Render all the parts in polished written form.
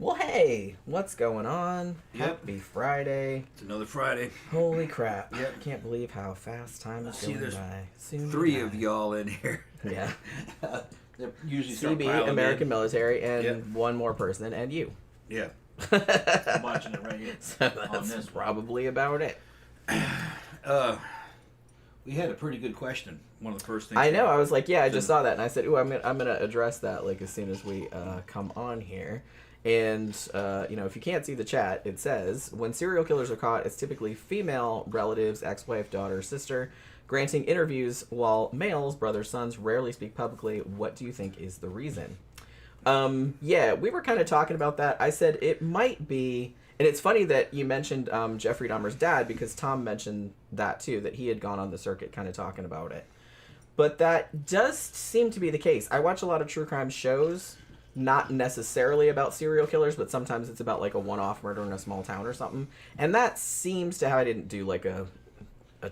Well, hey, what's going on? Yep. Happy Friday. It's another Friday. Holy crap. Yep. Can't believe how fast time is going there's by. Soon three of y'all in here. Yeah. They're usually CB, American in. military, and Yep. one more person, and you. Yeah. I'm watching it right here. So that's probably about it. We had a pretty good question. One of the first things. I know. I was like, yeah, I just saw that, and I said, ooh, I'm gonna address that like as soon as we come on here. And if you can't see the chat, it says when serial killers are caught, it's typically female relatives, ex-wife, daughter, sister, granting interviews, while males, brothers, sons, rarely speak publicly. What do you think is the reason? Yeah, we were kind of talking about that. I said it might be, and it's funny that you mentioned Jeffrey Dahmer's dad, because Tom mentioned that too, that he had gone on the circuit kind of talking about it. But that does seem to be the case. I watch a lot of true crime shows, not necessarily about serial killers, but sometimes it's about like a one-off murder in a small town or something. And that seems to have, I didn't do like a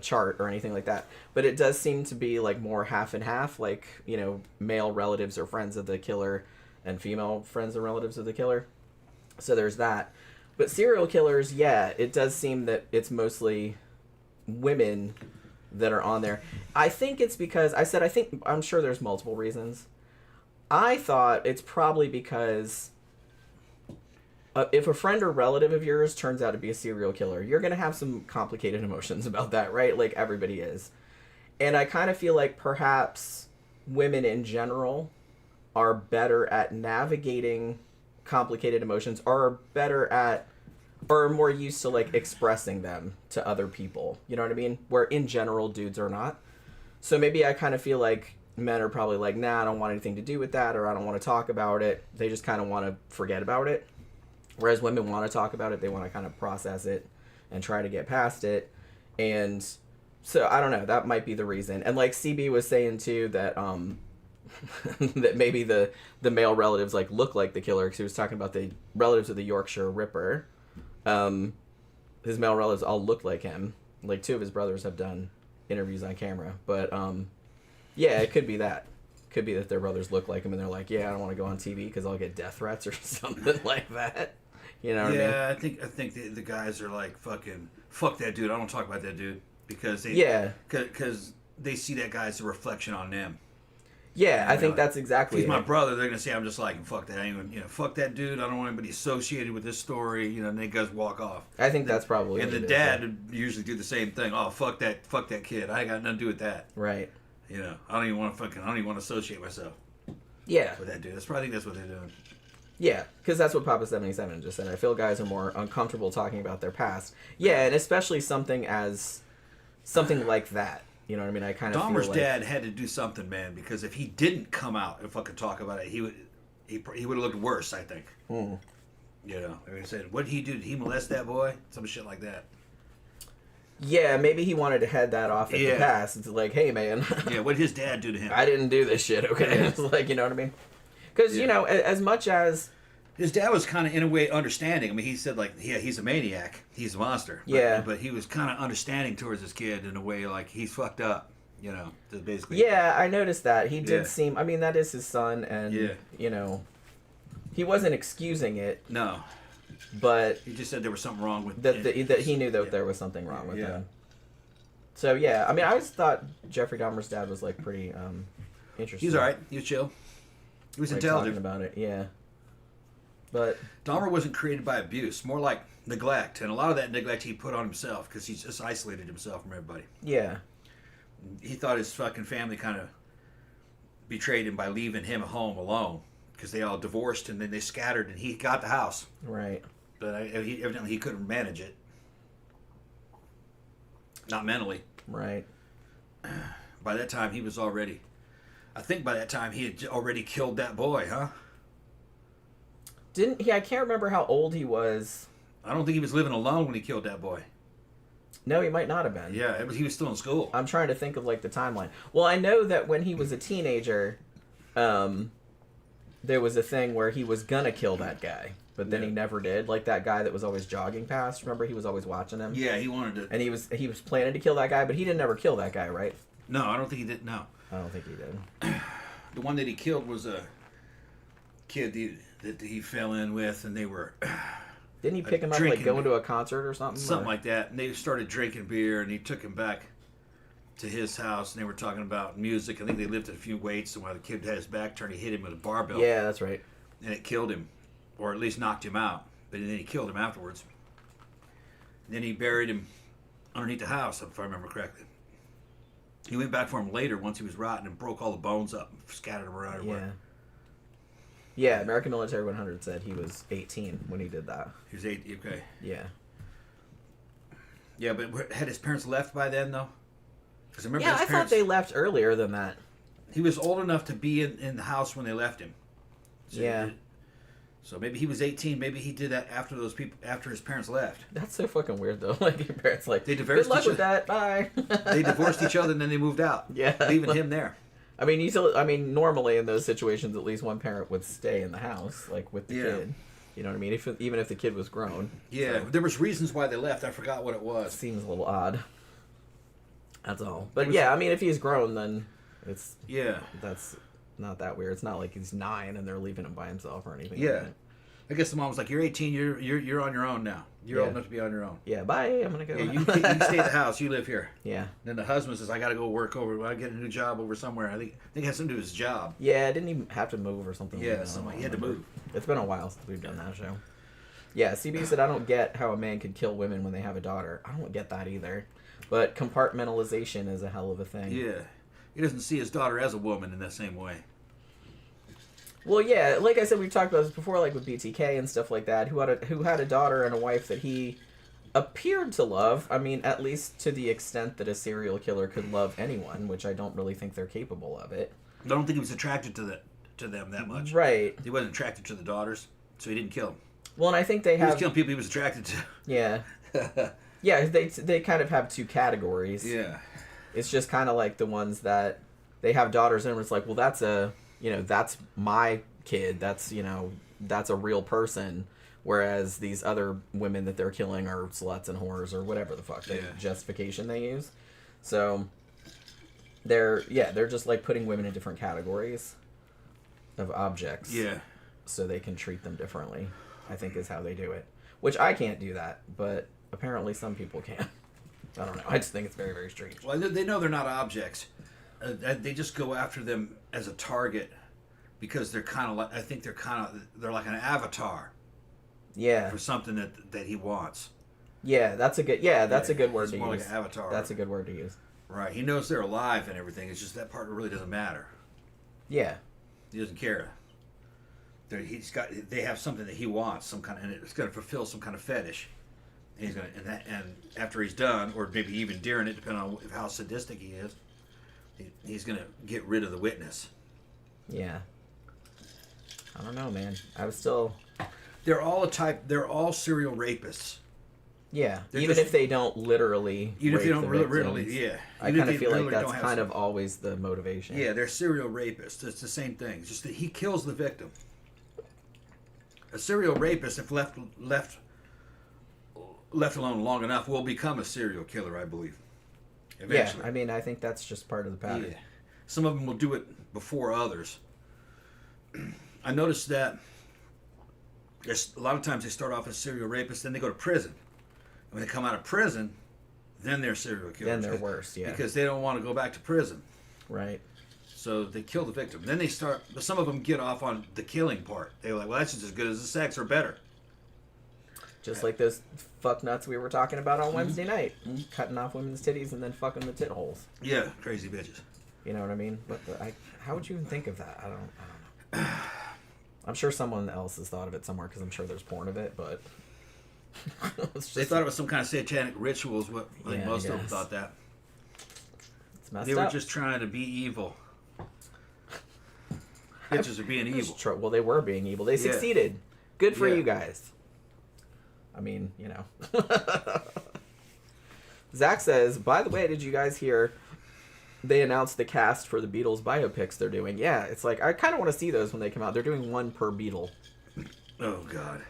chart or anything like that, but it does seem to be like more half and half, like, male relatives or friends of the killer and female friends and relatives of the killer. So there's that. But serial killers, yeah, it does seem that it's mostly women that are on there. I think it's because, I'm sure there's multiple reasons. I thought it's probably because if a friend or relative of yours turns out to be a serial killer, you're going to have some complicated emotions about that, right? Like everybody is. And I kind of feel like perhaps women in general are better at navigating complicated emotions, or are better at, or are more used to like expressing them to other people. You know what I mean? Where in general dudes are not. So maybe I kind of feel like men are probably like, nah, I don't want anything to do with that, or I don't want to talk about it. They just kind of want to forget about it. Whereas women want to talk about it. They want to kind of process it and try to get past it. And so I don't know. That might be the reason. And like CB was saying too, that that maybe the male relatives like look like the killer, because he was talking about the relatives of the Yorkshire Ripper. His male relatives all look like him. Like 2 of his brothers have done interviews on camera. But yeah, it could be that. Could be that their brothers look like him, and they're like, yeah, I don't want to go on TV because I'll get death threats or something like that. You know what I mean? Yeah, I think the guys are like, fuck that dude. I don't talk about that dude, because because they see that guy as a reflection on them. Yeah, I think that's exactly. If he's my brother, they're gonna say I'm just like, fuck that. I ain't even, fuck that dude. I don't want anybody associated with this story. And they guys walk off. I think that's probably. And the dad would usually do the same thing. Oh, fuck that kid. I ain't got nothing to do with that. Right. I don't even want to associate myself. Yeah. With that dude. I think that's what they're doing. Yeah, because that's what Papa 77 just said. I feel guys are more uncomfortable talking about their past. Yeah, and especially something like that. You know what I mean? I kind of Dahmer's feel like dad had to do something, man, because if he didn't come out and fucking talk about it, he would have looked worse, I think. Mm. Like I said, what did he do? Did he molest that boy? Some shit like that. Yeah, maybe he wanted to head that off at the past. It's like, hey, man. Yeah, what did his dad do to him? I didn't do this shit, okay? Yeah. It's like, you know what I mean? Because, as much as... His dad was kind of, in a way, understanding. I mean, he said, like, yeah, he's a maniac. He's a monster. But he was kind of understanding towards his kid in a way, like, he's fucked up, basically. Yeah, I noticed that. He did seem... I mean, that is his son, and, he wasn't excusing it. No. But... He just said there was something wrong with... That he knew that there was something wrong with him. So, yeah. I mean, I always thought Jeffrey Dahmer's dad was, like, pretty interesting. He's all right. He was chill. He was intelligent. Talking about it, yeah. But Dahmer wasn't created by abuse, more like neglect, and a lot of that neglect he put on himself because he's just isolated himself from everybody. Yeah. He thought his fucking family kind of betrayed him by leaving him at home alone because they all divorced and then they scattered and he got the house. Right. But evidently he couldn't manage it. Not mentally. Right. By that time he was already... I think by that time he had already killed that boy, huh? Didn't he? I can't remember how old he was. I don't think he was living alone when he killed that boy. No, he might not have been. Yeah, he was still in school. I'm trying to think of like the timeline. Well, I know that when he was a teenager, there was a thing where he was gonna kill that guy. but then he never did. Like that guy that was always jogging past. Remember, he was always watching him. Yeah, he wanted to. And he was planning to kill that guy, but he didn't ever kill that guy, right? No, I don't think he did. No, I don't think he did. The one that he killed was a kid that he fell in with, and they were. Didn't he pick him up like going to a concert or something? Something like that. And they started drinking beer, and he took him back to his house, and they were talking about music. I think they lifted a few weights, and while the kid had his back turned, he hit him with a barbell. Yeah, that's right. And it killed him, or at least knocked him out. But then he killed him afterwards. And then he buried him underneath the house, if I remember correctly. He went back for him later once he was rotten and broke all the bones up and scattered them around everywhere. Yeah, American Military 100 said he was 18 when he did that. He was 18, okay. Yeah. Yeah, but had his parents left by then, though? Because I remember I thought they left earlier than that. He was old enough to be in the house when they left him. So yeah. So maybe he was 18. Maybe he did that after his parents left. That's so fucking weird, though. Like, your parents, like, they divorced good luck with that, bye. They divorced each other and then they moved out. Yeah. Leaving him there. I mean, normally in those situations, at least one parent would stay in the house, like, with the kid. You know what I mean? Even if the kid was grown. Yeah, so. There was reasons why they left. I forgot what it was. Seems a little odd. That's all. But yeah, I mean, if he's grown, then it's... Yeah. That's not that weird. It's not like he's 9 and they're leaving him by himself or anything like that. I guess the mom was like, "You're 18. You're on your own now. You're old enough to be on your own." Yeah, bye. I'm gonna go. Yeah, you stay at the house. You live here. Yeah. Then the husband says, "I got to go work over. I get a new job over somewhere." I think it has something to do with his job. Yeah, didn't he have to move or something? Yeah, he had to move. It's been a while since we've done that show. Yeah, CB said, "I don't get how a man could kill women when they have a daughter. I don't get that either. But compartmentalization is a hell of a thing." Yeah, he doesn't see his daughter as a woman in that same way. Well, yeah, like I said, we've talked about this before, like with BTK and stuff like that, who had a daughter and a wife that he appeared to love. I mean, at least to the extent that a serial killer could love anyone, which I don't really think they're capable of it. I don't think he was attracted to them that much. Right. He wasn't attracted to the daughters, so he didn't kill them. Well, and I think he was killing people he was attracted to. Yeah. Yeah, they kind of have two categories. Yeah. It's just kind of like the ones that they have daughters and it's like, well, that's my kid. That's a real person. Whereas these other women that they're killing are sluts and whores or whatever the fuck justification they use. So they're just like putting women in different categories of objects. Yeah. So they can treat them differently, I think is how they do it. Which I can't do that, but apparently some people can. I don't know. I just think it's very, very strange. Well, they know they're not objects. They just go after them as a target because they're kind of like, I think they're like an avatar. Yeah. For something that he wants. Yeah, that's a good word to use. More like an avatar. That's a good word to use. Right. He knows they're alive and everything. It's just that part really doesn't matter. Yeah. He doesn't care. They have something that he wants, and it's going to fulfill some kind of fetish. And he's going to, and after he's done, or maybe even during it, depending on how sadistic he is, he's going to get rid of the witness. Yeah. I don't know, man. They're all serial rapists. Yeah, even if they don't literally. Even if they don't really, yeah. I kind of feel like that's kind of always the motivation. Yeah, they're serial rapists. It's the same thing. It's just that he kills the victim. A serial rapist, if left alone long enough, will become a serial killer, I believe. Eventually. Yeah, I mean, I think that's just part of the pattern. Yeah. Some of them will do it before others. I noticed that a lot of times they start off as serial rapists, then they go to prison. When they come out of prison, then they're serial killers. Then they're worse, yeah. Because they don't want to go back to prison. Right. So they kill the victim. Then but some of them get off on the killing part. They're like, well, that's just as good as the sex or better. Just like those fuck nuts we were talking about on Wednesday night. Cutting off women's titties and then fucking the tit holes. Yeah, crazy bitches. You know what I mean? But how would you even think of that? I don't know. I'm sure someone else has thought of it somewhere because I'm sure there's porn of it, but... They thought it was some kind of satanic rituals. Most of them thought that. It's messed up. They were just trying to be evil. Bitches are being evil. Well, they were being evil. They succeeded. Good for you guys. I mean, Zach says, by the way, did you guys hear they announced the cast for the Beatles biopics they're doing? Yeah, it's like, I kind of want to see those when they come out. They're doing one per Beatle. Oh God.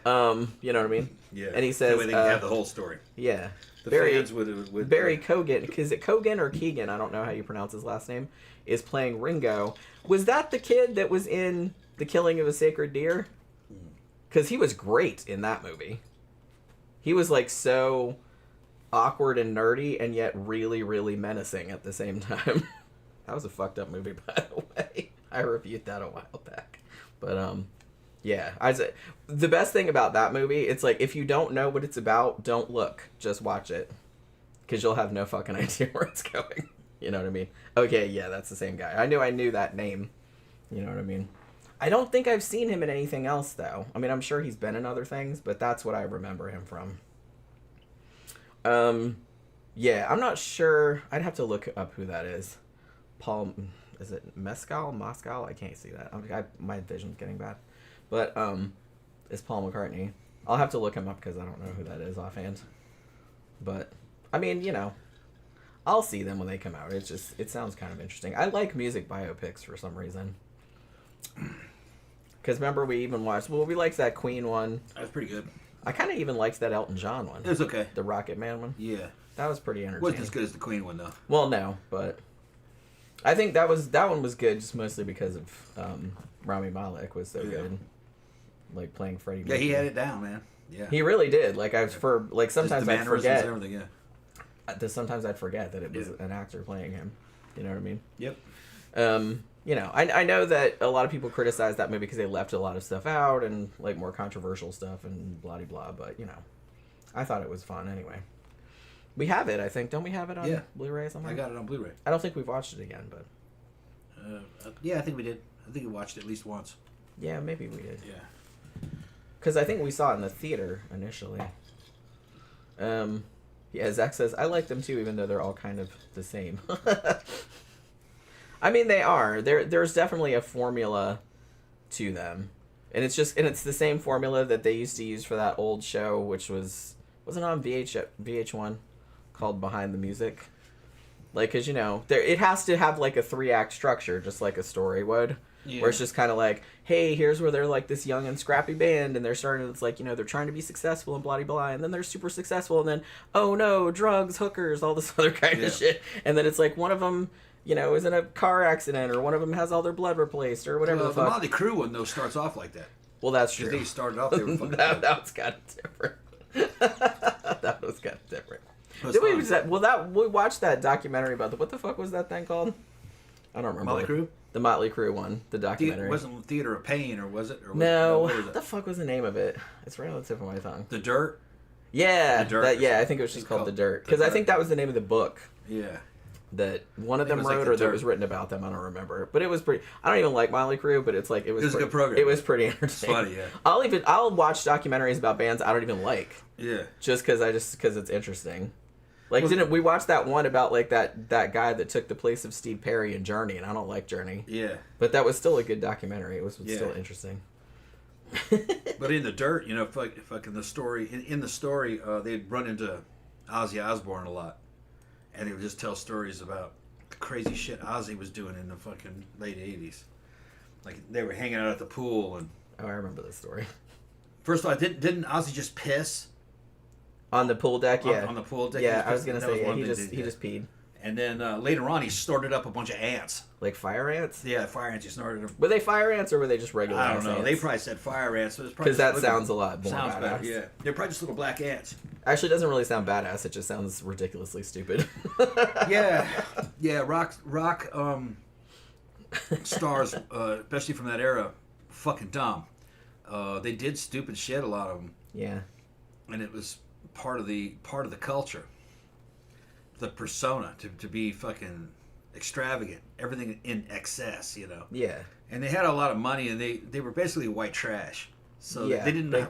You know what I mean? Yeah. And he says, that way they can have the whole story. Yeah. The Barry, fans would Barry Kogan, is it Kogan or Keegan? I don't know how you pronounce his last name. Is playing Ringo. Was that the kid that was in The Killing of a Sacred Deer? Because he was great in that movie. He was like so awkward and nerdy, and yet really, really menacing at the same time. That was a fucked up movie, by the way. I reviewed that a while back. But yeah, the best thing about that movie, it's like if you don't know what it's about, don't look, just watch it, because you'll have no fucking idea where it's going. You know what I mean? Okay, yeah, that's the same guy. I knew that name. You know what I mean? I don't think I've seen him in anything else, though. I mean, I'm sure he's been in other things, but that's what I remember him from. Yeah, I'm not sure. I'd have to look up who that is. Paul, is it Moscow? I can't see that. My vision's getting bad. But it's Paul McCartney. I'll have to look him up because I don't know who that is offhand. But I mean, you know, I'll see them when they come out. It sounds kind of interesting. I like music biopics for some reason. Because remember we even watched. Well, we liked that Queen one. That was pretty good. I kind of even liked that Elton John one. It was okay. The Rocket Man one. Yeah. That was pretty entertaining. Wasn't as good as the Queen one though. Well, no, but I think that one was good just mostly because of Rami Malek was so good, like playing Freddie Mercury. Yeah, he had it down, man. Yeah, he really did. Like sometimes I'd forget. And everything, yeah. Sometimes I'd forget that it was an actor playing him. You know what I mean? Yep. You know, I know that a lot of people criticize that movie because they left a lot of stuff out and like more controversial stuff and blah blah. But you know, I thought it was fun anyway. We have it, I think. Don't we have it on Blu-ray or something? I got it on Blu-ray. I don't think we've watched it again, but yeah, I think we did. I think we watched it at least once. Yeah, maybe we did. Yeah. Because I think we saw it in the theater initially. Yeah, Zach says, I like them too, even though they're all kind of the same. I mean, they are. There's definitely a formula to them. And it's the same formula that they used to use for that old show, which wasn't on VH1, called Behind the Music. Like, because, you know, it has to have, like, a 3-act structure, just like a story would. Yeah. Where it's just kind of like, hey, here's where they're, like, this young and scrappy band, and it's like, you know, they're trying to be successful and blah, blah, and then they're super successful, and then, oh, no, drugs, hookers, all this other kind of shit. And then it's like one of them, you know, is in a car accident, or one of them has all their blood replaced, or whatever the fuck. The Motley Crue one, though, starts off like that. Well, that's true. They started off, they were fucking that was kind of different. That was kind of different. We watched that documentary about what the fuck was that thing called? I don't remember. Motley Crue? The Motley Crue one, the documentary. It wasn't Theater of Pain, or was it? Or no, what what the fuck was the name of it? It's right on the tip of my tongue. The Dirt? Yeah, The Dirt. I think it was just called The Dirt. Because I think that was the name of the book. Yeah. That one of them wrote, or that was written about them. I don't remember, but it was pretty. I don't even like Motley Crue, but it's like it was a good program. It was pretty entertaining. It's funny, yeah. I'll watch documentaries about bands I don't even like. Yeah. Just because it's interesting. Like, didn't we watch that one about like that guy that took the place of Steve Perry in Journey, and I don't like Journey. Yeah. But that was still a good documentary. It was still interesting. But in The Dirt, you know, fucking the story in the story, they'd run into Ozzy Osbourne a lot. And they would just tell stories about the crazy shit Ozzy was doing in the fucking late 80s. Like, they were hanging out at the pool and... Oh, I remember this story. First of all, didn't Ozzy just piss? On the pool deck, yeah. On the pool deck? Yeah, I was going to say, he just peed. And then later on, he snorted up a bunch of ants. Like fire ants? Yeah, fire ants. He snorted them. Were they fire ants, or were they just regular ants? I don't know. They probably said fire ants. Because that sounds a lot more badass. Better, yeah. They're probably just little black ants. Actually, it doesn't really sound badass. It just sounds ridiculously stupid. Yeah. Rock stars, especially from that era, fucking dumb. They did stupid shit, a lot of them. Yeah. And it was part of the culture. The persona to be fucking extravagant, everything in excess, you know. Yeah. And they had a lot of money, and they were basically white trash. So they didn't know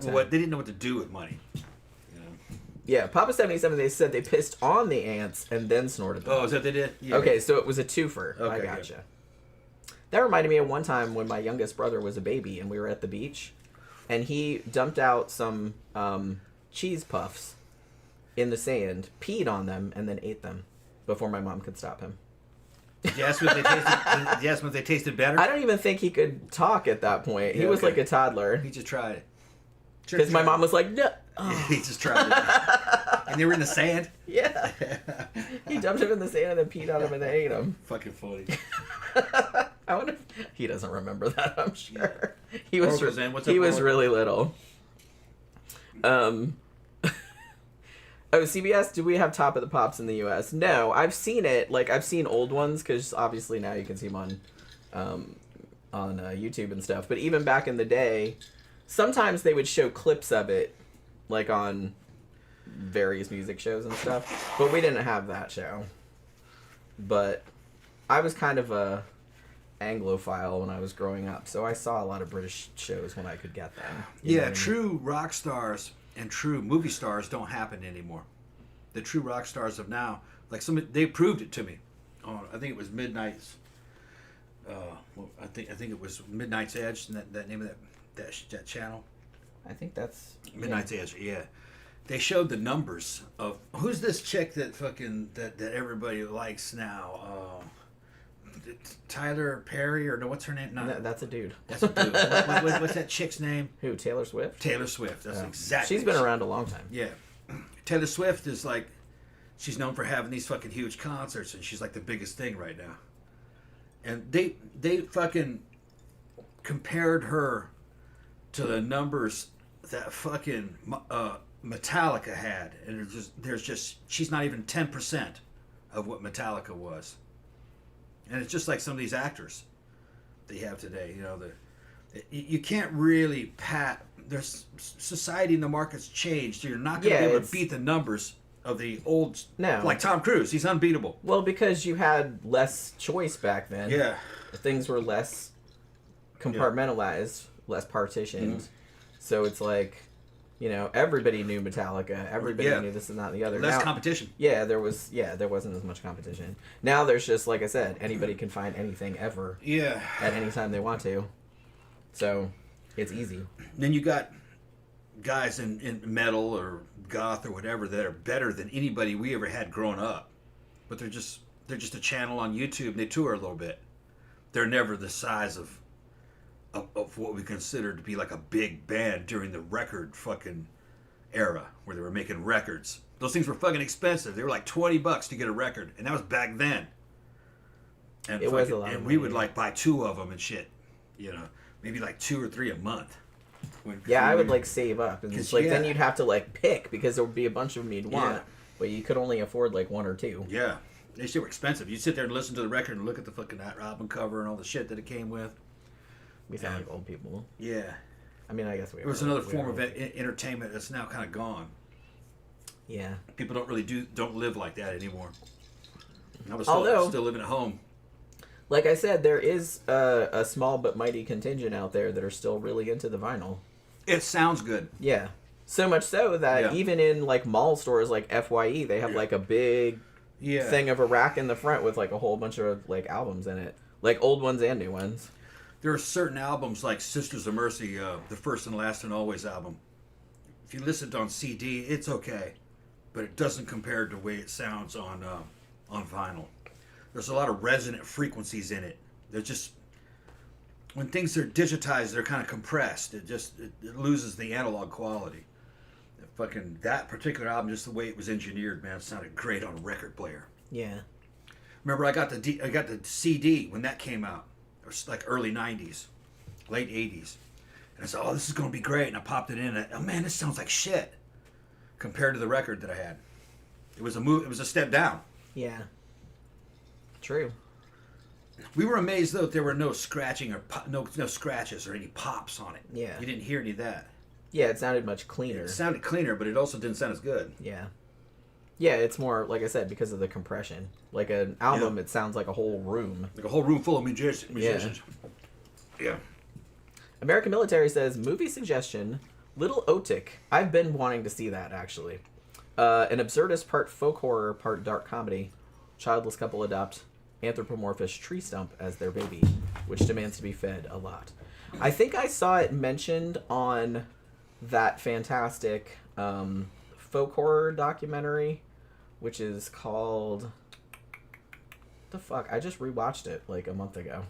what to do with money. You know? Yeah, Papa 77. They said they pissed on the ants and then snorted them. Oh, is that what they did? Yeah. Okay, so it was a twofer. Okay, I gotcha. Good. That reminded me of one time when my youngest brother was a baby, and we were at the beach, and he dumped out some cheese puffs in the sand, peed on them, and then ate them before my mom could stop him. Did you ask if they tasted better? I don't even think he could talk at that point. He was like a toddler. He just tried it. Because my mom was like, no. He just tried it. And they were in the sand? Yeah. He dumped him in the sand and then peed on him and they ate him. Fucking funny. I wonder if he doesn't remember that, I'm sure. He was, he was really little. Oh, CBS, do we have Top of the Pops in the U.S.? No, I've seen it. Like, I've seen old ones, because obviously now you can see them on YouTube and stuff. But even back in the day, sometimes they would show clips of it, like on various music shows and stuff. But we didn't have that show. But I was kind of a Anglophile when I was growing up, so I saw a lot of British shows when I could get them. Yeah, true rock stars and true movie stars don't happen anymore. The true rock stars of now, like they proved it to me. I think it was Midnight's. I think it was Midnight's Edge. That name of that channel. I think that's Midnight's Edge. Yeah, they showed the numbers of who's this chick that fucking that everybody likes now. Tyler Perry or no? What's her name? No, that's a dude. That's a dude. What's that chick's name? Who? Taylor Swift. Taylor Swift. That's exactly. She's been around a long time. Yeah, Taylor Swift is like, she's known for having these fucking huge concerts, and she's like the biggest thing right now. And they fucking compared her to the numbers that fucking Metallica had, and there's just she's not even 10% of what Metallica was. And it's just like some of these actors that you have today. You know, you can't really there's society and the market's changed. You're not going to be able to beat the numbers of the old. No. Like Tom Cruise, he's unbeatable. Well, because you had less choice back then. Yeah. Things were less compartmentalized, less partitioned. Mm-hmm. So it's like, you know, everybody knew Metallica. Everybody knew this and that and the other. Less competition. Yeah, there wasn't as much competition. Now there's just, like I said, anybody can find anything ever. Yeah. At any time they want to. So it's easy. Then you got guys in metal or goth or whatever that are better than anybody we ever had growing up. But they're just a channel on YouTube and they tour a little bit. They're never the size of what we consider to be like a big band during the record fucking era where they were making records. Those things were fucking expensive. They were like $20 to get a record, and that was back then. And it was a lot. And we would like buy 2 of them and shit, you know, maybe like 2 or 3 a month. I would like save up, and it's like then you'd have to like pick because there would be a bunch of them you'd want, but you could only afford like 1 or 2. Yeah, they still were expensive. You'd sit there and listen to the record and look at the fucking album cover and all the shit that it came with. We sound like old people. Yeah. I mean, I guess we are. It was another form of entertainment that's now kind of gone. Yeah. People don't live like that anymore. I was still living at home. Like I said, there is a small but mighty contingent out there that are still really into the vinyl. It sounds good. Yeah. So much so that even in like mall stores like FYE, they have like a big thing of a rack in the front with like a whole bunch of like albums in it. Like old ones and new ones. There are certain albums like Sisters of Mercy, the First and Last and Always album. If you listen on CD, it's okay, but it doesn't compare to the way it sounds on vinyl. There's a lot of resonant frequencies in it. They're just, when things are digitized, they're kind of compressed. It loses the analog quality. That particular album, just the way it was engineered, man, it sounded great on a record player. Yeah. Remember, I got the CD when that came out. Like early 90s, late 80s. And I said, oh, this is going to be great. And I popped it in. And oh, man, this sounds like shit compared to the record that I had. It was a step down. Yeah. True. We were amazed, though, that there were no scratching or no scratches or any pops on it. Yeah. You didn't hear any of that. Yeah, it sounded much cleaner. It sounded cleaner, but it also didn't sound as good. Yeah. Yeah, it's more, like I said, because of the compression. Like an album, it sounds like a whole room. Like a whole room full of musicians. Yeah. American Military says, movie suggestion, Little Otik. I've been wanting to see that, actually. An absurdist part folk horror, part dark comedy. Childless couple adopt anthropomorphous tree stump as their baby, which demands to be fed a lot. I think I saw it mentioned on that fantastic folk horror documentary, which is called... the fuck? I just rewatched it like a month ago.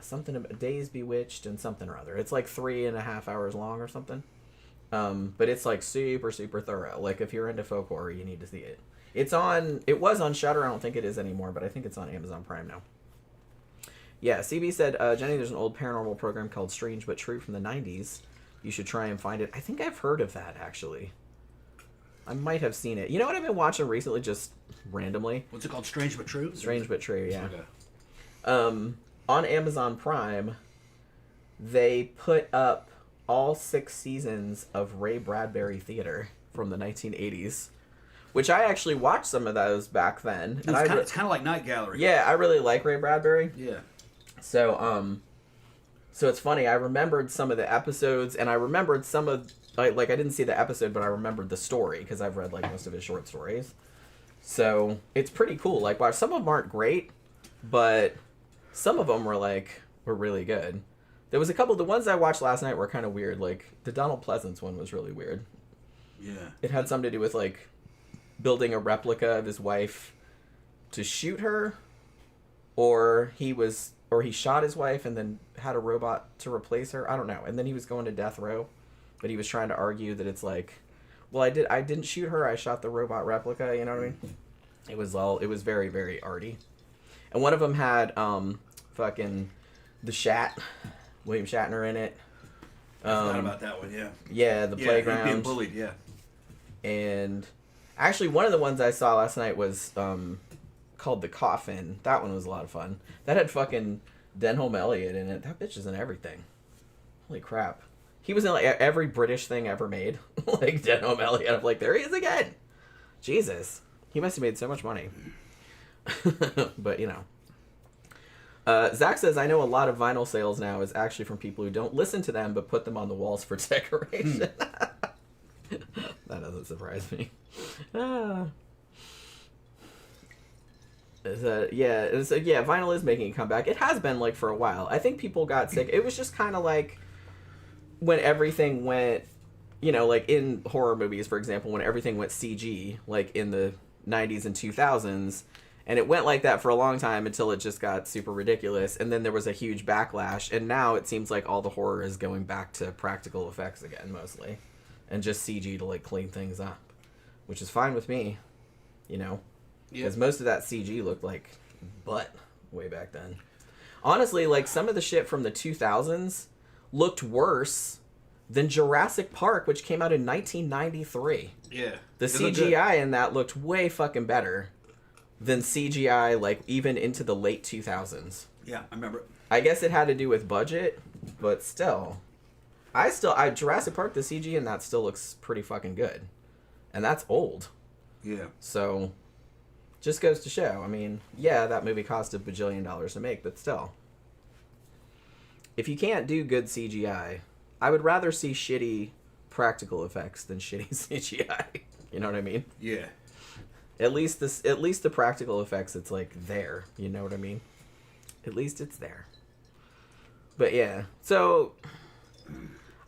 something Days Bewitched and something or other. It's like 3.5 hours long or something. But it's like super super thorough. Like if you're into folk horror, you need to see it. It was on Shudder. I don't think it is anymore, but I think it's on Amazon Prime now. Yeah, CB said, Jenny, there's an old paranormal program called Strange But True from the 90s. You should try and find it. I think I've heard of that, actually. I might have seen it. You know what I've been watching recently, just randomly? What's it called? Strange But True? Strange But True, yeah. Okay. On Amazon Prime, they put up all 6 seasons of Ray Bradbury Theater from the 1980s, which I actually watched some of those back then. It's kind of like Night Gallery. Yeah, I really like Ray Bradbury. Yeah. So it's funny. I remembered some of the episodes, and I remembered some of I didn't see the episode, but I remembered the story because I've read like most of his short stories. So it's pretty cool. Like, watch, some of them aren't great, but some of them were really good. There was a couple. The ones I watched last night were kind of weird. Like the Donald Pleasance one was really weird. Yeah. It had something to do with like building a replica of his wife to shoot her, or he shot his wife and then had a robot to replace her. I don't know. And then he was going to death row, but he was trying to argue that it's like, well, I didn't shoot her. I shot the robot replica. You know what I mean? It was very, very arty. And one of them had fucking William Shatner in it. I forgot about that one. Yeah. Yeah, the playground. Being bullied. Yeah. And actually, one of the ones I saw last night was called The Coffin. That one was a lot of fun. That had fucking Denholm Elliot in it. That bitch is in everything. Holy crap. He was in like every British thing ever made. Like Denholm Elliot. I'm like, there he is again. Jesus. He must have made so much money. But, you know. Zach says, I know a lot of vinyl sales now is actually from people who don't listen to them but put them on the walls for decoration. That doesn't surprise me. Vinyl is making a comeback. It has been like for a while. I think people got sick. It was just kind of like when everything went, you know, like in horror movies, for example, when everything went CG, like in the 90s and 2000s, and it went like that for a long time until it just got super ridiculous, and then there was a huge backlash, and now it seems like all the horror is going back to practical effects again, mostly, and just CG to like clean things up, which is fine with me, you know, because most of that CG looked like butt way back then. Honestly, like some of the shit from the 2000s looked worse than Jurassic Park, which came out in 1993. Yeah. The CGI in that looked way fucking better than CGI, like, even into the late 2000s. Yeah, I remember it. I guess it had to do with budget, but still. Jurassic Park, the CG in that still looks pretty fucking good. And that's old. Yeah. So, just goes to show. I mean, yeah, that movie cost $1 bajillion to make, but still. If you can't do good CGI, I would rather see shitty practical effects than shitty CGI. You know what I mean? Yeah. At least the practical effects, it's like there. You know what I mean? At least it's there. But yeah, so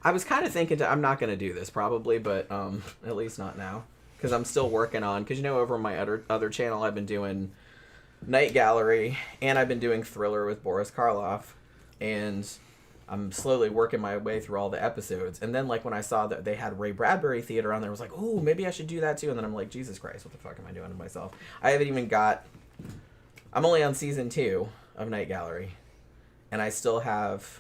I was kind of thinking I'm not gonna do this probably, but at least not now, because I'm still working on. Because you know, over on my other channel, I've been doing Night Gallery, and I've been doing Thriller with Boris Karloff, and I'm slowly working my way through all the episodes. And then, like, when I saw that they had Ray Bradbury Theater on there, I was like, oh, maybe I should do that too. And then I'm like, Jesus Christ, what the fuck am I doing to myself? I'm only on season 2 of Night Gallery. And I still have,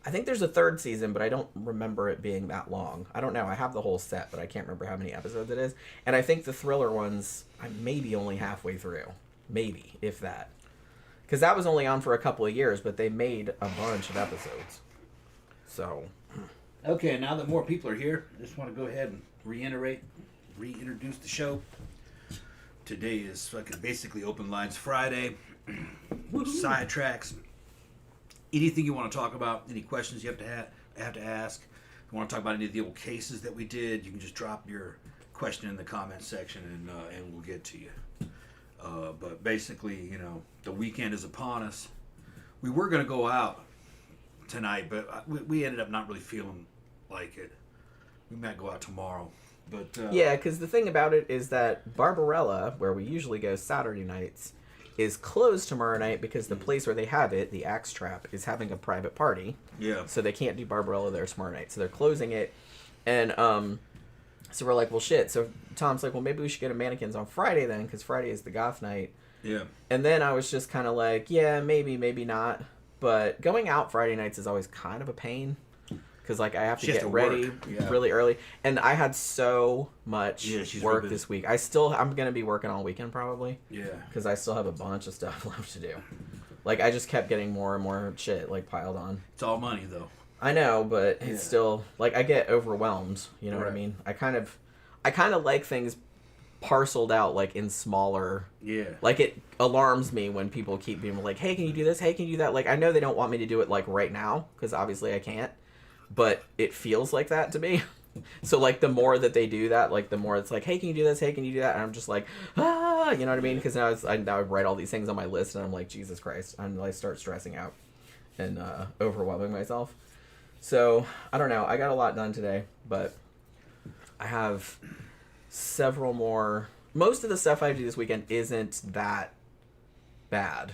I think there's a 3rd season, but I don't remember it being that long. I don't know. I have the whole set, but I can't remember how many episodes it is. And I think the Thriller ones, I'm maybe only halfway through. Maybe, if that. Because that was only on for a couple of years, but they made a bunch of episodes. So. Okay, now that more people are here, I just want to go ahead and reintroduce the show. Today is fucking basically Open Lines Friday. Sidetracks. Anything you want to talk about, any questions you have to ask. If you want to talk about any of the old cases that we did, you can just drop your question in the comment section and we'll get to you. But basically, you know, the weekend is upon us. We were going to go out tonight, but we ended up not really feeling like it. We might go out tomorrow. But yeah, because the thing about it is that Barbarella, where we usually go Saturday nights, is closed tomorrow night because the place where they have it, the Axe Trap, is having a private party. Yeah. So they can't do Barbarella there tomorrow night. So they're closing it. And so we're like, well, shit. So Tom's like, well, maybe we should go to Mannequins on Friday then, because Friday is the goth night. Yeah. And then I was just kind of like, yeah, maybe, maybe not. But going out Friday nights is always kind of a pain. Because, like, I have to get ready really early. And I had so much work this week. I'm going to be working all weekend probably. Yeah. Because I still have a bunch of stuff left to do. Like, I just kept getting more and more shit, like, piled on. It's all money, though. I know, but it's still, like, I get overwhelmed. You know what I mean? I kind of like things parceled out, like, in smaller. Yeah. Like, it alarms me when people keep being like, hey, can you do this? Hey, can you do that? Like, I know they don't want me to do it, like, right now. Because, obviously, I can't. But it feels like that to me. So, like, the more that they do that, like, the more it's like, hey, can you do this? Hey, can you do that? And I'm just like, ah, you know what I mean? Because now I write all these things on my list, and I'm like, Jesus Christ. I start stressing out and overwhelming myself. So, I don't know. I got a lot done today, but I have several more. Most of the stuff I do this weekend isn't that bad.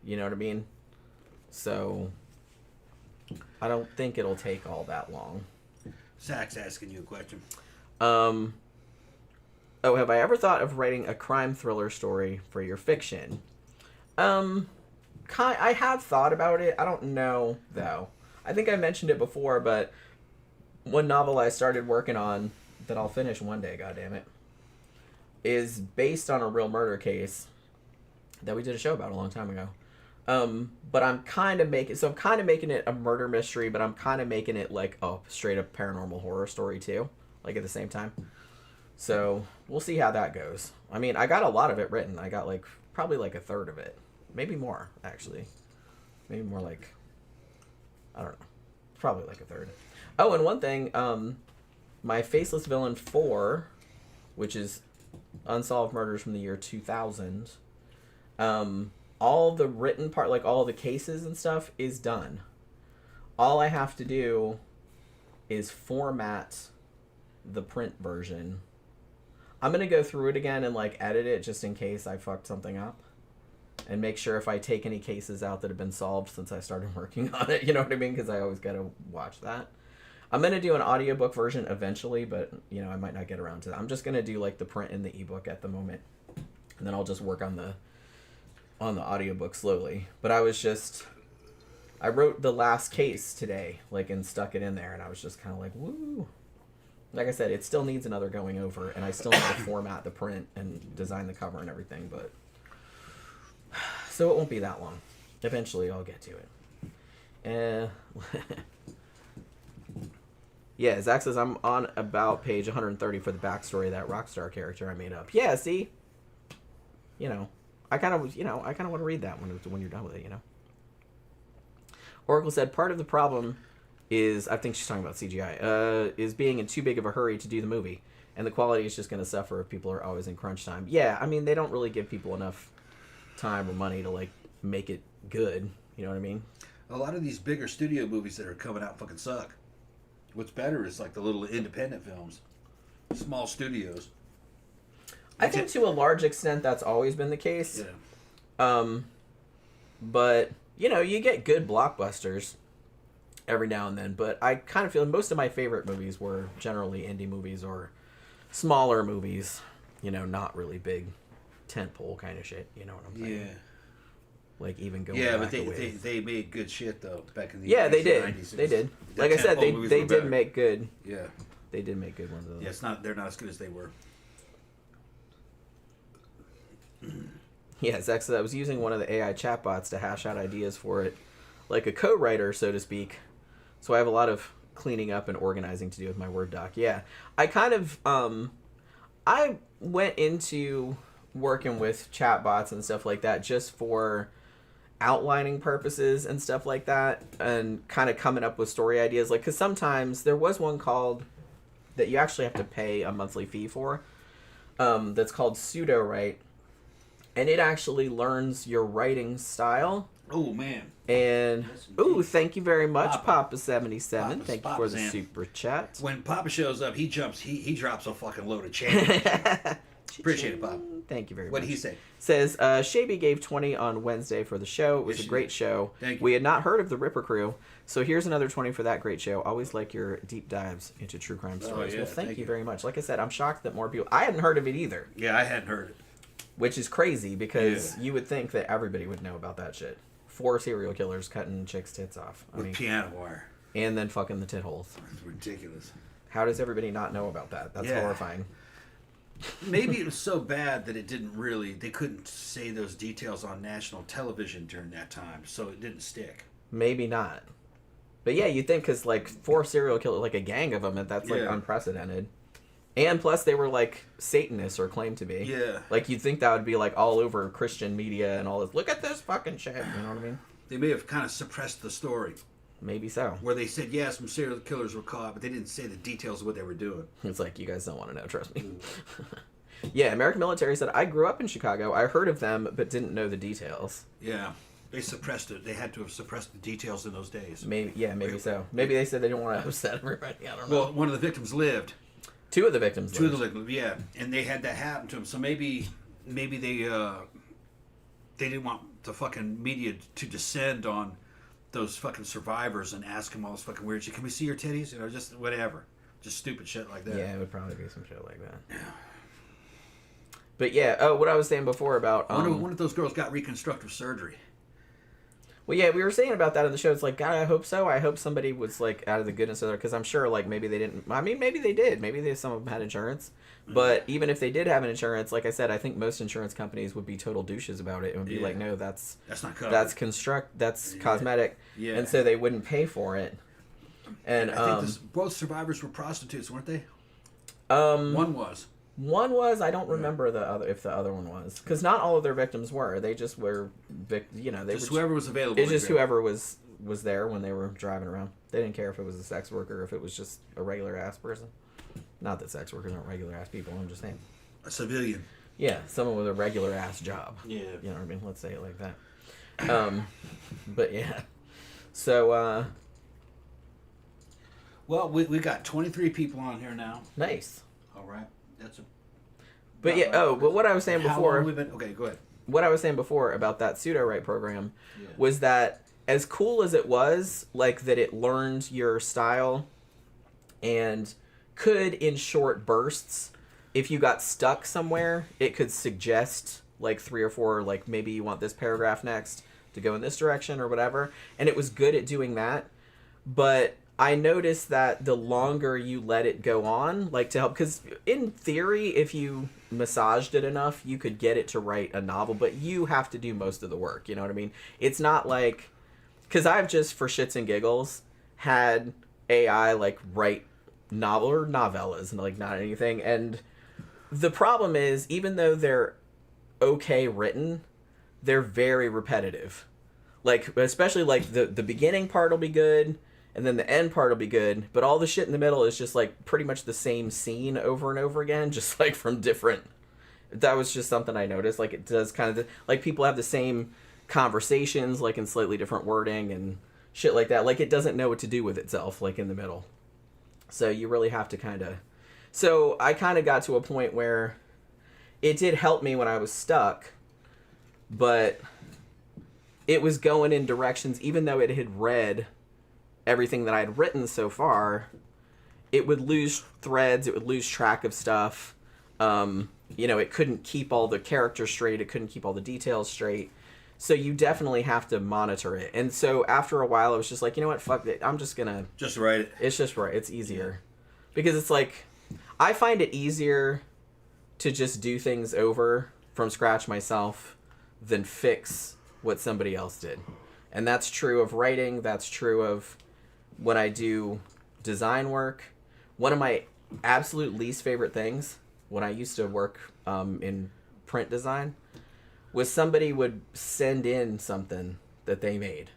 You know what I mean? So I don't think it'll take all that long. Zach's asking you a question. Oh, have I ever thought of writing a crime thriller story for your fiction? I have thought about it. I don't know, though. I think I mentioned it before, but one novel I started working on that I'll finish one day, goddammit, is based on a real murder case that we did a show about a long time ago. But I'm kind of making it a murder mystery, but I'm kind of making it like a straight up paranormal horror story too, like at the same time. So we'll see how that goes. I mean, I got a lot of it written. I got like probably like a third of it, maybe more actually, maybe more like, I don't know, probably like a third. Oh, and one thing, my Faceless Villain 4, which is Unsolved Murders from the year 2000, all the written part, like all the cases and stuff, is done. All I have to do is format the print version. I'm going to go through it again and like edit it just in case I fucked something up. And make sure if I take any cases out that have been solved since I started working on it, you know what I mean? Because I always got to watch that. I'm going to do an audiobook version eventually, but, you know, I might not get around to that. I'm just going to do, like, the print and the ebook at the moment. And then I'll just work on the audiobook slowly. But I wrote the last case today, like, and stuck it in there, and I was just kind of like, woo. Like I said, it still needs another going over, and I still need to format the print and design the cover and everything, but... So it won't be that long. Eventually I'll get to it. Yeah, Zach says I'm on about page 130 for the backstory of that Rockstar character I made up. Yeah, see? You know, I kind of want to read that when you're done with it, you know? Oracle said part of the problem is, I think she's talking about CGI, is being in too big of a hurry to do the movie. And the quality is just going to suffer if people are always in crunch time. Yeah, I mean, they don't really give people enough time or money to, like, make it good. You know what I mean? A lot of these bigger studio movies that are coming out fucking suck. What's better is, like, the little independent films. Small studios. I think to a large extent that's always been the case. Yeah. But, you know, you get good blockbusters every now and then. But I kind of feel most of my favorite movies were generally indie movies or smaller movies. You know, not really big tentpole kind of shit. You know what I'm saying? Yeah. Like even going yeah, back but they made good shit though back in the 80s they did. and 90s. They did. Like I said, they did make good. Yeah. They did make good ones of those. Yeah, they're not as good as they were. Yeah, Zach said I was using one of the AI chatbots to hash out ideas for it, like a co-writer, so to speak. So I have a lot of cleaning up and organizing to do with my Word doc. Yeah, I kind of I went into working with chatbots and stuff like that just for outlining purposes and stuff like that, and kind of coming up with story ideas. Like, because sometimes there was one called that you actually have to pay a monthly fee for, that's called Pseudo-Write, and it actually learns your writing style. Oh man! And thank you very much, Papa77. Thank you for the man. super chat. When Papa shows up, he drops a fucking load of change. Appreciate it, Bob. Thank you very much. What did he say? Says, Shaby gave 20 on Wednesday for the show. It was a great show. Thank you. We had not heard of the Ripper Crew, so here's another 20 for that great show. Always like your deep dives into true crime stories. yeah, Well, thank thank you you. very much. Like I said, I'm shocked that more people... I hadn't heard of it either, Yeah, I hadn't heard it. which is crazy because you would think that everybody would know about that shit. 4 serial killers cutting chicks' tits off. I With mean, piano wire. and then fucking the tit holes. It's ridiculous. How does everybody not know about that? That's horrifying. Maybe it was so bad that they couldn't say those details on national television during that time, so it didn't stick. Maybe not. But yeah, you'd think because, like, 4 serial killers, like a gang of them, that's, like, unprecedented. And plus, they were, like, Satanists or claimed to be. Yeah. Like, you'd think that would be, like, all over Christian media and all this. Look at this fucking shit. You know what I mean? They may have kind of suppressed the story, Maybe so. where they said, yeah, some serial killers were caught, but they didn't say the details of what they were doing. It's like, you guys don't want to know, trust me. Yeah, American Military said, I grew up in Chicago. I heard of them, but didn't know the details. Yeah. They suppressed it. They had to have suppressed the details in those days. Maybe so. Maybe they said they didn't want to upset everybody. I don't know. Well, one of the victims lived. 2 of the victims Two of lived. the victims, yeah. And they had that happen to them. So maybe they didn't want the fucking media to descend on those fucking survivors and ask them all this fucking weird shit. Can we see your titties? You know, just whatever. Just stupid shit like that. Yeah, it would probably be some shit like that. Yeah. But yeah, what I was saying before about... I wonder if those girls got reconstructive surgery. Well, yeah, we were saying about that in the show. It's like, God, I hope so. I hope somebody was, like, out of the goodness of their... Because I'm sure, like, maybe they didn't... I mean, maybe they did. Maybe some of them had insurance. But even if they did have an insurance, like I said, I think most insurance companies would be total douches about it and would be like, no, that's not covered. That's cosmetic. Yeah. And so they wouldn't pay for it. And I think both survivors were prostitutes, weren't they? One was. One was. I don't remember if the other one was, because not all of their victims were. They just were, they Just were, whoever was available. It's just whoever was there when they were driving around. They didn't care if it was a sex worker or if it was just a regular ass person. Not that sex workers aren't regular ass people. I'm just saying. A civilian. Yeah, someone with a regular ass job. Yeah. You know what I mean? Let's say it like that. But yeah. So. Well, we got 23 people on here now. Nice. All right. That's a. But yeah. But what I was saying How before. long have we been? Okay, go ahead. What I was saying before about that pseudo-write program was that as cool as it was, like that it learned your style and could, in short bursts, if you got stuck somewhere, it could suggest like 3 or 4, like maybe you want this paragraph next to go in this direction or whatever. And it was good at doing that. But I noticed that the longer you let it go on, like to help, because in theory, if you massaged it enough, you could get it to write a novel, but you have to do most of the work. You know what I mean? It's not like, because I've just, for shits and giggles, had AI like write novel or novellas and like not anything. And the problem is, even though they're okay written, they're very repetitive. Like, especially like the beginning part will be good, and then the end part will be good, but all the shit in the middle is just like pretty much the same scene over and over again, just like from different. That was just something I noticed. Like, it does kind of like people have the same conversations, like in slightly different wording and shit like that. Like, it doesn't know what to do with itself, like in the middle. So you really have to kind of. So I kind of got to a point where it did help me when I was stuck, but it was going in directions, even though it had read everything that I had written so far, it would lose threads, it would lose track of stuff. It couldn't keep all the characters straight, it couldn't keep all the details straight. So you definitely have to monitor it. And so after a while, I was just like, you know what, fuck it. I'm just gonna... Just write it. It's just right. It's easier. Because it's like, I find it easier to just do things over from scratch myself than fix what somebody else did. And that's true of writing. That's true of when I do design work. One of my absolute least favorite things when I used to work in print design was somebody would send in something that they made.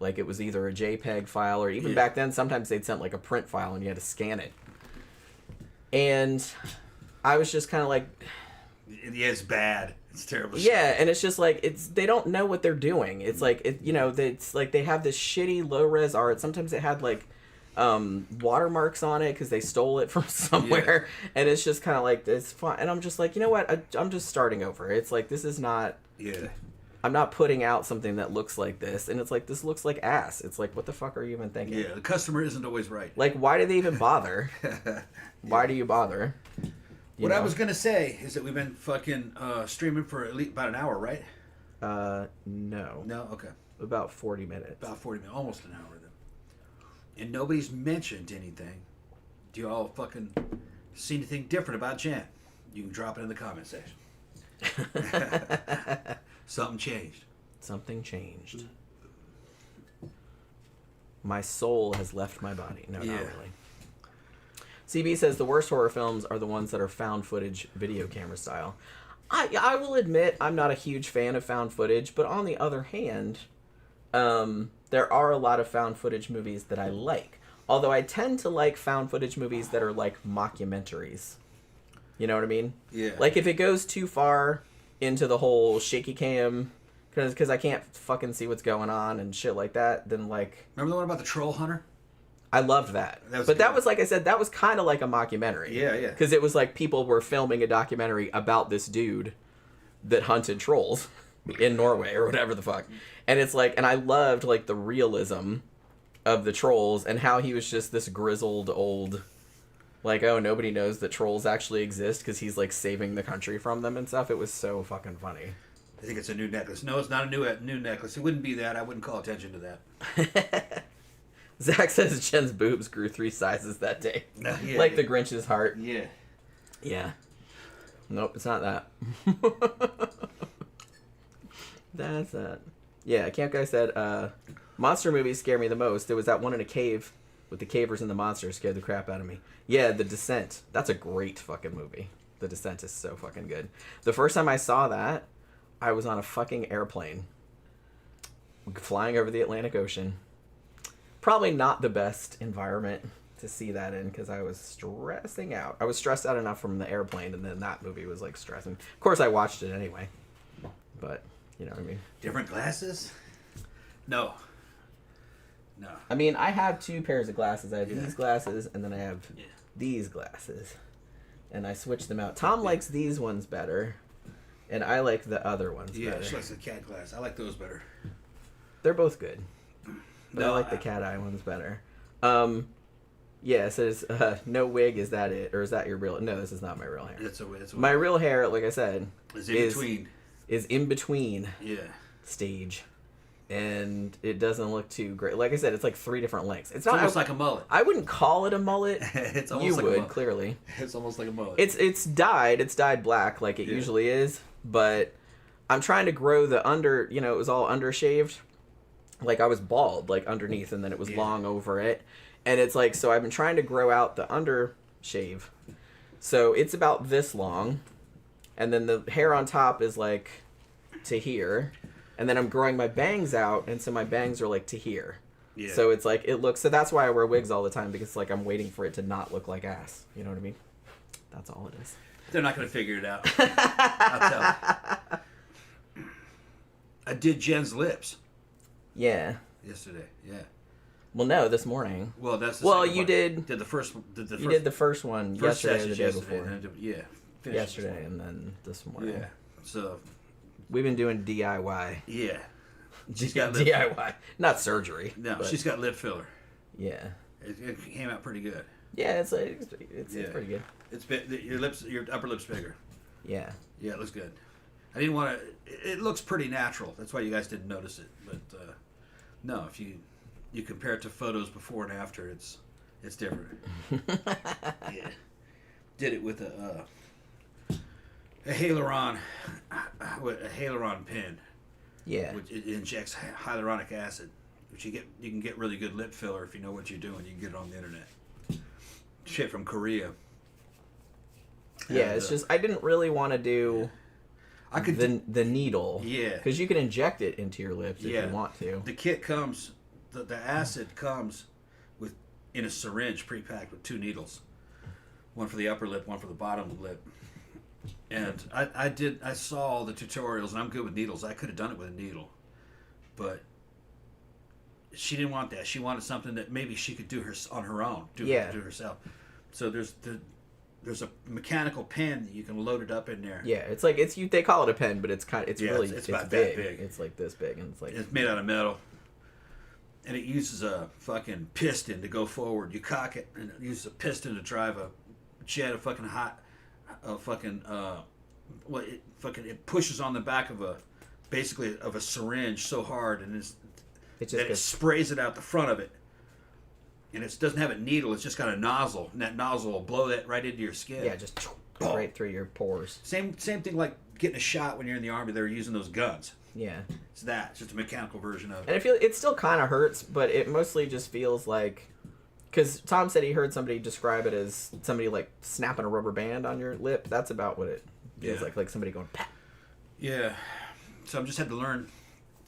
Like, it was either a JPEG file, or even back then, sometimes they'd send like a print file and you had to scan it. And I was just kind of like... Yeah, it's bad. It's terrible. Yeah, and it's just like, they don't know what they're doing. It's like, it's like they have this shitty low-res art. Sometimes it had like watermarks on it because they stole it from somewhere, and it's just kind of like it's fun. And I'm just like, you know what? I'm just starting over. It's like this is not. Yeah. I'm not putting out something that looks like this, and it's like this looks like ass. It's like, what the fuck are you even thinking? Yeah, the customer isn't always right. Like, why do they even bother? Why do you bother? What I was gonna say is that we've been fucking streaming for at least about an hour, right? No. No, okay. About 40 minutes. About 40 minutes, almost an hour then. And nobody's mentioned anything. Do you all fucking see anything different about Jen? You can drop it in the comment section. Something changed. Something changed. My soul has left my body. No, not really. CB says the worst horror films are the ones that are found footage video camera style. I will admit I'm not a huge fan of found footage, but on the other hand, there are a lot of found footage movies that I like. Although I tend to like found footage movies that are like mockumentaries. You know what I mean? Yeah. Like if it goes too far into the whole shaky cam, because I can't fucking see what's going on and shit like that, then like... Remember the one about the troll hunter? I loved that. That was, like I said, that was kind of like a mockumentary. Yeah, yeah. Because it was like people were filming a documentary about this dude that hunted trolls in Norway or whatever the fuck. And it's like, and I loved like the realism of the trolls and how he was just this grizzled old, like, oh, nobody knows that trolls actually exist because he's like saving the country from them and stuff. It was so fucking funny. I think it's a new necklace. No, it's not a new necklace. It wouldn't be that. I wouldn't call attention to that. Zach says Jen's boobs grew 3 sizes that day. Yeah, like the Grinch's heart. Yeah. Yeah. Nope, it's not that. That's that. Yeah, Camp Guy said, monster movies scare me the most. There was that one in a cave with the cavers and the monsters scared the crap out of me. Yeah, The Descent. That's a great fucking movie. The Descent is so fucking good. The first time I saw that, I was on a fucking airplane flying over the Atlantic Ocean. Probably not the best environment to see that in because I was stressing out. I was stressed out enough from the airplane, and then that movie was like stressing. Of course, I watched it anyway, but you know what I mean. Different glasses? No. I mean, I have 2 pairs of glasses. I have these glasses, and then I have these glasses, and I switch them out. Tom likes these ones better, and I like the other ones better. Yeah, she likes the cat glass. I like those better. They're both good. But No, I like the cat eye ones better. Yeah, it says, no wig, is that it? Or is that your real... No, this is not my real hair. It's a my real hair, like I said... Is in between. Is in between Yeah. stage. And it doesn't look too great. Like I said, it's like 3 different lengths. It's almost like a mullet. I wouldn't call it a mullet. It's almost you like would, a mullet. clearly. It's almost like a mullet. It's dyed. It's dyed black like it usually is. But I'm trying to grow the under... You know, it was all undershaved. Like, I was bald, like, underneath, and then it was long over it. And it's like, so I've been trying to grow out the under shave. So it's about this long. And then the hair on top is, like, to here. And then I'm growing my bangs out, and so my bangs are, like, to here. Yeah. So it's like, it looks... So that's why I wear wigs all the time, because, like, I'm waiting for it to not look like ass. You know what I mean? That's all it is. They're not going to figure it out. I'll tell you. I did Jen's lips. Yeah. Yesterday, yeah. Well, no, this morning. Well, that's the well, second you one. did. Did the first? Did the you first? did the first one First yesterday or the day yesterday, before. and then finished Yesterday and then this morning. Yeah. So we've been doing DIY. Yeah. She's got DIY, not surgery. No, but she's got lip filler. Yeah. It came out pretty good. Yeah, it's pretty good. It's your upper lip's bigger. Yeah. Yeah, it looks good. I didn't want to. It looks pretty natural. That's why you guys didn't notice it. But no, if you compare it to photos before and after, it's different. Yeah. Did it with a hyaluron pen. Yeah. Which it injects hyaluronic acid, which you can get really good lip filler if you know what you're doing. You can get it on the internet. Shit from Korea. Yeah, it's just I didn't really want to do. I could the needle. Yeah. Because you can inject it into your lips if you want to. The kit comes, the acid comes in a syringe pre-packed with 2 needles, one for the upper lip, one for the bottom lip. And I saw all the tutorials, and I'm good with needles. I could have done it with a needle, but she didn't want that. She wanted something that maybe she could do on her own, do herself. So there's a mechanical pen that you can load it up in there. Yeah, it's like they call it a pen, but it's really it's about big. that big. It's like this big, and it's made out of metal, and it uses a fucking piston to go forward. You cock it, and it uses a piston to drive a jet of fucking it pushes on the back of a syringe so hard, and it sprays it out the front of it. And it doesn't have a needle, it's just got a nozzle, and that nozzle will blow that right into your skin. Yeah, just right through your pores. Same thing like getting a shot when you're in the army. They're using those guns. Yeah. It's just a mechanical version of it. And it still kind of hurts, but it mostly just feels like... Because Tom said he heard somebody describe it as somebody like snapping a rubber band on your lip. That's about what it feels like somebody going, pat. Yeah. So I just had to learn.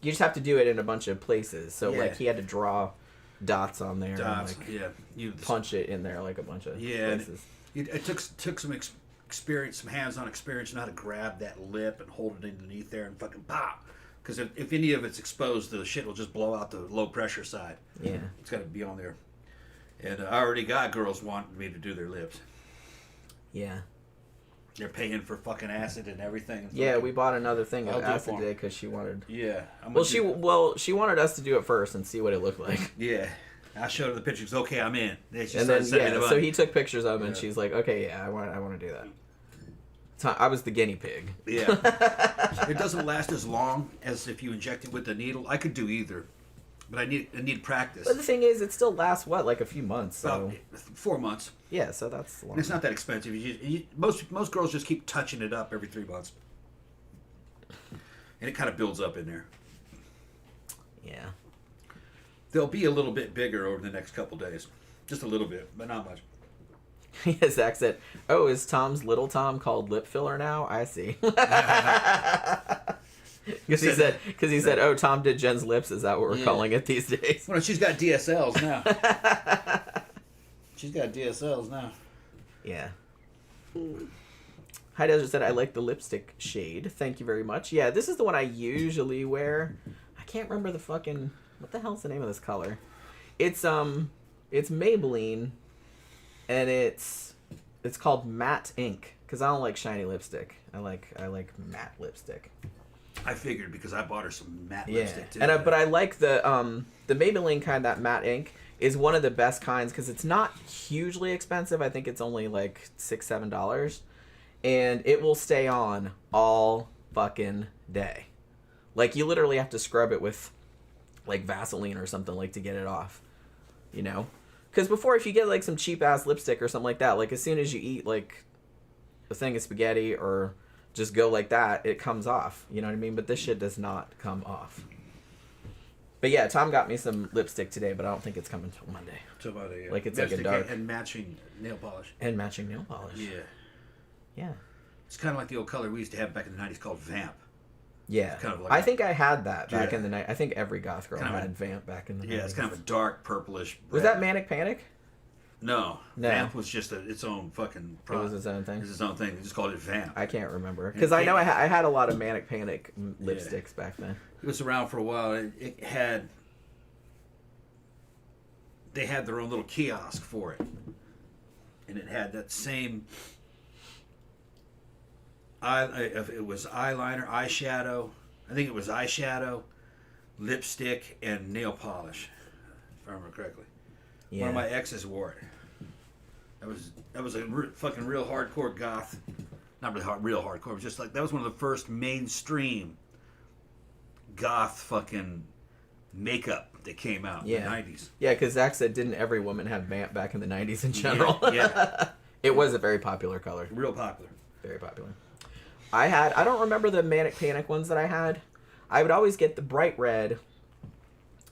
You just have to do it in a bunch of places. So like he had to draw dots on there. Dots, and, you punch it in there like a bunch of places. It took some experience, some hands-on experience, on how to grab that lip and hold it underneath there and fucking pop. Because if any of it's exposed, the shit will just blow out the low pressure side. Yeah, it's got to be on there. And I already got girls wanting me to do their lips. Yeah. They're paying for fucking acid and everything. Yeah, we bought another thing of acid today because she wanted. Yeah. She wanted us to do it first and see what it looked like. Yeah. I showed her the pictures. Okay, I'm in. So he took pictures of them, and she's like, "Okay, yeah, I want to do that." So I was the guinea pig. Yeah. It doesn't last as long as if you inject it with the needle. I could do either, but I need practice. But the thing is, it still lasts like a few months. So. About 4 months. Yeah, so that's long. And it's not that expensive. Most girls just keep touching it up every 3 months, and it kind of builds up in there. Yeah. They'll be a little bit bigger over the next couple days, just a little bit, but not much. Yeah, Zach said, "Oh, is Tom's little Tom called lip filler now?" I see. Because he said, "Oh, Tom did Jen's lips. Is that what we're calling it these days?" Well, she's got DSLs now. She's got DSLs now. Yeah. Hi, Desert said, "I like the lipstick shade. Thank you very much." Yeah, this is the one I usually wear. I can't remember the fucking... What the hell's the name of this color? It's Maybelline, and it's called Matte Ink, because I don't like shiny lipstick. I like matte lipstick. I figured, because I bought her some matte lipstick too. But I like the Maybelline kind, that matte ink is one of the best kinds because it's not hugely expensive. I think it's only like $6-7, and it will stay on all fucking day. Like you literally have to scrub it with like Vaseline or something like to get it off, you know? Because before, if you get like some cheap ass lipstick or something like that, like as soon as you eat like a thing of spaghetti or just go like that, it comes off. You know what I mean? But this shit does not come off. But yeah, Tom got me some lipstick today, but I don't think it's coming until Monday. Till Monday, yeah. Like it's lipstick like a dark and matching nail polish. And matching nail polish. Yeah. Yeah. It's kind of like the old color we used to have back in the 90s called Vamp. Yeah, kind of like I think I had that back in the night. I think every goth girl had Vamp back in the 90s. Yeah, it's kind of a dark purplish. Was that Manic Panic? No. Vamp was just its own fucking product. It was its own thing? It was its own thing. They just called it Vamp. I can't remember. Because I know I had a lot of Manic Panic lipsticks back then. It was around for a while. It had... They had their own little kiosk for it. And it had that same... If it was eyeliner, eyeshadow. I think it was eyeshadow, lipstick, and nail polish, if I remember correctly. Yeah. One of my exes wore it. That was a fucking real hardcore goth. Not really real hardcore. It was just like that was one of the first mainstream goth fucking makeup that came out in the 90s. Yeah, because Zach said, didn't every woman have Vamp back in the 90s in general? Yeah. It was a very popular color. Real popular. Very popular. I don't remember the Manic Panic ones that I had. I would always get the bright red,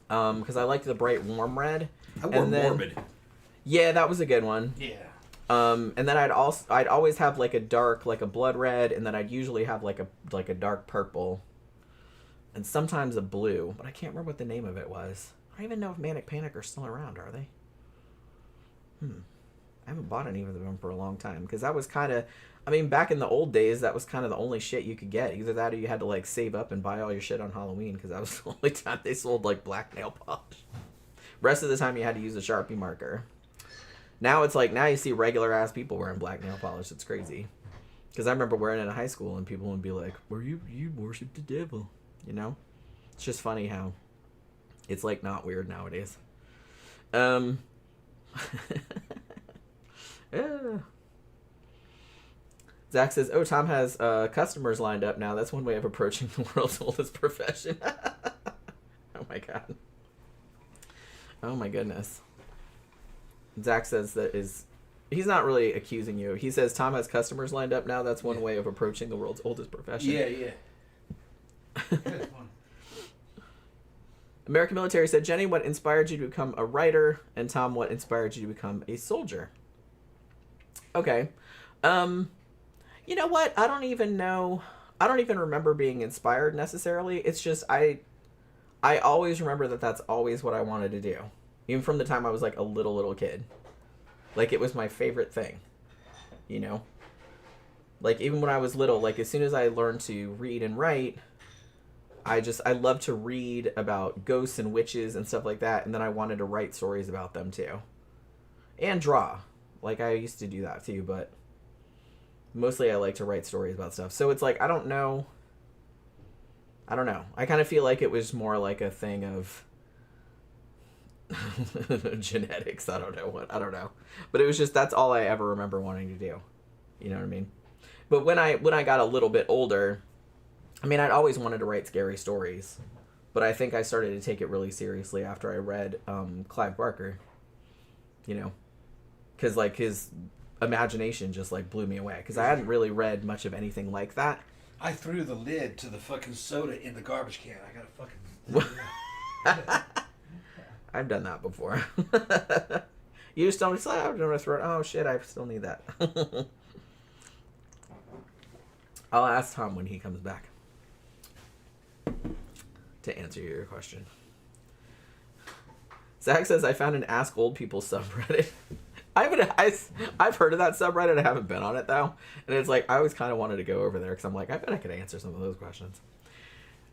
because I liked the bright warm red. I wore Morbid. Yeah, that was a good one. Yeah. And then I'd always have like a dark, like a blood red, and then I'd usually have like a dark purple, and sometimes a blue, but I can't remember what the name of it was. I don't even know if Manic Panic are still around, are they? I haven't bought any of them for a long time, because that was kind of... I mean, back in the old days, that was kind of the only shit you could get. Either that or you had to, like, save up and buy all your shit on Halloween, because that was the only time they sold, like, black nail polish. Rest of the time, you had to use a Sharpie marker. Now it's like, now you see regular-ass people wearing black nail polish. It's crazy. Because I remember wearing it in high school, and people would be like, "Were you worship the devil?" You know? It's just funny how it's, like, not weird nowadays. Yeah. Zach says, "Oh, Tom has customers lined up now. That's one way of approaching the world's oldest profession." Oh my god. Oh my goodness. Zach says he's not really accusing you. He says Tom has customers lined up now. That's one way of approaching the world's oldest profession. Yeah. American Military said, "Jenny, what inspired you to become a writer?" And Tom, what inspired you to become a soldier? Okay. You know what? I don't even know. I don't even remember being inspired necessarily. It's just I always remember that that's always what I wanted to do. Even from the time I was like a little kid. Like it was my favorite thing. You know? Like even when I was little, like as soon as I learned to read and write, I love to read about ghosts and witches and stuff like that, and then I wanted to write stories about them too. And draw. Like I used to do that too, but mostly I like to write stories about stuff. So it's like, I don't know. I kind of feel like it was more like a thing of genetics. I don't know. But it was just, that's all I ever remember wanting to do. You know what I mean? But when I got a little bit older, I mean, I'd always wanted to write scary stories. But I think I started to take it really seriously after I read Clive Barker. You know? Because like his imagination just like blew me away, because I hadn't really read much of anything like that. I threw the lid to the fucking soda in the garbage can. I got a fucking... I've done that before. You just don't decide, I'm gonna throw it. Oh shit, I still need that. I'll ask Tom when he comes back to answer your question. Zach says, "I found an Ask Old People subreddit." I've heard of that subreddit. I haven't been on it though, and it's like I always kind of wanted to go over there because I'm like, I bet I could answer some of those questions.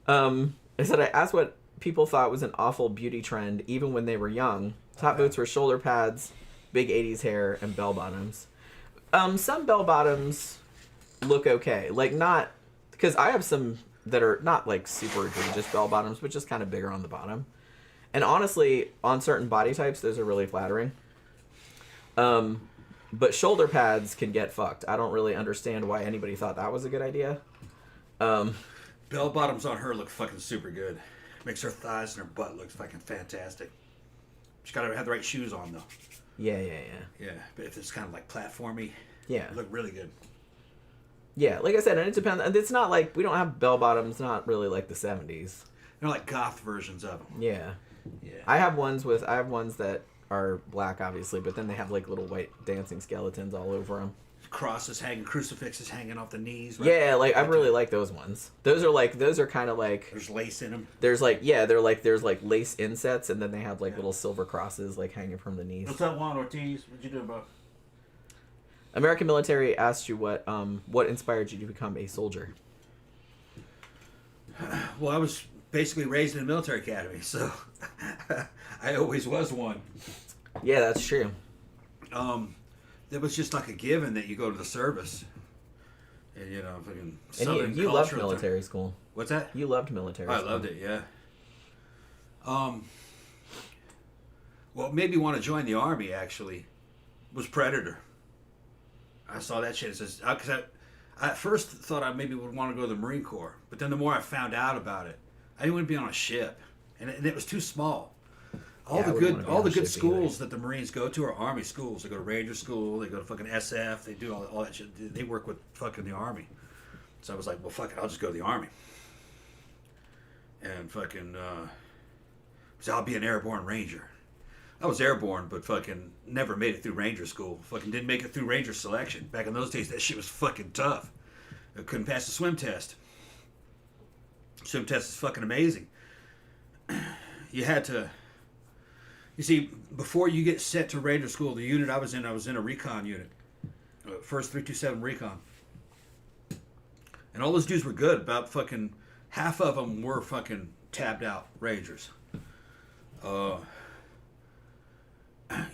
I said I asked what people thought was an awful beauty trend even when they were young. Top votes were shoulder pads, big 80s hair, and bell bottoms. Some bell bottoms look okay, like not, because I have some that are not like super egregious bell bottoms, but just kind of bigger on the bottom. And honestly, on certain body types, those are really flattering. But shoulder pads can get fucked. I don't really understand why anybody thought that was a good idea. Bell bottoms on her look fucking super good. Makes her thighs and her butt look fucking fantastic. She's gotta have the right shoes on though. Yeah. Yeah, but if it's kind of like platformy, yeah, look really good. Yeah, like I said, and it depends. And it's not like we don't have bell bottoms. Not really like the 70s. They're like goth versions of them. Yeah. Yeah. I have ones that are black, obviously, but then they have like little white dancing skeletons all over them. Crosses hanging, crucifixes hanging off the knees. Right? Yeah, like I really like those ones. Those are kind of like, there's lace in them. There's like there's like lace insets, and then they have like little silver crosses like hanging from the knees. What's up, Juan Ortiz? What'd you do, bro? American Military asked you what inspired you to become a soldier. Well, I was basically raised in a military academy, so I always was one. Yeah, that's true. It was just like a given that you go to the service, and you know, fucking Southern and you loved military school. What's that? You loved military school. I loved it, yeah. What made me want to join the Army actually was Predator. I saw that shit. It says, because I at first thought I maybe would want to go to the Marine Corps, but then the more I found out about it, I didn't want to be on a ship, and it was too small. All the good schools that the Marines go to are Army schools. They go to Ranger School, they go to fucking SF, they do all that shit. They work with fucking the Army. So I was like, well, fuck it, I'll just go to the Army. And fucking, so I'll be an airborne ranger. I was airborne, but fucking never made it through Ranger School. Fucking didn't make it through Ranger selection. Back in those days, that shit was fucking tough. I couldn't pass the swim test. Swim test is fucking amazing. You had to... You see, before you get sent to Ranger School, the unit I was in a recon unit. First 327 Recon. And all those dudes were good. About fucking half of them were fucking tabbed out Rangers. You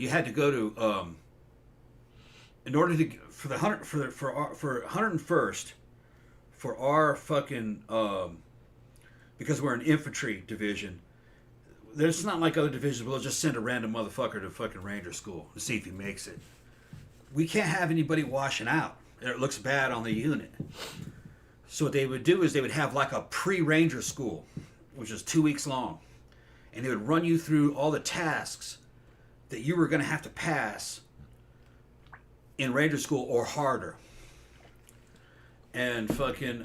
had to go to in order to for the 101st for our fucking because we're an infantry division. There's not like other divisions. We'll just send a random motherfucker to fucking Ranger school to see if he makes it. We can't have anybody washing out. It looks bad on the unit. So what they would do is they would have like a pre-Ranger school, which is 2 weeks long. And they would run you through all the tasks that you were going to have to pass in Ranger school or harder. And fucking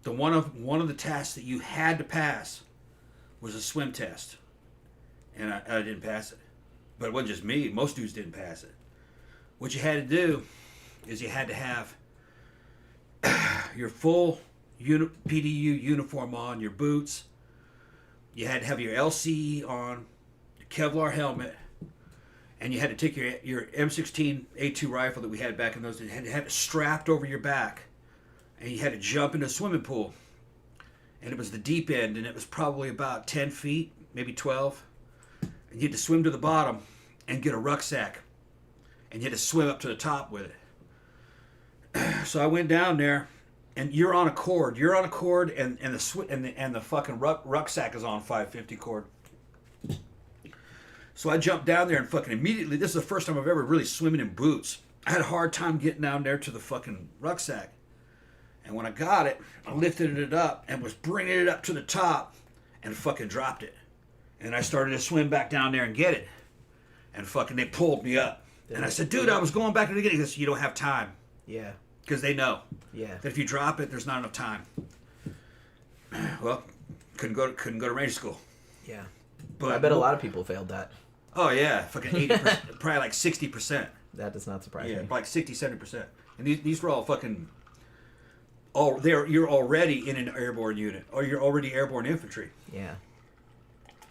one of the tasks that you had to pass was a swim test. And I didn't pass it. But it wasn't just me. Most dudes didn't pass it. What you had to do is you had to have your full PDU uniform on, your boots. You had to have your LCE on, your Kevlar helmet, and you had to take your M16 A2 rifle that we had back in those days, and had it strapped over your back, and you had to jump into a swimming pool. And it was the deep end, and it was probably about 10 feet, maybe 12. And you had to swim to the bottom and get a rucksack, and you had to swim up to the top with it. So I went down there, and you're on a cord. You're on a cord, and the fucking rucksack is on 550 cord. So I jumped down there and fucking immediately. This is the first time I've ever really swimming in boots. I had a hard time getting down there to the fucking rucksack, and when I got it, I lifted it up and was bringing it up to the top, and fucking dropped it. And I started to swim back down there and get it, and fucking they pulled me up. And I said, dude, I was going back to get it. He goes, you don't have time. Yeah. Because they know. Yeah. That if you drop it, there's not enough time. Well, couldn't go to Ranger school. Yeah. But I bet a lot of people failed that. Oh yeah, fucking 80%, probably like 60%. That does not surprise me. Yeah, like 60-70%. And these were all fucking. You're already in an airborne unit, or you're already airborne infantry. Yeah.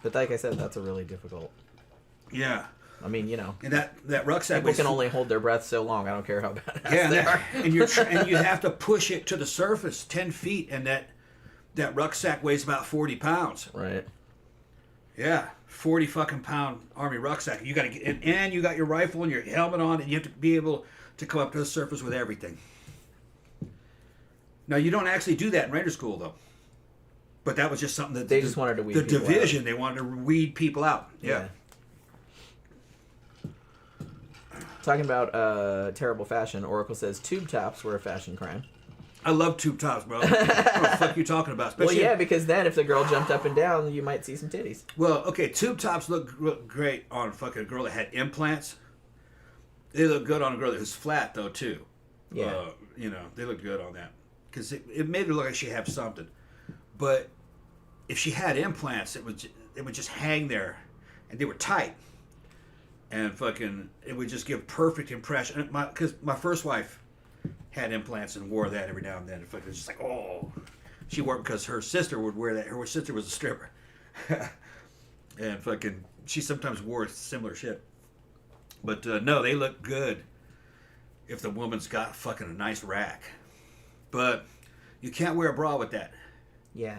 But like I said, that's a really difficult. Yeah. I mean, you know. And that rucksack. People can only hold their breath so long. I don't care how badass they are. And you have to push it to the surface 10 feet, and that rucksack weighs about 40 pounds. Right. Yeah, 40 fucking pound army rucksack. You got to get, and you got your rifle and your helmet on, and you have to be able to come up to the surface with everything. Now you don't actually do that in Ranger School though. But that was just something that they just wanted to weed the people division. Out. They wanted to weed people out. Yeah. Talking about terrible fashion, Oracle says tube tops were a fashion crime. I love tube tops, bro. What the fuck you talking about? Especially, well, yeah, because then if the girl jumped up and down, you might see some titties. Well, okay, tube tops look great on a fucking girl that had implants. They look good on a girl that was flat, though, too. Yeah. They look good on that. Because it made her look like she had something. But if she had implants, it would just hang there. And they were tight. And fucking, it would just give perfect impression. Because my first wife had implants and wore that every now and then. It was just like, oh. She wore it because her sister would wear that. Her sister was a stripper. And fucking, she sometimes wore similar shit. But no, they look good if the woman's got fucking a nice rack. But you can't wear a bra with that. Yeah.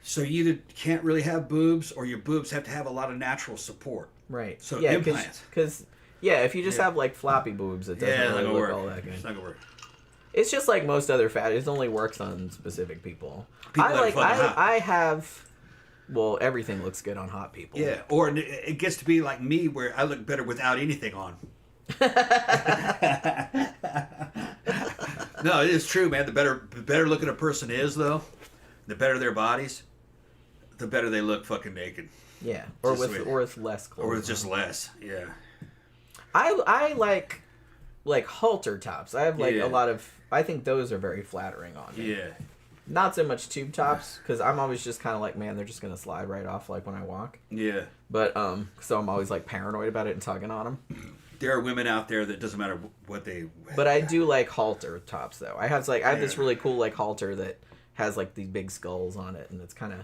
So you either can't really have boobs, or your boobs have to have a lot of natural support. Right. So yeah, implants. Because if you just have like floppy boobs, it doesn't really look all that good. It's not gonna work. It's just like most other fat. It only works on specific people. I have. Well, everything looks good on hot people. Yeah, or it gets to be like me, where I look better without anything on. No, it is true, man. The better looking a person is, though, the better their bodies, the better they look fucking naked. Yeah, or with less clothes. Or with just less, yeah. I like halter tops. I have a lot of. I think those are very flattering on me. Yeah. Not so much tube tops, because I'm always just kind of like, man, they're just gonna slide right off like when I walk. Yeah. But so I'm always like paranoid about it and tugging on them. There are women out there that doesn't matter what they. But I do like halter tops though. I have this really cool like halter that has like these big skulls on it, and it's kind of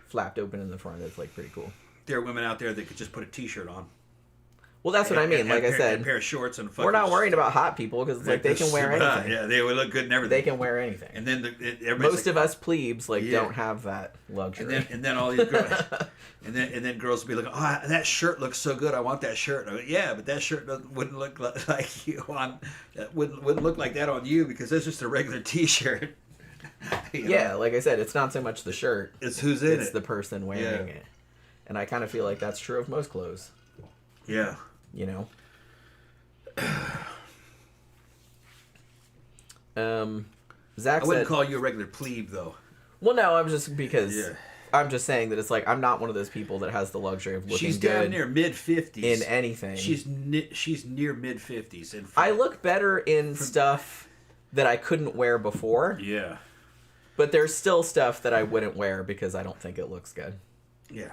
flapped open in the front. It's like pretty cool. There are women out there that could just put a T-shirt on. Well, that's what I mean. Like I said, a pair of shorts and we're not worrying about hot people because like they can wear anything. Yeah, they would look good and everything. They can wear anything. And then most of us plebes don't have that luxury. And then all these girls, and then girls will be like, oh, that shirt looks so good. I want that shirt. I go, yeah, but that shirt wouldn't look like you on. Wouldn't look like that on you because that's just a regular T-shirt. Yeah, like I said, it's not so much the shirt. It's who's in it. It's the person wearing it. And I kind of feel like that's true of most clothes. Yeah. You know? Zach I wouldn't said, call you a regular plebe, though. Well, no, I'm just because I'm just saying that it's like I'm not one of those people that has the luxury of looking She's good down near mid-50s. in anything. She's near mid-50s. And I look better in stuff that I couldn't wear before. Yeah. But there's still stuff that I wouldn't wear because I don't think it looks good. Yeah.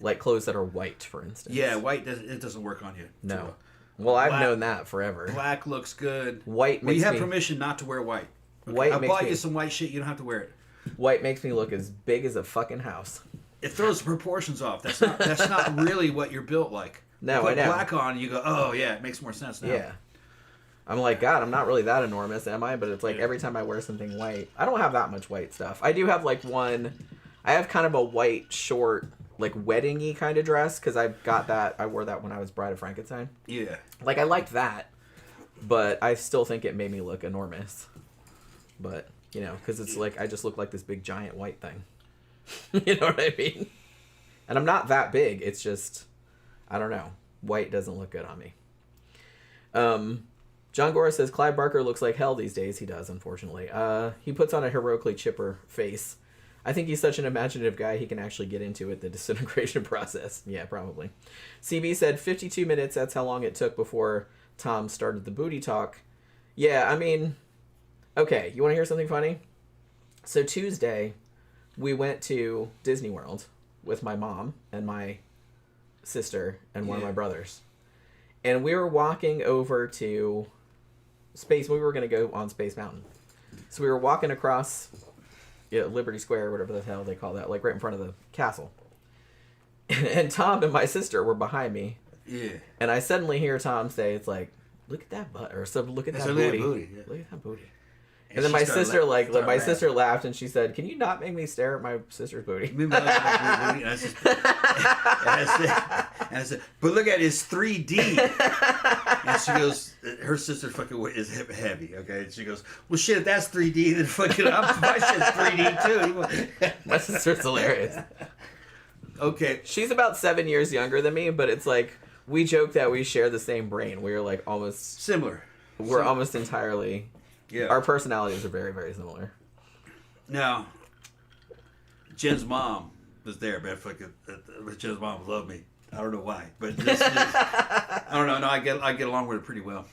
Like clothes that are white, for instance. Yeah, white doesn't work on you. No. Well, I've known that forever. Black looks good. White makes you have me... permission not to wear white. Okay? White I makes bought me... you some white shit. You don't have to wear it. White makes me look as big as a fucking house. It throws the proportions off. That's not really what you're built like. No, you put I know. black on, you go, oh yeah, it makes more sense now. Yeah. I'm like, God, I'm not really that enormous, am I? But it's like every time I wear something white, I don't have that much white stuff. I do have like I have kind of a white short, like wedding-y kind of dress because I wore that when I was Bride of Frankenstein. Yeah. Like I liked that, but I still think it made me look enormous. But, you know, because it's like I just look like this big giant white thing. You know what I mean? And I'm not that big. It's just, I don't know. White doesn't look good on me. John Gora says Clive Barker looks like hell these days. He does, unfortunately. He puts on a heroically chipper face. I think he's such an imaginative guy he can actually get into it, the disintegration process. Yeah, probably. CB said 52 minutes. That's how long it took before Tom started the booty talk. Yeah, I mean, okay, you want to hear something funny? So Tuesday, we went to Disney World with my mom and my sister and one of my brothers. And we were walking over to Space. We were going to go on Space Mountain. So we were walking across Liberty Square, whatever the hell they call that, like right in front of the castle. And Tom and my sister were behind me. Yeah. And I suddenly hear Tom say, it's like, look at that butt, or something, look at that booty. Look at that booty. And then my sister sister laughed and she said, "Can you not make me stare at my sister's booty?" And I said, "But look at his 3D." And she goes, her sister fucking is heavy, okay? And she goes, "Well, shit, if that's 3D, then fucking my shit's 3D too." My sister's hilarious. Okay. She's about 7 years younger than me, but it's like we joke that we share the same brain. We're like almost similar. We're almost entirely. Yeah. Our personalities are very, very similar. Now, Jen's mom was there, but Jen's mom loved me. I don't know why, but I don't know. No, I get along with her pretty well.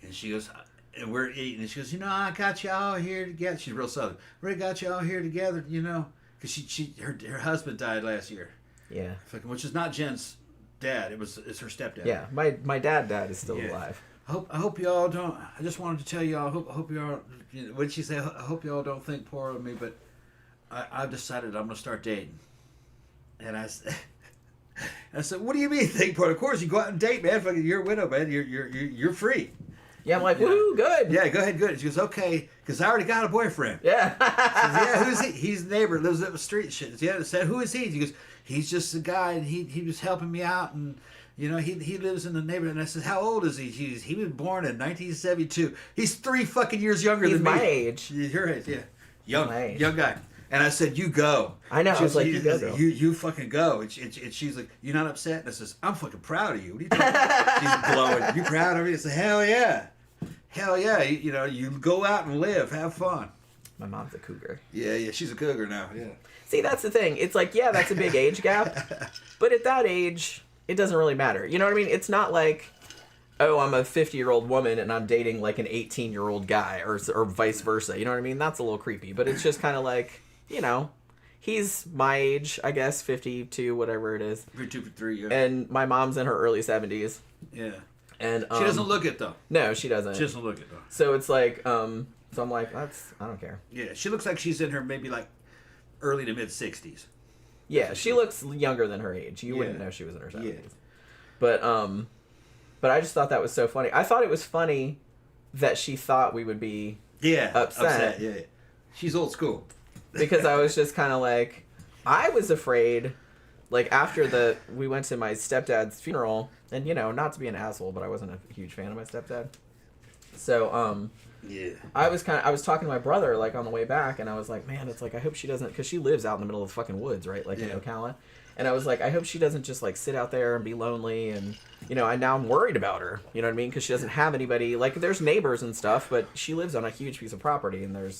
And she goes, and we're eating, and she goes, I got you all here together. She's real southern. We got you all here together, because her husband died last year. Yeah. Which is not Jen's dad. It's her stepdad. Yeah, my dad is still alive. I hope y'all don't. I just wanted to tell y'all. I hope y'all. What did she say? I hope y'all don't think poor of me, but I've decided I'm gonna start dating. And I said, "What do you mean think poor? Of course you go out and date, man. Fucking, you're a widow, man. You're free." Yeah, I'm like, woo, good. Yeah, go ahead, good. She goes, okay, because I already got a boyfriend. Yeah. She goes, yeah, who's he? He's the neighbor, lives up the street. Shit. Yeah, I said, who is he? He goes, he's just a guy, and he was helping me out, and. He lives in the neighborhood. And I said, how old is he? He was born in 1972. He's 3 fucking years younger than me. He's my age. Your age, yeah. Young guy. And I said, you go. I know. I was like, you go, girl. You fucking go. And she's like, you're not upset? And I says, I'm fucking proud of you. What are you talking about? She's glowing. You proud of me? I said, hell yeah. Hell yeah. You go out and live. Have fun. My mom's a cougar. Yeah. She's a cougar now. Yeah. See, that's the thing. It's like, yeah, that's a big age gap. But at that age... it doesn't really matter. You know what I mean? It's not like, oh, I'm a 50-year-old woman and I'm dating like an 18-year-old guy or vice versa. You know what I mean? That's a little creepy. But it's just kind of like, he's my age, I guess, 52, whatever it is. 52, 53, yeah. And my mom's in her early 70s. Yeah. And she doesn't look it, though. No, she doesn't. She doesn't look it, though. So it's like, so I'm like, I don't care. Yeah, she looks like she's in her maybe like early to mid-60s. Yeah, she looks younger than her age. You wouldn't know she was in her 70s. Yeah. But I just thought that was so funny. I thought it was funny that she thought we would be upset. Yeah. She's old school. Because I was just kind of like, I was afraid, like, after we went to my stepdad's funeral, and, you know, not to be an asshole, but I wasn't a huge fan of my stepdad. So, I was talking to my brother, like, on the way back, and I was like, man, it's like, I hope she doesn't, because she lives out in the middle of the fucking woods, right, like, in Ocala. And I was like, I hope she doesn't just, like, sit out there and be lonely, and, you know, now I'm worried about her, you know what I mean, because she doesn't have anybody, like, there's neighbors and stuff, but she lives on a huge piece of property, and they're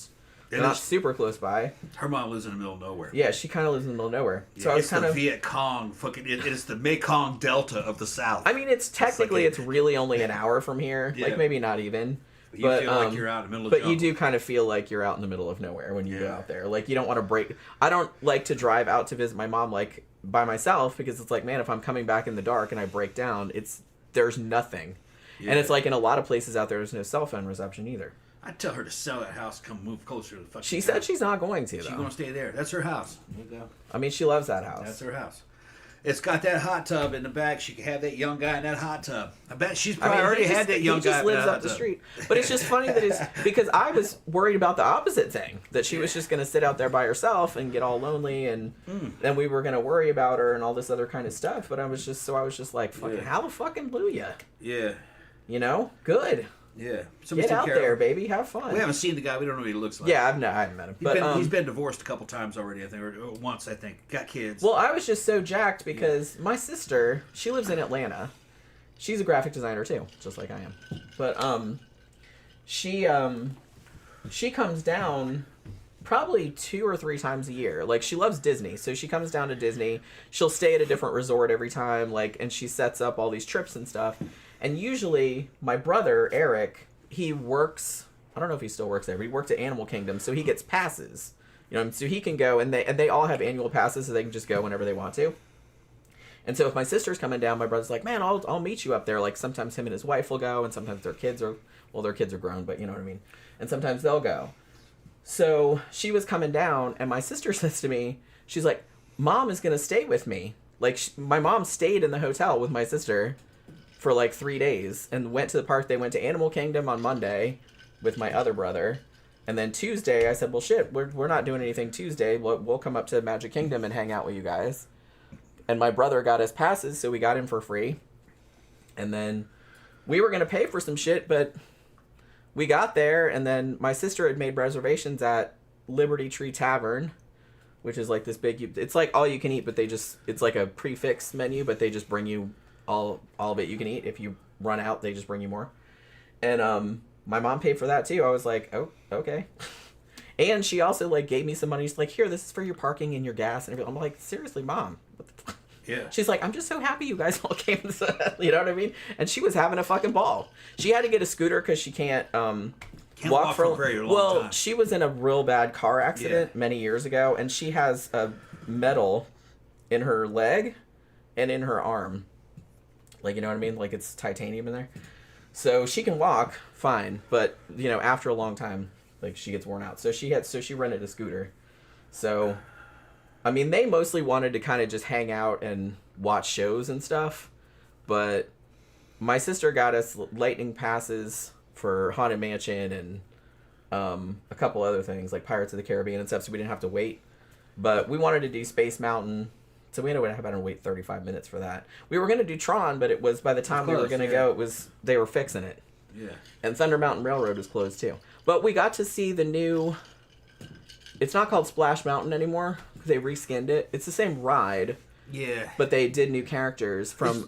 not super close by. Her mom lives in the middle of nowhere. Yeah, she kind of lives in the middle of nowhere. Yeah, so I was kind of Viet Cong. It is the Mekong Delta of the South. I mean, it's really only an hour from here. Yeah. Like, maybe not even. You feel like you're out in the middle of the jungle. But you do kind of feel like you're out in the middle of nowhere when you go out there. Like, you don't want to break... I don't like to drive out to visit my mom, like, by myself, because it's like, man, if I'm coming back in the dark and I break down, there's nothing. Yeah. And it's like, in a lot of places out there, there's no cell phone reception either. I'd tell her to sell that house, come move closer to the fucking She said she's not going to, though. She's going to stay there. That's her house. There you go. I mean, she loves that house. That's her house. It's got that hot tub in the back. She could have that young guy in that hot tub. I bet she's probably already had that young guy. He just lives up the street. But it's just funny that because I was worried about the opposite thing, that she was just going to sit out there by herself and get all lonely, and then we were going to worry about her and all this other kind of stuff. But I was just like, fucking, how the fucking blew ya? Yeah. You know? Good. Yeah. Get out there, baby. Have fun. We haven't seen the guy. We don't know what he looks like. Yeah, I haven't met him. He's been divorced a couple times already, I think, or once, I think. Got kids. Well, I was just so jacked because my sister, she lives in Atlanta. She's a graphic designer, too, just like I am. But she comes down probably 2 or 3 times a year. Like, she loves Disney, so she comes down to Disney. She'll stay at a different resort every time, like, and she sets up all these trips and stuff. And usually, my brother, Eric, he works... I don't know if he still works there, but he worked at Animal Kingdom, so he gets passes. You know, so he can go, and they all have annual passes, so they can just go whenever they want to. And so if my sister's coming down, my brother's like, man, I'll meet you up there. Like, sometimes him and his wife will go, and sometimes their kids are... Well, their kids are grown, but you know what I mean. And sometimes they'll go. So she was coming down, and my sister says to me, she's like, Mom is going to stay with me. Like, my mom stayed in the hotel with my sister for like 3 days and went to the park. They went to Animal Kingdom on Monday with my other brother. And then Tuesday, I said, well, shit, we're not doing anything Tuesday. We'll come up to Magic Kingdom and hang out with you guys. And my brother got us passes, so we got him for free. And then we were going to pay for some shit, but we got there, and then my sister had made reservations at Liberty Tree Tavern, which is like this big... It's like all you can eat, but it's like a prefix menu, but they just bring you all of it you can eat. If you run out, they just bring you more. And my mom paid for that too. I was like, oh, okay. And she also like gave me some money. She's like, here, this is for your parking and your gas and everything. I'm like, seriously, Mom? What the fuck? Yeah. She's like, I'm just so happy you guys all came. You know what I mean? And she was having a fucking ball. She had to get a scooter because she can't walk for a very long time. She was in a real bad car accident many years ago, and she has a metal in her leg and in her arm. Like, you know what I mean? Like, it's titanium in there. So she can walk fine, but, you know, after a long time, like, she gets worn out. So she rented a scooter. So, I mean, they mostly wanted to kind of just hang out and watch shows and stuff. But my sister got us lightning passes for Haunted Mansion and a couple other things, like Pirates of the Caribbean and stuff, so we didn't have to wait. But we wanted to do Space Mountain. So we ended up having to wait 35 minutes for that. We were going to do Tron, but it was by the time we were going to go, they were fixing it. Yeah. And Thunder Mountain Railroad was closed too. But we got to see the new... It's not called Splash Mountain anymore. They reskinned it. It's the same ride. Yeah. But they did new characters from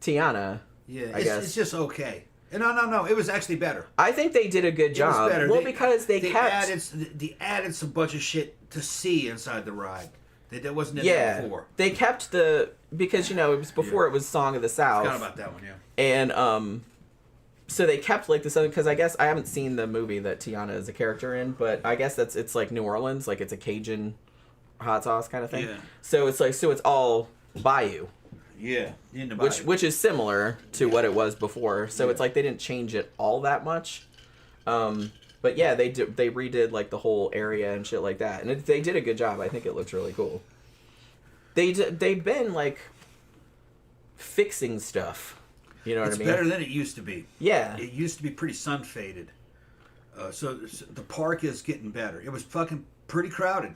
Tiana. Yeah. It's just okay. No. It was actually better. I think they did a good job. It was better. Well, because they kept... They added some bunch of shit to see inside the ride. That wasn't in there before. They kept because, you know, it was before it was Song of the South. I forgot about that one, yeah. And, so they kept, like, the Southern, because I guess I haven't seen the movie that Tiana is a character in, but I guess it's like New Orleans, like it's a Cajun hot sauce kind of thing. Yeah. So it's like, it's all Bayou. Yeah. In the Bayou. Which is similar to what it was before. So it's like they didn't change it all that much. But yeah, they redid like the whole area and shit like that, and they did a good job. I think it looks really cool. They've been like fixing stuff. You know what I mean? It's better than it used to be. Yeah. It used to be pretty sun faded. So the park is getting better. It was fucking pretty crowded.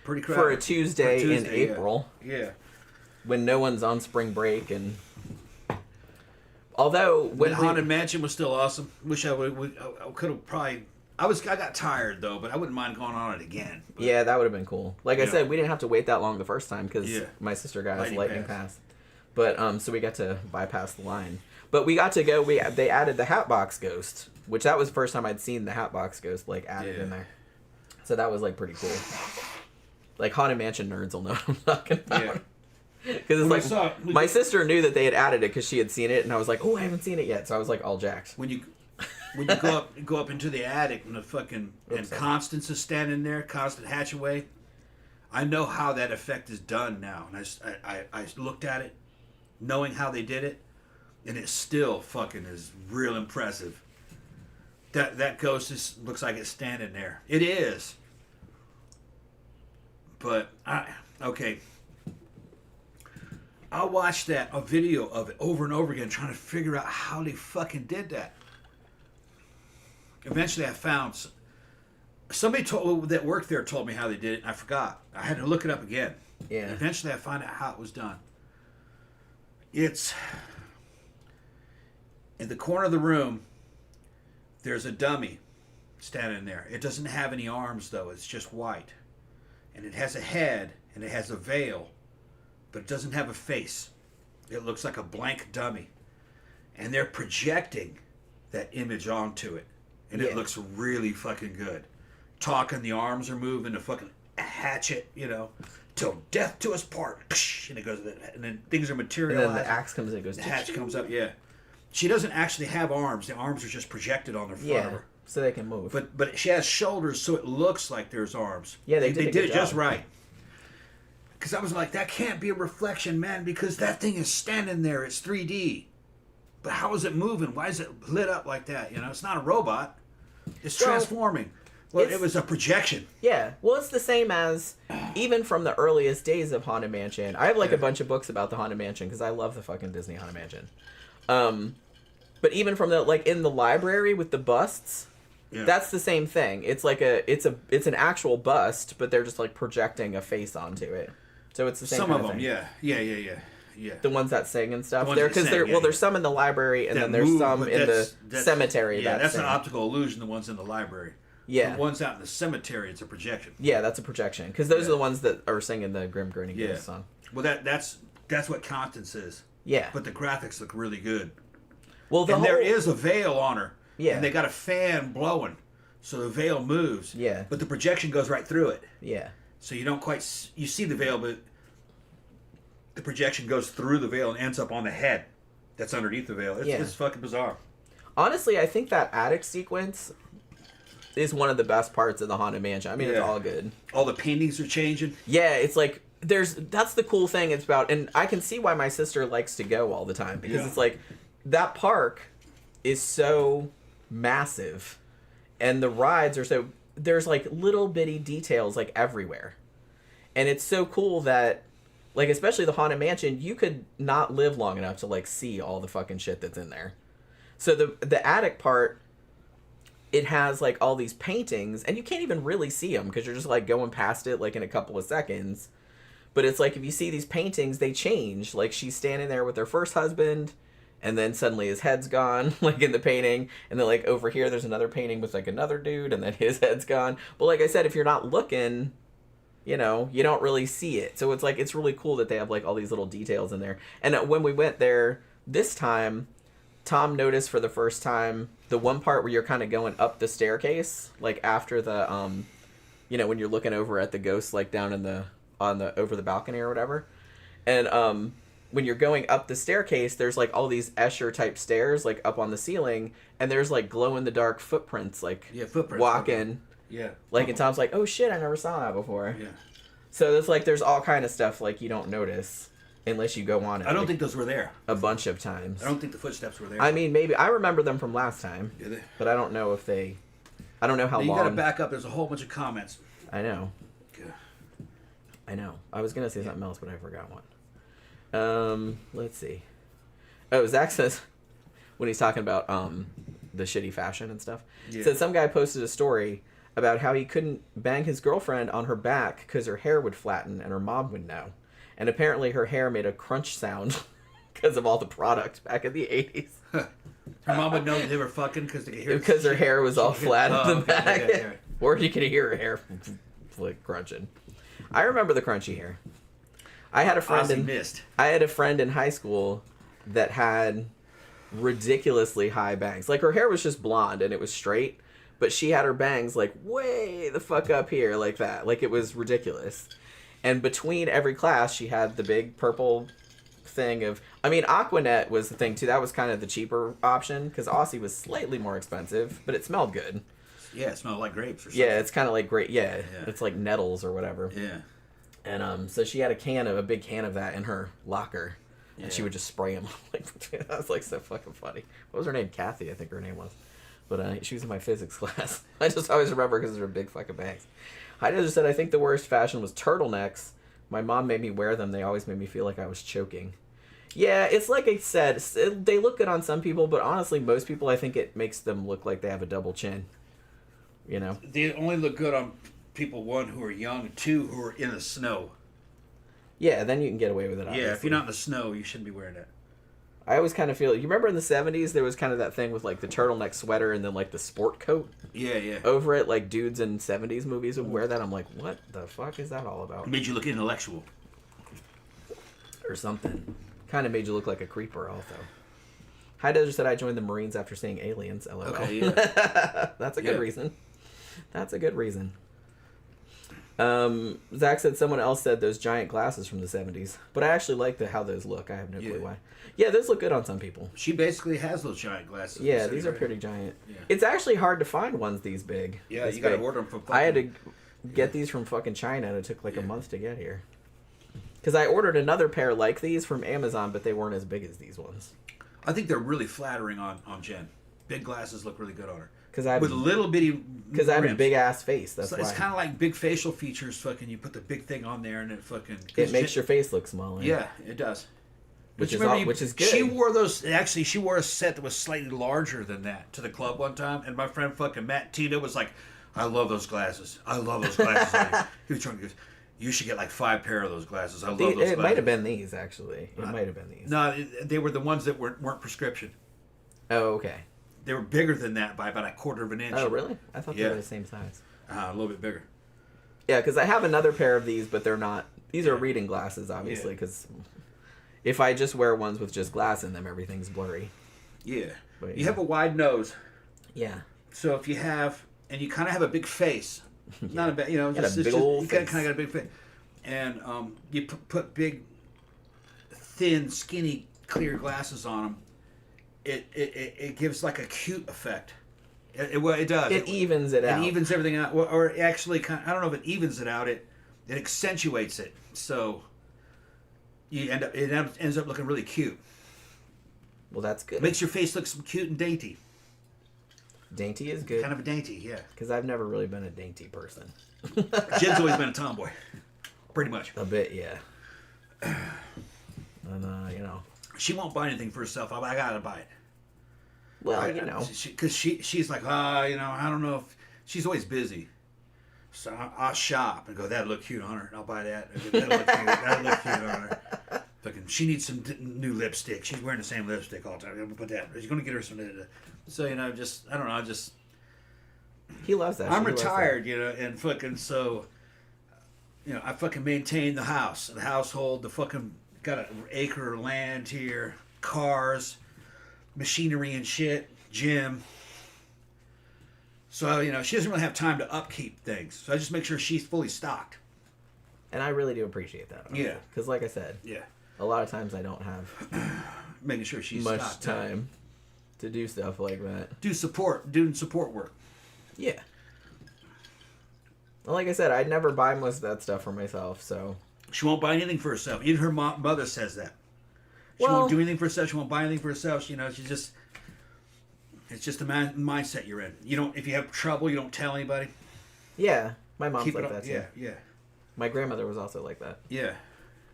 Pretty crowded. For a Tuesday in April. Yeah. When no one's on spring break and... Although... When Haunted Mansion was still awesome. Wish I could have probably... I got tired though, but I wouldn't mind going on it again. But, yeah, that would have been cool. Like I said, we didn't have to wait that long the first time because my sister got us lightning pass. But so we got to bypass the line. But we got to go. They added the Hatbox Ghost, which that was the first time I'd seen the Hatbox Ghost like added in there. So that was like pretty cool. Like Haunted Mansion nerds will know what I'm talking about. Yeah. Because it's like my sister knew that they had added it because she had seen it, and I was like, "Oh, I haven't seen it yet." So I was like, all jacked. When you go up into the attic and and Constance is standing there, Constant Hatchaway. I know how that effect is done now, and I looked at it, knowing how they did it, and it still fucking is real impressive. That ghost looks like it's standing there. It is, but okay. I watched a video of it over and over again, trying to figure out how they fucking did that. Eventually, I found somebody that worked there told me how they did it, and I forgot. I had to look it up again. Yeah. And eventually, I found out how it was done. It's in the corner of the room. There's a dummy standing there. It doesn't have any arms though. It's just white, and it has a head and it has a veil, but it doesn't have a face. It looks like a blank dummy, and they're projecting that image onto it. And it looks really fucking good. Talking, the arms are moving, the fucking hatchet, till death to us part. And it goes, and then things are materialized. And then the axe comes in and goes. The hatch comes up, yeah. She doesn't actually have arms. The arms are just projected on her front of her. So they can move. But she has shoulders, so it looks like there's arms. Yeah, they did it just right. Because I was like, that can't be a reflection, man, because that thing is standing there. It's 3D. But how is it moving? Why is it lit up like that? It's not a robot. It's transforming. Well, it was a projection. Yeah. Well, it's the same as even from the earliest days of Haunted Mansion. I have a bunch of books about the Haunted Mansion because I love the fucking Disney Haunted Mansion. But even from in the library with the busts, that's the same thing. It's like it's an actual bust, but they're just projecting a face onto it. So it's the same. Some kind of them, thing. Yeah. The ones that sing and stuff. There's some in the library, and then there's some in the cemetery. Yeah, that's an optical illusion. The ones in the library. Yeah. The ones out in the cemetery, it's a projection. Yeah, that's a projection because those are the ones that are singing the Grim Grinning Ghost song. Well, that's what Constance is. Yeah. But the graphics look really good. Well, there is a veil on her. Yeah. And they got a fan blowing, so the veil moves. Yeah. But the projection goes right through it. Yeah. So you don't quite you see the veil, but the projection goes through the veil and ends up on the head that's underneath the veil. It's fucking bizarre. Honestly, I think that attic sequence is one of the best parts of the Haunted Mansion. I mean, it's all good. All the paintings are changing. Yeah, it's like that's the cool thing it's about, and I can see why my sister likes to go all the time because it's like that park is so massive, and the rides are there's little bitty details everywhere, and it's so cool that. Especially the Haunted Mansion, you could not live long enough to, see all the fucking shit that's in there. So the attic part, it has, all these paintings, and you can't even really see them, because you're just, going past it, in a couple of seconds. But it's if you see these paintings, they change. She's standing there with her first husband, and then suddenly his head's gone, in the painting. And then, over here, there's another painting with, another dude, and then his head's gone. But like I said, if you're not looking... you don't really see it. So it's really cool that they have all these little details in there. And when we went there this time, Tom noticed for the first time the one part where you're kind of going up the staircase, after the when you're looking over at the ghosts down in over the balcony or whatever. And when you're going up the staircase, there's all these Escher type stairs up on the ceiling, and there's glow in the dark footprints footprints walking. Yeah. And Tom's oh shit, I never saw that before. Yeah. So there's all kind of stuff you don't notice unless you go on it. I don't think those were there. A bunch of times. I don't think the footsteps were there. I mean, maybe I remember them from last time. Did they? But I don't know if they. I don't know how long. You got to back up. There's a whole bunch of comments. I know. Good. I know. I was gonna say something else, but I forgot one. Let's see. Oh, Zach says when he's talking about the shitty fashion and stuff. Yeah. Said some guy posted a story about how he couldn't bang his girlfriend on her back because her hair would flatten and her mom would know. And apparently her hair made a crunch sound because of all the product back in the 80s. Her mom would know that they were fucking because they could hear. Because her hair was all flat in the back. Yeah. Or you could hear her hair like crunching. I remember the crunchy hair. I had a friend in high school that had ridiculously high bangs. Like her hair was just blonde and it was straight, but she had her bangs like way the fuck up here like that. Like it was ridiculous. And between every class she had the big purple thing of, I mean, Aquanet was the thing too. That was kind of the cheaper option because Aussie was slightly more expensive, but it smelled good. Yeah, it smelled like grapes or something. Yeah, it's kind of like grape. Yeah, it's like nettles or whatever. Yeah. And so she had a big can of that in her locker, and she would just spray them. Like that was like so fucking funny. What was her name? Kathy, I think her name was. But she was in my physics class. I just always remember because of her big fucking bangs. Heidi just said, I think the worst fashion was turtlenecks. My mom made me wear them. They always made me feel like I was choking. Yeah, it's like I said, they look good on some people, but honestly, most people, I think it makes them look like they have a double chin. You know? They only look good on people, one, who are young, two, who are in the snow. Yeah, then you can get away with it, obviously. Yeah, if you're not in the snow, you shouldn't be wearing it. I always kind of feel... You remember in the 70s, there was kind of that thing with, like, the turtleneck sweater and then, like, the sport coat? Yeah. Over it, like, dudes in 70s movies would wear that. I'm like, what the fuck is that all about? It made you look intellectual. Or something. Kind of made you look like a creeper, also. High Desert said I joined the Marines after seeing Aliens, LOL. Okay, yeah. That's a good reason. That's a good reason. Zach said someone else said those giant glasses from the 70s. But I actually like how those look. I have no clue why. Yeah, those look good on some people. She basically has those giant glasses. Yeah, these are pretty giant. Yeah. It's actually hard to find ones these big. Yeah, you gotta order them from... I had to get these from fucking China, and it took like a month to get here. Because I ordered another pair like these from Amazon, but they weren't as big as these ones. I think they're really flattering on Jen. Big glasses look really good on her. With little bitty... Because I have a big ass face, that's why. It's kind of like big facial features, fucking, you put the big thing on there and it fucking... It makes your face look smaller. Yeah, it does. Which is good. She wore those... Actually, she wore a set that was slightly larger than that to the club one time, and my friend fucking Matt Tito was like, I love those glasses. I love those glasses. He was trying to go, you should get like 5 pair of those glasses. I love those glasses. It might have been these, actually. It might have been these. No, they were the ones that weren't prescription. Oh, okay. They were bigger than that by about a quarter of an inch. Oh, really? I thought they were the same size. A little bit bigger. Yeah, because I have another pair of these, but they're not... These are reading glasses, obviously, because if I just wear ones with just glass in them, everything's blurry. Yeah. But, you have a wide nose. Yeah. So if you have... And you kind of have a big face. Not a bad... You know, you kind of got a big face. And you put big, thin, skinny, clear glasses on them. It gives like a cute effect. It does. It evens it out. It evens everything out. Or actually, I don't know if it evens it out. It accentuates it. So it ends up looking really cute. Well, that's good. Makes your face look cute and dainty. Dainty is good. Kind of a dainty, yeah. Because I've never really been a dainty person. Jen's always been a tomboy. Pretty much. A bit, yeah. And, you know. She won't buy anything for herself. I gotta buy it. Well, you know. Because she's like, you know, I don't know if... She's always busy. So I'll shop and go, that'll look cute on her. And I'll buy that. That'll look cute on her. Fucking, she needs some new lipstick. She's wearing the same lipstick all the time. I'm going to put that. She's going to get her some... So, you know, I don't know, He loves that. I'm retired, you know, and fucking so... You know, I fucking maintain the house, the household, the fucking... Got an acre of land here, cars, machinery and shit, gym. So, you know, she doesn't really have time to upkeep things. So I just make sure she's fully stocked. And I really do appreciate that. Honestly. Yeah. Because like I said, a lot of times I don't have making sure she's much stocked time to do stuff like that. Doing support work. Yeah. Well, like I said, I'd never buy most of that stuff for myself, so... She won't buy anything for herself. Even her mother says that. She won't do anything for herself. She won't buy anything for herself. You know, she's just... It's just the mindset you're in. You don't... If you have trouble, you don't tell anybody. Yeah. My mom's like that, too. Yeah. My grandmother was also like that. Yeah.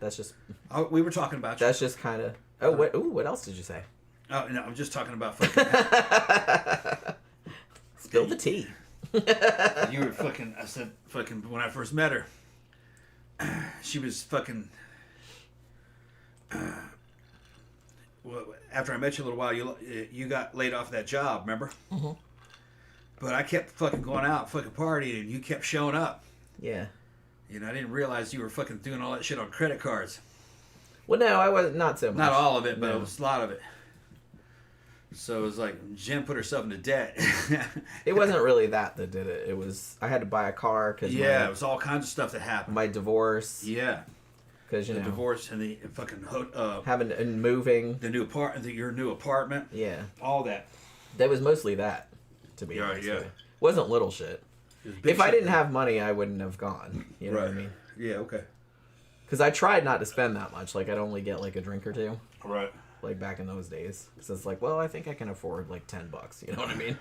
That's just. Oh, we were talking about you. That's just kind of. Oh, what? Ooh, what else did you say? Oh, no, I'm just talking about fucking. Spill the tea. You were fucking. I said fucking when I first met her. She was fucking. Well, after I met you a little while, you got laid off that job, remember? Mm-hmm. But I kept fucking going out, fucking partying, and you kept showing up. Yeah. You know, I didn't realize you were fucking doing all that shit on credit cards. Well, no, I wasn't. Not so much. Not all of it, but No. it was a lot of it. So it was like Jen put herself into debt. It wasn't really that did it. It was I had to buy a car because it was all kinds of stuff that happened. my divorce. Yeah, Because the divorce and the fucking having and moving. the new apartment, your new apartment. Yeah, All that. that was mostly that. To be honest, yeah. with you. Wasn't little shit. It was big If I shit. didn't have money, I wouldn't have gone. You know what I mean? Yeah. Okay. Because I tried not to spend that much. Like I'd only get like a drink or two. Right. Like back in those days. So it's like, well, I think I can afford like $10. You know what I mean?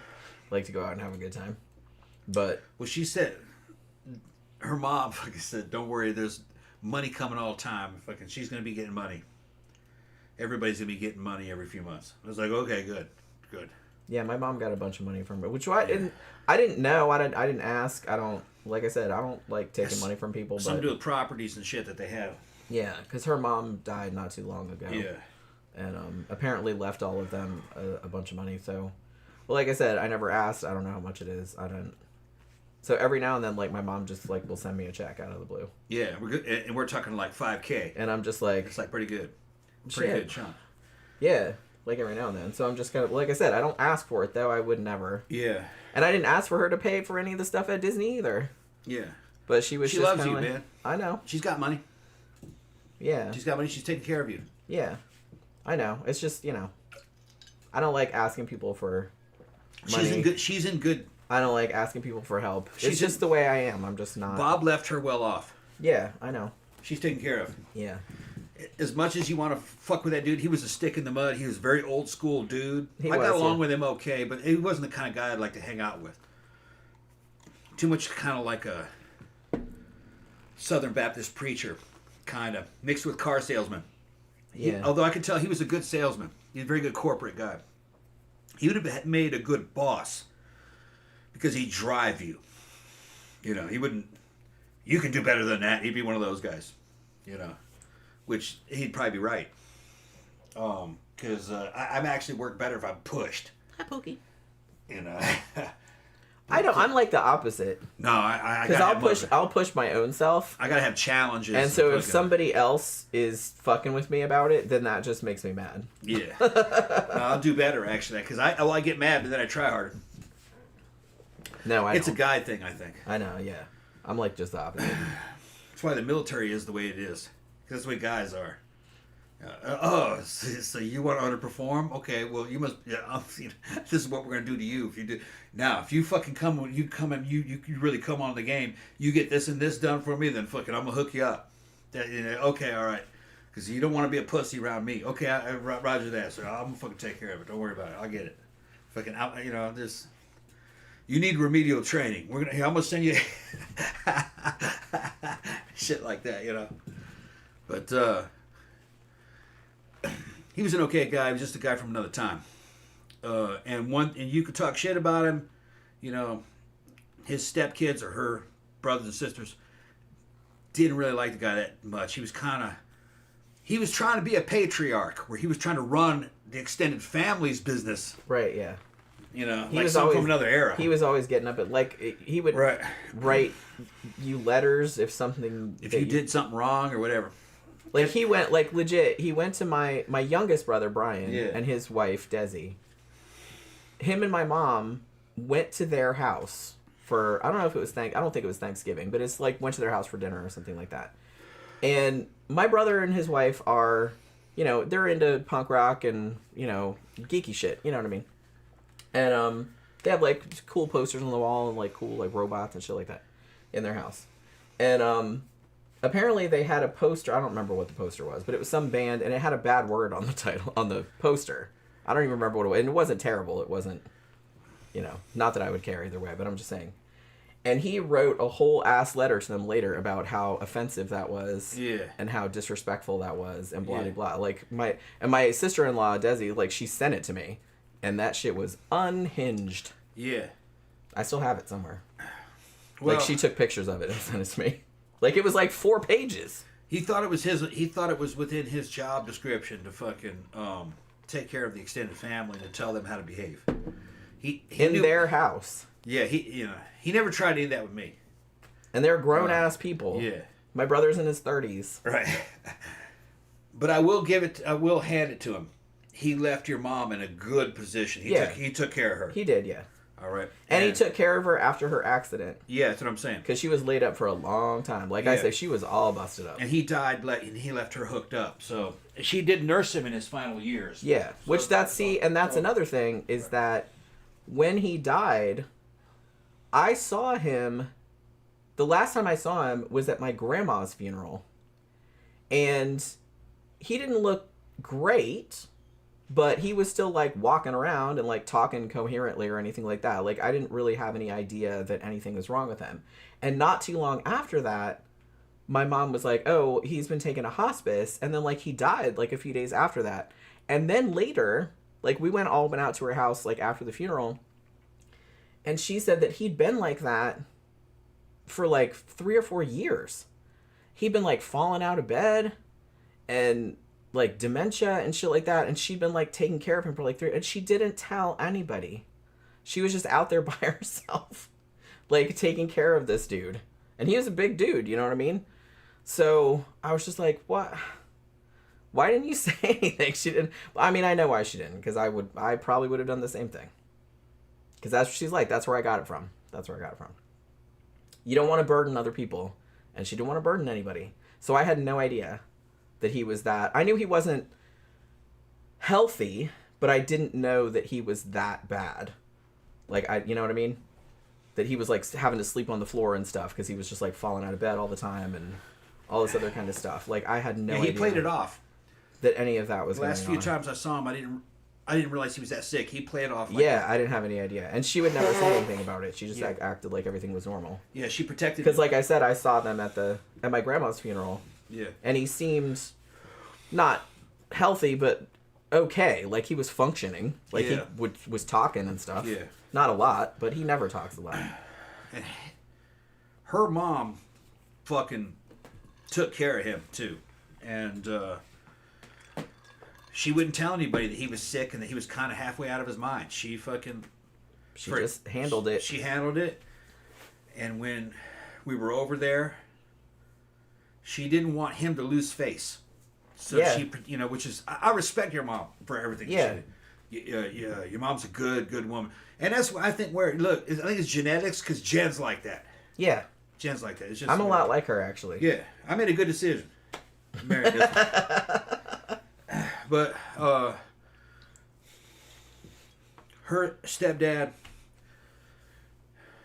Like to go out and have a good time. But Well, she said, her mom fucking said, "Don't worry, there's money coming all the time. Fucking, she's gonna be getting money. Everybody's gonna be getting money every few months." I was like, "Okay, good." yeah, my mom got a bunch of money from it, which I didn't know. I didn't ask. I don't. Like I said, I don't like taking money from people. Something to But do with properties and shit that they have. yeah, because her mom died not too long ago. Yeah. And apparently left all of them a bunch of money. So, well, like I said, I never asked. I don't know how much it is. I don't. So every now and then, like my mom just like will send me a check out of the blue, Yeah, we're good, and we're talking like $5K. and I'm just like, It's like pretty good, shit. good chunk. Yeah, like every now and then. So I'm just kind of like I said, I don't ask for it though. I would never. Yeah, And I didn't ask for her to pay for any of the stuff at Disney either. yeah. But she was. She just loves kinda you, like, man. I know. She's got money. Yeah. She's got money. She's taking care of you. Yeah. I know. It's just I don't like asking people for money. She's in good. I don't like asking people for help. She's It's just the way I am. I'm just not. Bob left her well off. Yeah, I know. She's taken care of. Yeah. As much as you want to fuck with that dude, he was a stick in the mud. He was a very old school dude. He I got was, along yeah. with him okay, but he wasn't the kind of guy I'd like to hang out with. Too much kind of like a Southern Baptist preacher, kind of, mixed with car salesman. Yeah. Although I could tell he was a good salesman. He's a very good corporate guy. He would have made a good boss because he'd drive you. You know, he wouldn't... You can do better than that. He'd be one of those guys. You know, which he'd probably be right. Because I'm actually work better if I'm pushed. Hi, Pookie. You know. I don't. I'm like the opposite. No, I Because gotta I'll push my own self. I gotta have challenges. And so if fucking- somebody else is fucking with me about it, then that just makes me mad. Yeah. No, I'll do better actually, because I get mad, but then I try harder. No, I It's don't. a guy thing, I think. I know. Yeah. I'm like just the opposite. That's why the military is the way it is. Because that's the way guys are. So you want to underperform? Okay, well you must. Yeah, this is what we're gonna do to you if you do. Now, if you fucking come and you really come on the game, you get this and this done for me, then fucking I'm gonna hook you up. Okay, all right. Because you don't want to be a pussy around me. Okay, Roger that. So I'm gonna fucking take care of it. Don't worry about it. I'll get it. Fucking out. This. You need remedial training. I'm gonna send you shit like that, But he was an okay guy. He was just a guy from another time. And you could talk shit about him. His stepkids or her brothers and sisters didn't really like the guy that much. He was trying to be a patriarch, where he was trying to run the extended family's business. Right. Yeah. He was something always from another era. He was always getting up at he would write you letters if something If you did something wrong or whatever. Like he went legit. He went to my youngest brother Brian Yeah. and his wife Desi. Him and my mom went to their house for I don't know if it was I don't think it was Thanksgiving, but it's like went to their house for dinner or something like that. And my brother and his wife are, they're into punk rock and geeky shit. You know what I mean? And they have like cool posters on the wall and like cool like robots and shit like that in their house. And apparently they had a poster. I don't remember what the poster was, but it was some band and it had a bad word on the title on the poster. I don't even remember what it was. And it wasn't terrible. It wasn't, not that I would care either way, but I'm just saying. And he wrote a whole ass letter to them later about how offensive that was. Yeah. And how disrespectful that was and blah, blah, blah. Like, my sister-in-law, Desi, like, she sent it to me. And that shit was unhinged. Yeah. I still have it somewhere. Well, like, she took pictures of it and sent it to me. Like, it was like 4 pages. He thought it was he thought it was within his job description to fucking take care of the extended family and to tell them how to behave. He in knew, their house. Yeah, he never tried any of that with me. And they're grown ass people. Yeah. My brother's in his 30s. Right. But I will hand it to him. He left your mom in a good position. He took care of her. He did, yeah. All right. And he took care of her after her accident. Yeah, that's what I'm saying. Because she was laid up for a long time. Like I say, she was all busted up. And he died, and he left her hooked up. So she did nurse him in his final years. Yeah, so which that's another thing is that when he died, I saw him. The last time I saw him was at my grandma's funeral, and he didn't look great. But he was still, like, walking around and, like, talking coherently or anything like that. Like, I didn't really have any idea that anything was wrong with him. And not too long after that, my mom was like, oh, he's been taken to hospice. And then, like, he died, like, a few days after that. And then later, like, we went out to her house, like, after the funeral. And she said that he'd been like that for, like, 3 or 4 years. He'd been, like, falling out of bed and... like dementia and shit like that, and she'd been like taking care of him for like 3, and she didn't tell anybody. She was just out there by herself, like taking care of this dude, and he was a big dude, you know what I mean? So I was just like, what? Why didn't you say anything? She didn't. I mean, I know why she didn't, because I probably would have done the same thing, because that's what she's like. That's where I got it from. You don't want to burden other people, and she didn't want to burden anybody. So I had no idea that he was that. I knew he wasn't healthy, but I didn't know that he was that bad. Like, you know what I mean? That he was, like, having to sleep on the floor and stuff because he was just, like, falling out of bed all the time and all this other kind of stuff. Like, I had no idea. He played it off. That any of that was going on. The last few times I saw him, I didn't realize he was that sick. He played it off. Like yeah, I didn't have any idea. And she would never say anything about it. She just acted like everything was normal. Yeah, she protected because, like I said, I saw them at my grandma's funeral. Yeah. And he seemed not healthy, but okay. Like, he was functioning. Like, he was talking and stuff. Yeah. Not a lot, but he never talks a lot. And her mom fucking took care of him, too. And she wouldn't tell anybody that he was sick and that he was kind of halfway out of his mind. She just handled it. She handled it. And when we were over there, she didn't want him to lose face. So she, which is, I respect your mom for everything. Yeah. Your mom's a good woman. And that's what I think I think it's genetics because Jen's like that. Yeah. Jen's like that. It's just I'm a lot like her, actually. Yeah. I made a good decision. Married this one. But, her stepdad,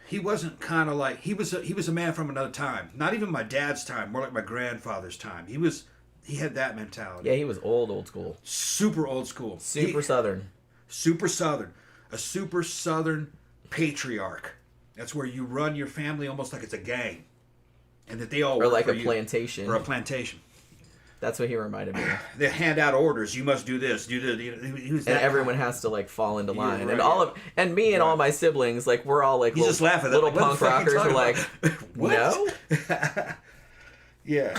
he wasn't kind of like, he was a man from another time. Not even my dad's time, more like my grandfather's time. He had that mentality. Yeah, he was old school. Super old school. Super Southern. Super Southern. A super Southern patriarch. That's where you run your family almost like it's a gang. And that they all work for you. Plantation. Or a plantation. That's what he reminded me of. They hand out orders. You must do this. Do this. He was and everyone has to like fall into line. Right, and me and all my siblings, like we're all like just laughing. Little punk rockers are like, no. Yeah.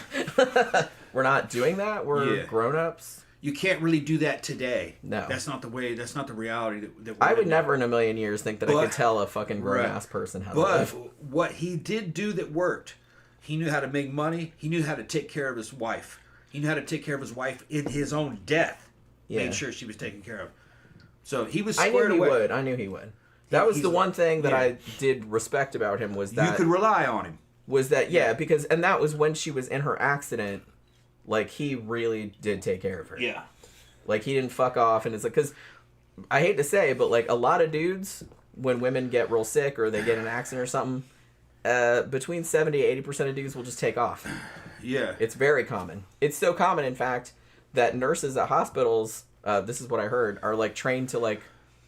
We're not doing that. We're grown-ups. You can't really do that today. No. That's not the way. That's not the reality that I would never in a million years think that I could tell a fucking grown-ass person how to live. But what he did do that worked, he knew how to make money. He knew how to take care of his wife. He knew how to take care of his wife in his own death. Yeah. Made sure she was taken care of. So he was squared away. I knew he would. That was the one thing that I did respect about him was that... You could rely on him. Was that, because... And that was when she was in her accident. Like, he really did take care of her. Yeah. Like, he didn't fuck off. And it's like... Because, I hate to say, but, like, a lot of dudes, when women get real sick or they get in an accident or something, between 70 to 80% of dudes will just take off. Yeah. It's very common. It's so common, in fact, that nurses at hospitals, this is what I heard, are, like, trained to, like,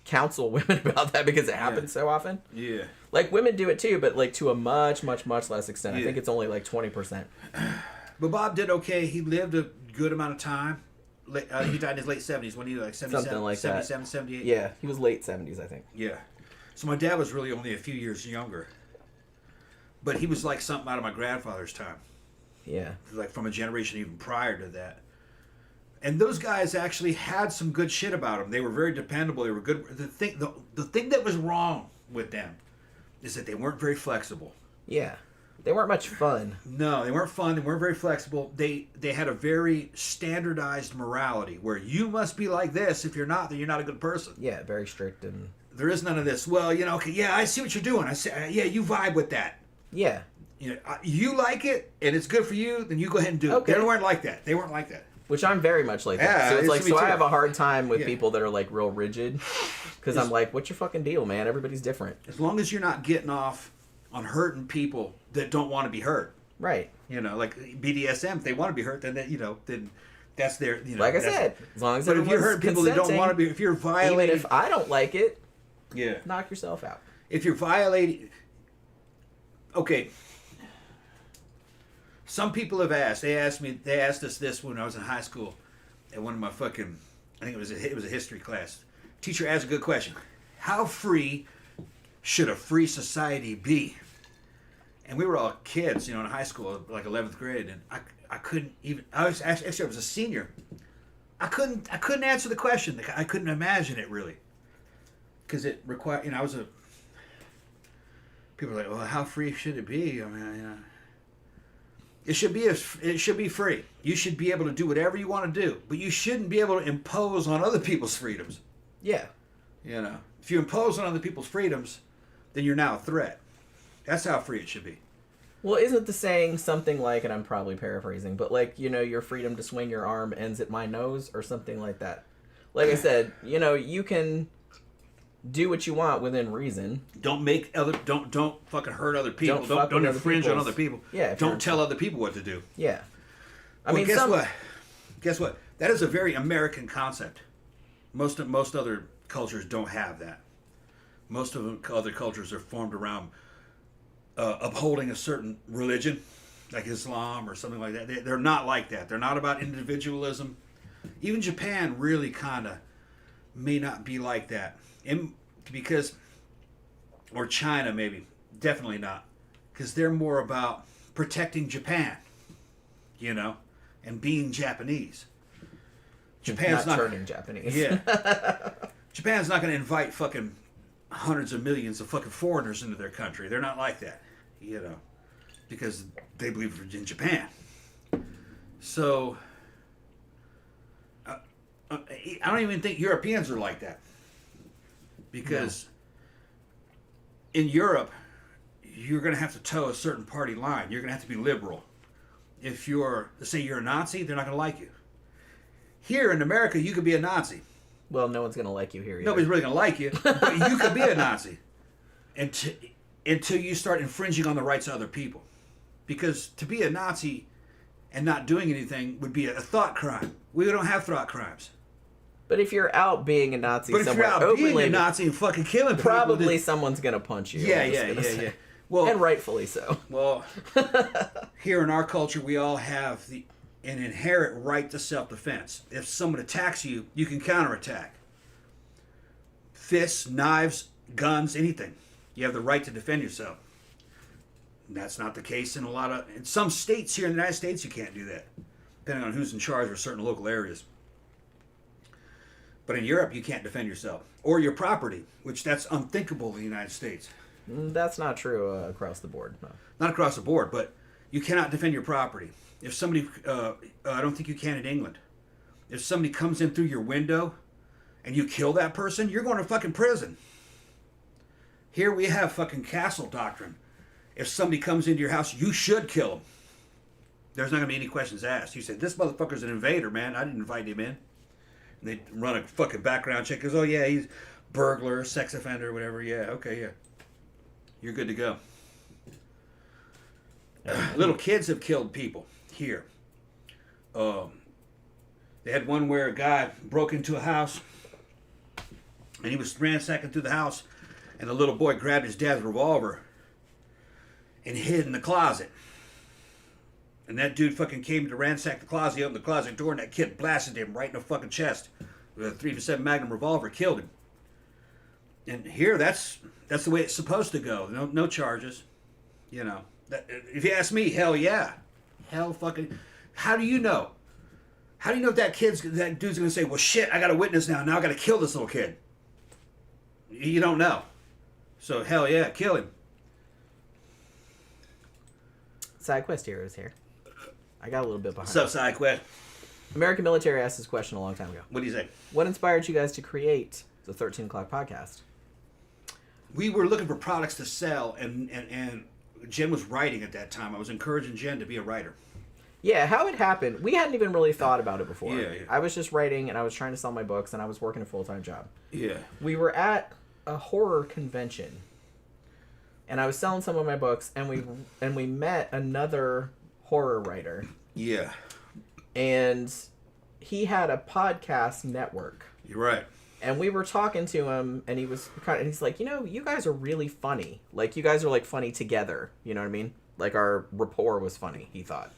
counsel women about that because it happens so often. Yeah. Like, women do it too, but like to a much, much, much less extent. Yeah. I think it's only like 20%. But Bob did okay. He lived a good amount of time. He died in his late 70s when he was like 77, Something like 77, that. 78. Yeah, he was late 70s, I think. Yeah. So my dad was really only a few years younger. But he was like something out of my grandfather's time. Yeah. Like from a generation even prior to that. And those guys actually had some good shit about them. They were very dependable. They were good. The thing that was wrong with them is that they weren't very flexible. Yeah. They weren't much fun. No, they weren't fun. They weren't very flexible. They had a very standardized morality where you must be like this. If you're not, then you're not a good person. Yeah, very strict and... There is none of this. Well, you know, okay, yeah, I see what you're doing. I say, yeah, you vibe with that. Yeah. You know, you like it and it's good for you, then you go ahead and do it. Okay. They weren't like that. They weren't like that. Which I'm very much like that. Yeah, So it's like, me so too. I have a hard time with Yeah. people that are like real rigid. Because I'm like, what's your fucking deal, man? Everybody's different. As long as you're not getting off on hurting people that don't want to be hurt. Right. You know, like BDSM, if they want to be hurt, then then that's their, you know. Like I that's- said, as long as But if you hurt people that don't want to be, if you're even violating, if I don't like it, yeah, knock yourself out. if you're violating, okay. Some people have asked. They asked us this when I was in high school, at one of my fucking, I think it was a history class. Teacher asked a good question: how free should a free society be? And we were all kids, you know, in high school, like 11th grade, and I couldn't even. I was actually I was a senior. I couldn't answer the question. I couldn't imagine it really, because it required. You know, I was a. People are like, well, how free should it be? I mean, you know. It should be free. You should be able to do whatever you want to do, but you shouldn't be able to impose on other people's freedoms. Yeah. You know, if you impose on other people's freedoms, then you're now a threat. That's how free it should be. Well, isn't the saying something like, and I'm probably paraphrasing, but like, you know, your freedom to swing your arm ends at my nose or something like that. Like I said, you know, you can do what you want within reason. Don't fucking hurt other people. Don't fuck Don't with other infringe on people's- other people. Yeah, if you're- Don't tell other people what to do. Yeah. I Well, mean, guess what? That is a very American concept. Most other cultures don't have that. Most of the other cultures are formed around upholding a certain religion, like Islam or something like that. They're not like that. They're not about individualism. Even Japan really kind of may not be like that. Because, or China maybe, definitely not. Because they're more about protecting Japan, you know, and being Japanese. Japan's not turning Japanese. Yeah. Japan's not going to invite fucking hundreds of millions of fucking foreigners into their country. They're not like that, you know, because they believe in Japan. So, I don't even think Europeans are like that. Because in Europe, you're going to have to toe a certain party line. You're going to have to be liberal. If say you're a Nazi, they're not going to like you. Here in America, you could be a Nazi. Well, no one's going to like you here either. Nobody's really going to like you, but you could be a Nazi until you start infringing on the rights of other people. Because to be a Nazi and not doing anything would be a thought crime. We don't have thought crimes. But if you're out being a Nazi But if you're somewhere out openly, being a Nazi and fucking killing people, probably someone's going to punch you. Yeah, I'm just yeah, gonna yeah, say. yeah. Well, and rightfully so. Well, here in our culture, we all have an inherent right to self-defense. If someone attacks you, you can counterattack. Fists, knives, guns, anything. You have the right to defend yourself. And that's not the case in in some states here in the United States, you can't do that, depending on who's in charge of certain local areas. But in Europe, you can't defend yourself. Or your property, which that's unthinkable in the United States. That's not true across the board. No. Not across the board, but you cannot defend your property. If somebody, I don't think you can in England. If somebody comes in through your window and you kill that person, you're going to fucking prison. Here we have fucking castle doctrine. If somebody comes into your house, you should kill him. There's not going to be any questions asked. You say, this motherfucker's an invader, man. I didn't invite him in. And they run a fucking background check. Goes, oh yeah, he's burglar, sex offender, whatever. Yeah, okay, yeah. You're good to go. Little kids have killed people here. They had one where a guy broke into a house, And he was ransacking through the house, and the little boy grabbed his dad's revolver and hid in the closet. And that dude fucking came to ransack the closet. He opened the closet door, and that kid blasted him right in the fucking chest with a 357 Magnum revolver, killed him. And here, that's the way it's supposed to go. No charges. You know. If you ask me, hell yeah. Hell fucking... How do you know? How do you know if that dude's going to say, well, shit, I got a witness now. Now I got to kill this little kid. You don't know. So, hell yeah, kill him. Side quest heroes here. I got a little bit behind. What's up, side quest? American Military asked this question a long time ago. What do you say? What inspired you guys to create the 13 O'Clock podcast? We were looking for products to sell, and Jen was writing at that time. I was encouraging Jen to be a writer. Yeah, how it happened, we hadn't even really thought about it before. Yeah. I was just writing, and I was trying to sell my books, and I was working a full-time job. Yeah. We were at a horror convention, and I was selling some of my books, and we met another horror writer. Yeah. And he had a podcast network. You're right. And we were talking to him, and he's like, you guys are really funny. Like, you guys are, like, funny together. You know what I mean? Like, our rapport was funny, he thought.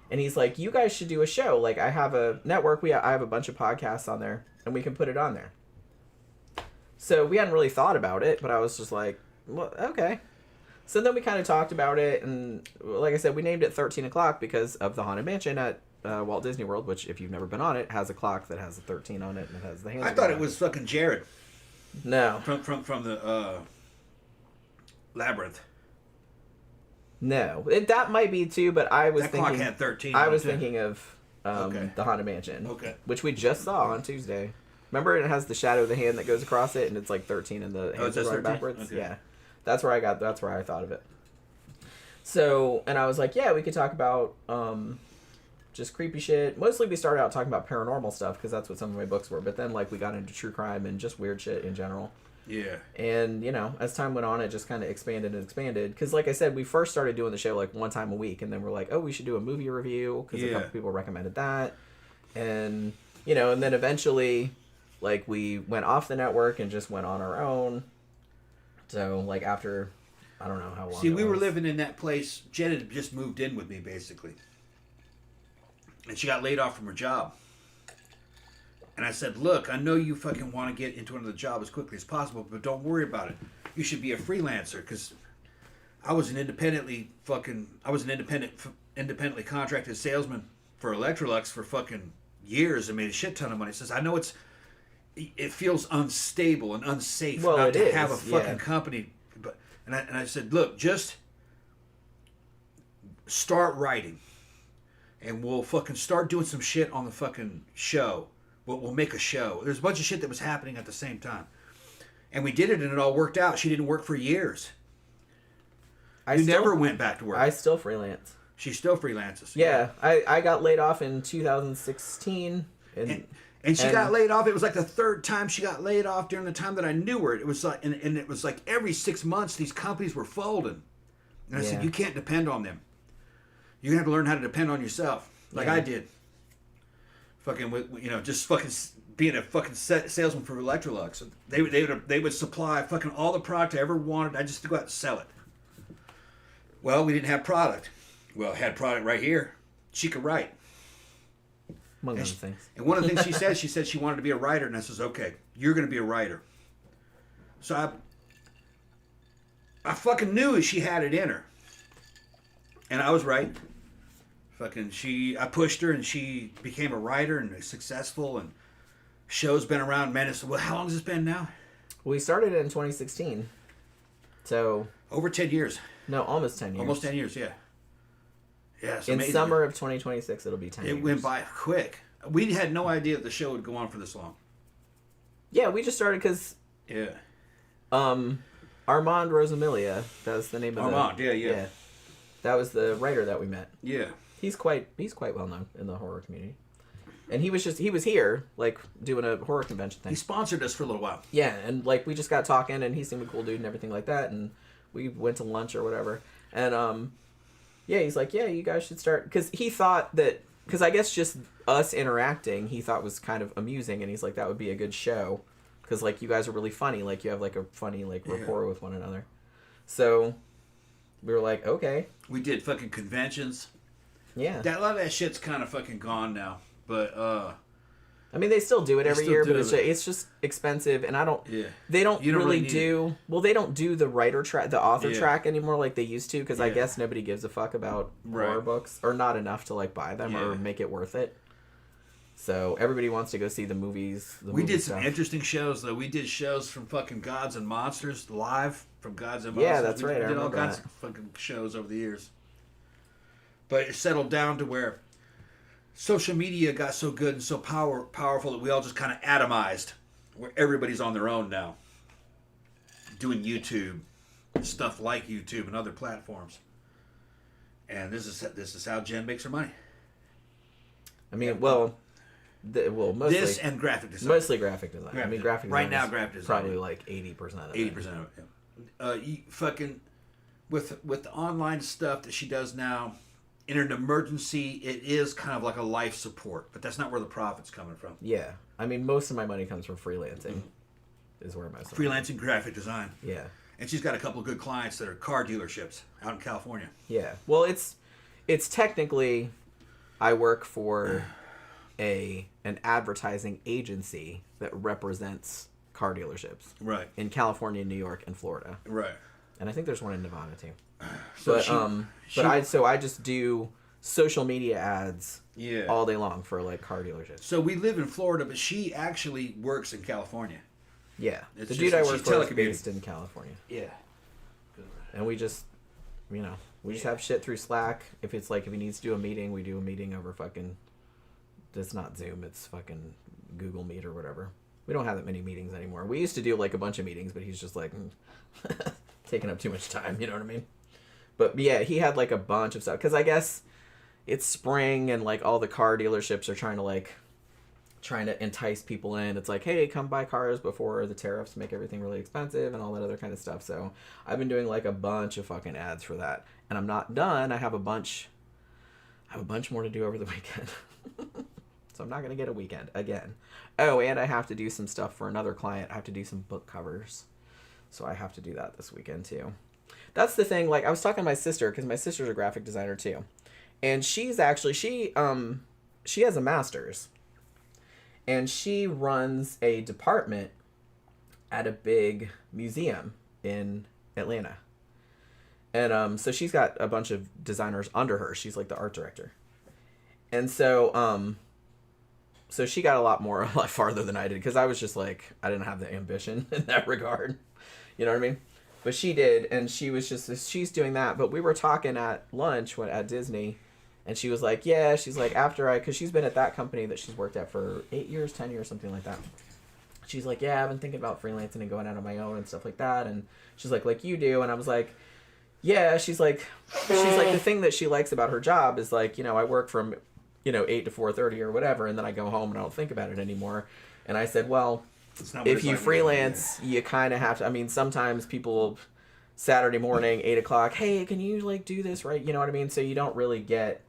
And he's like, you guys should do a show. Like, I have a network. I have a bunch of podcasts on there, and we can put it on there. So we hadn't really thought about it, but I was just like, well, okay. So then we kind of talked about it, and like I said, we named it 13 O'Clock because of the Haunted Mansion at Walt Disney World, which, if you've never been on it, has a clock that has a 13 on it, and it has the hands. I thought it was fucking Jared. No. From the Labyrinth. No. That might be too, but I was thinking... That clock had 13 I on was it, thinking of the Haunted Mansion. Okay. Which we just saw on Tuesday. Remember, it has the shadow of the hand that goes across it, and it's like 13, and the hands are going backwards? Okay. Yeah. That's where I thought of it. So, and I was like, yeah, we could talk about just creepy shit. Mostly we started out talking about paranormal stuff, because that's what some of my books were. But then, like, we got into true crime and just weird shit in general. Yeah. And, as time went on, it just kind of expanded and expanded. Because, like I said, we first started doing the show, like, one time a week. And then we're like, oh, we should do a movie review. Because a couple people recommended that. And, and then eventually, like, we went off the network and just went on our own. So, like, after, I don't know how long. See, we were living in that place. Jen had just moved in with me, basically. And she got laid off from her job. And I said, look, I know you fucking want to get into another job as quickly as possible, but don't worry about it. You should be a freelancer, because I was an independently contracted salesman for Electrolux for fucking years and made a shit ton of money. He says, I know it feels unstable and unsafe not to have a fucking company. And I said, look, just start writing, and we'll fucking start doing some shit on the fucking show. We'll make a show. There's a bunch of shit that was happening at the same time. And we did it, and it all worked out. She didn't work for years. You never went back to work. I still freelance. She still freelances. Yeah. I got laid off in 2016. And she got laid off. It was like the third time she got laid off during the time that I knew her. It was like, and it was like every 6 months these companies were folding. And I said, you can't depend on them. You're going to have to learn how to depend on yourself. Like I did. Fucking, just fucking being a fucking salesman for Electrolux. They would supply fucking all the product I ever wanted. I just had to go out and sell it. Well, we didn't have product. Well, I had product right here. She could write. Among other things. And one of the things she said she wanted to be a writer, and I says, okay, you're going to be a writer. So I fucking knew she had it in her. And I was right. I pushed her, and she became a writer and successful, and show's been around. Man, well, how long has this been now? We started it in 2016. So. Over 10 years. No, almost 10 years. Almost 10 years, yeah. Yeah, it's in amazing. Summer of 2026, it'll be 10 years. It went by quick. We had no idea that the show would go on for this long. Yeah, we just started because. Yeah. Armand Rosamilia, that's the name of Armand, yeah. That was the writer that we met. Yeah. He's quite well known in the horror community. And he was here, like, doing a horror convention thing. He sponsored us for a little while. Yeah, and, like, we just got talking, and he seemed a cool dude and everything like that, and we went to lunch or whatever. And, he's like, yeah, you guys should start, because he thought that, because I guess just us interacting, he thought was kind of amusing, and he's like, that would be a good show. because like you guys are really funny, like you have like a funny like rapport with one another. So we were like, okay. We did fucking conventions. Yeah. A lot of that shit's kind of fucking gone now. But I mean, they still do it every year, but it's just expensive, and I don't. Yeah. They don't really need do. Well, they don't do the writer track, the author Yeah. track anymore like they used to, because I Yeah. guess nobody gives a fuck about horror books, or not enough to like buy them or make it worth it. So everybody wants to go see the movies. We did some interesting shows though. We did shows from fucking Gods and Monsters live from Gods and Monsters. Yeah, that's right. We I did all remember kinds that. of fucking shows over the years. But it settled down to where social media got so good and so powerful that we all just kind of atomized, where everybody's on their own now, doing YouTube, stuff like YouTube and other platforms. And this is how Jen makes her money. I mean, mostly This and graphic design. Mostly graphic design. I mean, graphic design. Right now, graphic design. Probably like 80% of it. 80% of it. Yeah. You fucking with the online stuff that she does now. In an emergency, it is kind of like a life support, but that's not where the profit's coming from. Yeah, I mean, most of my money comes from freelancing. Is where most of Freelancing graphic design. Yeah. And she's got a couple of good clients that are car dealerships out in California. Yeah. Well, it's technically, I work for an advertising agency that represents car dealerships. Right. In California, New York, and Florida. Right. And I think there's one in Nevada too. So I just do social media ads Yeah. all day long for like car dealerships. So we live in Florida, but she actually works in California. Yeah. It's The just- dude I work she's for is telecommuting. based in California. Yeah. And we just, we just have shit through Slack. If it's like, if he needs to do a meeting, we do a meeting over fucking, it's not Zoom, it's fucking Google Meet or whatever. We don't have that many meetings anymore. We used to do like a bunch of meetings, but he's just like taking up too much time, you know what I mean? But yeah, he had like a bunch of stuff. Because I guess it's spring and like all the car dealerships are trying to entice people in. It's like, hey, come buy cars before the tariffs make everything really expensive and all that other kind of stuff. So I've been doing like a bunch of fucking ads for that. And I'm not done. I have a bunch more to do over the weekend. So I'm not going to get a weekend again. Oh, and I have to do some stuff for another client. I have to do some book covers. So I have to do that this weekend too. That's the thing. Like I was talking to my sister, because my sister's a graphic designer too. And she's actually, she has a master's. And she runs a department at a big museum in Atlanta. And so she's got a bunch of designers under her. She's like the art director. And so so she got a lot farther than I did, because I was just like, I didn't have the ambition in that regard. You know what I mean? But she did, and she's doing that. But we were talking at lunch at Disney, and she was like, yeah, she's like, because she's been at that company that she's worked at for 8 years, 10 years, something like that. She's like, yeah, I've been thinking about freelancing and going out on my own and stuff like that. And she's like you do. And I was like, yeah, she's like, the thing that she likes about her job is like, I work from, 8 to 4:30 or whatever, and then I go home and I don't think about it anymore. And I said, well, if you freelance, you kind of have to. I mean, sometimes people Saturday morning, 8 o'clock, hey, can you like do this, right? You know what I mean? So you don't really get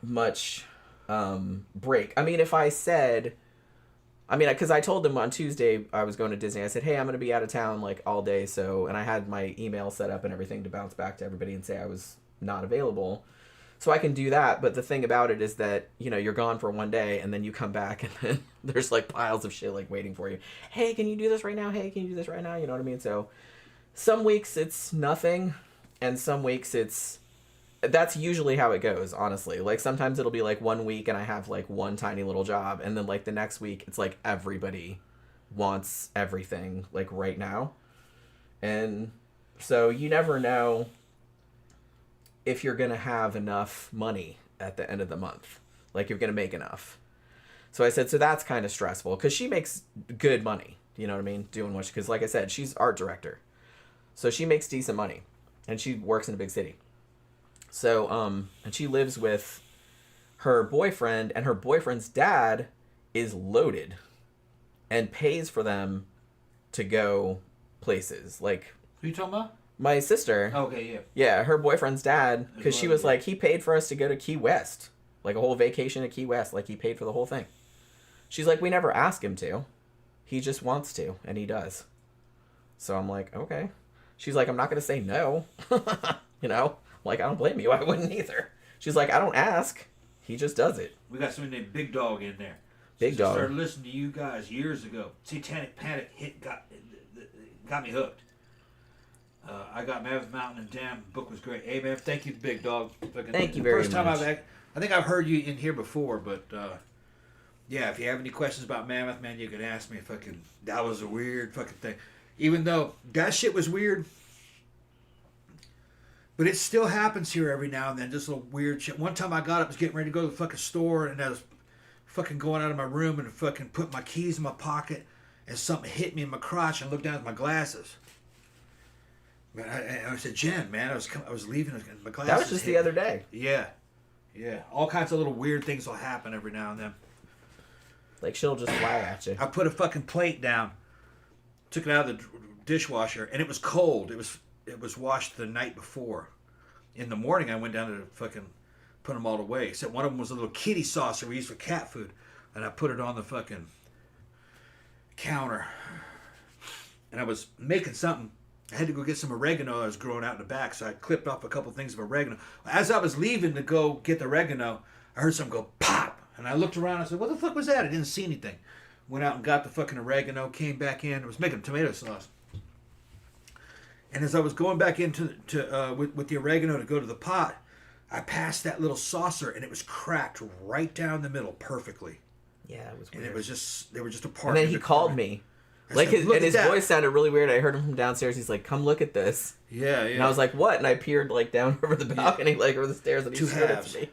much break. I mean, if I said, because I told them on Tuesday I was going to Disney. I said, hey, I'm going to be out of town like all day. And I had my email set up and everything to bounce back to everybody and say I was not available. So I can do that. But the thing about it is that, you're gone for one day and then you come back and then there's like piles of shit like waiting for you. Hey, can you do this right now? Hey, can you do this right now? You know what I mean? So some weeks it's nothing. And some weeks that's usually how it goes, honestly. Like sometimes it'll be like 1 week and I have like one tiny little job. And then like the next week it's like everybody wants everything like right now. And so you never know if you're going to have enough money at the end of the month. Like you're going to make enough. So I said, so that's kind of stressful because she makes good money. You know what I mean? Doing what because like I said, she's art director. So she makes decent money and she works in a big city. So, and she lives with her boyfriend, and her boyfriend's dad is loaded and pays for them to go places. Like, Who you talking about? my sister. Okay, yeah. Yeah, her boyfriend's dad, because she was like, he paid for us to go to Key West. Like a whole vacation to Key West. Like he paid for the whole thing. She's like, we never asked him to. He just wants to, and he does. So I'm like, okay. She's like, I'm not going to say no. You know? Like, I don't blame you. I wouldn't either. She's like, I don't ask. He just does it. We got somebody named Big Dog in there. Big Dog. I started listening to you guys years ago. Satanic Panic got me hooked. I got Mammoth Mountain, and damn, the book was great. Hey, man, thank you, Big Dog. Thank you very much. First time I think I've heard you in here before, but yeah, if you have any questions about Mammoth, man, you can ask me. That was a weird fucking thing. Even though that shit was weird, but it still happens here every now and then. Just little weird shit. One time I got up, was getting ready to go to the fucking store, and I was fucking going out of my room and fucking put my keys in my pocket, and something hit me in my crotch, and I looked down at my glasses. Man, I said, Jen, man, I was leaving, my glasses. That was just the other day. Yeah. All kinds of little weird things will happen every now and then. Like, she'll just fly at you. I put a fucking plate down, took it out of the dishwasher, and it was cold. It was washed the night before. In the morning, I went down to fucking put them all away. Except one of them was a little kitty saucer we used for cat food, and I put it on the fucking counter. And I was making something. I had to go get some oregano that was growing out in the back, so I clipped off a couple things of oregano. As I was leaving to go get the oregano, I heard something go pop, and I looked around and I said, what the fuck was that? I didn't see anything. Went out and got the fucking oregano, came back in. I was making tomato sauce. And as I was going back into with the oregano to go to the pot, I passed that little saucer, and it was cracked right down the middle perfectly. Yeah, it was And weird. they were just apart. And then he called me. Like, his voice sounded really weird. I heard him from downstairs. He's like, come look at this. Yeah. And I was like, what? And I peered, like, down over the balcony, like, over the stairs, and he showed it to me.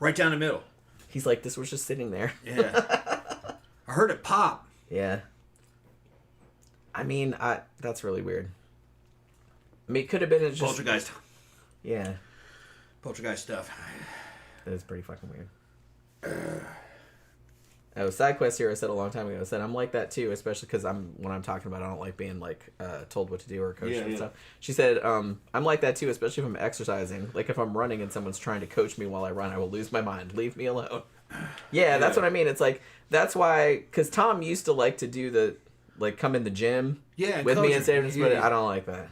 Right down the middle. He's like, this was just sitting there. Yeah. I heard it pop. Yeah. I mean, that's really weird. I mean, it could have been just... Poltergeist. Yeah. Poltergeist stuff. That is pretty fucking weird. Side quest here I said a long time ago. I said I'm like that too, especially because when I'm talking about it, I don't like being like told what to do or coached and stuff. She said I'm like that too, especially if I'm exercising. Like if I'm running and someone's trying to coach me while I run, I will lose my mind. Leave me alone. Yeah, that's what I mean. It's like that's why because Tom used to like to do come in the gym with me and say, but I don't like that.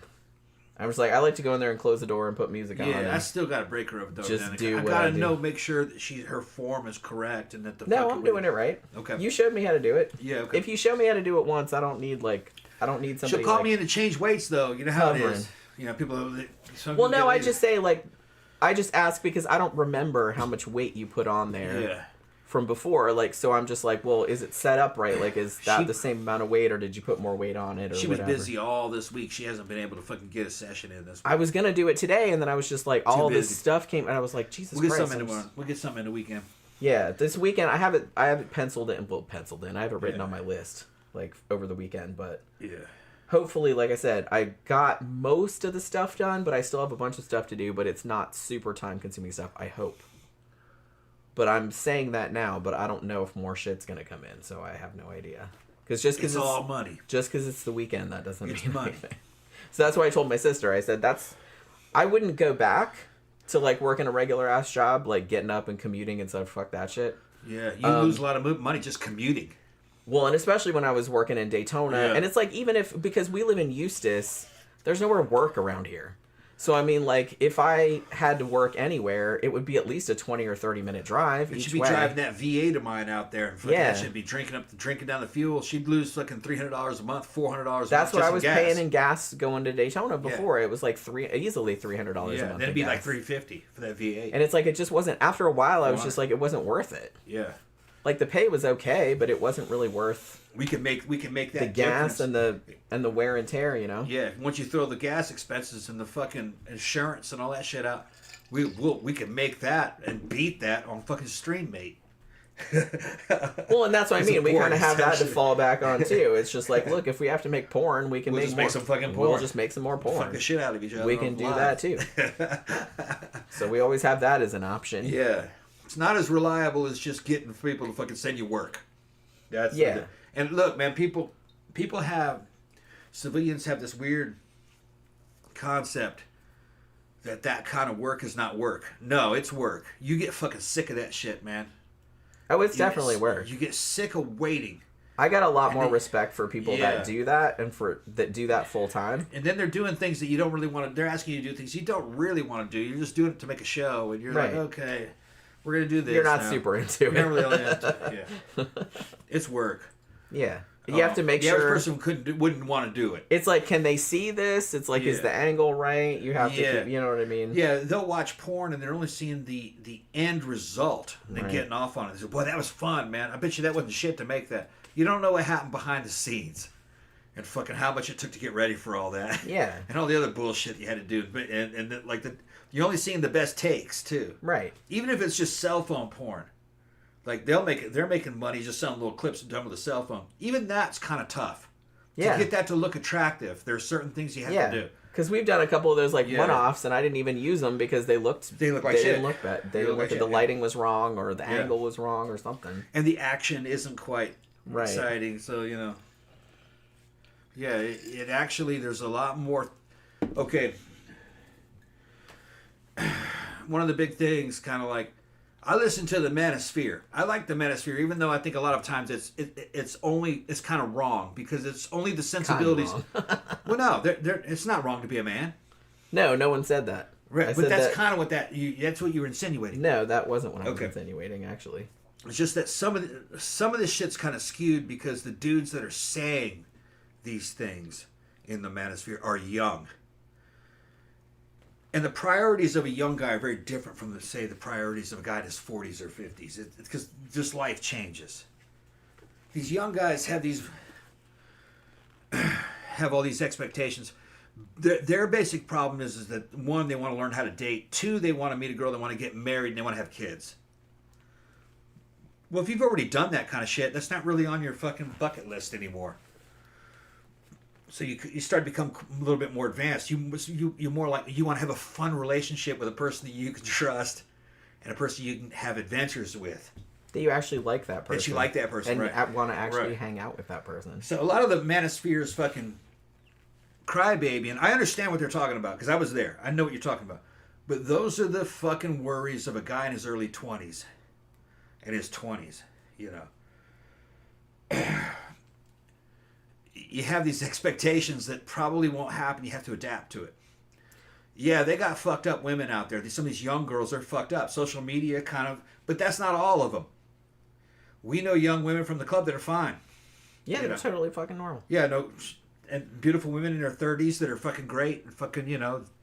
I'm just like, I like to go in there and close the door and put music on. Yeah, I still got to break her up though. Just do I what gotta I do. know, make sure that her form is correct and that the. No, I'm doing it right. Okay. You showed me how to do it. Yeah. Okay. If you show me how to do it once, I don't need somebody. She'll call me in to change weights though. You know how it is. You know people. Well, no, I just say I just ask because I don't remember how much weight you put on there. Yeah. From before, so I'm just like, well, is it set up right? Like, is that the same amount of weight, or did you put more weight on it, or she was whatever? busy all this week. She hasn't been able to fucking get a session in this week. I was gonna do it today, and then I was just like, all this stuff came, and I was like, Jesus Christ. We'll get something in the weekend. Yeah, this weekend I have it penciled in. Well, penciled in. I have it written on my list, over the weekend, but yeah. Hopefully, like I said, I got most of the stuff done, but I still have a bunch of stuff to do. But it's not super time-consuming stuff. I hope. But I'm saying that now, but I don't know if more shit's gonna come in, so I have no idea. Because it's all money. Just because it's the weekend, that doesn't mean money. anything. So that's why I told my sister. I said I wouldn't go back to working a regular ass job, getting up and commuting and stuff. Fuck that shit. Yeah, you lose a lot of money just commuting. Well, and especially when I was working in Daytona, and it's because we live in Eustis, there's nowhere to work around here. So, I mean, if I had to work anywhere, it would be at least a 20 or 30-minute drive each way. She'd be driving that V8 of mine out there. And that should be drinking down the fuel. She'd lose fucking $300 a month, $400 a month. That's what I was paying in gas going to Daytona before. Yeah. It was easily $300 a month. Yeah, then it'd be $350 for that V8. And it's it just wasn't, after a while, I was just it wasn't worth it. Yeah. The pay was okay, but it wasn't really worth we can make that the gas and the wear and tear, you know. Yeah, once you throw the gas expenses and the fucking insurance and all that shit out, we can make that and beat that on fucking StreamMate. Well, and that's what I mean. We kind of have that to fall back on too. It's just look, if we have to make porn, we can make some fucking porn. We'll just make some more porn. Fuck the shit out of each other. We can do that too. So we always have that as an option. Yeah. It's not as reliable as just getting people to fucking send you work. And look, man, civilians have this weird concept that kind of work is not work. No, it's work. You get fucking sick of that shit, man. Oh, it's definitely work. You get sick of waiting. I got a lot more respect for people that do that and that do that full time. And then they're doing things that you don't really want to. They're asking you to do things you don't really want to do. You're just doing it to make a show, and you're like, okay, we're gonna do this. You're not now. super into it. You're really into it. It's work. Yeah. You have to make the sure. The average person wouldn't want to do it. It's like, can they see this? It's like, is the angle right? You have to keep, you know what I mean? Yeah, they'll watch porn and they're only seeing the end result and then getting off on it. They say, boy, that was fun, man. I bet you that wasn't shit to make that. You don't know what happened behind the scenes and fucking how much it took to get ready for all that. Yeah. And all the other bullshit you had to do. But you're only seeing the best takes too. Right. Even if it's just cell phone porn. Like they're making money just selling little clips done with a cell phone. Even that's kind of tough. Yeah. To get that to look attractive, there's certain things you have to do. Because we've done a couple of those one-offs, and I didn't even use them because they look like shit. Didn't look bad. They looked like the lighting was wrong or the angle was wrong or something. And the action isn't quite exciting, so yeah, it actually there's a lot more. Okay, one of the big things, kind of like. I listen to the Manosphere. I like the Manosphere, even though I think a lot of times it's kind of wrong because it's only the sensibilities. Well, no, it's not wrong to be a man. No one said that. Right, but that's kind of what that's what you were insinuating. No, that wasn't what I was insinuating. Actually, it's just that some of this shit's kind of skewed because the dudes that are saying these things in the Manosphere are young. And the priorities of a young guy are very different from, the priorities of a guy in his 40s or 50s. It's because just life changes. These young guys have all these expectations. Their basic problem is that, one, they want to learn how to date. Two, they want to meet a girl, they want to get married, and they want to have kids. Well, if you've already done that kind of shit, that's not really on your fucking bucket list anymore. So you start to become a little bit more advanced. You're more like you want to have a fun relationship with a person that you can trust and a person you can have adventures with. That you actually like that person. That you like that person, and right. want to actually hang out with that person. So a lot of the Manosphere is fucking crybaby, and I understand what they're talking about because I was there. I know what you're talking about. But those are the fucking worries of a guy in his early 20s and his 20s, You have these expectations that probably won't happen. You have to adapt to it. Yeah, they got fucked up women out there. Some of these young girls are fucked up. Social media but that's not all of them. We know young women from the club that are fine. Yeah, they're totally fucking normal. Yeah, no, and beautiful women in their 30s that are fucking great and fucking,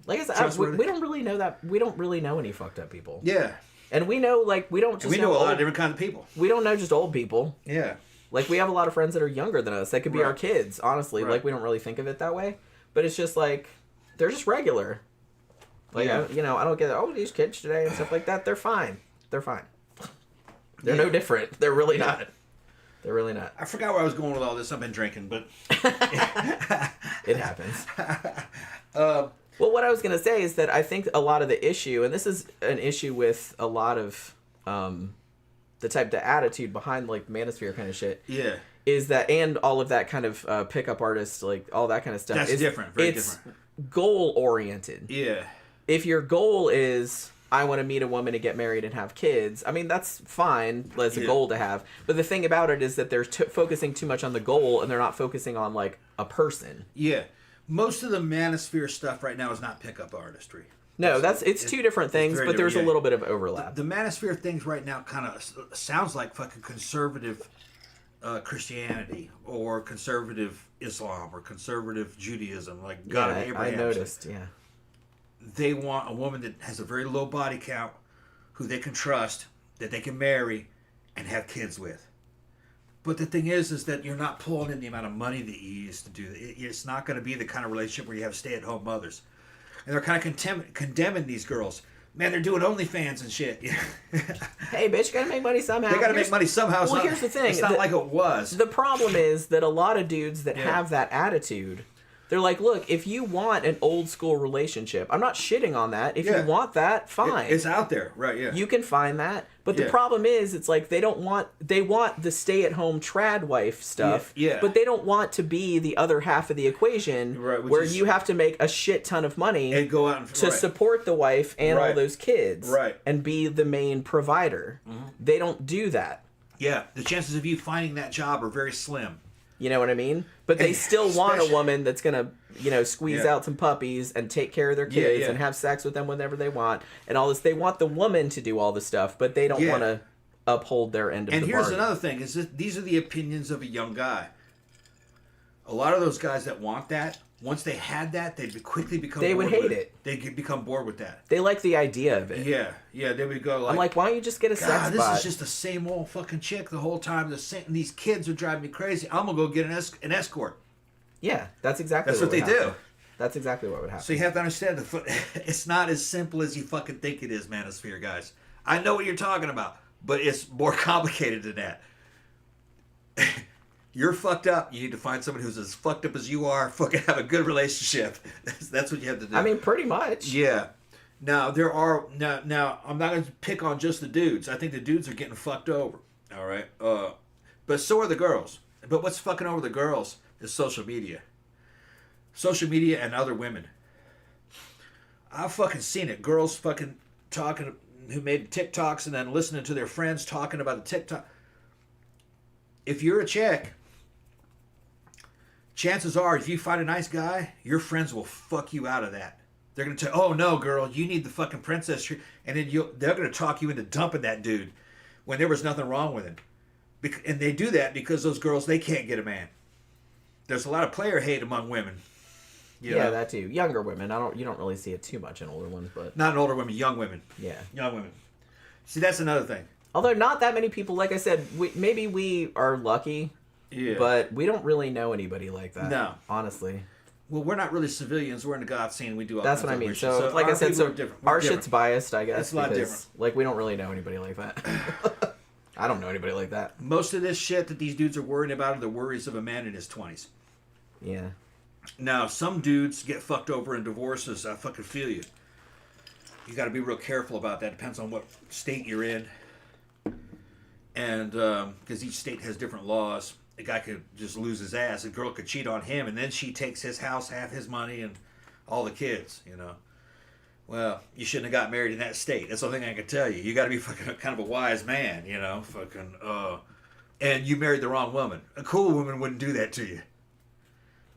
Like I said, we don't really know that. We don't really know any fucked up people. Yeah. And we know, we don't just we know a lot of different kinds of people. We don't know just old people. Yeah. Like, we have a lot of friends that are younger than us. They could be our kids, honestly. Right. Like, we don't really think of it that way. But it's just, they're just regular. Like, I don't get, these kids today and stuff like that. They're fine. They're fine. They're no different. They're really not. They're really not. I forgot where I was going with all this. I've been drinking, but... It happens. Well, what I was going to say is that I think a lot of the issue, and this is an issue with a lot of... the type of attitude behind Manosphere kind of shit. Yeah. Is that, and all of that kind of pickup artists, all that kind of stuff. That's different. Very it's different. Goal oriented. Yeah. If your goal is, I want to meet a woman and get married and have kids, I mean, that's fine as a goal to have. But the thing about it is that they're focusing too much on the goal and they're not focusing on a person. Yeah. Most of the Manosphere stuff right now is not pickup artistry. No, it's two different things, but there's a little bit of overlap. The Manosphere things right now kind of sounds like fucking conservative Christianity or conservative Islam or conservative Judaism, like God of Abraham. I noticed, yeah. They want a woman that has a very low body count, who they can trust, that they can marry, and have kids with. But the thing is that you're not pulling in the amount of money that you used to do. It's not going to be the kind of relationship where you have stay-at-home mothers. And they're kind of condemning these girls. Man, they're doing OnlyFans and shit. Hey, bitch, you gotta make money somehow. They gotta make money somehow. Well, here's the thing. It's not like it was. The problem is that a lot of dudes that have that attitude, they're like, look, if you want an old school relationship, I'm not shitting on that. If you want that, fine. It's out there, right, yeah. You can find that. But the problem is, it's like they want the stay-at-home trad wife stuff, but they don't want to be the other half of the equation where you have to make a shit ton of money and go out to support the wife and all those kids and be the main provider. Mm-hmm. They don't do that. Yeah, the chances of you finding that job are very slim. You know what I mean? But they still want a woman that's going to, squeeze out some puppies and take care of their kids and have sex with them whenever they want and all this. They want the woman to do all this stuff, but they don't want to uphold their end of the bargain. And here's another thing, is that these are the opinions of a young guy. A lot of those guys that want that, once they had that, they'd quickly become bored would hate with it. They'd become bored with that. They like the idea of it. Yeah, they would go like... I'm like, why don't you just get a sex bot? This is just the same old fucking chick the whole time. These kids are driving me crazy. I'm going to go get an escort. Yeah, that's exactly what they do. That's exactly what would happen. So you have to understand, it's not as simple as you fucking think it is, Manosphere, guys. I know what you're talking about, but it's more complicated than that. You're fucked up. You need to find someone who's as fucked up as you are. Fucking have a good relationship. That's what you have to do. I mean, pretty much. Yeah. Now there are now I'm not going to pick on just the dudes. I think the dudes are getting fucked over. All right. But so are the girls. But what's fucking over the girls is social media. Social media and other women. I've fucking seen it. Girls fucking talking, who made TikToks and then listening to their friends talking about the TikTok. If you're a chick, chances are, if you find a nice guy, your friends will fuck you out of that. They're going to tell, oh no, girl, you need the fucking princess tree. And then they're going to talk you into dumping that dude when there was nothing wrong with him. And they do that because those girls, they can't get a man. There's a lot of player hate among women. You know? That too. Younger women. You don't really see it too much in older ones, but not in older women, young women. Yeah. Young women. See, that's another thing. Although not that many people, like I said, maybe we are lucky, but we don't really know anybody like that. No. Honestly. Well, we're not really civilians. We're in the goth scene. We do all That's what I mean. So, like I said, our shit's biased, I guess. It's a lot different. Like, we don't really know anybody like that. I don't know anybody like that. Most of this shit that these dudes are worrying about are the worries of a man in his 20s. Yeah. Now, some dudes get fucked over in divorces. I fucking feel you. You got to be real careful about that. Depends on what state you're in. And because each state has different laws. A guy could just lose his ass. A girl could cheat on him, and then she takes his house, half his money, and all the kids, you know. Well, you shouldn't have got married in that state. That's the only thing I can tell you. You got to be fucking kind of a wise man, you know. Fucking, and you married the wrong woman. A cool woman wouldn't do that to you.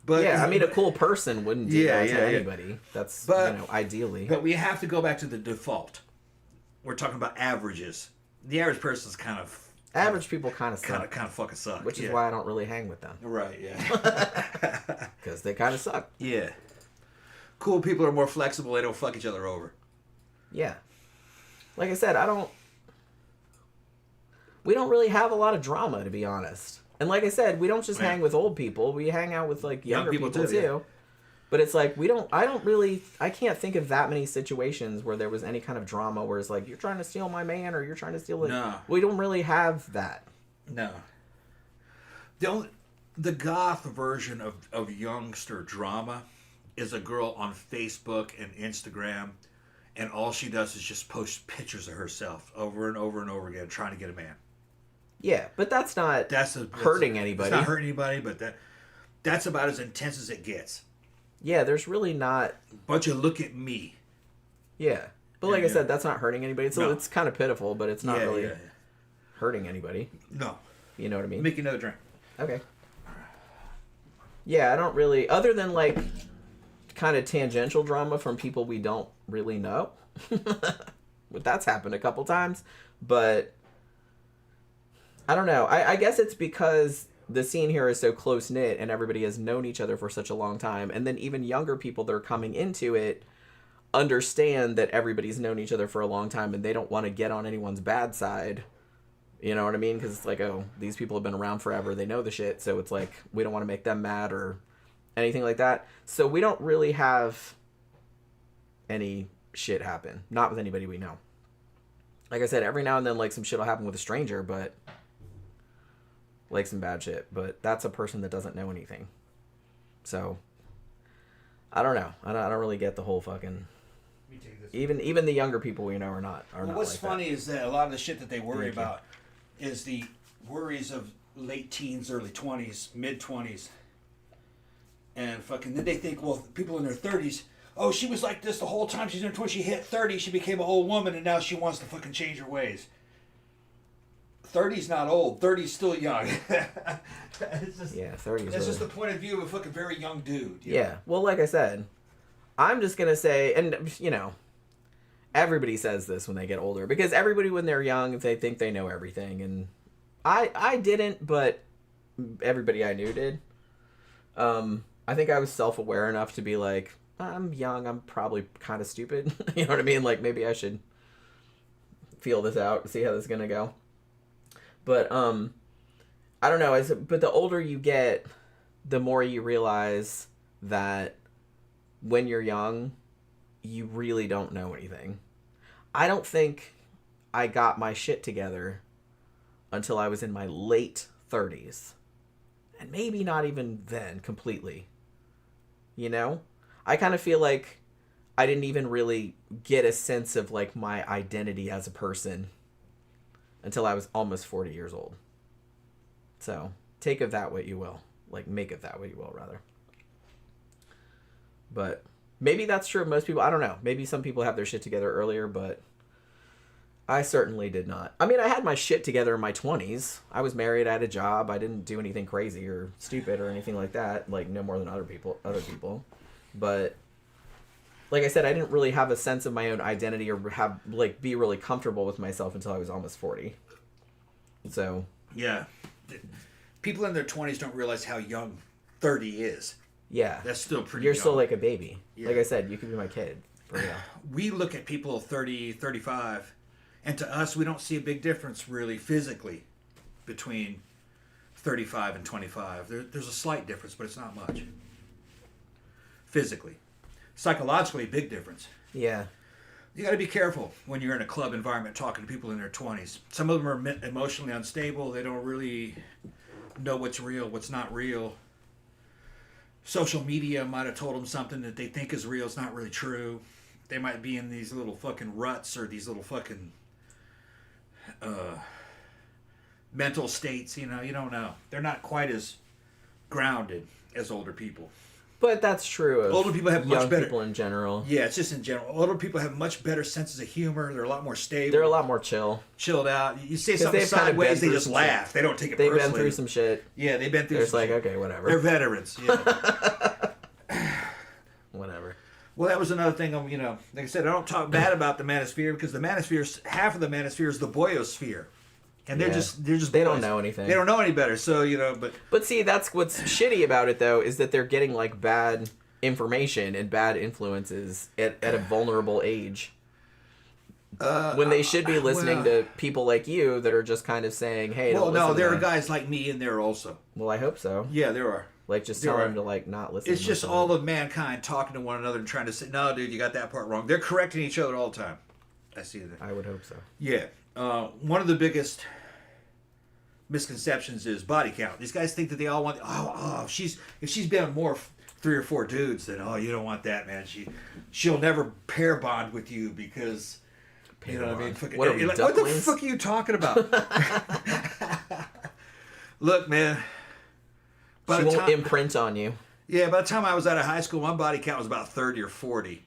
But yeah, I mean, a cool person wouldn't do that to anybody. That's, ideally. But we have to go back to the default. We're talking about averages. The average person's kind of... Average people kind of suck. Kind of fucking suck. Which is why I don't really hang with them. Right, yeah. Because they kind of suck. Yeah. Cool people are more flexible. They don't fuck each other over. Yeah. Like I said, we don't really have a lot of drama, to be honest. And like I said, we don't just hang with old people. We hang out with, like, younger people too. Yeah. But it's like, I can't think of that many situations where there was any kind of drama where it's like, you're trying to steal my man or you're trying to steal it. No. We don't really have that. No. The goth version of youngster drama is a girl on Facebook and Instagram, and all she does is just post pictures of herself over and over and over again trying to get a man. Yeah, but that's not hurting anybody. It's not hurting anybody, but that's about as intense as it gets. Yeah, there's really not... But you look at me. Yeah. But like I said, that's not hurting anybody. It's kind of pitiful, but it's not really hurting anybody. No. You know what I mean? Make you another drink. Okay. Yeah, I don't really... Other than, like, kind of tangential drama from people we don't really know. But that's happened a couple times. But... I don't know. I guess it's because... the scene here is so close-knit and everybody has known each other for such a long time. And then even younger people that are coming into it understand that everybody's known each other for a long time and they don't want to get on anyone's bad side. You know what I mean? Because it's like, oh, these people have been around forever. They know the shit. So it's like, we don't want to make them mad or anything like that. So we don't really have any shit happen. Not with anybody we know. Like I said, every now and then, like, some shit will happen with a stranger, but... like some bad shit, but that's a person that doesn't know anything. So, I don't know. I don't really get the whole fucking... Even the younger people we know are not. What's funny is that a lot of the shit that they worry about is the worries of late teens, early 20s, mid 20s, and fucking then they think, well, people in their 30s, oh, she was like this the whole time she's in her 20s. She hit 30, she became an old woman, and now she wants to fucking change her ways. 30's not old. 30's still young. It's just, Yeah, 30 is That's really... just the point of view of a fucking very young dude. Yeah. Well, like I said, I'm just going to say, and, you know, everybody says this when they get older, because everybody when they're young, they think they know everything, and I didn't, but everybody I knew did. I think I was self-aware enough to be like, I'm young, I'm probably kind of stupid. You know what I mean? Like, maybe I should feel this out and see how this is going to go. But, I don't know. But the older you get, the more you realize that when you're young, you really don't know anything. I don't think I got my shit together until I was in my late 30s. And maybe not even then completely. You know? I kind of feel like I didn't even really get a sense of like my identity as a person until I was almost 40 years old. So, take of that what you will. Like, make of that what you will, rather. But maybe that's true of most people. I don't know. Maybe some people have their shit together earlier, but I certainly did not. I mean, I had my shit together in my 20s. I was married, I had a job, I didn't do anything crazy or stupid or anything like that, like no more than other people. But like I said, I didn't really have a sense of my own identity or have like be really comfortable with myself until I was almost 40. So, yeah. People in their 20s don't realize how young 30 is. Yeah. That's still pretty You're young. still like a baby. Yeah. Like I said, you could be my kid. For real. We look at people 30, 35, and to us, we don't see a big difference really physically between 35 and 25. There's a slight difference, but it's not much. Physically. Psychologically, big difference. Yeah. You got to be careful when you're in a club environment talking to people in their 20s. Some of them are emotionally unstable. They don't really know what's real, what's not real. Social media might have told them something that they think is real. It's not really true. They might be in these little fucking ruts or these little fucking mental states. You know, you don't know. They're not quite as grounded as older people. But that's true of older people have young much better people in general. Yeah, it's just in general. Older people have much better senses of humor. They're a lot more stable. They're a lot more chill. Chilled out. You say something they've kind of sideways, been they just through laugh. shit. They don't take it They've personally. been through some shit. Yeah, they've been through They're some like, shit. okay, whatever. They're veterans. Yeah. Whatever. Well, that was another thing. You know, like I said, I don't talk bad about the manosphere because the manosphere, half of the manosphere is the boyosphere, and they're Yeah. just They don't boys. know anything. They don't know any better. So you know, But see, that's what's shitty about it though, is that they're getting like bad information and bad influences at a vulnerable age. When they should be listening to people like you that are just kind of saying, "Hey, well, don't no, listen to there are them." guys like me in there also. Well, I hope so. Yeah, there are. Like, just There tell are. them to like not listen. It's to just them. all of mankind talking to one another and trying to say, "No, dude, you got that part wrong." They're correcting each other all the time. I see that. I would hope so. Yeah. One of the biggest misconceptions is body count. These guys think that they all want. If she's been more 3 or 4 dudes, then you don't want that, man. She'll never pair bond with you because you know what I mean. Fucking, What are we, like, what the ducklings? fuck are you talking about? Look, man. By She the won't time, imprint on you. yeah, by the time I was out of high school, my body count was about 30 or 40.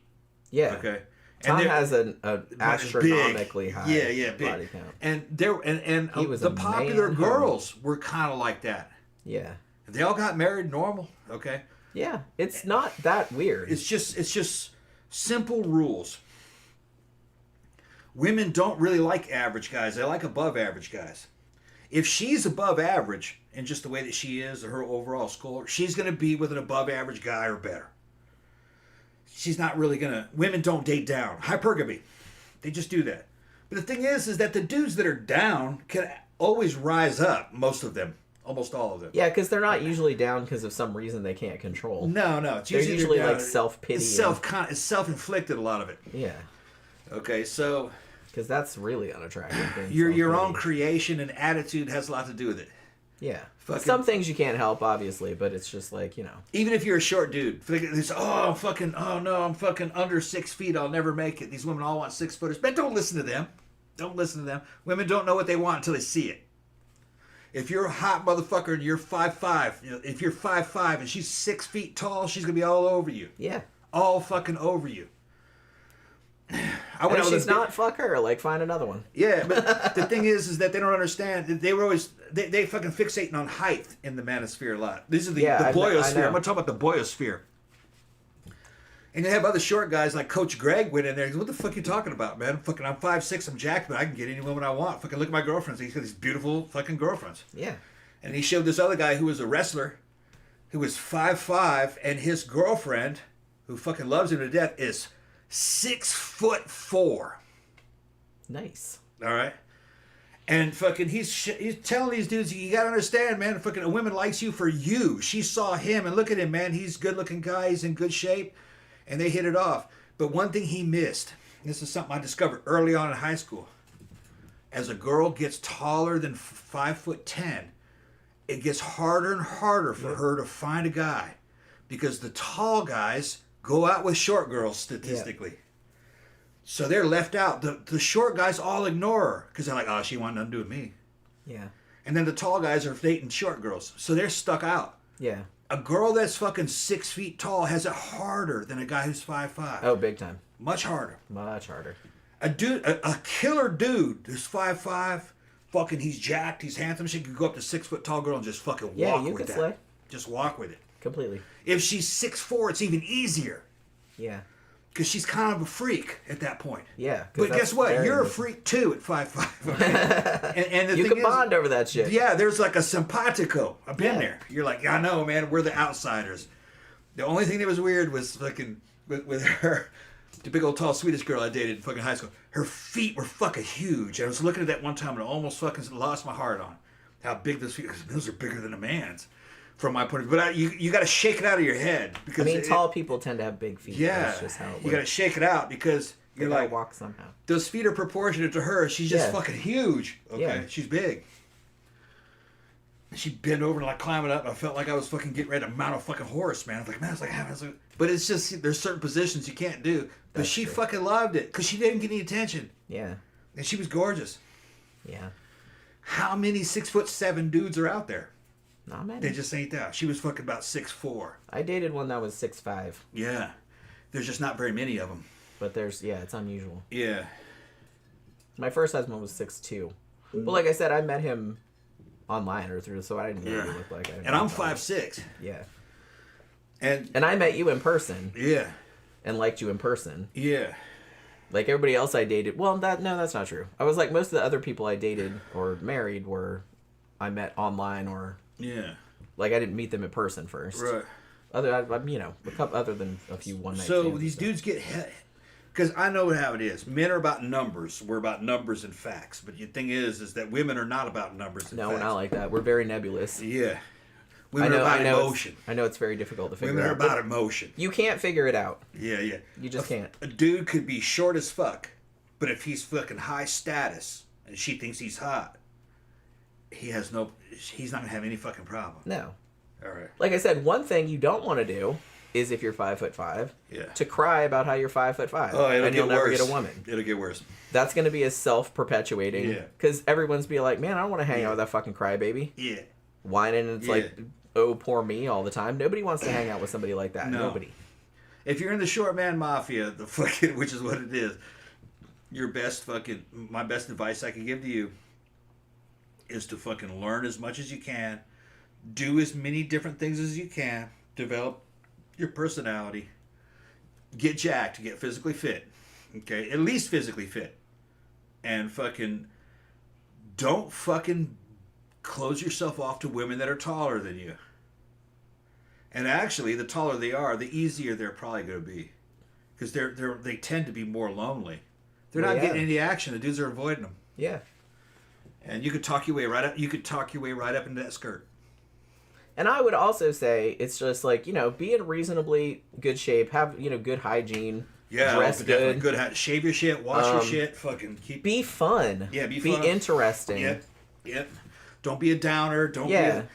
Yeah. Okay. Tom they're- has an astronomically big. high big. body count. And He was the a popular man. girls were kind of like that. Yeah. They all got married normal, okay? Yeah. It's not that weird. It's just simple rules. Women don't really like average guys. They like above average guys. If she's above average in just the way that she is, or her overall score, she's going to be with an above average guy or better. She's not really going to... Women don't date down. Hypergamy. They just do that. But the thing is that the dudes that are down can always rise up, most of them. Almost all of them. Yeah, because they're not usually down because of some reason they can't control. No. It's They're usually down. like self-pity. It's self-inflicted, a lot of it. Yeah. Okay, so... Because that's really unattractive. being Your own self-pity. creation and attitude has a lot to do with it. Yeah. Fucking- Some things you can't help, obviously, but it's just like, you know. Even if you're a short dude, it's, I'm fucking under 6 feet, I'll never make it. These women all want 6 footers. But don't listen to them. Don't listen to them. Women don't know what they want until they see it. If you're a hot motherfucker and you're 5'5", if you're 5'5" and she's 6 feet tall, she's gonna be all over you. Yeah. All fucking over you. I went And out if with she's not, fuck her. Like, find another one. Yeah, but the thing is that they don't understand. They were always they fucking fixating on height in the manosphere a lot. These are the boyosphere. I'm gonna talk about the boyosphere. And you have other short guys like Coach Greg went in there. He goes, what the fuck you talking about, man? Fucking, I'm 5'6", I'm jacked, but I can get any woman I want. Fucking look at my girlfriends. He's got these beautiful fucking girlfriends. Yeah. And he showed this other guy who was a wrestler, who was 5'5", and his girlfriend, who fucking loves him to death, is 6'4". Nice. All right. And fucking, he's telling these dudes, you gotta understand, man. Fucking, a woman likes you for you. She saw him, and look at him, man. He's a good-looking guy. He's in good shape. And they hit it off. But one thing he missed, this is something I discovered early on in high school. As a girl gets taller than 5'10", it gets harder and harder for her to find a guy. Because the tall guys go out with short girls statistically. Yeah. So they're left out. The short guys all ignore her. Because they're like, oh, she wanted nothing to do with me. Yeah. And then the tall guys are dating short girls. So they're stuck out. Yeah. A girl that's fucking 6 feet tall has it harder than a guy who's 5'5". Oh, big time. Much harder. Much harder. A dude, a killer dude who's 5'5", fucking, he's jacked, he's handsome. She could go up to 6 foot tall girl and just fucking walk with that. Slay. Just walk with it. Completely. If she's 6'4", it's even easier. Yeah. Because she's kind of a freak at that point. Yeah. But guess what? You're a freak too at 5'5". Okay? and the you thing can bond over that shit. Yeah, there's like a simpatico. I've been there. You're like, yeah, I know, man. We're the outsiders. The only thing that was weird was fucking with her, the big old tall Swedish girl I dated in fucking high school. Her feet were fucking huge. I was looking at that one time and I almost fucking lost my heart on how big those feet. Those are bigger than a man's. From my point of view, but you got to shake it out of your head because tall people tend to have big feet. Yeah, that's just how it works. You got to shake it out because you're like walk somehow. Those feet are proportionate to her. She's just fucking huge. Okay, yeah. She's big. She'd bend over and like climbing up. I felt like I was fucking getting ready to mount a fucking horse, man. I was like, man, I was like, but it's just there's certain positions you can't do. But she fucking loved it because she didn't get any attention. Yeah, and she was gorgeous. Yeah. How many 6'7" dudes are out there? Not many. They just ain't that. She was fucking about 6'4". I dated one that was 6'5". Yeah. There's just not very many of them. But it's unusual. Yeah. My first husband was 6'2". But like I said, I met him online or through, so I didn't know what he looked like. And I'm 5'6". Yeah. And I met you in person. Yeah. And liked you in person. Yeah. Like everybody else I dated. Well, that's not true. I was like most of the other people I dated or married were I met online or... Yeah. Like I didn't meet them in person first. Right. Other than a few one night. So these dudes get because I know how it is. Men are about numbers. We're about numbers and facts. But the thing is that women are not about numbers and facts. No, we're not like that. We're very nebulous. Yeah. Women are about emotion. I know it's very difficult to figure out. Women are about emotion. You can't figure it out. Yeah, yeah. You just can't. A dude could be short as fuck, but if he's fucking high status and she thinks he's hot, he's not gonna have any fucking problem. No. All right. Like I said, one thing you don't want to do is if you're 5'5", to cry about how you're 5'5". Oh, and you'll never get a woman. It'll get worse. That's going to be a self-perpetuating. Yeah. Because everyone's be like, man, I don't want to hang out with that fucking crybaby. Yeah. Whining and it's like, oh, poor me all the time. Nobody wants to hang out with somebody like that. No. Nobody. If you're in the short man mafia, the fucking, which is what it is, my best advice I can give to you is to fucking learn as much as you can, do as many different things as you can, develop your personality, get jacked, get physically fit, okay, at least physically fit, and fucking don't fucking close yourself off to women that are taller than you. And actually, the taller they are, the easier they're probably going to be, because they tend to be more lonely. They're not getting any action. The dudes are avoiding them. Yeah. And you could talk your way right up. You could talk your way right up into that skirt. And I would also say it's just like, be in reasonably good shape, have good hygiene, dress good, shave your shit, wash your shit, fucking be fun. Yeah, be fun. Be interesting. Yep. Don't be a downer.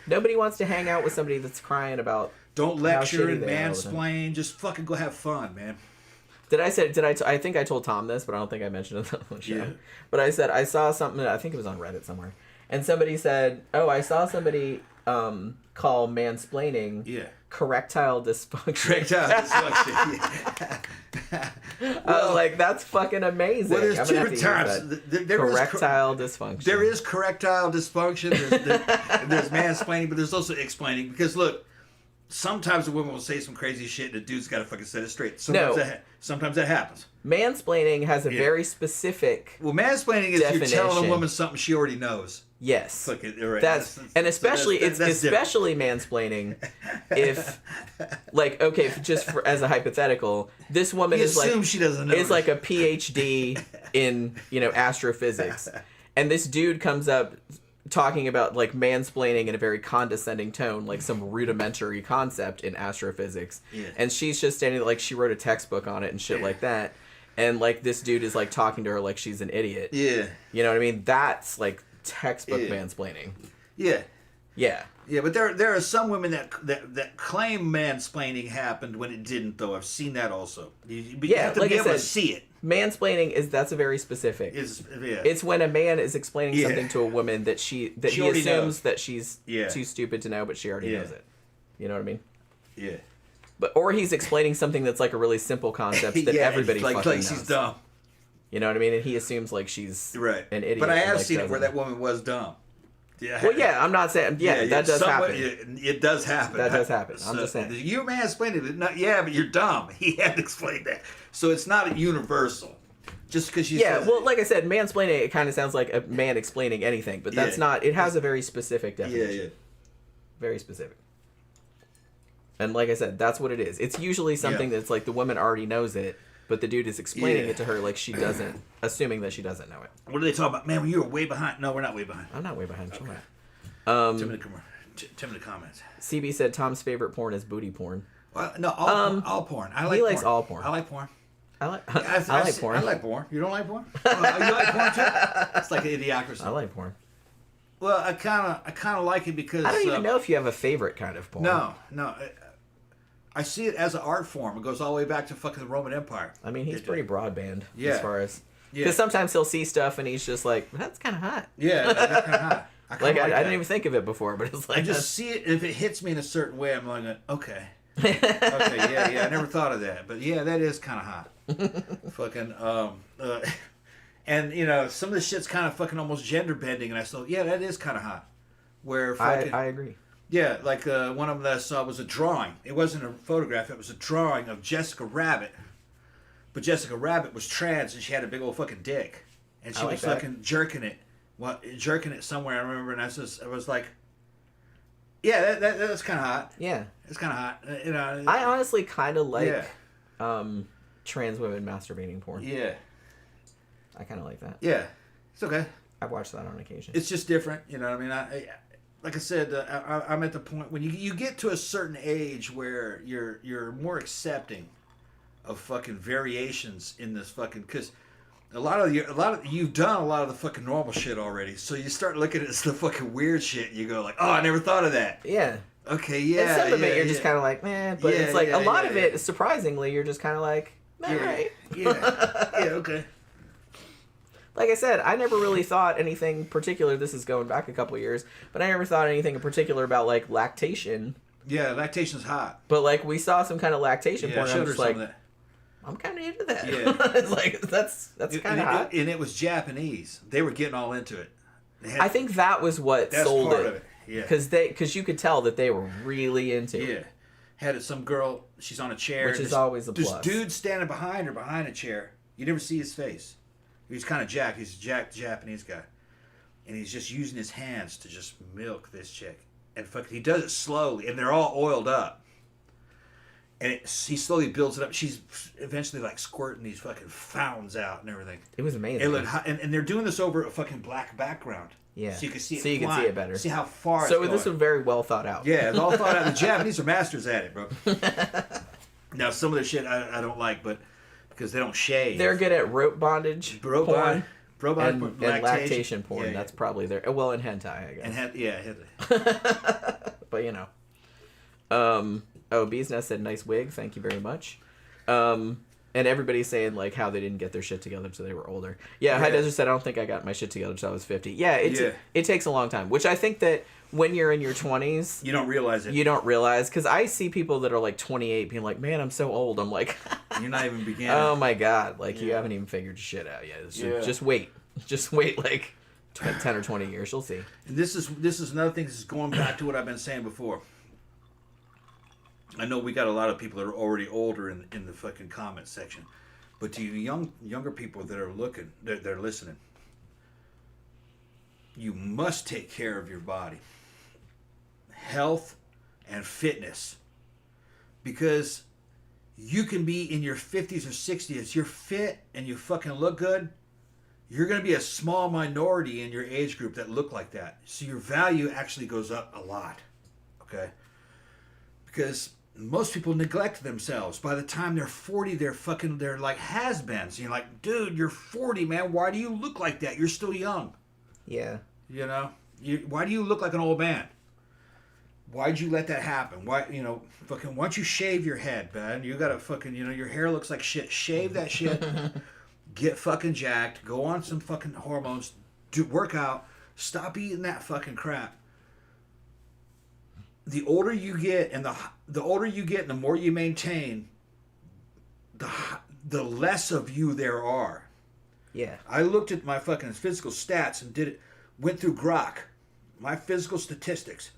Nobody wants to hang out with somebody that's crying about. Don't lecture and mansplain. Just fucking go have fun, man. I think I told Tom this, but I don't think I mentioned it on the show. Yeah. But I said I saw something, I think it was on Reddit somewhere, And somebody said, "Oh, I saw somebody call mansplaining correctile dysfunction." Correctile dysfunction. I was like, "That's fucking amazing." Well, there's two different types. Correctile dysfunction. There is correctile dysfunction. There's mansplaining, but there's also explaining. Because look, sometimes a woman will say some crazy shit, and the dude's got to fucking set it straight. Sometimes that happens. Mansplaining has a very specific. Well, mansplaining is definition. you're telling a woman something she already knows. Yes, right. That's especially it's especially mansplaining if, like, okay, just as a hypothetical, this woman is like she doesn't know is like a PhD in astrophysics, and this dude comes up talking about like mansplaining in a very condescending tone, like some rudimentary concept in astrophysics, and she's just standing like she wrote a textbook on it and shit like that, and like this dude is like talking to her like she's an idiot. Yeah, you know what I mean? That's like textbook mansplaining. Yeah. Yeah, but there are some women that claim mansplaining happened when it didn't, though. I've seen that also. But you have to be able to see it. Mansplaining that's a very specific. It's when a man is explaining something to a woman that he assumes knows. That she's too stupid to know, but she already knows it. You know what I mean? Yeah. Or he's explaining something that's like a really simple concept that everybody fucking knows. She's dumb. You know what I mean? And he assumes like she's an idiot. But I have seen it where that woman was dumb. Yeah. Well, yeah, I'm not saying... Yeah, that does happen. It does happen. That does happen. I'm just saying. You mansplained it. But you're dumb. He had to explain that. So it's not universal. Just because you said... well, like I said, mansplaining, it kind of sounds like a man explaining anything. But that's not... It has a very specific definition. Yeah. Very specific. And like I said, that's what it is. It's usually something that's like the woman already knows it, but the dude is explaining it to her like she doesn't, assuming that she doesn't know it. What are they talking about? Man, you were way behind. No, we're not way behind. I'm not way behind. Okay. Tell me the comments. CB said Tom's favorite porn is booty porn. Well, no, all porn. He likes all porn. I like porn. I like porn. I like porn. You don't like porn? You like porn too? It's like an idiocracy. I like porn. Well, I kind of like it because I don't even know if you have a favorite kind of porn. No. I see it as an art form. It goes all the way back to fucking the Roman Empire. I mean, he's pretty broadband as far as... Because sometimes he'll see stuff and he's just like, that's kind of hot. Yeah, that's kind of hot. I didn't even think of it before, but it's like... I just see it, if it hits me in a certain way, I'm like, okay. Okay, I never thought of that. But yeah, that is kind of hot. Fucking, and, some of the shit's kind of fucking almost gender bending, and I thought, yeah, that is kind of hot. Where fucking... I agree. Yeah, like one of them that I saw was a drawing. It wasn't a photograph. It was a drawing of Jessica Rabbit. But Jessica Rabbit was trans, and she had a big old fucking dick. And she was fucking jerking it somewhere, I remember. And I was like, yeah, that's kind of hot. Yeah. It's kind of hot. I honestly kind of like trans women masturbating porn. Yeah. I kind of like that. Yeah. It's okay. I've watched that on occasion. It's just different, you know what I mean? Like I said, I'm at the point when you get to a certain age where you're more accepting of fucking variations in this fucking, because you've done a lot of the fucking normal shit already, so you start looking at the fucking weird shit and you go like, oh, I never thought of that. Yeah. Okay. Yeah. And some of it you're just kind of like, man, but it's like a lot of it, surprisingly, you're just kind of like, all right. Yeah. Okay. Like I said, I never really thought anything particular. This is going back a couple of years, but I never thought anything in particular about like lactation. Yeah, lactation's hot. But like we saw some kind of lactation porn. And I'm just like, I'm kind of into that. Yeah. It's like that's kind of hot. And it was Japanese. They were getting all into it. I think that was what sold part it. Of it. Yeah. Because you could tell that they were really into it. Yeah. Had some girl. She's on a chair. Which is always a plus. This dude standing behind her behind a chair. You never see his face. He's kind of jacked. He's a jacked Japanese guy. And he's just using his hands to just milk this chick. And he does it slowly. And they're all oiled up. And he slowly builds it up. She's eventually like squirting these fucking fountains out and everything. It was amazing. And they're doing this over a fucking black background. Yeah. So you can see it. So you can see it better. See how far it's going. So this was very well thought out. Yeah, it's all thought out. The Japanese are masters at it, bro. Now, some of the shit I don't like, but... because they don't shave. They're good at rope bondage porn and lactation porn. That's probably their... Well, and hentai, I guess. Hentai. But, Bee's Nest said, nice wig. Thank you very much. And And everybody's saying, like, how they didn't get their shit together until they were older. Yeah, High Desert said, I don't think I got my shit together until I was 50. Yeah, it takes a long time. Which I think that when you're in your 20s... You don't realize it. You don't realize. Because I see people that are, like, 28 being like, man, I'm so old. I'm like... You're not even beginning. Oh, my God. Like, you haven't even figured your shit out yet. Just wait. Just wait, like, 10 or 20 years. You'll see. And this is another thing. This is going back to what I've been saying before. I know we got a lot of people that are already older in the fucking comment section. But to you younger people that are looking, they're listening, you must take care of your body. Health and fitness. Because you can be in your 50s or 60s, you're fit and you fucking look good, you're going to be a small minority in your age group that look like that. So your value actually goes up a lot. Okay? Because... most people neglect themselves. By the time they're 40, they're like has-beens. You're like, dude, you're 40, man. Why do you look like that? You're still young. Yeah. You know? Why do you look like an old man? Why'd you let that happen? Why, fucking, why don't you shave your head, man? You gotta fucking, your hair looks like shit. Shave that shit. Get fucking jacked. Go on some fucking hormones. Work out. Stop eating that fucking crap. The older you get, and the older you get, and the more you maintain, the less of you there are. Yeah. I looked at my fucking physical stats and went through Grok, my physical statistics,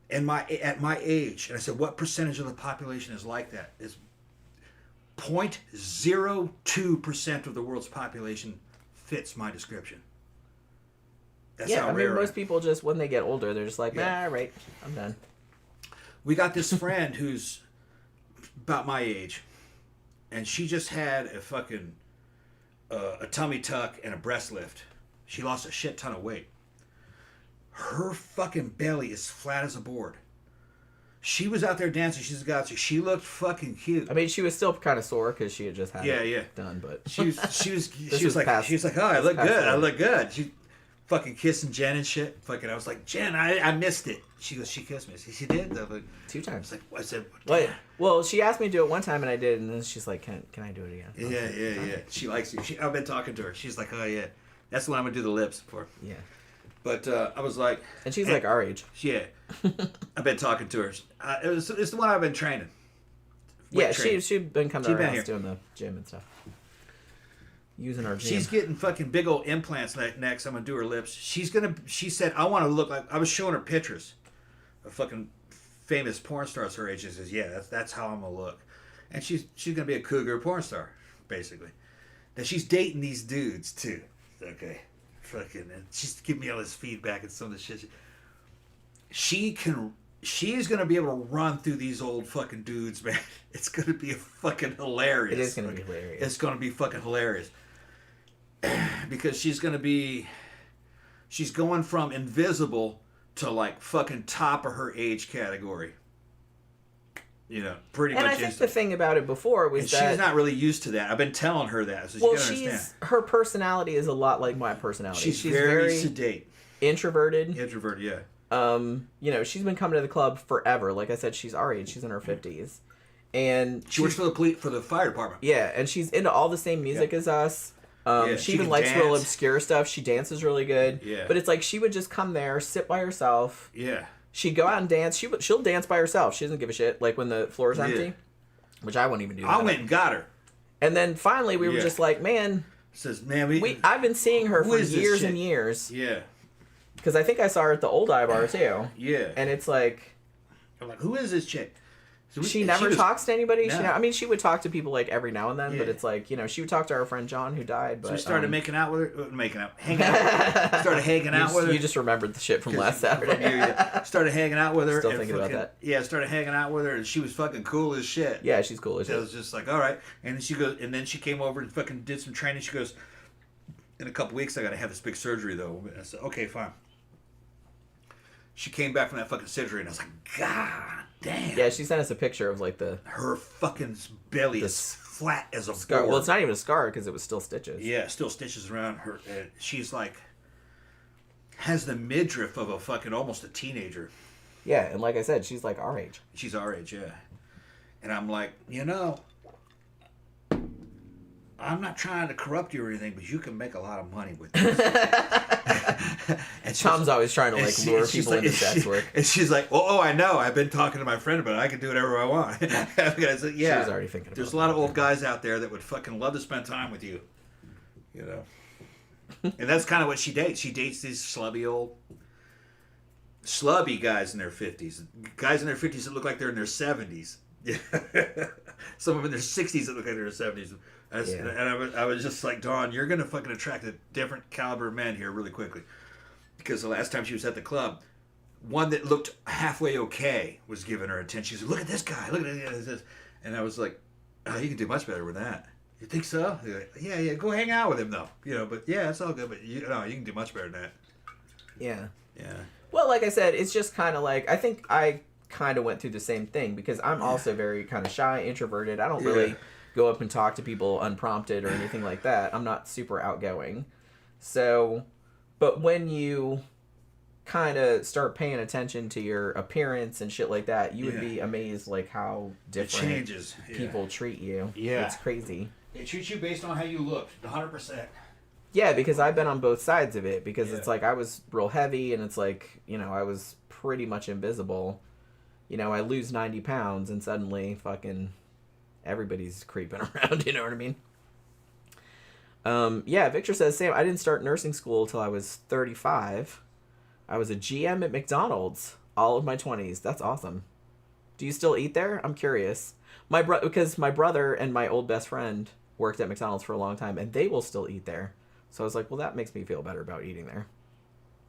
and at my age, and I said, what percentage of the population is like that? It's 0.02% of the world's population fits my description. That's how rare. Most people just, when they get older, they're just like, all right, I'm done. We got this friend who's about my age, and she just had a fucking a tummy tuck and a breast lift. She lost a shit ton of weight. Her fucking belly is flat as a board. She was out there dancing. She's got you. She looked fucking cute. I mean, she was still kind of sore because she had just had it done, but she was like, oh, I look good. I look good. She fucking kissing Jen and shit. Fucking, I was like, Jen, I missed it. She goes, she kissed me. She did? I was like, 2 times. I said, well, she asked me to do it one time and I did, and then she's like, can I do it again? Yeah. She likes you. I've been talking to her. She's like, oh yeah, that's the one I'm gonna do the lips for. Yeah. But I was like, and she's like our age. Yeah. I've been talking to her. It's the one I've been training. She'd been coming to our house doing the gym and stuff. Using our gym. She's getting fucking big old implants next. I'm gonna do her lips. She said, I want to look like. I was showing her pictures of fucking famous porn stars her age. She says, yeah, that's how I'm gonna look. And she's gonna be a cougar porn star, basically. Now she's dating these dudes too. Okay. Fucking, and she's giving me all this feedback and some of the shit. She's gonna be able to run through these old fucking dudes, man. It's gonna be fucking hilarious. It is gonna be hilarious. It's gonna be fucking hilarious. Because she's going from invisible to like fucking top of her age category. Pretty much. And I think the thing about it before was that she's not really used to that. I've been telling her that, so understand. Her personality is a lot like my personality. She's very sedate, introverted. Yeah. She's been coming to the club forever. Like I said, she's our age. She's in her 50s, and she works for the fire department. Yeah, and she's into all the same music as us. She even likes real obscure stuff. She dances really good. Yeah. But it's like she would just come there, sit by herself. Yeah. She'd go out and dance. She'll dance by herself. She doesn't give a shit. Like when the floor is empty, which I wouldn't even do that. I went and got her. And then finally we were just like, man. I've been seeing her for years and years. Yeah. Because I think I saw her at the old eye bar too. Yeah. And it's like, I'm like, who is this chick? She never talks to anybody. No. She would talk to people like every now and then, but it's like, she would talk to our friend John who died. But, so we started hanging out with her. Started hanging out with her. You just remembered the shit from last Saturday. Started hanging out with her. Still thinking about that. Yeah, started hanging out with her, and she was fucking cool as shit. Yeah, she's cool as shit. So I was just like, all right. And then she goes, and then she came over and fucking did some training. She goes, in a couple weeks, I got to have this big surgery though. And I said, okay, fine. She came back from that fucking surgery, and I was like, God damn. Yeah, she sent us a picture of like her fucking belly is flat as a scar. board. Well, it's not even a scar because it was still stitches. Yeah, still stitches around her. She's like, has the midriff of a fucking almost a teenager. Yeah, and like I said, she's like our age. She's our age, yeah. And I'm like, I'm not trying to corrupt you or anything, but you can make a lot of money with this. And Tom's always trying to like lure people into sex work. And she's like, oh, I know. I've been talking to my friend about it. I can do whatever I want. I said, yeah. She was already thinking about There's a lot of old guys out there that would fucking love to spend time with you. You know? And that's kind of what she dates. She dates these slubby guys in their 50s. Guys in their 50s that look like they're in their 70s. Some of them in their 60s that look like they're in their 70s. And I was just like, Dawn, you're going to fucking attract a different caliber of men here really quickly. Because the last time she was at the club, one that looked halfway okay was giving her attention. She said, look at this guy, look at this. And I was like, oh, you can do much better with that. You think so? Like, yeah, go hang out with him though. You know, but yeah, it's all good, but you can do much better than that. Yeah. Yeah. Well, like I said, it's just kind of like, I think I kind of went through the same thing because I'm also very kind of shy, introverted. I don't really go up and talk to people unprompted or anything like that. I'm not super outgoing. So, but when you kind of start paying attention to your appearance and shit like that, you would be amazed like how different it changes. People treat you. Yeah. It's crazy. They treat you based on how you look, 100%. Yeah, because I've been on both sides of it. Because it's like I was real heavy, and it's like, you know, I was pretty much invisible. You know, I lose 90 pounds, and suddenly fucking everybody's creeping around. You know what I mean? Yeah, Victor says, Sam, I didn't start nursing school till I was 35. I was a GM at McDonald's all of my 20s. That's awesome. Do you still eat there? I'm curious. Because my brother and my old best friend worked at McDonald's for a long time, and they will still eat there. So I was like, well, that makes me feel better about eating there.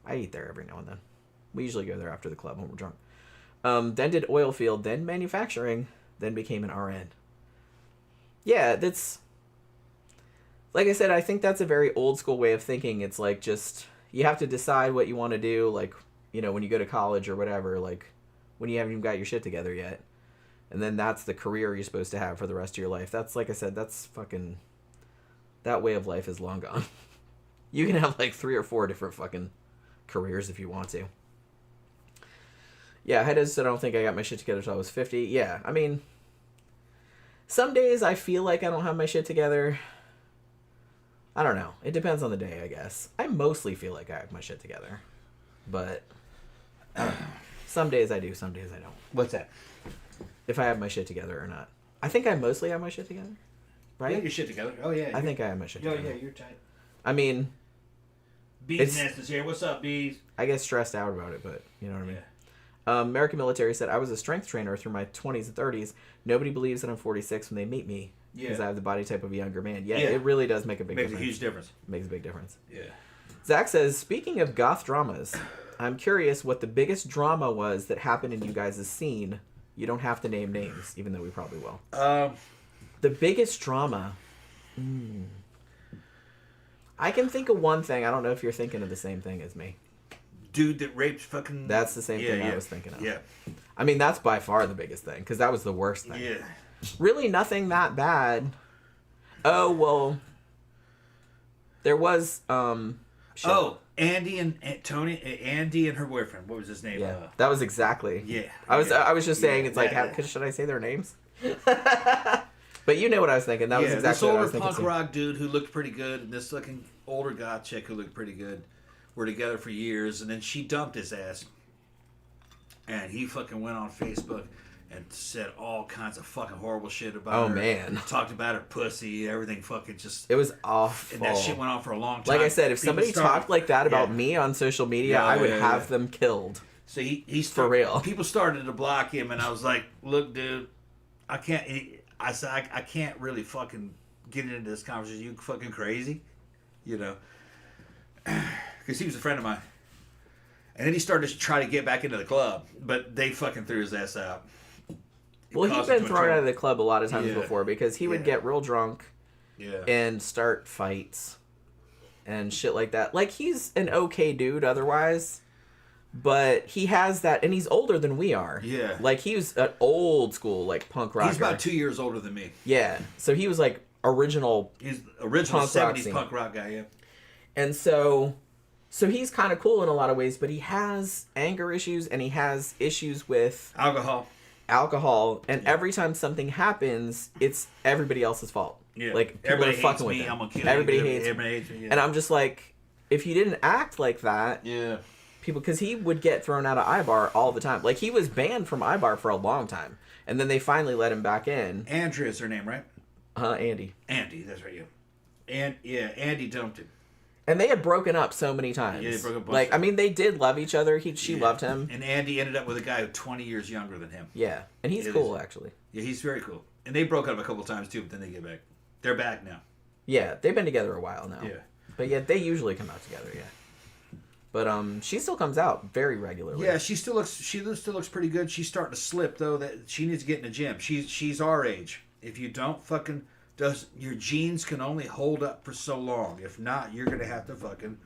I eat there every now and then. We usually go there after the club when we're drunk. Then did oil field, then manufacturing, then became an RN. Yeah, that's... Like I said, I think that's a very old school way of thinking. It's like just... You have to decide what you want to do, like, you know, when you go to college or whatever, like, when you haven't even got your shit together yet. And then that's the career you're supposed to have for the rest of your life. That's, like I said, that's fucking... That way of life is long gone. You can have, like, 3 or 4 different fucking careers if you want to. Yeah, I said I don't think I got my shit together until I was 50. Yeah, I mean... Some days I feel like I don't have my shit together. I don't know. It depends on the day, I guess. I mostly feel like I have my shit together. But... some days I do, some days I don't. What's that? If I have my shit together or not. I think I mostly have my shit together. Right? You have your shit together. Oh, yeah. I think I have my shit together. Yeah, you're tight. I mean... Bees Nest is here. What's up, Bees? I get stressed out about it, but you know what I mean? Yeah. American Military said, I was a strength trainer through my 20s and 30s. Nobody believes that I'm 46 when they meet me. Because I have the body type of a younger man. Yeah, it really does make a big difference. Makes a huge difference. Makes a big difference. Yeah. Zach says, speaking of goth dramas, I'm curious what the biggest drama was that happened in you guys' scene. You don't have to name names, even though we probably will. The biggest drama... I can think of one thing. I don't know if you're thinking of the same thing as me. Dude that raped fucking... That's the same thing I was thinking of. Yeah. I mean, that's by far the biggest thing, because that was the worst thing. Yeah. Really nothing that bad. Oh, well... There was, shit. Oh, Andy and Tony... Andy and her boyfriend. What was his name? Yeah, that was exactly... Yeah. I was just saying, it's like, should I say their names? But you know what I was thinking. That was exactly what I was thinking. This older punk rock dude who looked pretty good, and this looking older goth chick who looked pretty good were together for years, and then she dumped his ass. And he fucking went on Facebook and said all kinds of fucking horrible shit about her. Oh, man. Talked about her pussy, everything fucking just... It was awful. And that shit went on for a long time. Like I said, if somebody talked like that about me on social media, I would have them killed. So he's for real. People started to block him, and I was like, look, dude, I can't... I said, I can't really fucking get into this conversation. You fucking crazy? You know? Because he was a friend of mine. And then he started to try to get back into the club, but they fucking threw his ass out. Well, he's been thrown out of the club a lot of times before because he would get real drunk and start fights and shit like that. Like, he's an okay dude otherwise, but he has that, and he's older than we are. Yeah. Like, he was an old school, like, punk rocker. He's about 2 years older than me. Yeah. So he was, like, original He's original punk 70s punk rock guy, yeah. And so he's kind of cool in a lot of ways, but he has anger issues, and he has issues with... Alcohol. And every time something happens, it's everybody else's fault. Yeah. Like, people Everybody are fucking hates with me. him. I'm gonna kill Everybody you. hates Everybody hates me. Yeah. And I'm just like, if you didn't act like that, yeah. people, because he would get thrown out of Ibar all the time. Like, he was banned from Ibar for a long time, and then they finally let him back in. Andrea is her name, right? Andy. Andy, that's right. Yeah. Andy dumped him. And they had broken up so many times. Yeah, they broke up. Like, I mean, they did love each other. She loved him. And Andy ended up with a guy who's 20 years younger than him. Yeah, and he's It cool, is. actually. Yeah, he's very cool. And they broke up a couple times too, but then they get back. They're back now. Yeah, they've been together a while now. Yeah. But yeah, they usually come out together, yeah. But she still comes out very regularly. Yeah, she still looks pretty good. She's starting to slip though. That she needs to get in the gym. She's our age. If you don't fucking your genes can only hold up for so long. If not, you're gonna have to fucking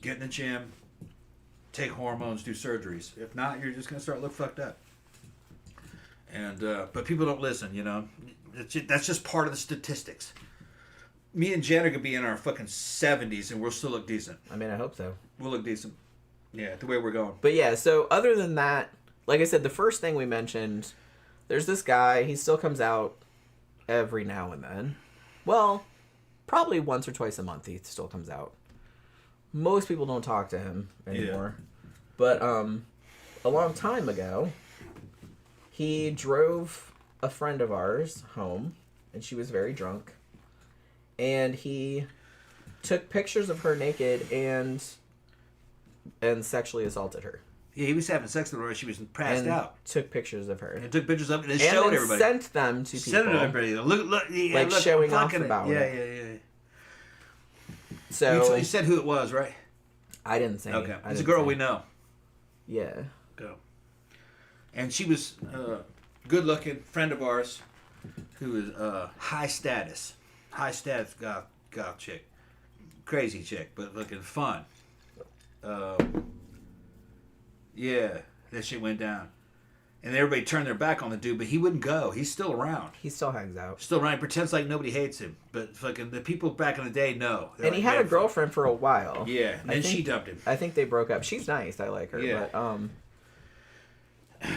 get in the gym, take hormones, do surgeries. If not, you're just gonna start look fucked up. And but people don't listen. You know, that's just part of the statistics. Me and Jen are gonna be in our fucking 70s, and we'll still look decent. I mean, I hope so. We'll look decent. Yeah, the way we're going. But yeah, so other than that, like I said, the first thing we mentioned, there's this guy. He still comes out every now and then. Well, probably once or twice a month he still comes out. Most people don't talk to him anymore. Yeah. But a long time ago, he drove a friend of ours home, and she was very drunk. And he took pictures of her naked and sexually assaulted her. Yeah, he was having sex with her. She was passed out. Took pictures of her. And took pictures of it and showed everybody. Sent them to people. Sent it to everybody. Look, yeah, like look, showing off about it. Yeah. So you said who it was, right? I didn't say. Okay, it's a girl we know. Yeah. Go. And she was good looking, friend of ours, who is high status goth chick, crazy chick, but looking fun. Yeah, that shit went down, and everybody turned their back on the dude, but he wouldn't go. He's still around. He still hangs out. Still around. He pretends like nobody hates him, but fucking the people back in the day know. And he had a girlfriend for a while. Yeah, and then she dumped him. I think they broke up. She's nice. I like her. Yeah. But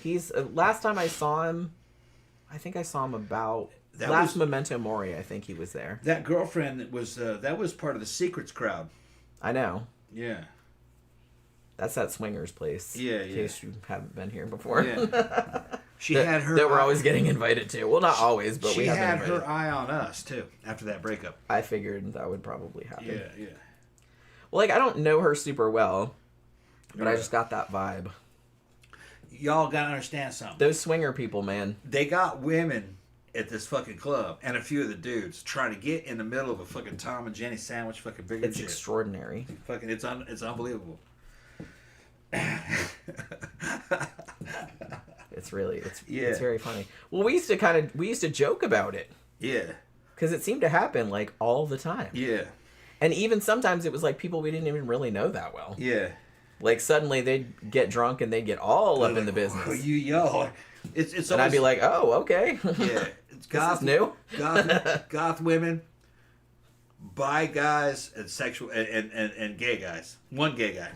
he's last time I saw him, I think I saw him about Memento Mori. I think he was there. That girlfriend that was part of the Secrets crowd. I know. Yeah. That's that swingers place. Yeah, in case you haven't been here before. Yeah. She had her. That we're always getting invited to. Well, not always, but we have been invited. She had her eye on us too after that breakup. I figured that would probably happen. Yeah. Well, like I don't know her super well, but I just got that vibe. Y'all gotta understand something. Those swinger people, man. They got women at this fucking club, and a few of the dudes trying to get in the middle of a fucking Tom and Jenny sandwich, fucking bigger. It's extraordinary. Fucking, it's unbelievable. It's very funny. Well, we used to joke about it. Yeah. Because it seemed to happen like all the time. Yeah. And even sometimes it was like people we didn't even really know that well. Yeah. Like suddenly they'd get drunk and they'd get all up in the business. Oh, yo. It's and always, I'd be like, oh, okay. Yeah. It's goth, new. goth women, bi guys, and sexual and gay guys. One gay guy.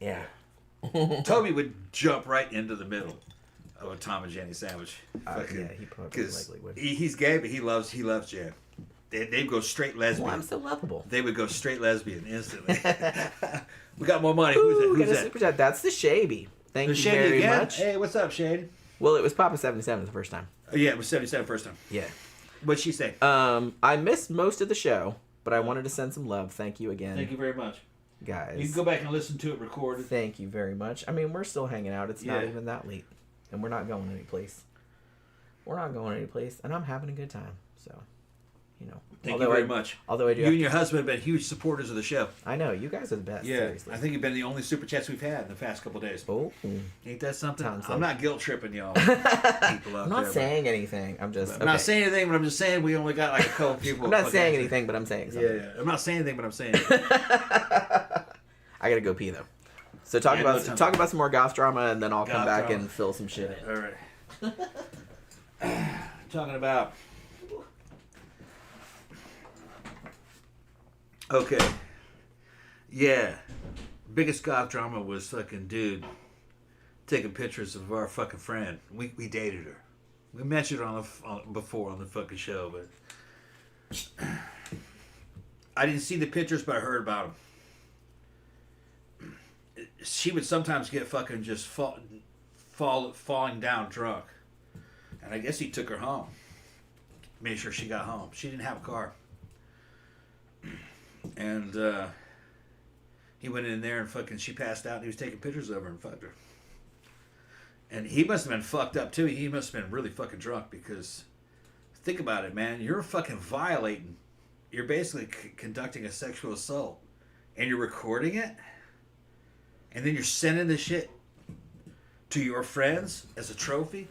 Yeah. Toby would jump right into the middle of a Tom and Jenny sandwich. Yeah, he probably likely would. He's gay, but he loves Jen. They'd go straight lesbian. Well, I'm so lovable. They would go straight lesbian instantly. We got more money. Ooh, Who's that? Super chat. That's the Shae-Nicole. Thank you Shady very again? much. Hey, what's up, Shade? Well, it was Papa 77 the first time. Oh, yeah, it was 77 first time. Yeah. What'd she say? I missed most of the show, but I wanted to send some love. Thank you again. Thank you very much. Guys. You can go back and listen to it recorded. Thank you very much. I mean, we're still hanging out. It's not even that late. And we're not going anyplace. And I'm having a good time. So, you know. Thank you very much. Although I do. You and your husband have been huge supporters of the show. I know. You guys are the best. Yeah. Seriously. I think you've been the only super chats we've had in the past couple of days. Oh. Ain't that something? Sounds I'm like... not guilt tripping y'all. People out I'm not saying anything. I'm just. I'm not saying anything, but I'm just saying we only got like a couple people. I'm not saying anything, but I'm saying something. Yeah. I'm not saying anything, but I'm saying I gotta go pee though. So talk about some more goth drama, and then I'll come back and fill some shit in. All right. Talking about. Okay. Yeah. Biggest goth drama was fucking dude taking pictures of our fucking friend. We dated her. We mentioned it before on the fucking show, but I didn't see the pictures, but I heard about them. She would sometimes get fucking just falling down drunk, and I guess he took her home. Made sure she got home. She didn't have a car, and he went in there and fucking she passed out. And he was taking pictures of her and fucked her. And he must have been fucked up too. He must have been really fucking drunk because, think about it, man. You're fucking violating. You're basically conducting a sexual assault, and you're recording it, and then you're sending the shit to your friends as a trophy.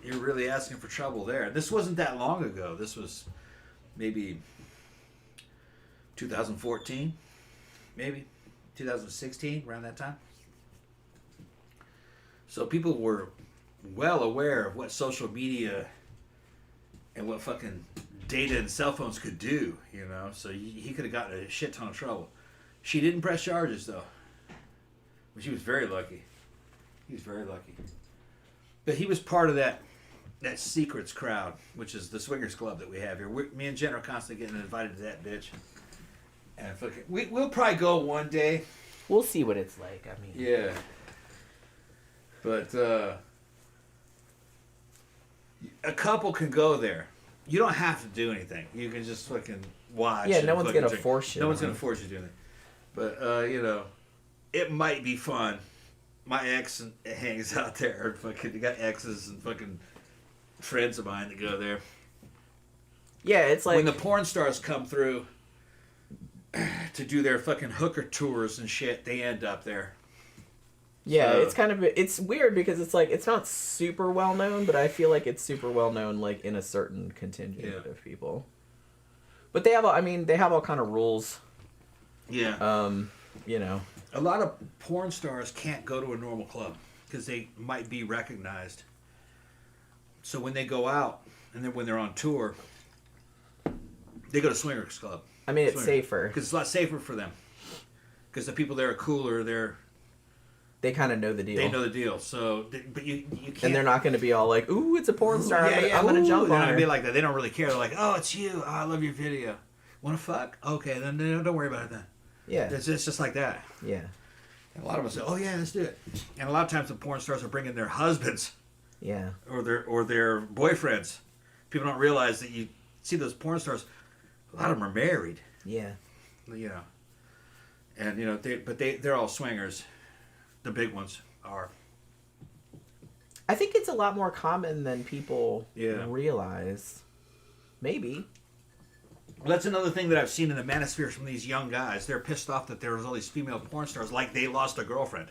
You're really asking for trouble there. This wasn't that long ago. This was maybe 2014, maybe 2016, around that time. So people were well aware of what social media and what fucking data and cell phones could do, you know. So he could have gotten a shit ton of trouble. She didn't press charges, though. But she was very lucky. He was very lucky. But he was part of that secrets crowd, which is the swingers club that we have here. Me and Jen are constantly getting invited to that bitch. And fucking, we'll probably go one day. We'll see what it's like. I mean, yeah. But a couple can go there. You don't have to do anything. You can just fucking watch. Yeah, no one's gonna force you. No one's gonna force you to do anything. But you know, it might be fun. My ex hangs out there. Fucking, you got exes and fucking friends of mine that go there. Yeah, it's like when the porn stars come through to do their fucking hooker tours and shit, they end up there. Yeah, So, it's weird because it's like it's not super well known, but I feel like it's super well known like in a certain contingent of people. But they have all kind of rules. Yeah. You know. A lot of porn stars can't go to a normal club because they might be recognized. So when they go out and then when they're on tour, they go to swingers club. I mean, it's safer because it's a lot safer for them. Because the people there are cooler. They kind of know the deal. They know the deal. So, but you can't. And they're not going to be all like, "Ooh, it's a porn star. I'm going to jump on They're her." not be like that. They don't really care. They're like, "Oh, it's you. Oh, I love your video. Want to fuck? Okay, then don't worry about it then." Yeah. It's just like that. Yeah. And a lot of us say, "Oh yeah, let's do it." And a lot of times the porn stars are bringing their husbands. Yeah. Or their boyfriends. People don't realize that you see those porn stars. A lot of them are married. Yeah. You know. And you know they're all swingers. The big ones are. I think it's a lot more common than people realize. Maybe. Well, that's another thing that I've seen in the manosphere from these young guys. They're pissed off that there was all these female porn stars, like they lost a girlfriend.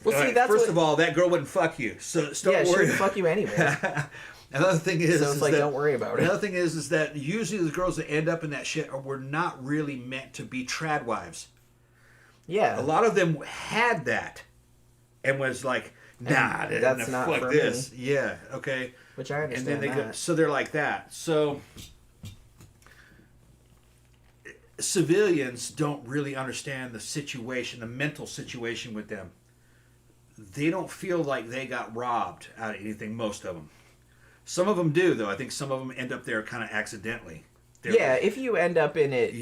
Well, see, that's first of all, that girl wouldn't fuck you, so don't worry. She would fuck you anyway. Another thing is, so it's like, don't worry about it. Another thing is that usually the girls that end up in that shit were not really meant to be trad wives. Yeah. A lot of them had that, and was like, nah, that's not fuck for this. me. Yeah, okay. Which I understand. And then they go, so they're like that. So civilians don't really understand the situation, the mental situation with them. They don't feel like they got robbed out of anything, most of them. Some of them do, though. I think some of them end up there kind of accidentally. If you end up in it,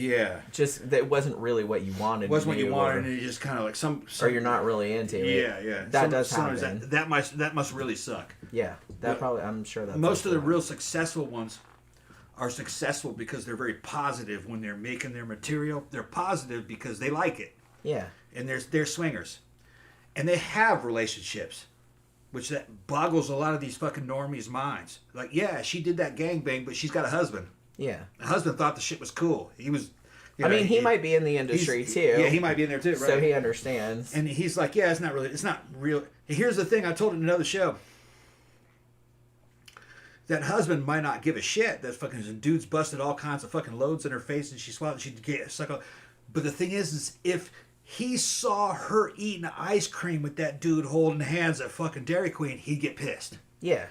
just that wasn't really what you wanted. It wasn't what you wanted, and you just kind of like some, or you're not really into it. Yeah. That does happen. That must really suck. Yeah, probably. I'm sure that most of the real successful ones are successful because they're very positive when they're making their material. They're positive because they like it. Yeah, and they're swingers, and they have relationships, which that boggles a lot of these fucking normies' minds. Like, yeah, she did that gangbang, but she's got a husband. Yeah. The husband thought the shit was cool. He was... he might be in the industry, too. Yeah, he might be in there, too, right? So he understands. And he's like, yeah, it's not real. Here's the thing I told in another show. That husband might not give a shit. That fucking dude's busted all kinds of fucking loads in her face and she swallowed, she get suck up. But the thing is if he saw her eating ice cream with that dude holding hands at fucking Dairy Queen, he'd get pissed. Yeah.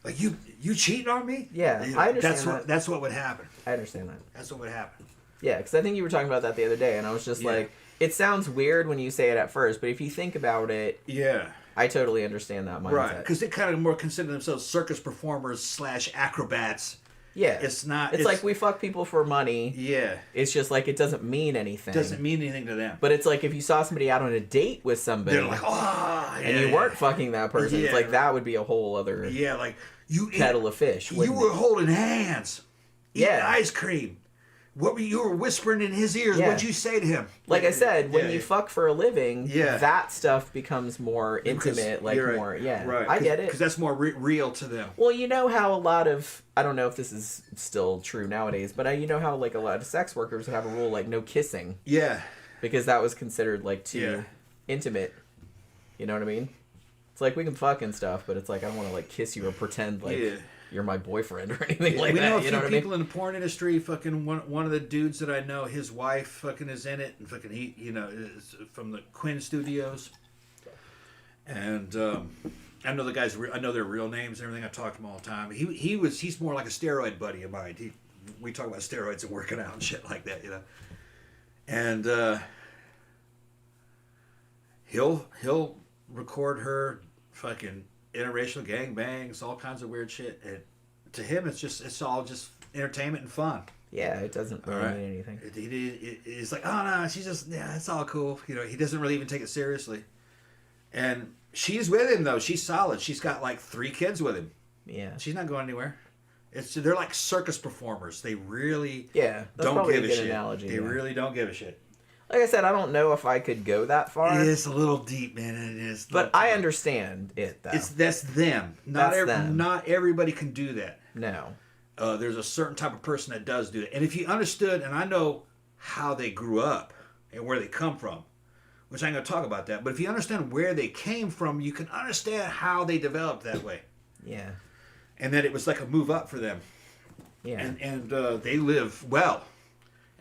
Like, you cheating on me? Yeah, I understand That's what would happen. I understand that. That's what would happen. Yeah, because I think you were talking about that the other day, and I was just like, it sounds weird when you say it at first, but if you think about it... Yeah. I totally understand that mindset. Right, because they kind of more consider themselves circus performers / acrobats. Yeah. It's not... It's like we fuck people for money. Yeah. It's just like it doesn't mean anything. Doesn't mean anything to them. But it's like if you saw somebody out on a date with somebody... They're like, oh... and you weren't fucking that person. Yeah. It's like that would be a whole other like... you kettle of fish. You were holding hands. Eating Yeah. ice cream. What were you were whispering in his ears? Yeah. What'd you say to him? Like I said, when you fuck for a living, that stuff becomes more intimate, like right. more, Right. I get it. Because that's more real to them. Well, you know how a lot of, I don't know if this is still true nowadays, but you know how like a lot of sex workers would have a rule like no kissing. Yeah. Because that was considered like too intimate. You know what I mean? It's like we can fuck and stuff, but it's like I don't want to like kiss you or pretend like you're my boyfriend or anything like we that. know a you few know what people I mean? in the porn industry. Fucking one of the dudes that I know, his wife fucking is in it, and fucking he, is from the Quinn Studios. And I know the guys. I know their real names and everything. I talk to them all the time. He's more like a steroid buddy of mine. We talk about steroids and working out and shit like that, And he'll record her fucking interracial gangbangs, all kinds of weird shit, and to him it's all just entertainment and fun. Yeah, it doesn't really mean anything. It's like, oh no, she's just, it's all cool. He doesn't really even take it seriously. And she's with him though. She's solid. She's got like 3 kids with him. Yeah, she's not going anywhere. They're like circus performers. They really that's don't give a good shit. Analogy, they really don't give a shit. Like I said, I don't know if I could go that far. It's a little deep, man. It is. But I understand it, though. That's them. Not everybody can do that. No. There's a certain type of person that does do it. And if you understood, and I know how they grew up and where they come from, which I'm going to talk about that, but if you understand where they came from, you can understand how they developed that way. Yeah. And that it was like a move up for them. Yeah. And they live well.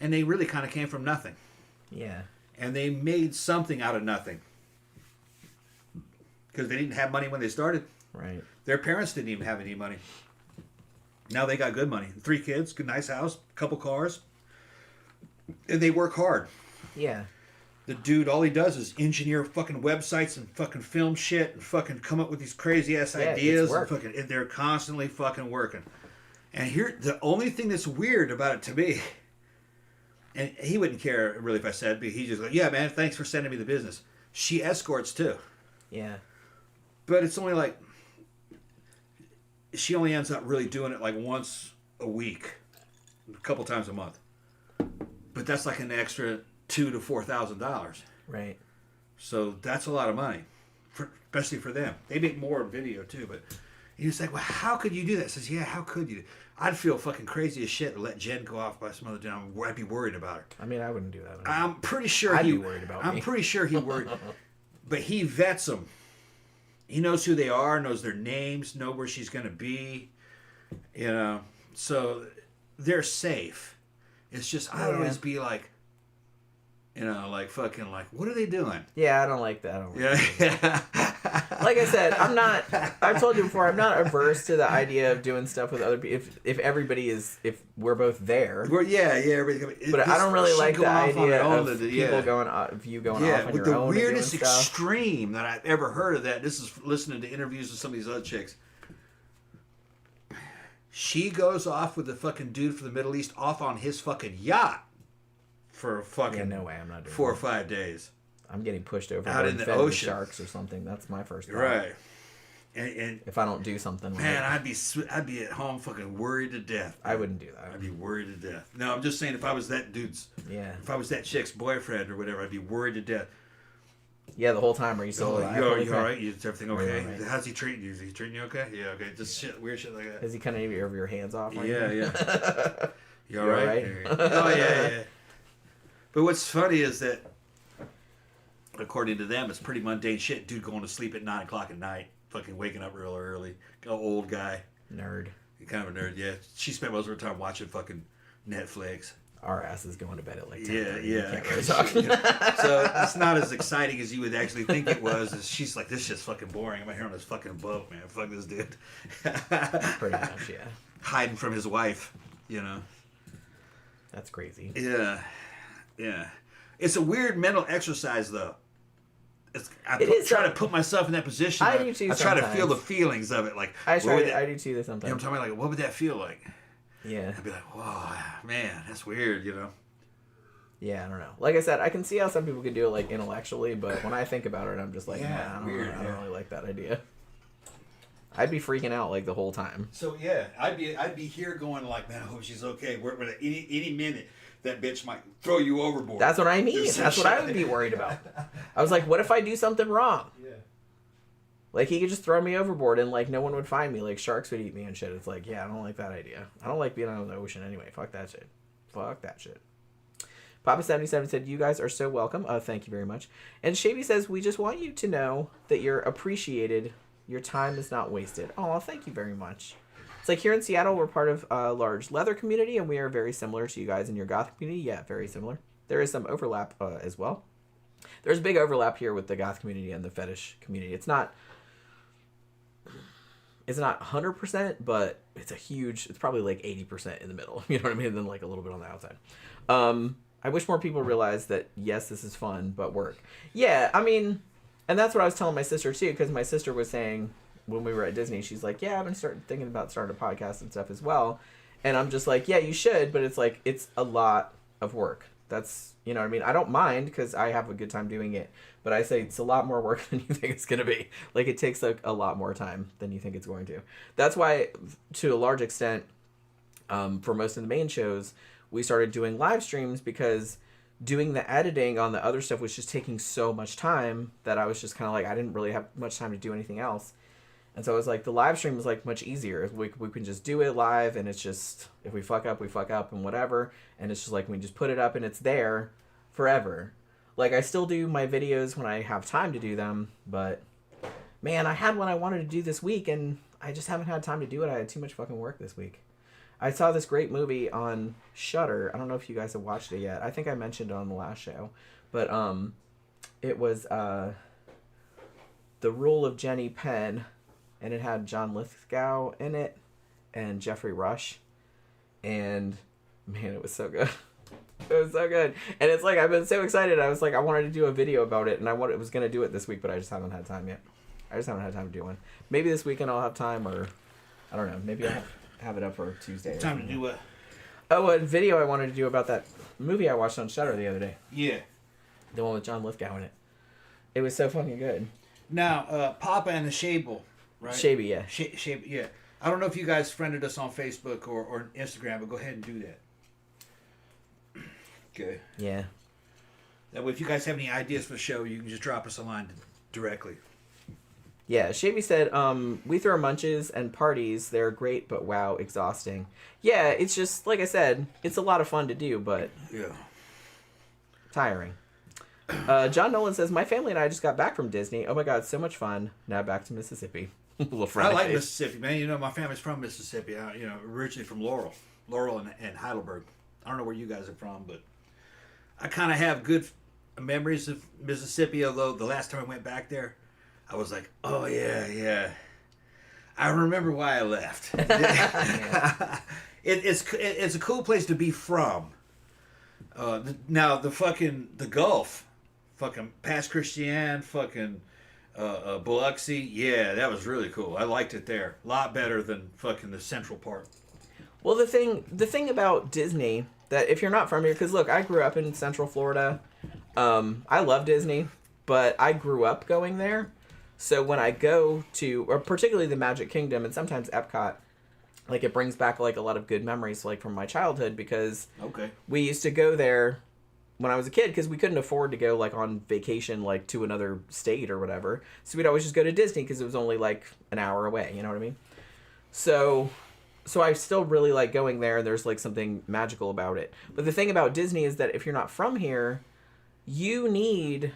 And they really kind of came from nothing. Yeah. And they made something out of nothing. Because they didn't have money when they started. Right. Their parents didn't even have any money. Now they got good money. 3 kids, good nice house, couple cars. And they work hard. Yeah. The dude, all he does is engineer fucking websites and fucking film shit and fucking come up with these crazy ass ideas. And they're constantly fucking working. And here, the only thing that's weird about it to me, and he wouldn't care really if I said, but he just goes, yeah, man, thanks for sending me the business. She escorts too. Yeah. But it's only like, she only ends up really doing it like once a week, a couple times a month. But that's like an extra $2,000 to $4,000. Right. So that's a lot of money, especially for them. They make more video too, but you're just like, well, how could you do that? Says, yeah, how could you? I'd feel fucking crazy as shit to let Jen go off by some other dude. I'd be worried about her. I mean, I wouldn't do that. I'm pretty sure I'd be worried about me. I'm pretty sure he worried. But he vets them. He knows who they are, knows their names, know where she's going to be. So they're safe. It's just, I'd always be like, like fucking like, what are they doing? Yeah, I don't like that. I don't Yeah. Like I said, I've told you before, I'm not averse to the idea of doing stuff with other people. If everybody is, if we're both there. Everybody. But I don't really like the idea of people going off on your own. With the weirdest and doing stuff. extreme that I've ever heard of that, this is listening to interviews with some of these other chicks. She goes off with the fucking dude from the Middle East off on his fucking yacht for fucking no way, I'm not doing 4 or 5 days. I'm getting pushed over out in the fed ocean, with sharks or something. That's my first thought. Right. And if I don't do something, man, I'd be at home fucking worried to death. I wouldn't do that. I'd be worried to death. No, I'm just saying, if I was that dude's, if I was that chick's boyfriend or whatever, I'd be worried to death. Yeah, the whole time. Are you still alive? You all right? Is everything okay? Right. How's he treating you? Is he treating you okay? Yeah, okay. Just weird shit like that. Is he kind of over your hands off? Right yeah. You all You right? alright? Oh yeah. But what's funny is that, according to them, it's pretty mundane shit. Dude going to sleep at 9 o'clock at night, fucking waking up real early. Old guy. Nerd. Kind of a nerd, yeah. She spent most of her time watching fucking Netflix. Our ass is going to bed at like 10. Yeah. Can't really talk. So it's not as exciting as you would actually think it was. She's like, this shit's fucking boring. I'm out here on this fucking boat, man. Fuck this dude. Pretty much, yeah. Hiding from his wife, That's crazy. Yeah. It's a weird mental exercise, though. is try to put myself in that position. I do too I try to sometimes. feel the feelings of it. Like I do too You know what sometimes. I'm talking about? Like, what would that feel like? Yeah. I'd be like, whoa, man, that's weird, you know? Yeah, I don't know. Like I said, I can see how some people could do it like intellectually, but when I think about it, I'm just like, Yeah, nah, weird, I don't yeah. really like that idea. I'd be freaking out like the whole time. So yeah, I'd be here going like, man, I hope she's okay. We're any minute that bitch might throw you overboard. That's what I mean. There's some That's what I shit. would be worried about. I was like, what if I do something wrong? Yeah. Like, he could just throw me overboard and, like, no one would find me. Like, sharks would eat me and shit. It's like, yeah, I don't like that idea. I don't like being out in the ocean anyway. Fuck that shit. Fuck that shit. Papa77 said, you guys are so welcome. Thank you very much. And Shavy says, we just want you to know that you're appreciated. Your time is not wasted. Oh, thank you very much. It's like here in Seattle, we're part of a large leather community, and we are very similar to you guys in your goth community. Yeah, very similar. There is some overlap as well. There's a big overlap here with the goth community and the fetish community. It's not 100%, but it's probably like 80% in the middle. You know what I mean? And then like a little bit on the outside. I wish more people realized that, yes, this is fun, but work. Yeah, I mean, and that's what I was telling my sister too, because my sister was saying when we were at Disney, she's like, yeah, I've been thinking about starting a podcast and stuff as well. And I'm just like, yeah, you should, but it's like, it's a lot of work. That's, you know what I mean? I don't mind because I have a good time doing it, but I say it's a lot more work than you think it's going to be. Like, it takes a lot more time than you think it's going to. That's why, to a large extent, for most of the main shows, we started doing live streams, because doing the editing on the other stuff was just taking so much time that I was just kind of like, I didn't really have much time to do anything else. And so it was like, the live stream was like much easier. We can just do it live, and it's just, if we fuck up, we fuck up and whatever. And it's just like, we just put it up and it's there forever. Like, I still do my videos when I have time to do them, but man, I had one I wanted to do this week, and I just haven't had time to do it. I had too much fucking work this week. I saw this great movie on Shudder. I don't know if you guys have watched it yet. I think I mentioned it on the last show, but it was The Rule of Jenny Penn, and it had John Lithgow in it and Jeffrey Rush, and man, it was so good. It was so good. And it's like, I've been so excited. I was like, I wanted to do a video about it, and I was going to do it this week, but I just haven't had time yet. I just haven't had time to do one. Maybe this weekend I'll have time, or I don't know. Maybe I'll have it up for Tuesday. Time to do what? Oh, a video I wanted to do about that movie I watched on Shudder the other day. Yeah. The one with John Lithgow in it. It was so fucking good. Now, Papa and the Shable, right? Shabby, yeah. Shable, yeah. I don't know if you guys friended us on Facebook or Instagram, but go ahead and do that. Okay. Yeah. That way, if you guys have any ideas for the show, you can just drop us a line directly. Yeah, Shavy said, we throw munches and parties. They're great, but wow, exhausting. Yeah, it's just, like I said, it's a lot of fun to do, but Yeah. tiring. John Nolan says, my family and I just got back from Disney. Oh my god, so much fun. Now back to Mississippi. Little I Friday like face. Mississippi, man. You know, my family's from Mississippi. Originally from Laurel and Heidelberg. I don't know where you guys are from, but I kind of have good memories of Mississippi. Although the last time I went back there, I was like, oh yeah, I remember why I left. It's a cool place to be from. Now the Gulf, fucking Pass Christian, fucking Biloxi, yeah, that was really cool. I liked it there a lot better than fucking the central part. Well, the thing about Disney, that if you're not from here, because look, I grew up in Central Florida. I love Disney, but I grew up going there. So when I go to, or particularly the Magic Kingdom and sometimes Epcot, like, it brings back like a lot of good memories, like, from my childhood, because we used to go there when I was a kid, because we couldn't afford to go like on vacation like to another state or whatever. So we'd always just go to Disney because it was only like an hour away. You know what I mean? So I still really like going there. There's like something magical about it. But the thing about Disney is that if you're not from here, you need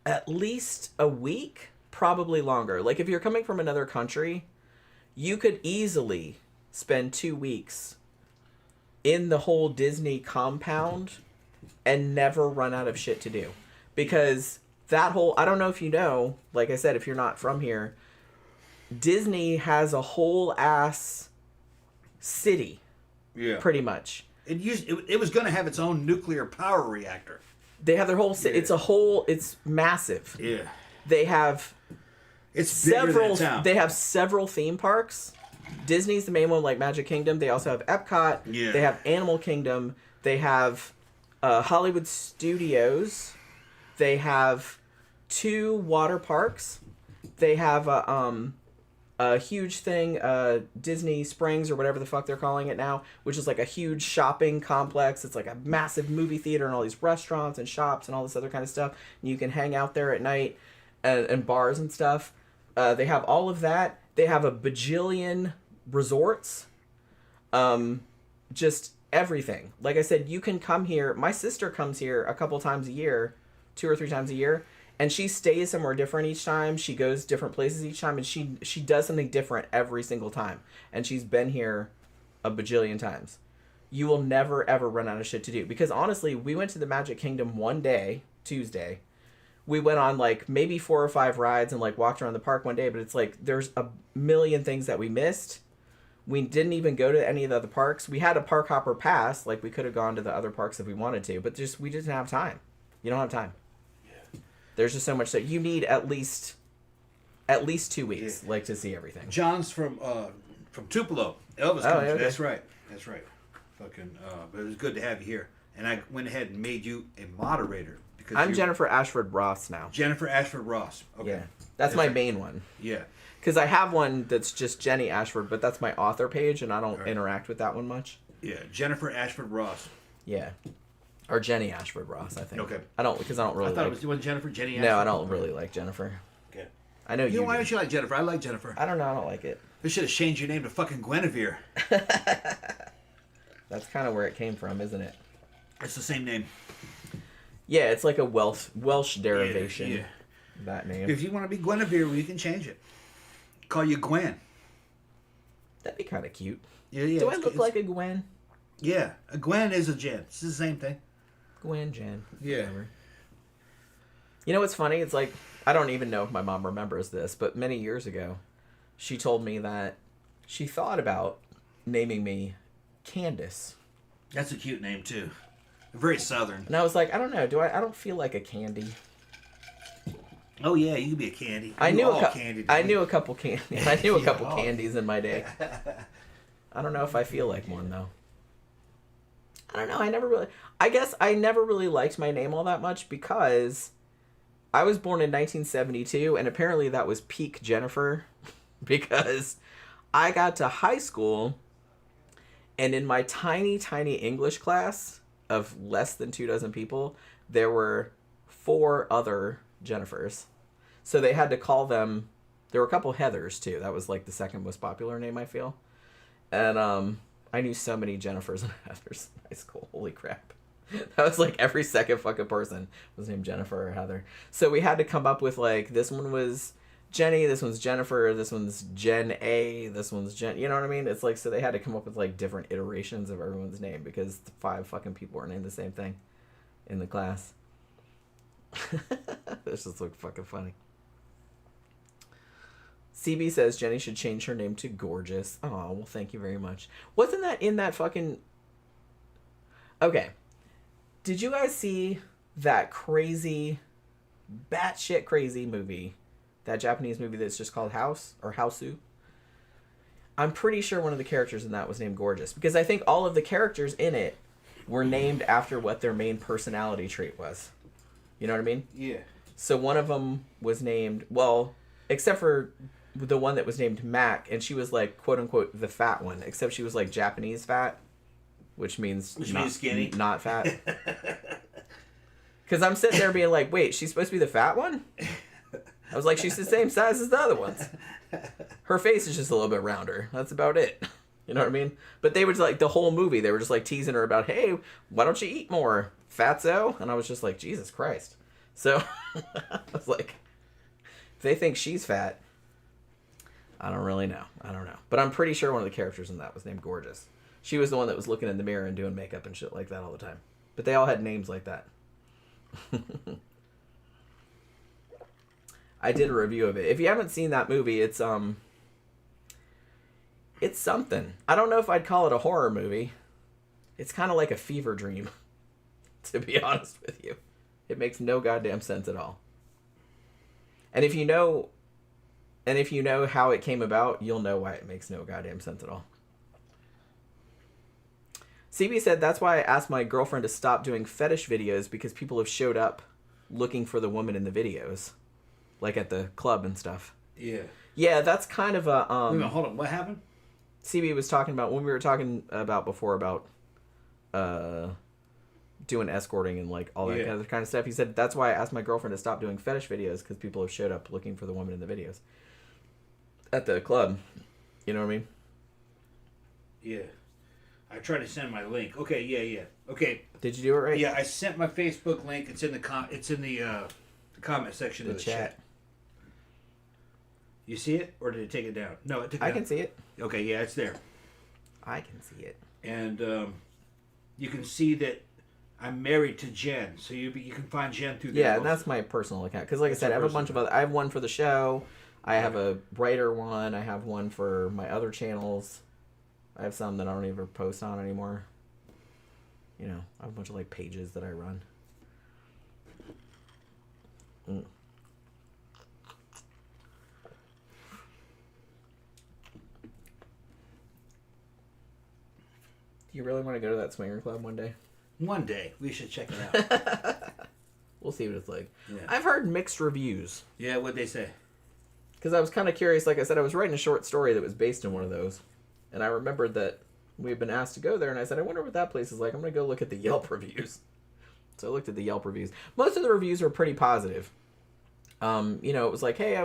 at least a week, probably longer. Like, if you're coming from another country, you could easily spend 2 weeks in the whole Disney compound and never run out of shit to do. Because that whole, I don't know if you know, like I said, if you're not from here, Disney has a whole ass city. Yeah. Pretty much. It was going to have its own nuclear power reactor. They have their whole. It's massive. Yeah. They have It's bigger than a town. They have several theme parks. Disney's the main one, like Magic Kingdom. They also have Epcot. Yeah. They have Animal Kingdom. They have Hollywood Studios. They have 2 water parks. They have a huge thing, Disney Springs or whatever the fuck they're calling it now, which is like a huge shopping complex. It's like a massive movie theater and all these restaurants and shops and all this other kind of stuff. And you can hang out there at night and bars and stuff. They have all of that. They have a bajillion resorts. Just everything. Like I said, you can come here. My sister comes here a couple times a year, 2 or 3 times a year. And she stays somewhere different each time. She goes different places each time, and she does something different every single time. And she's been here a bajillion times. You will never, ever run out of shit to do. Because honestly, we went to the Magic Kingdom one day, Tuesday. We went on like maybe 4 or 5 rides and like walked around the park one day. But it's like there's a million things that we missed. We didn't even go to any of the other parks. We had a park hopper pass. Like we could have gone to the other parks if we wanted to. But we didn't have time. You don't have time. There's just so much that you need at least 2 weeks, like to see everything. John's from Tupelo. Elvis comes. okay. That's right. Fucking. But it was good to have you here. And I went ahead and made you a moderator because I'm Jennifer Ashford Ross now. Jennifer Ashford Ross. Okay. Yeah, that's my main one. Yeah. Because I have one that's just Jenny Ashford, but that's my author page, and I don't interact with that one much. Yeah, Jennifer Ashford Ross. Yeah. Or Jenny Ashford Ross, I think. Okay. I don't really. I thought it was Jennifer. Jenny Ashford. No, I don't really like Jennifer. Okay. I know you. Why don't you like Jennifer? I like Jennifer. I don't know. I don't like it. They should have changed your name to fucking Guinevere. That's kind of where it came from, isn't it? It's the same name. Yeah, it's like a Welsh derivation. Yeah. That name. If you want to be Guinevere, we can change it. Call you Gwen. That'd be kind of cute. Yeah. Do I look like a Gwen? Yeah, a Gwen is a Jen. It's the same thing. Gwen, Jen. Yeah. Whatever. You know what's funny? It's like, I don't even know if my mom remembers this, but many years ago, she told me that she thought about naming me Candace. That's a cute name, too. Very southern. And I was like, I don't know. I don't feel like a candy. Oh, yeah, you could be a candy. I knew a couple candies. I knew a couple Yeah. candies in my day. I don't know if I feel like one, though. I don't know. I guess I never really liked my name all that much because I was born in 1972, and apparently that was peak Jennifer because I got to high school, and in my tiny, tiny English class of less than 24 people, there were 4 other Jennifers. So they had to call them... There were a couple Heathers, too. That was like the second most popular name, I feel. And I knew so many Jennifers and Heathers in high school. Holy crap. That was like every second fucking person was named Jennifer or Heather. So we had to come up with like, this one was Jenny, this one's Jennifer, this one's Jen A, this one's Jen... You know what I mean? It's like, so they had to come up with like different iterations of everyone's name because 5 fucking people were named the same thing in the class. This just looked fucking funny. CB says Jenny should change her name to Gorgeous. Oh, well, thank you very much. Wasn't that in that fucking... Okay. Did you guys see that crazy, batshit crazy movie? That Japanese movie that's just called House or Houseu? I'm pretty sure one of the characters in that was named Gorgeous. Because I think all of the characters in it were named after what their main personality trait was. You know what I mean? Yeah. So one of them was named... Well, except for... the one that was named Mac, and she was like, quote unquote, the fat one, except she was like Japanese fat, which means skinny, not fat. Because I'm sitting there being like, wait, she's supposed to be the fat one? I was like, she's the same size as the other ones. Her face is just a little bit rounder. That's about it. You know what I mean? But they were just like, the whole movie, they were just like teasing her about, hey, why don't you eat more, fatso? And I was just like, Jesus Christ. So I was like, if they think she's fat, I don't really know. I don't know. But I'm pretty sure one of the characters in that was named Gorgeous. She was the one that was looking in the mirror and doing makeup and shit like that all the time. But they all had names like that. I did a review of it. If you haven't seen that movie, it's something. I don't know if I'd call it a horror movie. It's kind of like a fever dream, to be honest with you. It makes no goddamn sense at all. And if you know how it came about, you'll know why it makes no goddamn sense at all. CB said, that's why I asked my girlfriend to stop doing fetish videos, because people have showed up looking for the woman in the videos. Like at the club and stuff. Yeah. Yeah, that's kind of a... Wait a minute, hold on. What happened? CB was talking about, when we were talking about before about doing escorting and like all that kind of stuff, he said, that's why I asked my girlfriend to stop doing fetish videos, because people have showed up looking for the woman in the videos. At the club. You know what I mean? Yeah. I tried to send my link. Okay, yeah. Okay. Did you do it right? Yeah, I sent my Facebook link. It's in the comment section of the chat. You see it, or did it take it down? No, it took it down. I can see it. Okay, yeah, it's there. I can see it. And you can see that I'm married to Jen, so you can find Jen through there. Yeah, and that's my personal account. Because like I said, I have a bunch of other... I have one for the show. I have a writer one. I have one for my other channels. I have some that I don't even post on anymore. You know, I have a bunch of like pages that I run. Mm. Do you really want to go to that swinger club one day? One day. We should check it out. We'll see what it's like. Yeah. I've heard mixed reviews. Yeah, what'd they say? Because I was kind of curious. Like I said, I was writing a short story that was based in one of those. And I remembered that we've been asked to go there. And I said, I wonder what that place is like. I'm going to go look at the Yelp reviews. So I looked at the Yelp reviews. Most of the reviews were pretty positive. You know, it was like, hey,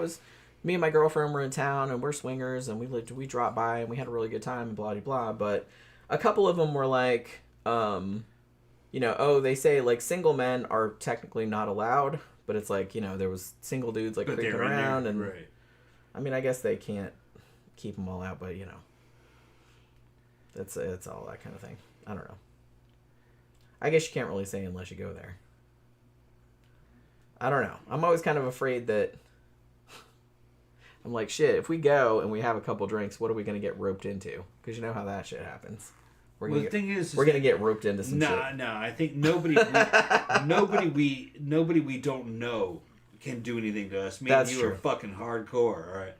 me and my girlfriend were in town and we're swingers and we dropped by and we had a really good time and blah, blah, blah. But a couple of them were like, you know, oh, they say like single men are technically not allowed, but it's like, you know, there was single dudes like creeping around and right. I mean, I guess they can't keep them all out, but you know, it's all that kind of thing. I don't know. I guess you can't really say unless you go there. I don't know. I'm always kind of afraid that I'm like, shit, if we go and we have a couple drinks, what are we going to get roped into? Because you know how that shit happens. We're going to get roped into some shit. No, I think nobody we don't know can do anything to us. Me and you are fucking hardcore, all right?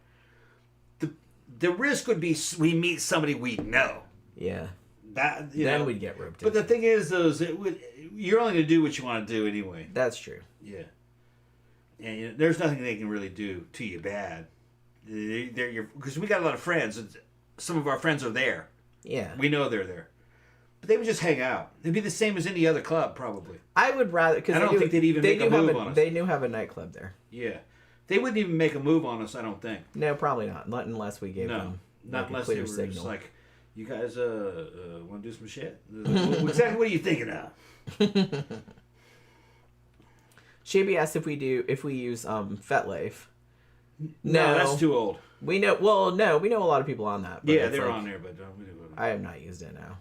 The risk would be we meet somebody we know. Yeah. Then we'd get roped in. But the thing is, though, you're only going to do what you want to do anyway. That's true. Yeah. And you know, there's nothing they can really do to you bad. Because we got a lot of friends, and some of our friends are there. Yeah. We know they're there. But they would just hang out. It'd be the same as any other club, probably. I would rather... Cause I don't think they'd even make a move on us. They do have a nightclub there. Yeah. They wouldn't even make a move on us, I don't think. No, probably not. Not unless we gave them not unless a clear they were signal. just like, you guys want to do some shit? Exactly what are you thinking of? Shaby asked if we use FetLife. No, that's too old. We know. Well, no, we know a lot of people on that. But yeah, they're on there, but I have not used it now.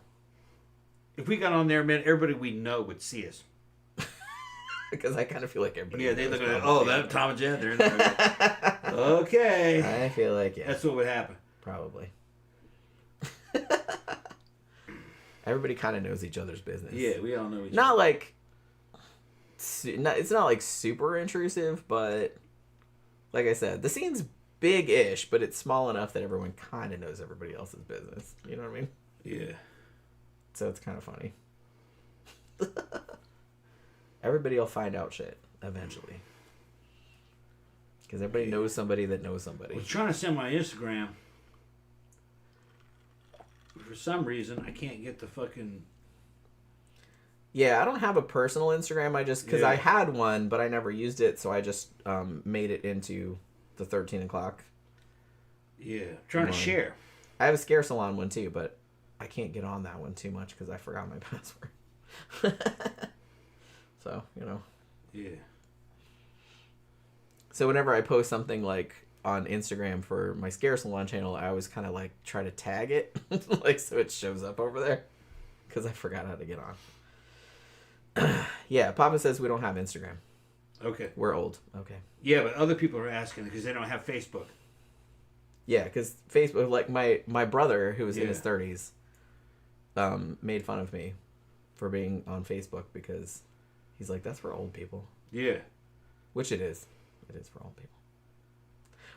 If we got on there, man, everybody we know would see us. Because I kind of feel like everybody. Yeah, they look at that Tom and Jen. They're in there. Okay. I feel like that's what would happen. Probably. Everybody kind of knows each other's business. Yeah, we all know each other. Not like. It's not like super intrusive, but like I said, the scene's big-ish, but it's small enough that everyone kind of knows everybody else's business. You know what I mean? Yeah. So it's kind of funny. Everybody will find out shit eventually. Because everybody knows somebody that knows somebody. I was trying to send my Instagram. For some reason, I can't get the fucking... Yeah, I don't have a personal Instagram. I just... Because I had one, but I never used it, so I just made it into the 13 o'clock. Yeah, trying to share. I have a Scare Salon one, too, but I can't get on that one too much because I forgot my password. So, you know. Yeah. So whenever I post something like on Instagram for my Scare Salon channel, I always kind of like try to tag it, like so it shows up over there, because I forgot how to get on. Yeah, Papa says we don't have Instagram. Okay. We're old. Okay. Yeah, but other people are asking because they don't have Facebook. Yeah, because Facebook, like my brother, who was in his 30s, made fun of me for being on Facebook because He's like, that's for old people. Yeah. Which it is. It is for old people.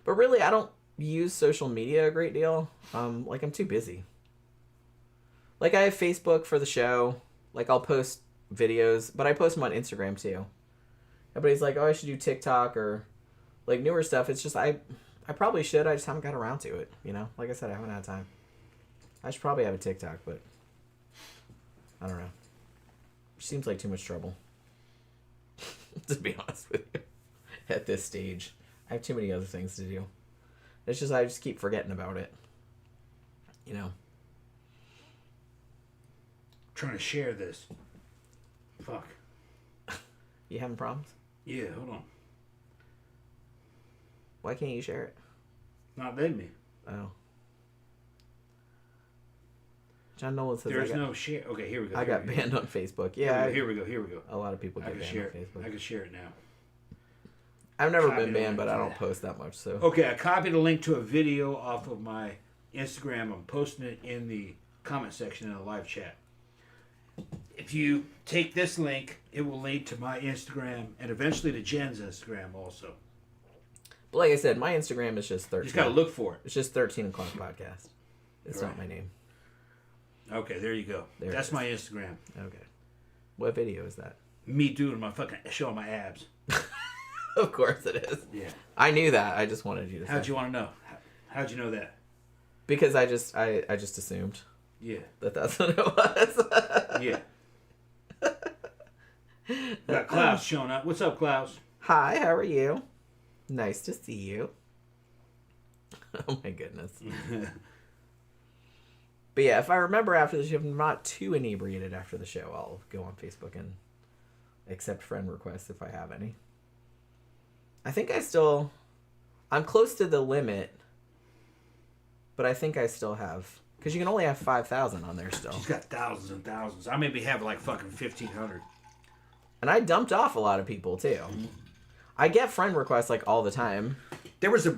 But really, I don't use social media a great deal. Like, I'm too busy. Like, I have Facebook for the show. Like, I'll post videos, but I post them on Instagram, too. Everybody's like, oh, I should do TikTok or, like, newer stuff. It's just, I probably should. I just haven't got around to it, you know? Like I said, I haven't had time. I should probably have a TikTok, but I don't know. It seems like too much trouble. To be honest with you. At this stage. I have too many other things to do. It's just, I just keep forgetting about it. You know? Trying to share this. Fuck. You having problems? Yeah, hold on. Why can't you share it? Not letting me. Oh. John Nolan says there's no share. Okay, here we go. I got banned on Facebook. Yeah. Here we go. A lot of people get banned on Facebook. I can share it now. I've never been banned, but I don't post that much. So. Okay, I copied a link to a video off of my Instagram. I'm posting it in the comment section in the live chat. If you take this link, it will lead to my Instagram and eventually to Jen's Instagram also. But like I said, my Instagram is just 13. You just got to look for it. It's just 13 o'clock podcast. It's Right. not my name. Okay, there you go. There That's my Instagram. Okay. What video is that? Me doing my fucking showing my abs. Of course it is. Yeah. I knew that. I just wanted you to say. How'd you want to know? How'd you know that? Because I just assumed Yeah. that's what it was. Yeah. We got Klaus showing up. What's up, Klaus? Hi, how are you? Nice to see you. Oh my goodness. But yeah, if I remember after the show, if I'm not too inebriated after the show, I'll go on Facebook and accept friend requests if I have any. I think I'm close to the limit, but I think I still have, because you can only have 5,000 on there still. She's got thousands and thousands. I maybe have like fucking 1,500. And I dumped off a lot of people too. I get friend requests like all the time. There was a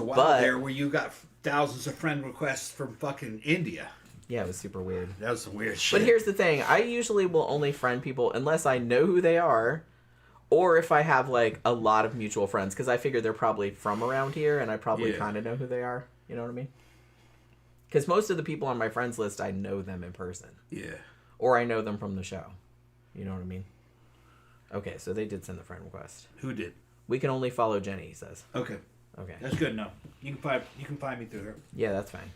while there where you got thousands of friend requests from fucking India. Yeah, it was super weird. That was some weird shit. But here's the thing. I usually will only friend people unless I know who they are, or if I have like a lot of mutual friends, because I figure they're probably from around here and I probably kind of know who they are. You know what I mean? Because most of the people on my friends list, I know them in person. Yeah. Or I know them from the show. You know what I mean? Okay, so they did send the friend request. Who did? We can only follow Jenny, he says. Okay. Okay. That's good enough. You can find me through her. Yeah, that's fine.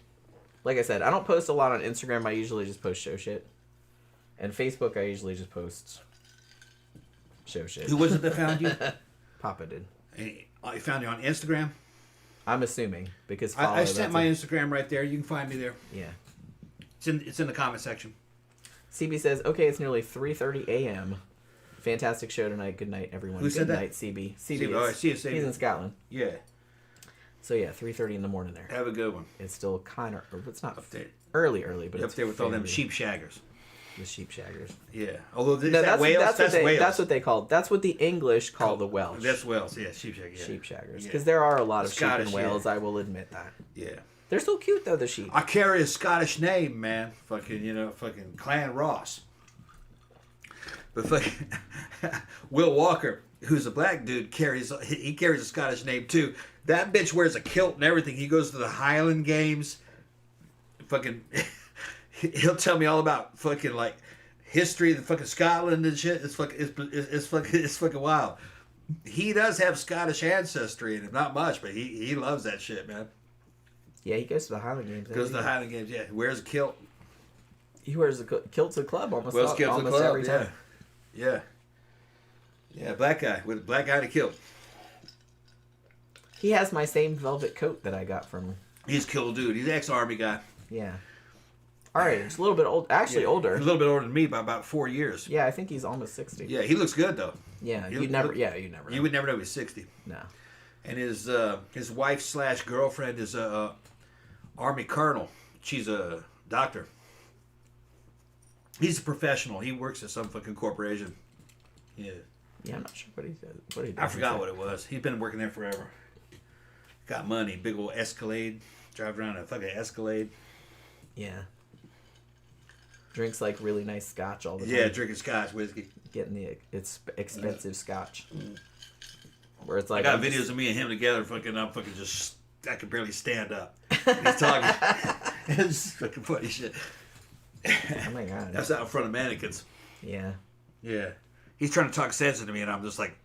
Like I said, I don't post a lot on Instagram. I usually just post show shit. And Facebook, I usually just post show shit. Who was it that found you? Papa did. I found you on Instagram. I'm assuming because I sent my Instagram right there. You can find me there. Yeah. It's in the comment section. CB says, "Okay, it's nearly 3:30 a.m. Fantastic show tonight. Good night, everyone. Who said Good that? night, CB. CB. CB. Oh, I see it, CB. He's in Scotland. Yeah. So yeah, 3:30 in the morning there. Have a good one. It's still kind of. It's not Up there. early, but Up it's there with all them fairly- sheep shaggers. The sheep shaggers. Yeah. Although No, that Wales. That's Wales. That's what they call. That's what the English call the Welsh. That's Wales. Yeah, sheep shaggers. Yeah. Sheep shaggers. Yeah. Because there are a lot of Scottish, sheep in Wales. yeah. I will admit that. Yeah. They're so cute though. The sheep. I carry a Scottish name, man. Fucking Clan Ross. But fucking Will Walker, who's a black dude, carries a Scottish name too. That bitch wears a kilt and everything. He goes to the Highland Games. Fucking, he'll tell me all about fucking like history of the fucking Scotland and shit. It's fucking wild. He does have Scottish ancestry in him, not much, but he loves that shit, man. Yeah, he goes to the Highland Games. Goes to the Highland Games, yeah. Wears a kilt. He wears a kilt to the club almost Kilts to the club, every time. Yeah. Yeah, black guy with a black guy in a kilt. He has my same velvet coat that I got from. He's a cool dude. He's an ex-army guy. Yeah. All right, it's a little bit old. Actually, older. He's a little bit older than me by about 4 years. Yeah, I think he's almost 60. Yeah, he looks good though. Yeah, You you'd never. look- You never. Know. You would never know he's 60. No. And his wife / girlfriend is a army colonel. She's a doctor. He's a professional. He works at some fucking corporation. Yeah. Yeah, I'm not sure what he does. What he does. I forgot what it was. He's been working there forever. Got money. Big old Escalade. Drive around a fucking Escalade. Yeah. Drinks like really nice scotch all the time. Yeah, drinking scotch whiskey. Getting it's expensive scotch. Where it's like I got videos of me and him together. I'm fucking just. I could barely stand up. He's talking. It's fucking funny shit. Oh my god. That's out in front of mannequins. Yeah. Yeah. He's trying to talk sense into me, and I'm just like,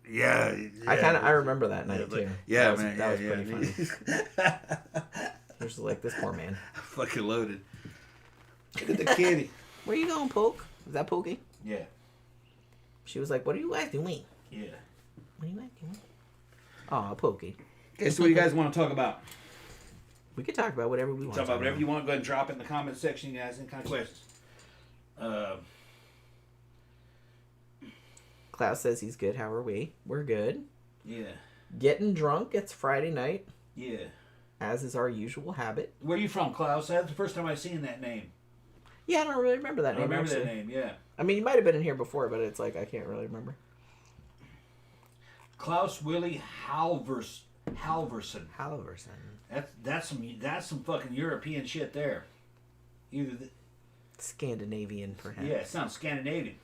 yeah. I remember that night too. Yeah, that was man. pretty funny. There's like this poor man. Fucking loaded. Look at the kitty. Where you going, Poke? Is that Pokey? Yeah. She was like, "What are you guys doing? Yeah. What are you guys doing?" Oh, Pokey. Okay, so what do you guys want to talk about? We could talk about whatever we want. Talk about whatever you want. Go ahead and drop it in the comment section, you guys. Any kind of questions? Klaus says he's good. How are we? We're good. Yeah. Getting drunk. It's Friday night, Yeah. as is our usual habit. Where are you from, Klaus? That's the first time I've seen that name. Yeah, I don't really remember that I name. remember actually. that name, yeah. I mean, you might have been in here before, but it's like I can't really remember. Klaus Willie Halverson. Halverson. That's some fucking European shit there. Either Scandinavian, perhaps. yeah, it sounds Scandinavian.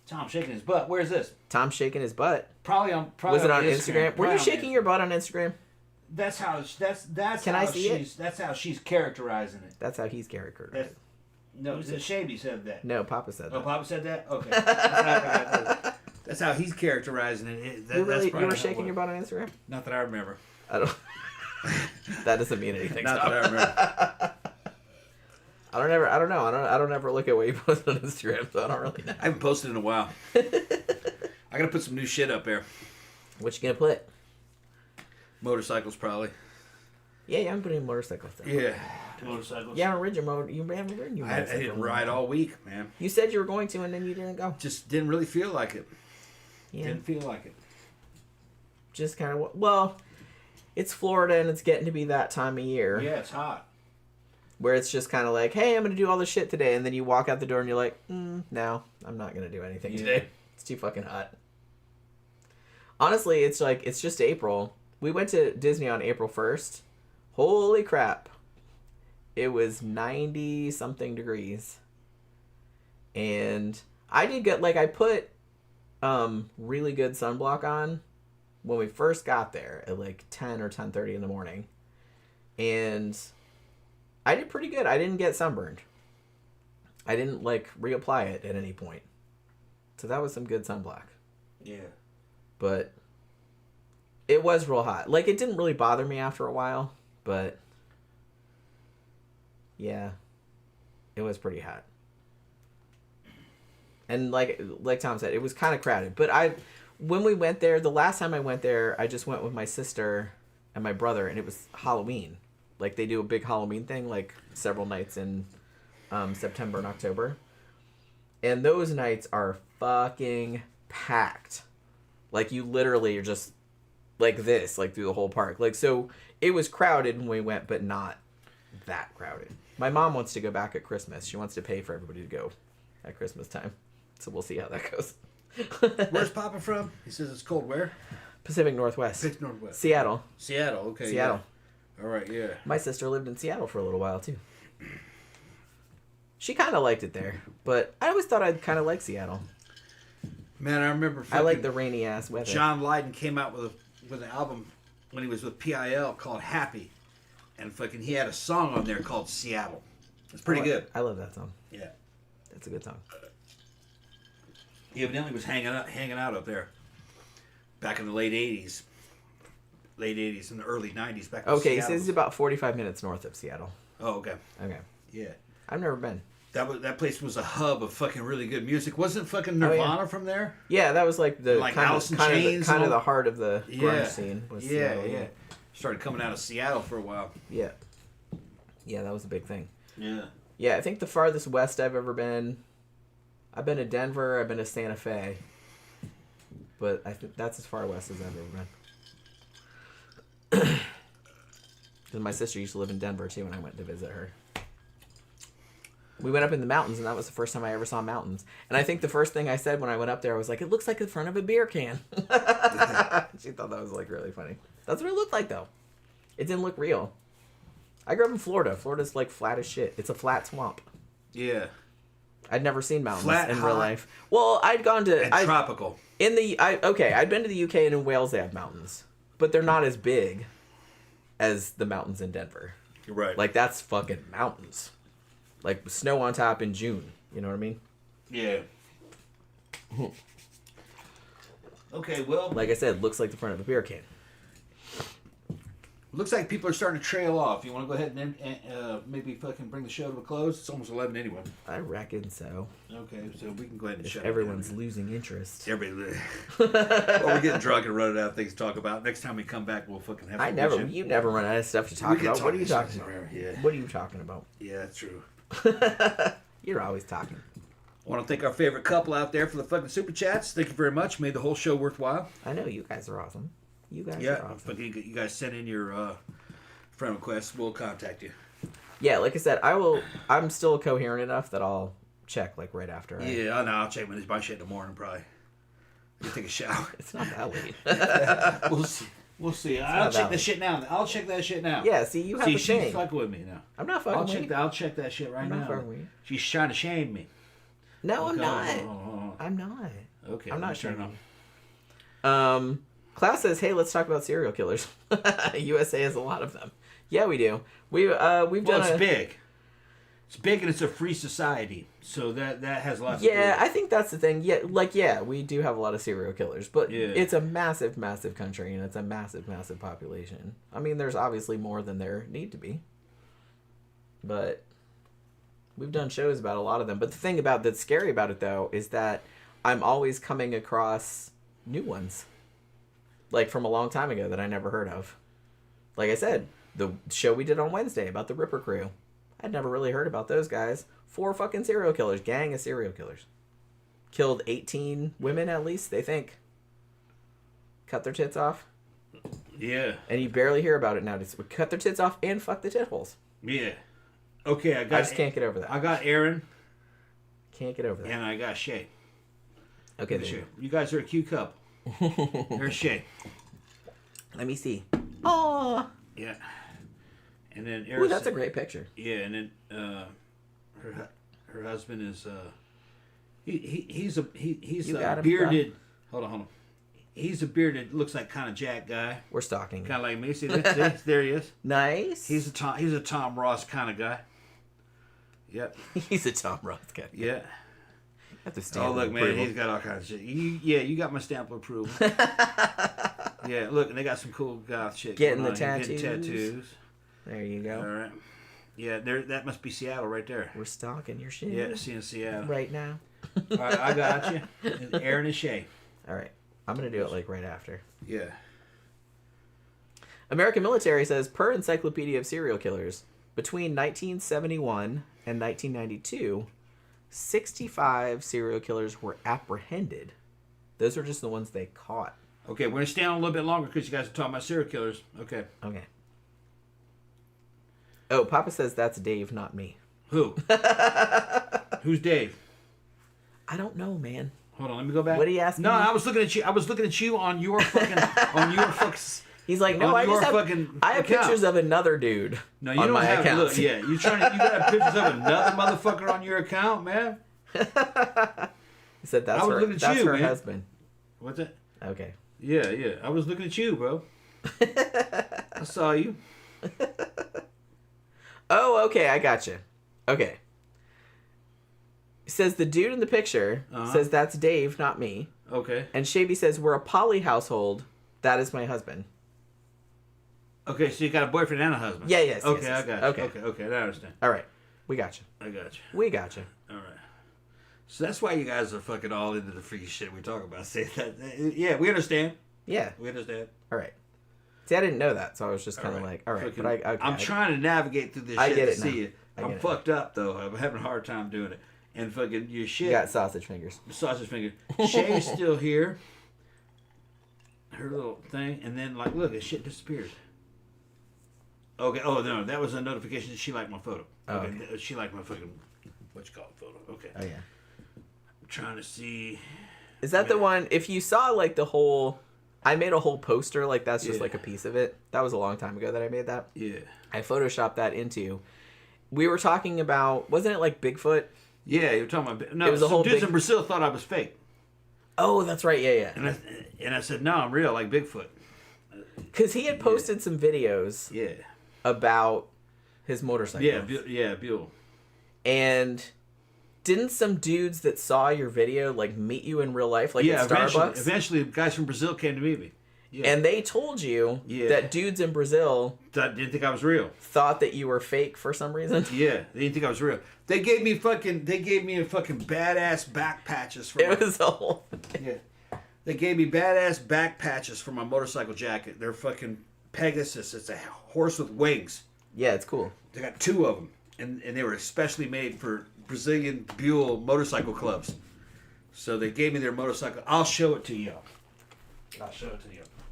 Tom shaking his butt. Where's this? Tom shaking his butt. Probably on Instagram? Were you shaking your butt on Instagram? That's how Can I see she's that's how she's characterizing it. That's how he's characterized. No, Shaby said that. No, Papa said that. Oh, Papa said that? Okay. That's how he's characterizing it. You were shaking your butt on Instagram? Not that I remember. I don't. That doesn't mean anything. Not Stop. that I remember. I don't know. I don't ever look at what you post on Instagram, so I don't really know. I haven't posted in a while. I gotta put some new shit up there. What you gonna put? Motorcycles, probably. Yeah, you haven't put any motorcycle stuff. Yeah. Motorcycles. You haven't ridden your motor. You haven't ridden your I motorcycle. didn't ride all week, man. You said you were going to, and then you didn't go. Just didn't really feel like it. Yeah. Didn't feel like it. Just kind of. Well, it's Florida, and it's getting to be that time of year. Yeah, it's hot. Where it's just kind of like, hey, I'm going to do all this shit today. And then you walk out the door and you're like, no, I'm not going to do anything today. It's too fucking hot. Honestly, it's like, it's just April. We went to Disney on April 1st. Holy crap. It was 90-something degrees. And I did get, like, I put really good sunblock on when we first got there at like 10 or 10:30 in the morning. And I did pretty good. I didn't get sunburned. I didn't like reapply it at any point. So that was some good sunblock. Yeah. But it was real hot. Like it didn't really bother me after a while, but yeah. It was pretty hot. And like Tom said, it was kind of crowded. But when we went there, the last time I went there, I just went with my sister and my brother, and it was Halloween. Like, they do a big Halloween thing, like, several nights in September and October. And those nights are fucking packed. Like, you literally are just like this, like, through the whole park. Like, so it was crowded when we went, but not that crowded. My mom wants to go back at Christmas. She wants to pay for everybody to go at Christmas time. So we'll see how that goes. Where's Papa from? He says it's cold where? Pacific Northwest. Pacific Northwest. Seattle. Seattle, okay. Seattle. Yeah. All right, yeah. My sister lived in Seattle for a little while, too. She kind of liked it there, but I always thought I'd kind of like Seattle. Man, I remember I like the rainy-ass weather. John Lydon came out with an album when he was with PIL called Happy, and fucking he had a song on there called Seattle. It's pretty good. I love that song. Yeah. That's a good song. He evidently was hanging out up there back in the late 80s and the early 90s back in Okay, Seattle. so this is about 45 minutes north of Seattle. Oh, okay. Okay. Yeah. I've never been. That place was a hub of fucking really good music. Wasn't fucking Nirvana from there? Yeah, that was like the Like kind Allison of Chains the, and all- the heart of the grunge scene. Was Yeah, Seattle, yeah. Started coming out of Seattle for a while. Yeah. Yeah, that was a big thing. Yeah. Yeah, I think the farthest west I've ever been, I've been to Denver, I've been to Santa Fe. But I think that's as far west as I've ever been. Because my sister used to live in Denver, too, when I went to visit her. We went up in the mountains, and that was the first time I ever saw mountains. And I think the first thing I said when I went up there, I was like, it looks like the front of a beer can. She thought that was, like, really funny. That's what it looked like, though. It didn't look real. I grew up in Florida. Florida's, like, flat as shit. It's a flat swamp. Yeah. I'd never seen mountains Flat, in hot, real life. Well, I'd gone to And tropical. I'd been to the UK, and in Wales they have mountains, but they're not as big as the mountains in Denver. You're right. Like, that's fucking mountains. Like, snow on top in June. You know what I mean? Yeah. Okay, well, Like I said, looks like the front of a beer can. looks like people are starting to trail off. You want to go ahead and maybe fucking bring the show to a close? It's almost 11 anyway. I reckon so. Okay, so we can go ahead and If shut everyone's it down. losing interest. Everybody, or we're getting drunk and running out of things to talk about. Next time we come back, we'll fucking have. You never run out of stuff to talk about. What are you talking about? Yeah, What are you talking about? yeah, that's true. You're always talking. I want to thank our favorite couple out there for the fucking super chats. Thank you very much. Made the whole show worthwhile. I know you guys are awesome. You guys Yeah, are awesome. fucking you guys send in your friend requests. We'll contact you. Yeah, like I said, I'm still coherent enough that I'll check like right after. Yeah, I know. I'll check when it's my shit in the morning, probably. I can take a shower. It's not that late. We'll see. We'll see. I'll check valid. that shit now. I'll check that shit now. Yeah, see, you have See, a she's thing. fucking with me now. I'm not fucking I'll with check you. that. I'll check that shit right I'm now. not fucking with you. She's trying to shame me. No, I'm Okay, not. hold on. I'm not. Okay, I'm not turning shaming on. you. Klaus says, "Hey, let's talk about serial killers." USA has a lot of them. Yeah, we do. We've Well, done. it's big. It's big and it's a free society, so that has lots. Yeah, of I think that's the thing. Yeah, we do have a lot of serial killers, but Yeah. it's a massive, massive country, and it's a massive, massive population. I mean, there's obviously more than there need to be, but we've done shows about a lot of them. But the thing that's scary about it, though, is that I'm always coming across new ones, like from a long time ago that I never heard of. Like I said, the show we did on Wednesday about the Ripper Crew. I'd never really heard about those guys. 4 fucking serial killers. Gang of serial killers. Killed 18 women at least, they think. Cut their tits off. Yeah. And you barely hear about it now. Just cut their tits off and fuck the tit holes. Yeah. Okay, I I just can't get over that. I got Erin Can't get over that. and I got Shae. Okay, Look at there you. You guys are a cute couple. Here's Shae. Let me see. Oh, Yeah. And then ooh, Erin. that's a great picture. Yeah, and then her husband is he's a You got him, bearded. Hold on. He's a bearded, looks like kind of Jack guy, We're stalking. kind of like me. See, there he is. Nice. He's a Tom Ross kind of guy. Yep. He's a Tom Roth guy. Yeah. Have to stand Oh look, up man, approval. he's got all kinds of shit. You got my stamp of approval. Yeah, look, and they got some cool goth shit. Getting going the on. tattoos. Getting tattoos. There you All go. right. Yeah, that must be Seattle right there. We're stalking your shit. Yeah, see in Seattle. Right now. All right, I got you. And Erin and Shae. All right. I'm going to do it like right after. Yeah. American Military says, per Encyclopedia of Serial Killers, between 1971 and 1992, 65 serial killers were apprehended. Those are just the ones they caught. Okay, we're gonna stay on a little bit longer because you guys are talking about serial killers. Okay. Okay. Oh, Papa says that's Dave, not me. Who? Who's Dave? I don't know, man. Hold on, let me go back. What are you asking No, me? I was looking at you. I was looking at you on your fucking He's like, no, On I your just have, fucking I have account. pictures of another dude. No, you on don't my have. account. Look, yeah, you got pictures of another motherfucker on your account, man. He said that's I was her, looking at that's you, her man. husband. What's that? Okay. Yeah. I was looking at you, bro. I saw you. Oh, okay, I gotcha. Okay. He says the dude in the picture says that's Dave, not me. Okay. And Shaby says we're a poly household. That is my husband. Okay, so you got a boyfriend and a husband. Yeah, yes. Okay, yes. I got you. Okay. Okay, I understand. All right. We got you. I got you. We got you. All right. So that's why you guys are fucking all into the freaky shit we talk about. Say that. Yeah, we understand. Yeah. We understand. All right. See, I didn't know that, so I was just kind of All right. like, all right. Fucking- But I'm trying to navigate through this I shit get to it see now. you. I I'm get it. fucked up though. I'm having a hard time doing it. And fucking your shit. You got sausage fingers. Sausage finger. Shay's still here. Her little thing, and then like, look, this shit disappeared. Okay. Oh no, that was a notification that she liked my photo. Oh, Okay. She liked my fucking what you call it photo. Okay. Oh, yeah. I'm trying to see. Is that the one, if you saw like the whole, I made a whole poster, like that's just Yeah. like a piece of it. That was a long time ago that I made that. Yeah. I photoshopped that into, we were talking about, wasn't it like Bigfoot? Yeah, you were talking about... No, It was a some whole dudes big- in Brazil thought I was fake. Oh, that's right. Yeah, yeah. And I said, no, I'm real, like Bigfoot. Because he had posted some videos Yeah. about his motorcycle. Yeah, Buell. And didn't some dudes that saw your video like meet you in real life, like at Starbucks? Eventually, guys from Brazil came to meet me. Yeah. And they told you Yeah. that dudes in Brazil Didn't think I was real. thought that you were fake for some reason. Yeah, they didn't think I was real. They gave me a fucking badass back patches for It was a whole yeah. They gave me badass back patches for my motorcycle jacket. They're fucking Pegasus. It's a horse with wings. Yeah, it's cool. They got 2 of them, and they were especially made for Brazilian Buell motorcycle clubs. So they gave me their motorcycle. I'll show it to you.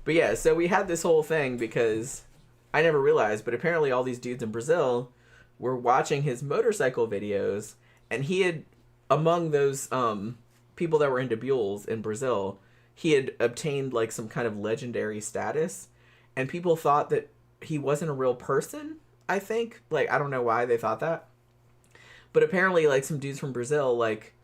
But yeah, so we had this whole thing because I never realized, but apparently all these dudes in Brazil were watching his motorcycle videos, and he had, among those people that were into Buells in Brazil, he had obtained like some kind of legendary status, and people thought that he wasn't a real person, I think. Like, I don't know why they thought that. But apparently, like, some dudes from Brazil, like,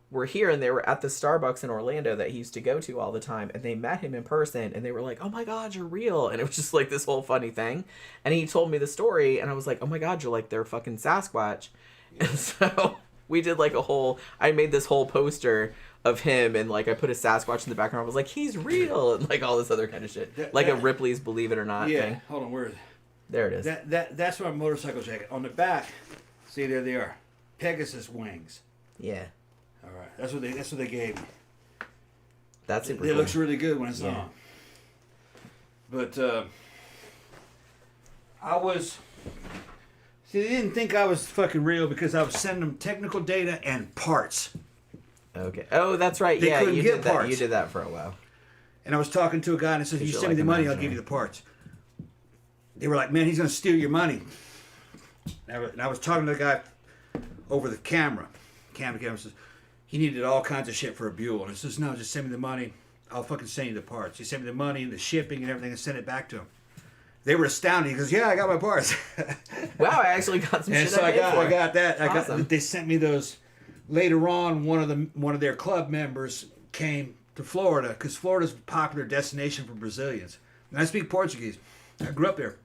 were here, and they were at the Starbucks in Orlando that he used to go to all the time, and they met him in person, and they were like, oh my god, you're real. And it was just like this whole funny thing. And he told me the story, and I was like, oh my god, you're like their fucking Sasquatch. Yeah. And so we did like I made this whole poster of him, and like I put a Sasquatch in the background. I was like, he's real, and like all this other kind of shit. A Ripley's Believe It or Not thing. Hold on, where is it? There it is. That's my motorcycle jacket. On the back, see, there they are. Pegasus wings. Yeah. All right, that's what they gave me. That's super It cool. looks really good when it's on. But they didn't think I was fucking real because I was sending them technical data and parts. Okay. Oh, that's right. They Yeah, couldn't you get did that. parts. You did that for a while. And I was talking to a guy and I said, "You send me the money, I'll give you the parts." They were like, "Man, he's gonna steal your money." And I was talking to the guy over the camera. Camera says he needed all kinds of shit for a Buell, and I says, "No, just send me the money. I'll fucking send you the parts." He sent me the money and the shipping and everything, and sent it back to him. They were astounded. He goes, "Yeah, I got my parts." Wow, I actually got some And shit so I for. got that. Awesome. They sent me those. Later on, one of their club members came to Florida because Florida's a popular destination for Brazilians. And I speak Portuguese. I grew up there.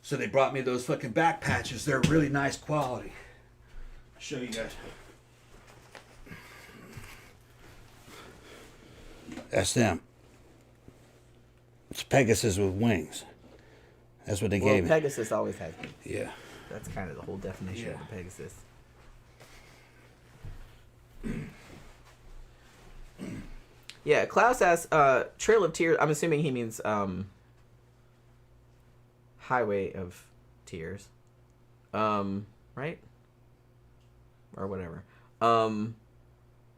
So they brought me those fucking back patches. They're really nice quality. I'll show you guys. That's them. It's Pegasus with wings. That's what they gave me. Pegasus always has wings. Yeah. That's kind of the whole definition of a Pegasus. Yeah, Klaus asks, Trail of Tears. I'm assuming he means Highway of Tears. Right? Or whatever.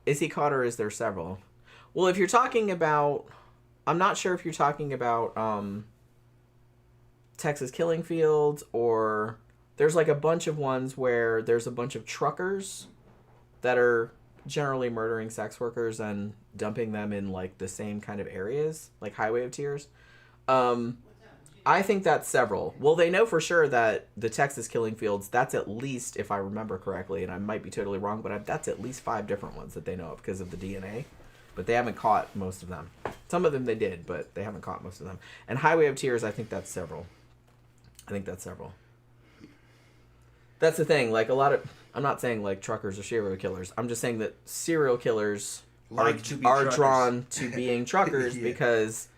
Is he caught or is there several? Well, if you're talking about... I'm not sure if you're talking about Texas Killing Fields or... There's like a bunch of ones where there's a bunch of truckers that are generally murdering sex workers and dumping them in like the same kind of areas, like Highway of Tears. I think that's several. Well, they know for sure that the Texas Killing Fields, that's at least, if I remember correctly, and I might be totally wrong, but that's at least 5 different ones that they know of because of the DNA. But they haven't caught most of them. Some of them they did, but they haven't caught most of them. And Highway of Tears, I think that's several. That's the thing, like a lot of... I'm not saying like truckers or serial killers. I'm just saying that serial killers are drawn to being truckers because,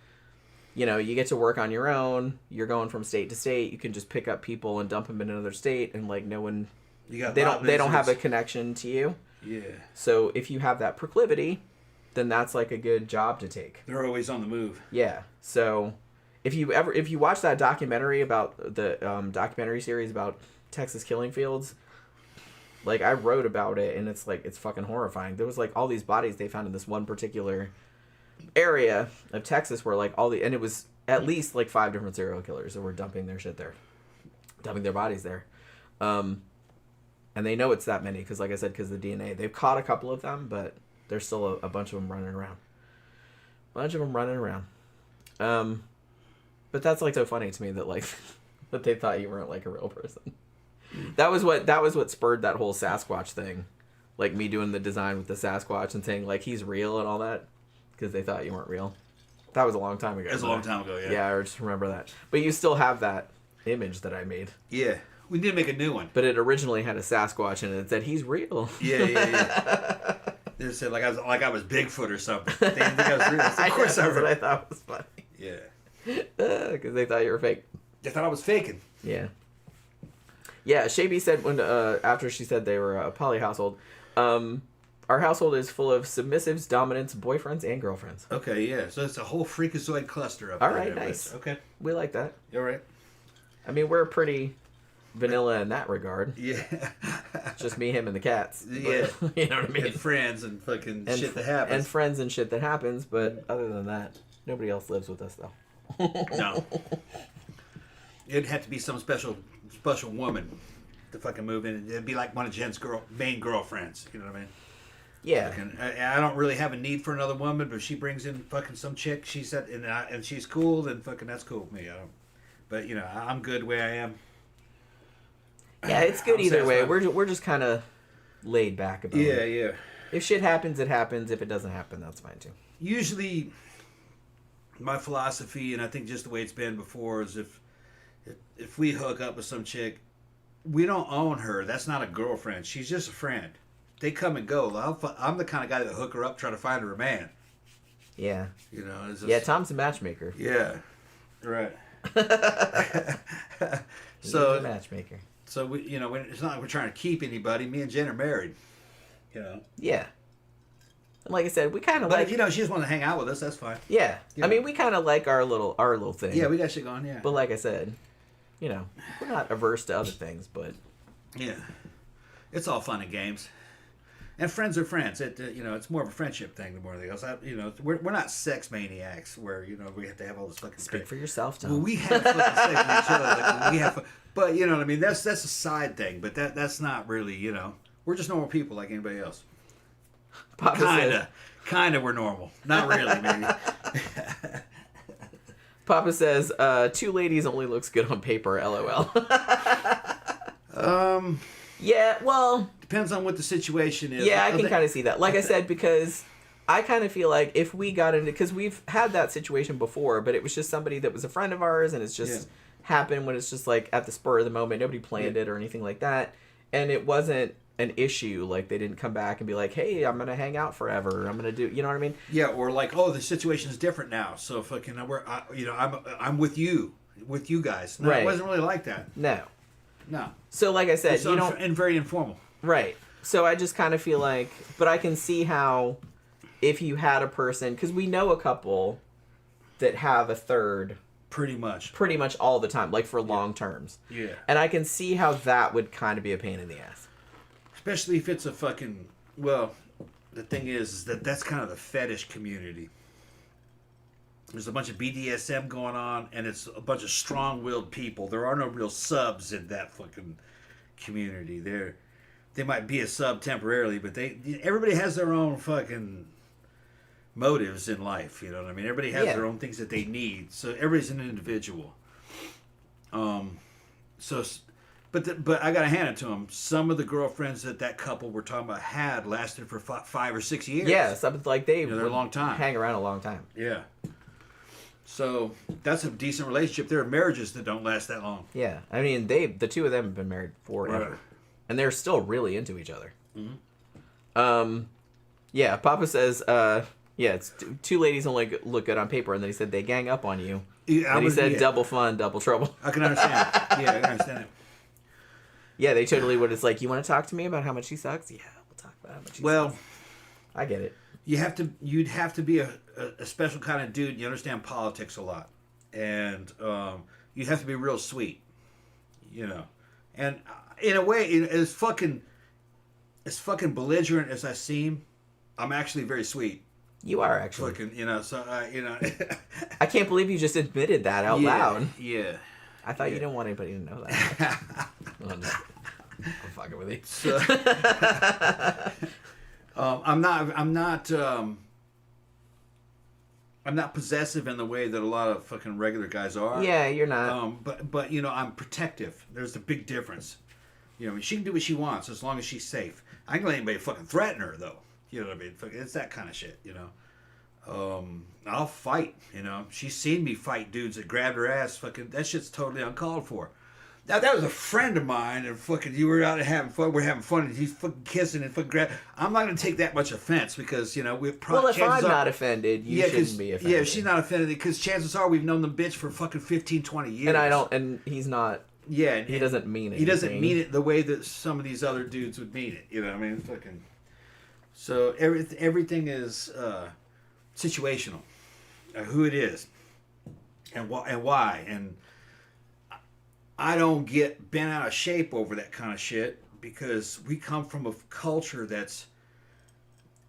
you know, you get to work on your own. You're going from state to state. You can just pick up people and dump them in another state, and like no one, they don't have a connection to you. Yeah. So if you have that proclivity, then that's like a good job to take. They're always on the move. Yeah. So if you watch that documentary about the documentary series about Texas Killing Fields. Like, I wrote about it, and it's, like, it's fucking horrifying. There was, like, all these bodies they found in this one particular area of Texas where, like, and it was at least, like, 5 different serial killers that were dumping their shit there. Dumping their bodies there. And they know it's that many, because, like I said, because of the DNA. They've caught a couple of them, but there's still a bunch of them running around. But that's, like, so funny to me that, like, that they thought you weren't, like, a real person. That was what spurred that whole Sasquatch thing. Like me doing the design with the Sasquatch and saying like he's real and all that because they thought you weren't real. That was a long time ago. It was a long time ago, yeah. Yeah, I just remember that. But you still have that image that I made. Yeah. We need to make a new one. But it originally had a Sasquatch and it said he's real. Yeah. They said like I was Bigfoot or something. They didn't think I was real. Of course that's what I thought was funny. Yeah. Because they thought you were fake. They thought I was faking. Yeah. Yeah, Shaby said when after she said they were a poly household, our household is full of submissives, dominants, boyfriends, and girlfriends. Okay, yeah. So it's a whole freakazoid cluster up All there. right, nice. Okay. We like that. You all right? I mean, we're pretty vanilla in that regard. Yeah. Just me, him, and the cats. Yeah. But, you know what I mean? And friends and fucking And shit that happens. And friends and shit that happens, but other than that, nobody else lives with us, though. No. It'd have to be some special woman to fucking move in. It'd be like one of Jen's main girlfriends. You know what I mean? Yeah. Fucking, I don't really have a need for another woman, but if she brings in fucking some chick, she said, and she's cool, then fucking that's cool with me. I don't, but you know, I'm good the way I am. Yeah, it's good I'm either way. satisfied. We're just kind of laid back about it. Yeah. If shit happens, it happens. If it doesn't happen, that's fine too. Usually, my philosophy, and I think just the way it's been before, is if we hook up with some chick, we don't own her. That's not a girlfriend. She's just a friend. They come and go. I'm the kind of guy that hook her up, try to find her a man. Yeah. You know. It's just, Yeah, Tom's a matchmaker. Yeah. Right. He's So a matchmaker. So we, you know, it's not like we're trying to keep anybody. Me and Jen are married. You know. Yeah. And like I said, we kind of But like. if, you know, she just wants to hang out with us, that's fine. Yeah. Yeah. I mean, we kind of like our little thing. Yeah, we got shit going. Yeah. But like I said, you know, we're not averse to other things, but. Yeah. It's all fun and games. And friends are friends. You know, it's more of a friendship thing than more anything else. You know, we're not sex maniacs where, you know, we have to have all this fucking Speak crap. for yourself, Tom. Well, we have fucking sex with each other. Like, we have fun. But you know what I mean? That's a side thing. But that's not really, you know, we're just normal people like anybody else. Papa Kinda we're normal. Not really, maybe. Papa says, two ladies only looks good on paper, LOL. Yeah, well... Depends on what the situation is. Yeah, I can kind of see that. Like I said, because I kind of feel like if we got into... Because we've had that situation before, but it was just somebody that was a friend of ours, and it's just happened when it's just like at the spur of the moment. Nobody planned it or anything like that. And it wasn't an issue. Like, they didn't come back and be like, hey, I'm going to hang out forever. I'm going to do... You know what I mean? Yeah, or like, oh, the situation's different now. So fucking, I'm with you guys. No, Right. It wasn't really like that. No. No. So, like I said, It's you don't... and very informal. Right. So I just kind of feel like, but I can see how if you had a person, because we know a couple that have a third Pretty much all the time, like for long terms. Yeah. And I can see how that would kind of be a pain in the ass. Especially if it's a fucking, well, the thing is that that's kind of the fetish community. There's a bunch of BDSM going on, and it's a bunch of strong-willed people. There are no real subs in that fucking community. They might be a sub temporarily, but everybody has their own fucking motives in life. You know what I mean? Everybody has their own things that they need. So everybody's an individual. But I gotta hand it to them. Some of the girlfriends that couple we're talking about had lasted for 5 or 6 years. Yeah, something like they they're a long time. hang around a long time. Yeah. So that's a decent relationship. There are marriages that don't last that long. Yeah, I mean the two of them have been married forever. Right. And they're still really into each other. Mm-hmm. Yeah, Papa says, it's two ladies only look good on paper, and then he said they gang up on you. Yeah, And he said double fun, double trouble. I can understand it. Yeah, I can understand it. Yeah, they totally would. It's like, you want to talk to me about how much he sucks? Yeah, we'll talk about how much he sucks. I get it. You'd have to be a special kind of dude. You understand politics a lot, and you have to be real sweet, you know. And in a way, as fucking belligerent as I seem, I'm actually very sweet. You are actually. Fucking, you know. So you know. I can't believe you just admitted that out loud. Yeah. I thought you didn't want anybody to know that. I'm fucking with you. So, I'm not possessive in the way that a lot of fucking regular guys are. Yeah, you're not. But you know, I'm protective. There's a big difference. You know, I mean, she can do what she wants as long as she's safe. I ain't gonna let anybody fucking threaten her though. You know what I mean? It's that kind of shit. You know. I'll fight. You know, she's seen me fight dudes that grabbed her ass. Fucking that shit's totally uncalled for. Now that was a friend of mine, and fucking you were out having fun. We're having fun, and he's fucking kissing and fucking grab. I'm not gonna take that much offense because you know we're probably. Well, if I'm not offended, you shouldn't be offended. Yeah, if she's not offended because chances are we've known the bitch for fucking 15, 20 years. And I don't. And he's not. Yeah, he doesn't mean it. He doesn't mean it the way that some of these other dudes would mean it. You know what I mean? Fucking. So everything is situational, who it is, and why, and I don't get bent out of shape over that kind of shit because we come from a culture that's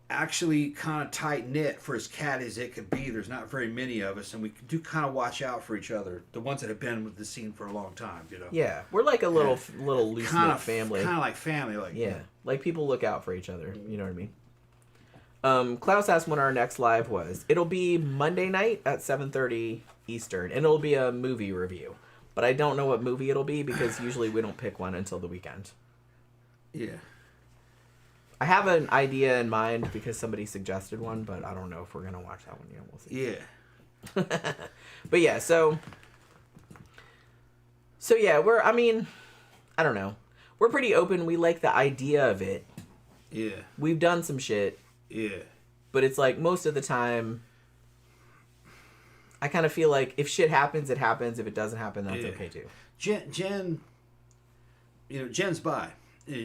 actually kind of tight knit for as catty as it could be. There's not very many of us, and we do kind of watch out for each other. The ones that have been with the scene for a long time, you know. Yeah, we're like a little loose knit family. Kind of like family, like yeah, like people look out for each other. You know what I mean? Klaus asked when our next live was. It'll be Monday night at 7:30 Eastern, and it'll be a movie review. But I don't know what movie it'll be because usually we don't pick one until the weekend. Yeah. I have an idea in mind because somebody suggested one, but I don't know if we're going to watch that one yet. We'll see. Yeah. But yeah, so yeah, I don't know. We're pretty open. We like the idea of it. Yeah. We've done some shit. Yeah. But it's like most of the time, I kind of feel like if shit happens, it happens. If it doesn't happen, that's okay too. Jen, Jen's bi.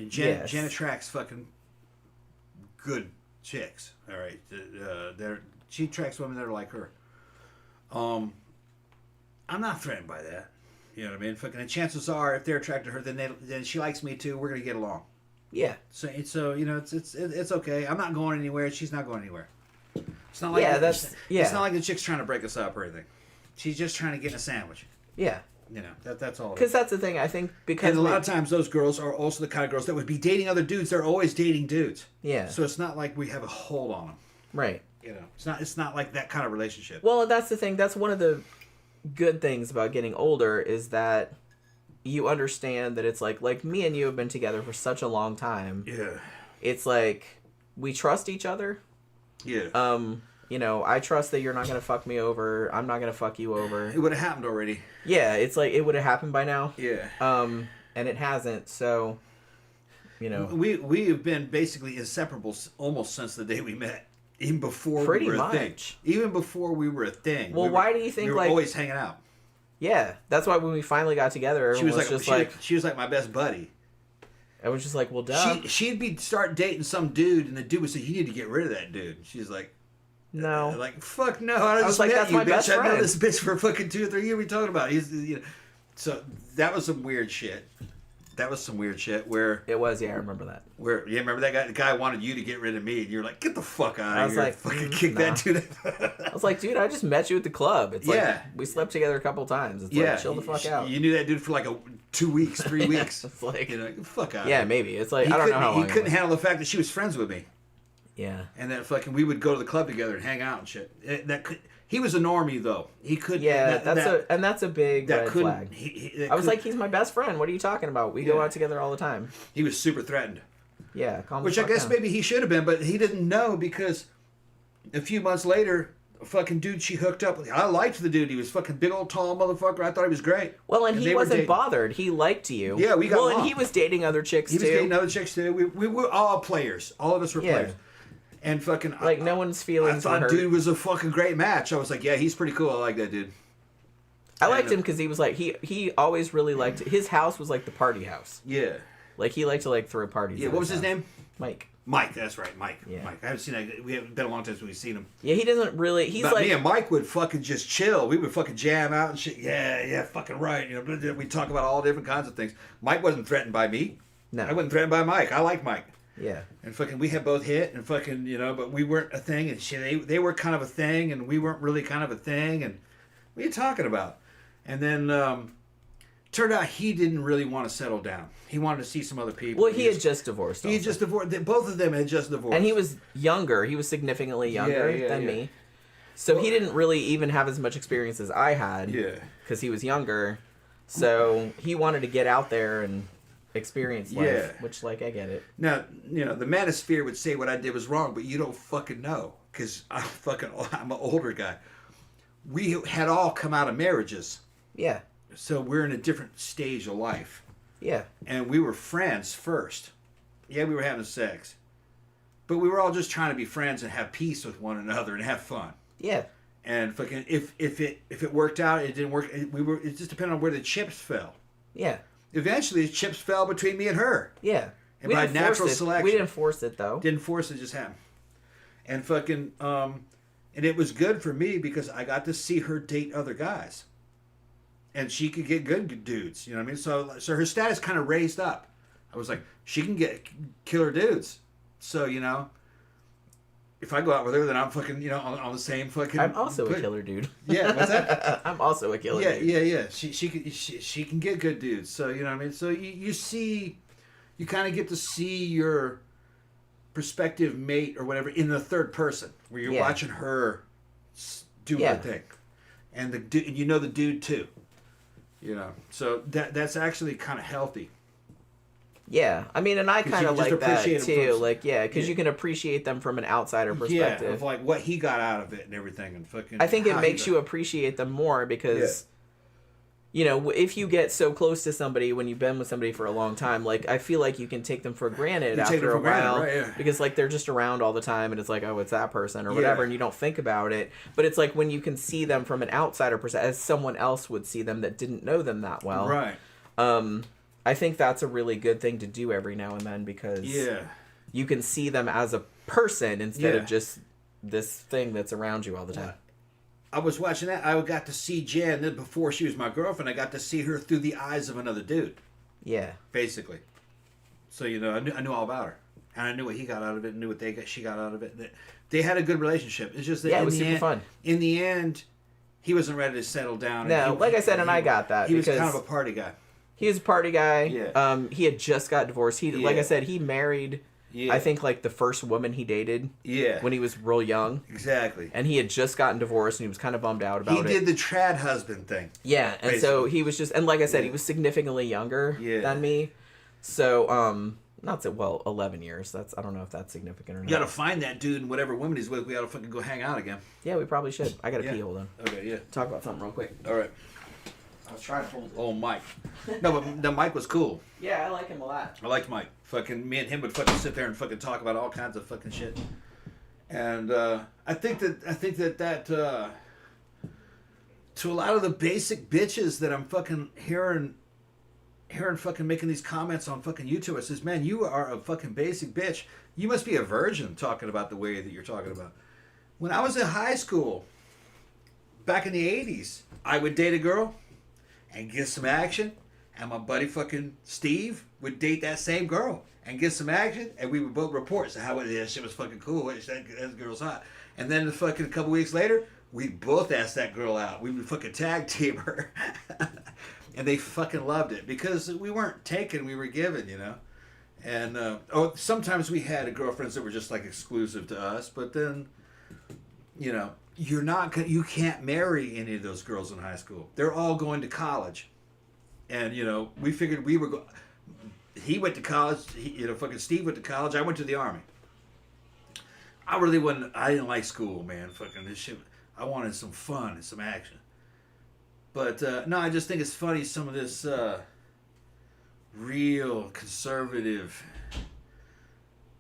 Jen attracts fucking good chicks. All right, she attracts women that are like her. I'm not threatened by that. You know what I mean? Fucking, and chances are, if they're attracted to her, then she likes me too. We're gonna get along. Yeah. So you know, it's okay. I'm not going anywhere. She's not going anywhere. It's not like It's not like the chick's trying to break us up or anything. She's just trying to get in a sandwich. Yeah. You know, that's all. Because that's the thing, I think, because... And a lot of times those girls are also the kind of girls that would be dating other dudes. They're always dating dudes. Yeah. So it's not like we have a hold on them. Right. You know, it's not like that kind of relationship. Well, that's the thing. That's one of the good things about getting older is that you understand that it's like me and you have been together for such a long time. Yeah. It's like we trust each other. Yeah. You know, I trust that you're not going to fuck me over. I'm not going to fuck you over. It would have happened already. Yeah, it's like it would have happened by now. Yeah. And it hasn't, so, you know. We have been basically inseparable almost since the day we met. Even before we were a thing. Even before we were a thing. Well, why do you think, we were always hanging out. Yeah, that's why when we finally got together, she was like my best buddy. I was just like, well, duh. She'd start dating some dude, and the dude would say, "You need to get rid of that dude." She's like, "No." Like, fuck no. I was like, met that's you, my bitch. best friend. I know this bitch for fucking 2 or 3 years. What are you talking about? So that was some weird shit. That was some weird shit where... It was, yeah, I remember that. Remember that guy? The guy wanted you to get rid of me, and you're like, get the fuck out of here. Like, fucking kick that dude. I was like, dude, I just met you at the club. It's like, we slept together a couple times. It's like, chill the fuck out. You knew that dude for like 2 weeks, 3 weeks. It's like... fuck out. Yeah, maybe. It's like, I don't know how long he couldn't handle the fact that she was friends with me. Yeah. And then fucking we would go to the club together and hang out and shit. He was a normie though. He could. Yeah, that's a big red flag. I was like, he's my best friend. What are you talking about? We go out together all the time. He was super threatened. Yeah, which I guess down. Maybe he should have been, but he didn't know because a few months later, a fucking dude she hooked up with. I liked the dude. He was fucking big old tall motherfucker. I thought he was great. Well, and he wasn't bothered. He liked you. Yeah, we got along. And he was dating other chicks too. He was dating other chicks too. We were all players. All of us were players. And fucking... Like, no one's feelings I thought hurt. dude was a fucking great match. I was like, yeah, he's pretty cool. I like that dude. I liked him because he was like... He always really liked... His house was like the party house. Yeah. Like, he liked to, like, throw parties. Yeah, what was his name? Mike. Mike, that's right, Mike. Yeah. Mike. I haven't seen that. We haven't been a long time since we've seen him. Yeah, he doesn't really... He's but like... me and Mike would fucking just chill. We would fucking jam out and shit. Yeah, fucking right. You know, we talk about all different kinds of things. Mike wasn't threatened by me. No. I wasn't threatened by Mike. I like Mike. Yeah. And fucking we had both hit and fucking, but we weren't a thing and shit. They were kind of a thing and we weren't really kind of a thing and what are you talking about? And then turned out he didn't really want to settle down. He wanted to see some other people. Well, he had just divorced. He had just divorced. Both of them had just divorced. And he was younger. He was significantly younger than me. So he didn't really even have as much experience as I had. Yeah. Because he was younger. So he wanted to get out there and experienced life, Yeah. which, like, I get it. Now, you know, the manosphere would say what I did was wrong, but you don't fucking know. Because I'm an older guy. We had all come out of marriages. Yeah. So we're in a different stage of life. Yeah. And we were friends first. Yeah, we were having sex. But we were all just trying to be friends and have peace with one another and have fun. Yeah. And fucking if it worked out, it didn't work. It just depended on where the chips fell. Yeah. Eventually, the chips fell between me and her. Yeah. And by natural force it. selection. We didn't force it, though. Didn't force it, just happened. And fucking and it was good for me because I got to see her date other guys. And she could get good dudes, you know what I mean? So her status kind of raised up. I was like, she can get killer dudes. So, you know, if I go out with her, then I'm fucking, you know, on the same fucking. I'm also a killer dude. Yeah, what's that? I'm also a killer dude. Yeah. She can get good dudes. So, you know what I mean? So you kind of get to see your prospective mate or whatever in the third person, where you're watching her do her thing, and you know the dude too, you know. So that's actually kind of healthy. Yeah, I mean, and I kind of like that too. Like, because you can appreciate them from an outsider perspective. Yeah, of like what he got out of it and everything, and fucking. I think it makes you appreciate them more because, you know, if you get so close to somebody when you've been with somebody for a long time, like, I feel like you can take them for granted after a while, because like they're just around all the time, and it's like, oh, it's that person or whatever, and you don't think about it. But it's like when you can see them from an outsider perspective, as someone else would see them that didn't know them that well, right? I think that's a really good thing to do every now and then, because you can see them as a person instead of just this thing that's around you all the time. I was watching that. I got to see Jen before she was my girlfriend. I got to see her through the eyes of another dude. Yeah. Basically. So, you know, I knew all about her. And I knew what he got out of it and knew what she got out of it. They had a good relationship. It's just that it was super fun. In the end, he wasn't ready to settle down. No, like I said, and I got that. He was kind of a party guy. He was a party guy. Yeah. He had just got divorced. Like I said, he married, I think, like the first woman he dated. Yeah. When he was real young. Exactly. And he had just gotten divorced, and he was kind of bummed out about it. He did the trad husband thing. Yeah, and basically. So he was just, and like I said, he was significantly younger than me. So, not so, 11 years. I don't know if that's significant or not. You gotta find that dude and whatever woman he's with. We gotta fucking go hang out again. Yeah, we probably should. I gotta pee, hold on. Okay, yeah. Talk about something real quick. All right. I was trying to hold old Mike. No, but the Mike was cool. Yeah, I like him a lot. I liked Mike. Fucking me and him would fucking sit there and fucking talk about all kinds of fucking shit. And I think that to a lot of the basic bitches that I'm fucking hearing fucking making these comments on fucking YouTube, I says, man, you are a fucking basic bitch. You must be a virgin talking about the way that you're talking about. When I was in high school, back in the 80s, I would date a girl and get some action, and my buddy fucking Steve would date that same girl and get some action, and we would both report how that shit was fucking cool. That girl's hot. And then fucking a couple weeks later, we both asked that girl out. We would fucking tag team her. And they fucking loved it because we weren't taken, we were given, you know. And sometimes we had girlfriends that were just like exclusive to us, but then, you know, you can't marry any of those girls in high school. They're all going to college. And, you know, we figured we were he went to college, fucking Steve went to college, I went to the Army. I didn't like school, man. Fucking this shit. I wanted some fun and some action. But, no, I just think it's funny, some of this real conservative.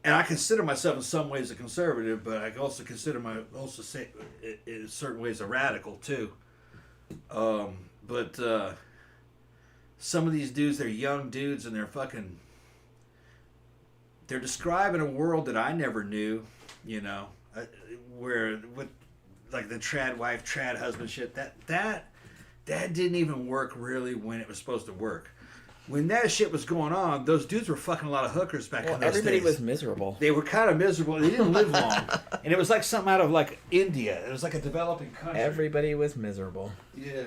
And I consider myself in some ways a conservative, but I also say in certain ways a radical too. But some of these dudes, they're young dudes, and they're describing a world that I never knew, you know, where with like the trad wife, trad husband shit. That didn't even work really when it was supposed to work. When that shit was going on, those dudes were fucking a lot of hookers back in those days. Everybody was miserable. They were kind of miserable. They didn't live long. And it was like something out of like India. It was like a developing country. Everybody was miserable. Yeah.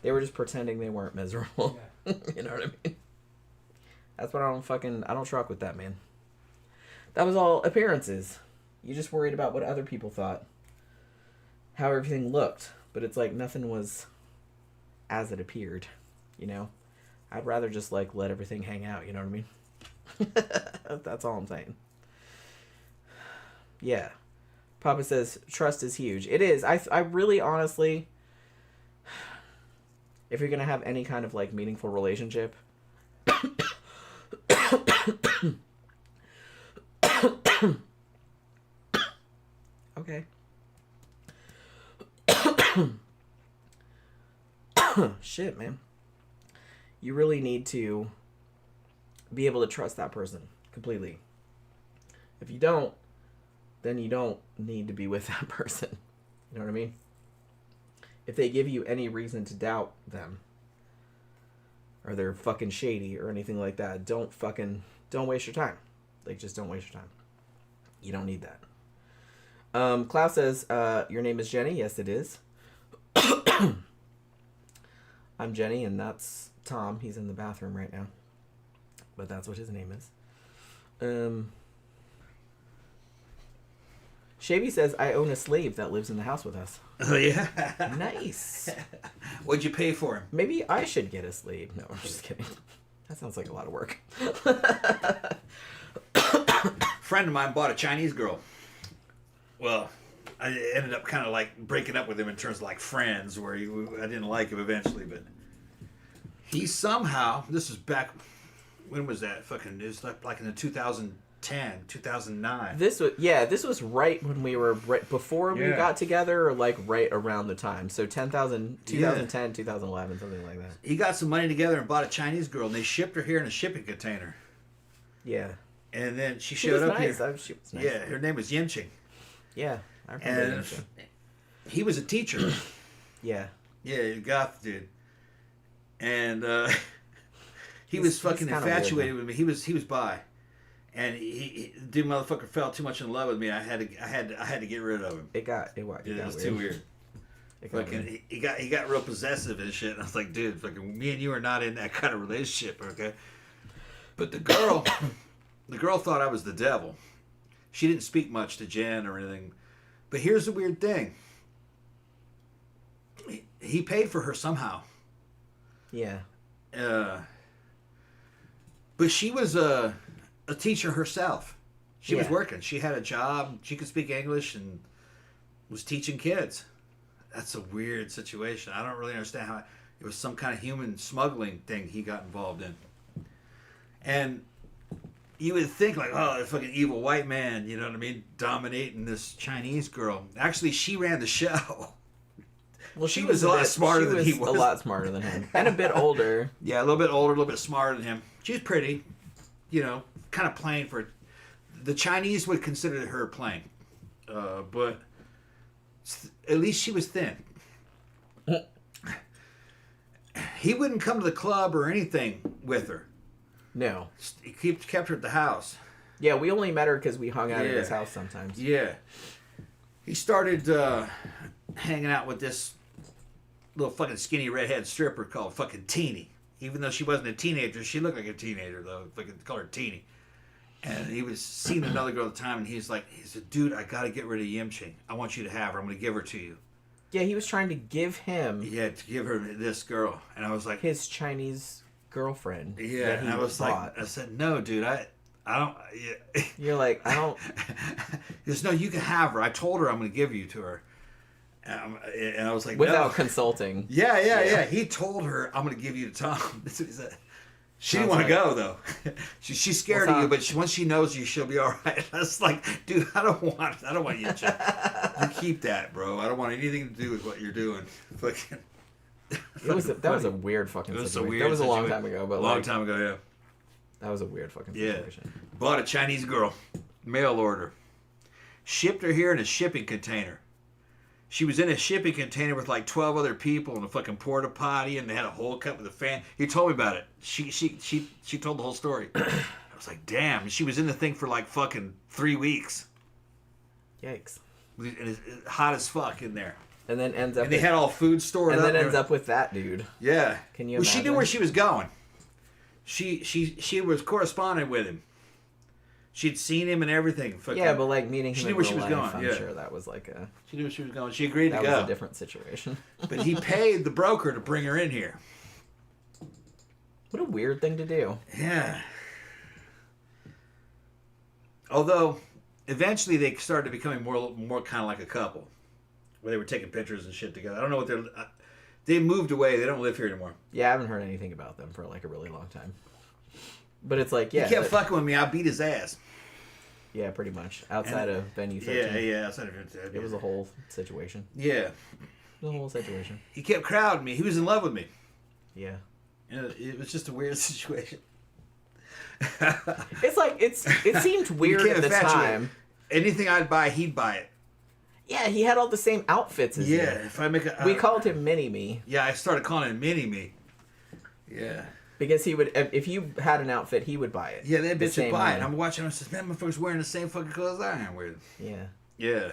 They were just pretending they weren't miserable. Yeah. You know what I mean? That's what I don't truck with that, man. That was all appearances. You just worried about what other people thought. How everything looked. But it's like nothing was as it appeared, you know? I'd rather just like let everything hang out. You know what I mean? That's all I'm saying. Yeah. Papa says trust is huge. It is. I really honestly, if you're gonna have any kind of like meaningful relationship, okay. Shit, man. You really need to be able to trust that person completely. If you don't, then you don't need to be with that person. You know what I mean? If they give you any reason to doubt them, or they're fucking shady or anything like that, don't waste your time. Like, just don't waste your time. You don't need that. Klaus says, your name is Jenny? Yes, it is. I'm Jenny, and that's Tom. He's in the bathroom right now. But that's what his name is. Shavy says, I own a slave that lives in the house with us. Oh, yeah? Nice. What'd you pay for him? Maybe I should get a slave. No, I'm just kidding. That sounds like a lot of work. Friend of mine bought a Chinese girl. Well, I ended up kind of like breaking up with him in terms of like friends, where I didn't like him eventually, but he somehow, this is back, when was that? Fucking, it was like in the 2010, 2009. This was right when we were, before we got together, or like right around the time. So 2010, 2011, something like that. He got some money together and bought a Chinese girl, and they shipped her here in a shipping container. Yeah. And then she was showed up nice. here. She was nice. Yeah, her name was Yinching. Yeah, I remember And that. he was a teacher. Yeah. Yeah, goth dude. And he was fucking infatuated with me. He was bi, and he dude motherfucker fell too much in love with me. I had to get rid of him. It got It was weird. too weird. Fucking, he got real possessive and shit. And I was like, dude, fucking, me and you are not in that kind of relationship, okay? But the girl thought I was the devil. She didn't speak much to Jen or anything. But here's the weird thing. He paid for her somehow. Yeah. But she was a teacher herself. She was Yeah. working. She had a job. She could speak English and was teaching kids. That's a weird situation. I don't really understand how it was some kind of human smuggling thing he got involved in. And you would think like, oh, a fucking evil white man, you know what I mean, dominating this Chinese girl. Actually, she ran the show. Well, she was a lot smarter than he was. A lot smarter than him, and a bit older. Yeah, a little bit older, a little bit smarter than him. She's pretty, you know, kind of plain for. The Chinese would consider her plain, but at least she was thin. He wouldn't come to the club or anything with her. No. He kept her at the house. Yeah, we only met her because we hung out at his house sometimes. Yeah. He started hanging out with this little fucking skinny redhead stripper called fucking Teeny. Even though she wasn't a teenager, she looked like a teenager though. Fucking called her Teeny. And he was seeing another girl at the time, and he said, dude, I gotta get rid of Yimching. I want you to have her. I'm gonna give her to you. Yeah, he was trying to give him. Yeah, to give her this girl. And I was like, his Chinese girlfriend. yeah, and I was like, I said, no, dude, I don't. Yeah. You're like, I don't. He goes, no, you can have her. I told her I'm going to give you to her. And I was like, without no. consulting. Yeah. He told her, I'm going to give you to Tom. That's what he said. She didn't want to go, though. She's scared of you, but once she knows you, she'll be all right. I was like, dude, I don't want you to. You keep that, bro. I don't want anything to do with what you're doing. Fucking. That was a weird fucking situation. That was a long time ago, but time ago, yeah. That was a weird fucking situation. Yeah. Bought a Chinese girl, mail order, shipped her here in a shipping container. She was in a shipping container with like 12 other people in a fucking porta potty, and they had a whole cup with a fan. He told me about it. She told the whole story. I was like, damn. She was in the thing for like fucking 3 weeks. Yikes. And it's hot as fuck in there. And then ends up. And they had all food stored up. And then ends up with that dude. Yeah. Can you? Well, imagine? she knew where she was going. She was corresponding with him. She'd seen him and everything. Yeah, but like meeting him. She knew where she was going. I'm sure that was like a. She knew where she was going. She agreed to go. That was a different situation. But he paid the broker to bring her in here. What a weird thing to do. Yeah. Although, eventually they started becoming more kind of like a couple, where they were taking pictures and shit together. I don't know what they moved away. They don't live here anymore. Yeah, I haven't heard anything about them for like a really long time. But it's like, yeah. He kept fucking with me. I beat his ass. Yeah, pretty much. Outside of venue 13. Yeah, outside of it. It was a whole situation. Yeah. It was a whole situation. He kept crowding me. He was in love with me. Yeah. And it was just a weird situation. It's like, it seemed weird at the time. Anything I'd buy, he'd buy it. Yeah, he had all the same outfits as you. Yeah, if I make a... We called him Mini-Me. Yeah, I started calling him Mini-Me. Yeah. Because he would, if you had an outfit, he would buy it. Yeah, that bitch would buy it. way. I'm watching him and says, man, motherfucker's wearing the same fucking clothes I am wearing. Yeah. Yeah.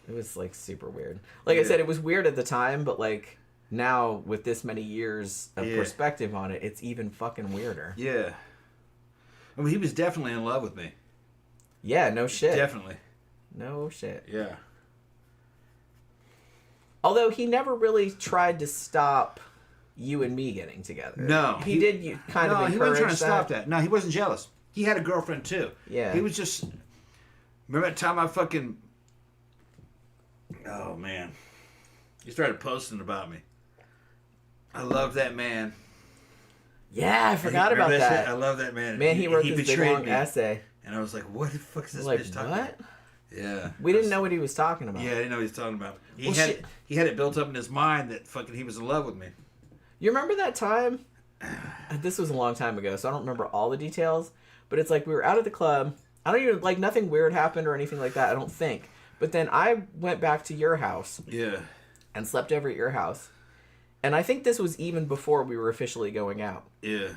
It was, like, super weird. Like I said, it was weird at the time, but, like, now, with this many years of perspective on it, it's even fucking weirder. Yeah. I mean, he was definitely in love with me. Yeah, no shit. Definitely. No shit. Yeah. Although, he never really tried to stop you and me getting together. No. He did kind of encourage he wasn't trying to that. stop that. No, he wasn't jealous. He had a girlfriend, too. Yeah. He was just... Remember that time I fucking... Oh, man. He started posting about me. I love that man. Yeah, I forgot about Remember that. shit? I love that man. Man, he wrote this big betrayed long me. essay. And I was like, what the fuck is this Like, bitch talking what? about? Yeah. We didn't know what he was talking about. Yeah, I didn't know what he was talking about. He Well, had shit. he had it built up in his mind that fucking he was in love with me. You remember that time? This was a long time ago, so I don't remember all the details. But it's like we were out at the club. I don't even, like, nothing weird happened or anything like that, I don't think. But then I went back to your house Yeah. and slept over at your house. And I think this was even before we were officially going out. Yeah.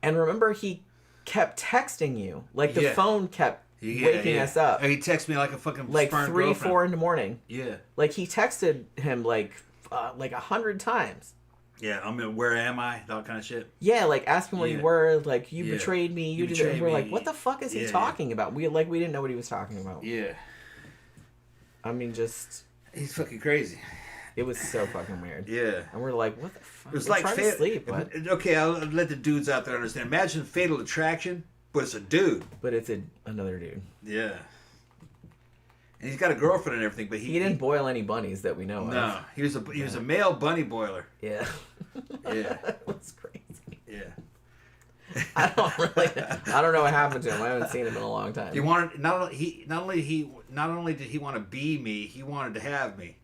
And remember, he kept texting you. Like, the phone kept waking us up. He texted me like a fucking Like, sperm 3, girlfriend. 4 in the morning. Yeah. Like, he texted him, like 100 times. Yeah, I mean, where am I? That kind of shit. Yeah, like, asking where you were, like, you Yeah. betrayed me, you did it. betrayed And we're me. like, what the fuck is he talking about? We didn't know what he was talking about. Yeah. I mean, just... He's fucking crazy. It was so fucking weird. Yeah. And we're like, what the fuck? It was We're like trying to sleep, but Okay, I'll let the dudes out there understand. Imagine Fatal Attraction, but it's a dude. it's another dude. Yeah. And he's got a girlfriend and everything, but He didn't boil any bunnies that we know of. No, he was a male bunny boiler. Yeah. Yeah. That was crazy. Yeah. I don't know what happened to him. I haven't seen him in a long time. He wanted not only did he want to be me, he wanted to have me.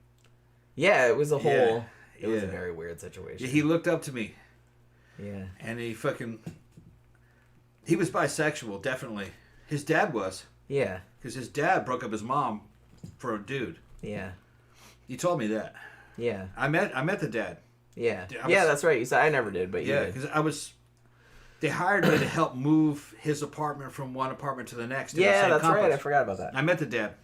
Yeah, it was a whole... Yeah. It was a Yeah. very weird situation. He looked up to me, Yeah. and he was bisexual, definitely. His dad was, Yeah. because his dad broke up his mom for a dude. Yeah. He told me that. Yeah. I met the dad. Yeah. I Yeah, was- that's right. You said I never did, but you Yeah, did. because they hired me to help move his apartment from one apartment to the next. In the Yeah, same that's right. complex. I forgot about that. I met the dad.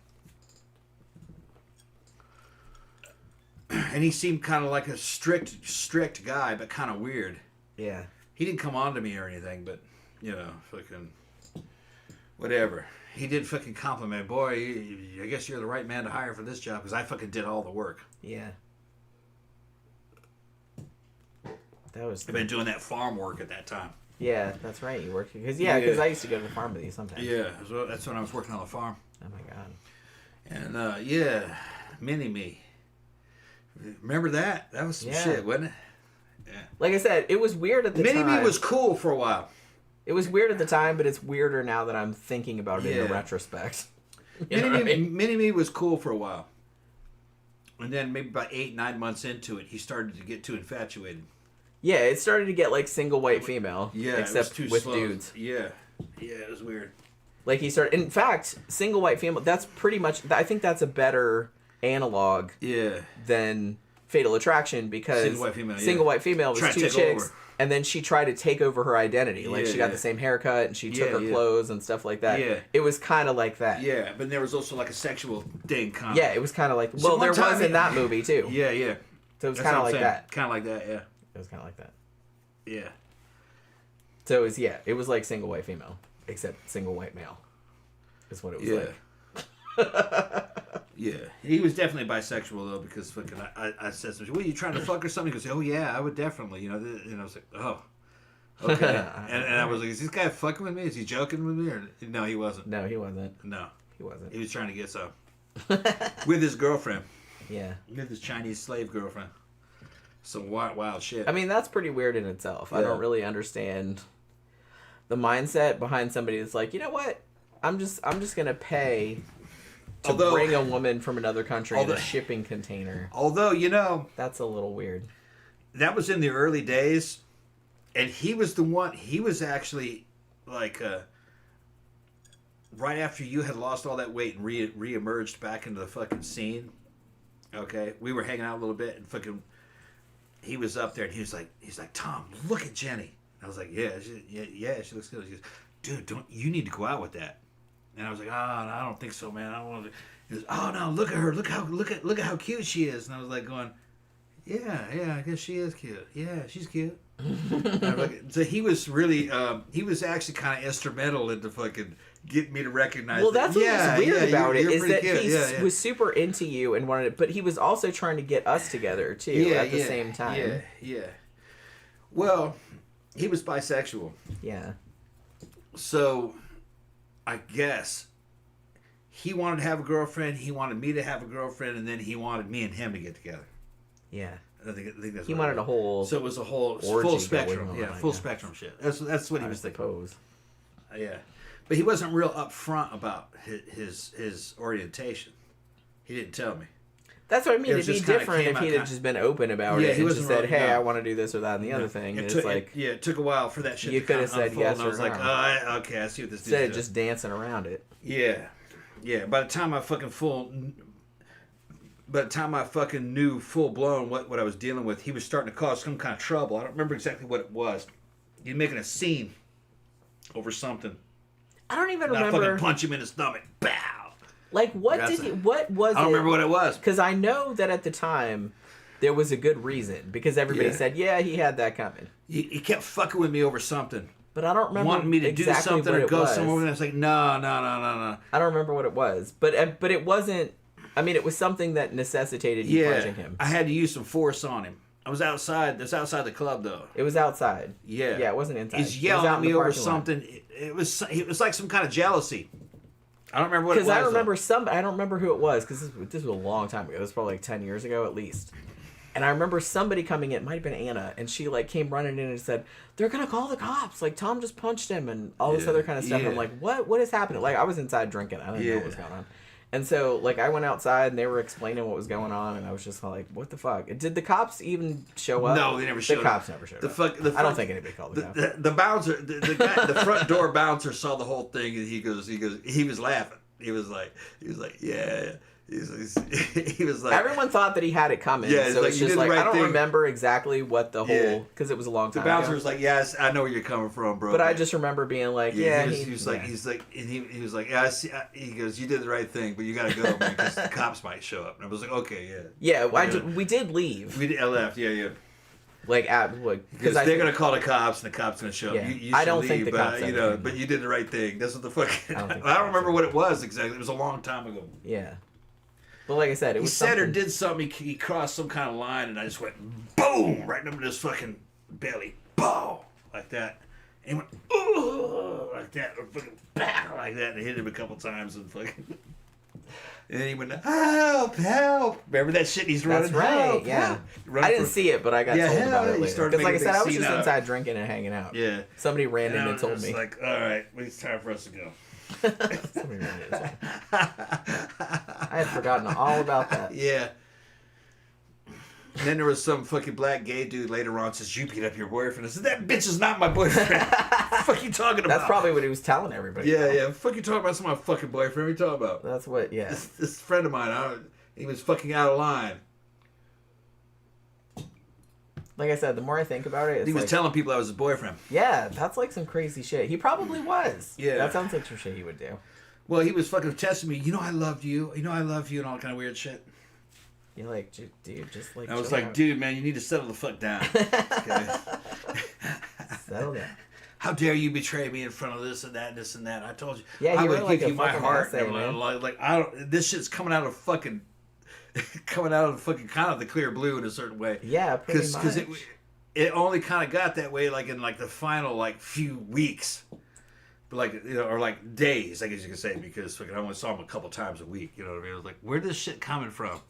And he seemed kind of like a strict guy, but kind of weird. Yeah. He didn't come on to me or anything, but, fucking, whatever. He did fucking compliment, boy, I guess you're the right man to hire for this job, because I fucking did all the work. Yeah. That was... I've been doing that farm work at that time. Yeah, that's right. You worked... Because Yeah. I used to go to the farm with you sometimes. Yeah, that's when I was working on the farm. Oh, my God. And, Mini-Me. Remember that? That was some shit, wasn't it? Yeah. Like I said, it was weird at the time. Mini-Me was cool for a while. It was weird at the time, but it's weirder now that I'm thinking about it in retrospect. You know what I mean? Mini-Me was cool for a while. And then maybe about 8-9 months into it, he started to get too infatuated. Yeah, it started to get like single white female. Yeah, except it was too with slow. dudes. Yeah. Yeah, it was weird. Like he started... In fact, single white female, that's pretty much... I think that's a better analog than Fatal Attraction, because single white female was two chicks, and then she tried to take over her identity. Like she got the same haircut, and she took her clothes and stuff like that. Yeah. It was kind of like that. Yeah, but there was also like a sexual thing. Yeah, it was kind of like... Well, there was in that movie, too. Yeah, yeah. So it was kind of like that. Kind of like that, yeah. It was kind of like that. Yeah. So it was like single white female, except single white male. Is what it was like. Yeah, he was definitely bisexual though, because fucking I said something. What, are you trying to fuck or something? He goes, oh yeah, I would definitely. And I was like, oh, Okay. and I was like, is this guy fucking with me? Is he joking with me? Or no, he wasn't. No, he wasn't. No, He wasn't. he was trying to get some with his girlfriend. Yeah. With his Chinese slave girlfriend. Some wild shit. I mean, that's pretty weird in itself. I Yeah. don't really understand the mindset behind somebody that's like, you know what? I'm just gonna pay to bring a woman from another country in a shipping container. Although, you know, That's a little weird. that was in the early days, and he was the one. He was actually like right after you had lost all that weight and re-emerged back into the fucking scene. Okay, we were hanging out a little bit, and fucking, he was up there, and he's like, Tom, look at Jenny. I was like, yeah, she looks good. He goes, dude, you need to go out with that. And I was like, oh, no, I don't think so, man. I don't want to. He goes, oh no, look at her, look at how cute she is. And I was like going, yeah, I guess she is cute. Yeah, she's cute. So he was really, he was actually kind of instrumental into fucking getting me to recognize. Well, that's what was weird about it, is that cute. he was super into you and wanted, but he was also trying to get us together too at the same time. Yeah. Well, he was bisexual. Yeah. So, I guess he wanted to have a girlfriend. He wanted me to have a girlfriend, and then he wanted me and him to get together. Yeah. I think that's He what wanted a whole. So it was a whole orgy full spectrum. going Yeah, on, full yeah. spectrum shit. That's what he was thinking. Suppose. Yeah, but he wasn't real upfront about his orientation. He didn't tell me. That's what I mean. It was It'd be just kinda different came if he'd out have just been open about Yeah, it he and just wasn't said, really- "Hey, no. I want to do this or that and the other thing." And It it's like it took a while for that shit You to could have kinda said unfold, yes and I or was like, no. okay, I see what this dude's instead of doing. just dancing around it. Yeah. By the time I fucking knew full blown what I was dealing with, he was starting to cause some kind of trouble. I don't remember exactly what it was. He was making a scene over something. I don't even And I fucking remember. punch him in the stomach. Bow. Like, what That's did he? it. What was it? I don't remember what it was. Because I know that at the time there was a good reason because everybody Yeah. said, "Yeah, he had that coming." He kept fucking with me over something. But I don't remember Wanting me to exactly do something what or it go was. somewhere. And I was like, no. I don't remember what it was, but it wasn't. I mean, it was something that necessitated you punching him. I had to use some force on him. I was outside. That's outside the club, though. It was outside. Yeah. Yeah, it wasn't inside. He's It was yelling out at in me the over parking lot. something. It was like some kind of jealousy. I don't remember what it was. Because I remember though. I don't remember who it was because this was a long time ago. It was probably like 10 years ago at least. And I remember somebody coming in, it might have been Anna, and she like came running in and said, "They're gonna call the cops. Like Tom just punched him and all this Yeah, other kind of stuff." And I'm yeah. like, "What is happening?" Like I was inside drinking. I didn't know what was Yeah. going on. And so like I went outside and they were explaining what was going on, and I was just like, "What the fuck?" Did the cops even show up? No, they never showed The cops up. never showed The up. fuck- the I don't fuck- think anybody called the cops. The bouncer, the guy, the front door bouncer saw the whole thing, and he was laughing. He was like, yeah. He was like, Everyone thought that he had it coming, Yeah, it's so like, it's you just did the like right I don't thing. remember exactly what the Yeah. whole because it was a long the time bouncer ago. was like, yes, I know where you're coming from, bro. But I just remember being like, yeah, he was like, and he was like, yeah, I see. He goes, you did the right thing, but you gotta go, man, because the cops might show up. And I was like, okay, yeah. yeah. We did leave, I left, yeah. like Because they're gonna call the cops, and the cops gonna show up. Yeah. You I should don't leave, think the but, cops ever came. but you did the right thing. That's what the fuck. I don't think I don't remember what it was exactly. It was a long time ago. Yeah, but like I said, it He was said or something- did something. He crossed some kind of line, and I just went boom right into his fucking belly, boom, like that. And he went ooh, like that, or fucking back like that, and hit him a couple times, and fucking. And then he went help! Remember that shit? He's running. That's right. Help, Yeah, help. Run I didn't for- see it, but I got Yeah, told hell, about he it later. started Because like I making a said, I big was just scene out. inside drinking and hanging out. Yeah. Somebody ran in And and told I was me. like, all right, it's time for us to go. Somebody ran in and told me. I had forgotten all about that. Yeah. And then there was some fucking black gay dude later on says, you beat up your boyfriend. I said, that bitch is not my boyfriend. What the fuck you talking about? That's probably what he was telling everybody. Yeah. Fuck you talking about? It's my fucking boyfriend. What are you talking about? That's what. Yeah. This friend of mine, he was fucking out of line. Like I said, the more I think about it, it's He was like, telling people I was his boyfriend. yeah, that's like some crazy shit. He probably was. Yeah. That sounds like some shit he would do. Well, he was fucking testing me. You know I loved you. You know I love you and all kind of weird shit. You're like, dude, just like. And I was chill like, out. dude, man, you need to settle the fuck down. Okay? Settle down. How dare you betray me in front of this and that and this and that? I told you. Yeah, I you would were like give a you my fucking heart. essay, man. Like I don't. This shit's coming out of fucking, coming out of fucking kind of the clear blue in a certain way. Yeah, pretty much. Because it only kind of got that way like in like the final like few weeks, but like or like days, I guess you could say, because fucking I only saw him a couple times a week. You know what I mean? I was like, where this shit coming from?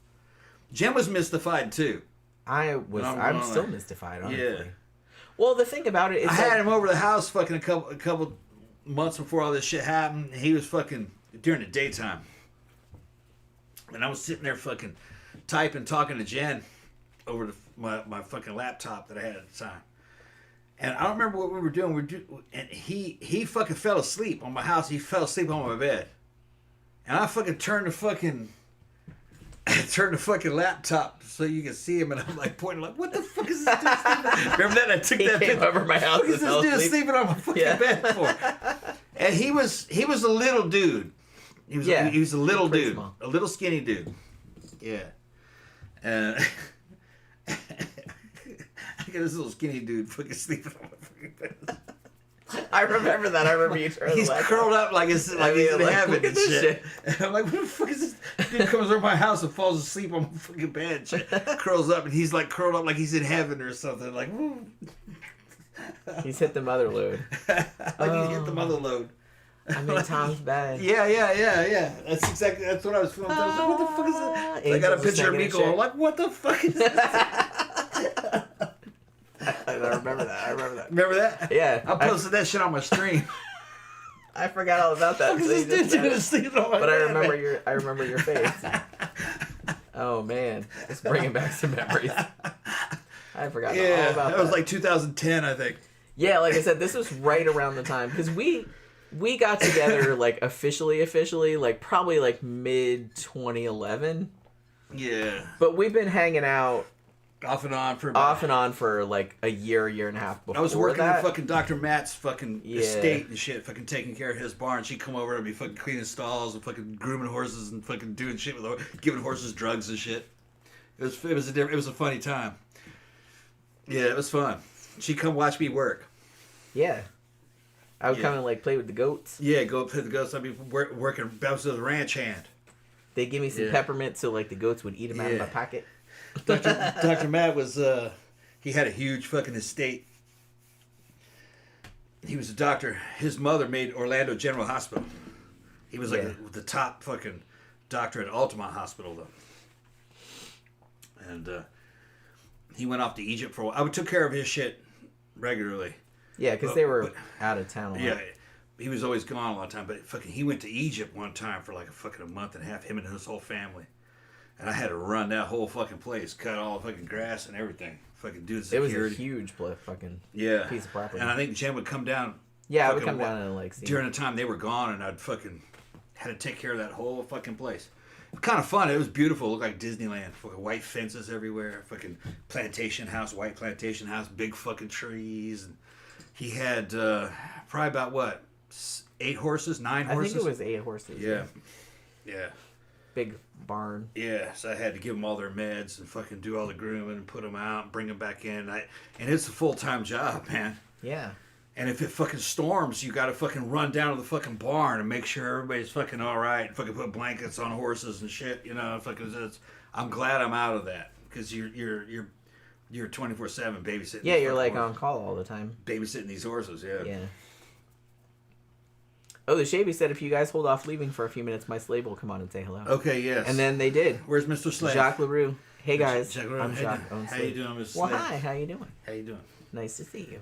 Jen was mystified too. I'm still mystified, honestly. Yeah. Well, the thing about it is, I had him over the house fucking a couple months before all this shit happened. He was fucking during the daytime, and I was sitting there fucking typing, talking to Jen over my fucking laptop that I had at the time. And I don't remember what we were doing. And he fucking fell asleep on my house. He fell asleep on my bed, and I fucking turned the fucking laptop so you can see him, and I'm like pointing like, what the fuck is this dude sleeping? Remember that? I took he that came picture. over my house. What is this dude sleeping on my fucking bed for? And he was a little dude. He was a little dude, small. a little skinny dude. Yeah. And I got this little skinny dude fucking sleeping on my fucking bed. I remember that. I remember you turning He's the light curled on. up like he's in heaven look at and this shit. And I'm like, what the fuck is this? Dude comes over my house and falls asleep on my fucking bed. Curls up, and he's like curled up like he's in heaven or something. Like, woo. He's hit the mother load. Like he's hit the mother load. I'm in Tom's bed. Yeah. That's what I was feeling. I was like, what the fuck is that? So I got a picture of me going, like, what the fuck is this? I remember that. Remember that? Yeah. I posted that shit on my stream. I forgot all about that. What is this dude doing sleeping on my But bed? I remember your face. Oh man, it's bringing back some memories. I forgot all about that. That was like 2010, I think. Yeah, like I said, this was right around the time because we got together like officially like probably like mid 2011. Yeah. But we've been hanging out Off and on for like a year and a half before. I was working that. at fucking Dr. Matt's fucking estate and shit, fucking taking care of his barn. She'd come over and be fucking cleaning stalls and fucking grooming horses and fucking doing shit with giving horses drugs and shit. It was a funny time. Yeah, it was fun. She'd come watch me work. Yeah. I would come and like play with the goats. Yeah, go up to the goats. I'd be working bounce to the ranch hand. They'd give me some peppermint so like the goats would eat them out of my pocket. Dr. Matt was, he had a huge fucking estate. He was a doctor. His mother made Orlando General Hospital. He was like the top fucking doctor at Altamont Hospital, though. And he went off to Egypt for a while. I took care of his shit regularly. Yeah, because they were out of town a lot. Yeah, he was always gone a lot of time. But fucking, he went to Egypt one time for like a month and a half, him and his whole family. And I had to run that whole fucking place, cut all the fucking grass and everything. Fucking do the security. It was a huge fucking piece of property. And I think Jen would come down. Yeah, I would come down and like see. During the time they were gone, and I'd fucking had to take care of that whole fucking place. Kind of fun. It was beautiful. It looked like Disneyland. Fucking white fences everywhere. Fucking plantation house, white plantation house, big fucking trees. And he had probably about what, 8 horses, 9 horses. I think it was 8 horses. Yeah. Big barn. Yeah, so I had to give them all their meds and fucking do all the grooming and put them out and bring them back in. And it's a full-time job, man. Yeah. And if it fucking storms, you got to fucking run down to the fucking barn and make sure everybody's fucking all right. And fucking put blankets on horses and shit, you know. Fucking, I'm glad I'm out of that because you're 24/7 babysitting. Yeah, you're like on call all the time. Babysitting these horses, yeah. Oh, the Shavy said if you guys hold off leaving for a few minutes, my slave will come on and say hello. Okay, yes. And then they did. Where's Mr. Slave? Jacques LaRue. Hey guys, Jacques LaRue. I'm Jacques. How you doing, Mr. Well, Slave? hi. How you doing? How you doing? Nice to see you.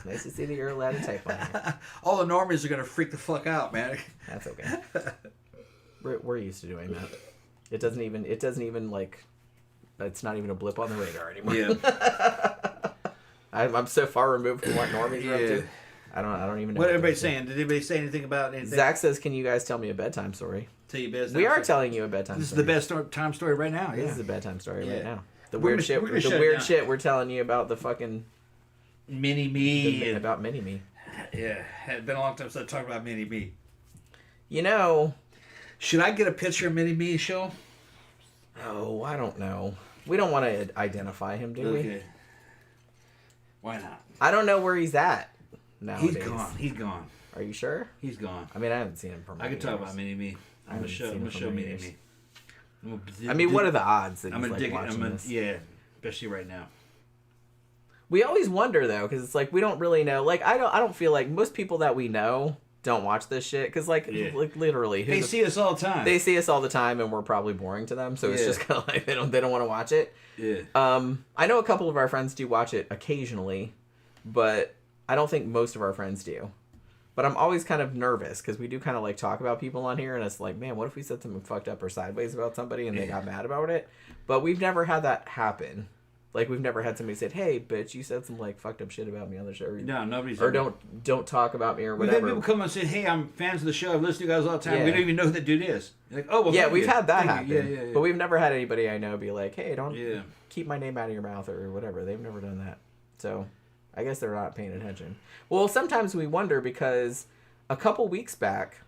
Nice to see that you're allowed to type on here. All the normies are gonna freak the fuck out, man. That's okay. We're used to doing that. It doesn't even like. It's not even a blip on the radar anymore. Yeah. I'm so far removed from what normies are up to. I don't even know. What everybody saying? Did anybody say anything about anything? Zach says, "Can you guys tell me a bedtime story?" Tell you bedtime We are story. telling you a bedtime This story. is the best time story right now. This Yeah. is a bedtime story Yeah. right now. The We're weird gonna- we're gonna shut the it weird down. shit we're telling you about the fucking Mini Me. about Mini Me. Yeah, it's been a long time since I talked about Mini Me. You know, Should I get a picture of Mini Me, show? oh, I don't know. We don't want to identify him, do we? Okay. Why not? I don't know where he's at nowadays. He's gone. He's gone. Are you sure? He's gone. I mean, I haven't seen him for. I can many talk years. about Mini Me. I I'm gonna haven't show. seen I'm him gonna for show many Mini years. Me. I mean, what are the odds that I'm he's gonna like dig it. watching this? Yeah, especially right now. We always wonder though, because it's like we don't really know. Like I don't feel like most people that we know don't watch this shit because like literally They see us all the time. They see us all the time, and we're probably boring to them. So it's just kind of like they don't want to watch it. Yeah. I know a couple of our friends do watch it occasionally, but I don't think most of our friends do. But I'm always kind of nervous because we do kind of like talk about people on here, and it's like, man, what if we said something fucked up or sideways about somebody and they got mad about it? But we've never had that happen. Like we've never had somebody said, "Hey, bitch, you said some like fucked up shit about me on the show." No, nobody's. Or don't talk about me or whatever. We've had people come and say, "Hey, I'm fans of the show. I've listened to you guys all the time. We don't even know who that dude is." You're like, oh, well, yeah, we've had that happen. Yeah. But we've never had anybody I know be like, "Hey, don't keep my name out of your mouth" or whatever. They've never done that. So, I guess they're not paying attention. Well, sometimes we wonder because a couple weeks back,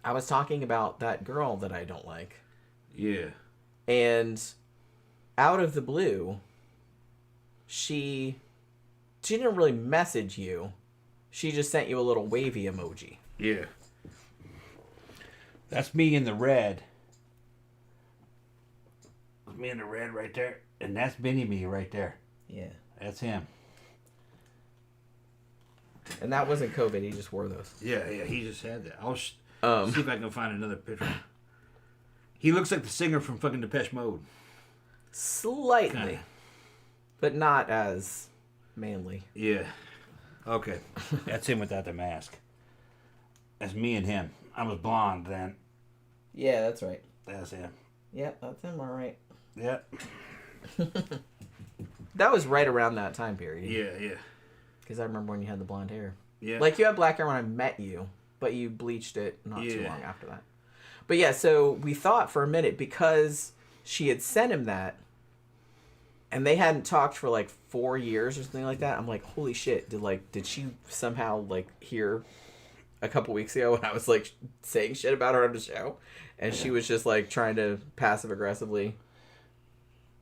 I was talking about that girl that I don't like. Yeah. And out of the blue, she didn't really message you. She just sent you a little wavy emoji. Yeah. That's me in the red. That's me in the red right there. And that's Benny me right there. Yeah. That's him. And that wasn't COVID. He just wore those. Yeah, he just had that. I'll see if I can find another picture. He looks like the singer from fucking Depeche Mode. Slightly. Kinda. But not as manly. Yeah. Okay. That's him without the mask. That's me and him. I was blonde then. Yeah, that's right. That's him. Yep, that's him, all right. Yep. That was right around that time period. Yeah. Because I remember when you had the blonde hair. Yeah. Like, you had black hair when I met you, but you bleached it not too long after that. But yeah, so we thought for a minute, because she had sent him that, and they hadn't talked for like 4 years or something like that. I'm like, holy shit! Did she somehow like hear a couple weeks ago when I was like saying shit about her on the show, and she was just like trying to passive aggressively.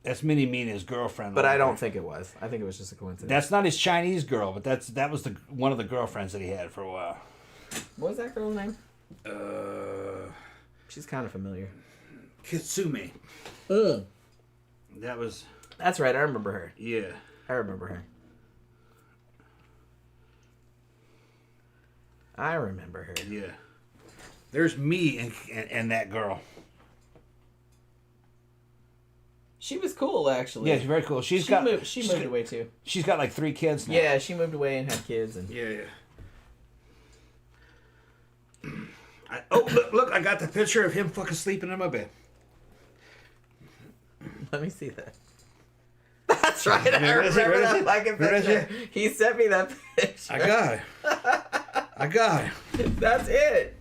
That's Mini Me and his girlfriend. But I don't think it was. I think it was just a coincidence. That's not his Chinese girl, but that was one of the girlfriends that he had for a while. What was that girl's name? She's kind of familiar. Kitsume. That's right. I remember her. Yeah. I remember her. I remember her. Yeah. There's me and that girl. She was cool, actually. Yeah, she's very cool. She moved away too. She's got like 3 kids now. Yeah, she moved away and had kids. And Yeah. Look! I got the picture of him fucking sleeping in my bed. Let me see that. That's right. I remember that fucking picture. He sent me that picture. I got it. That's it.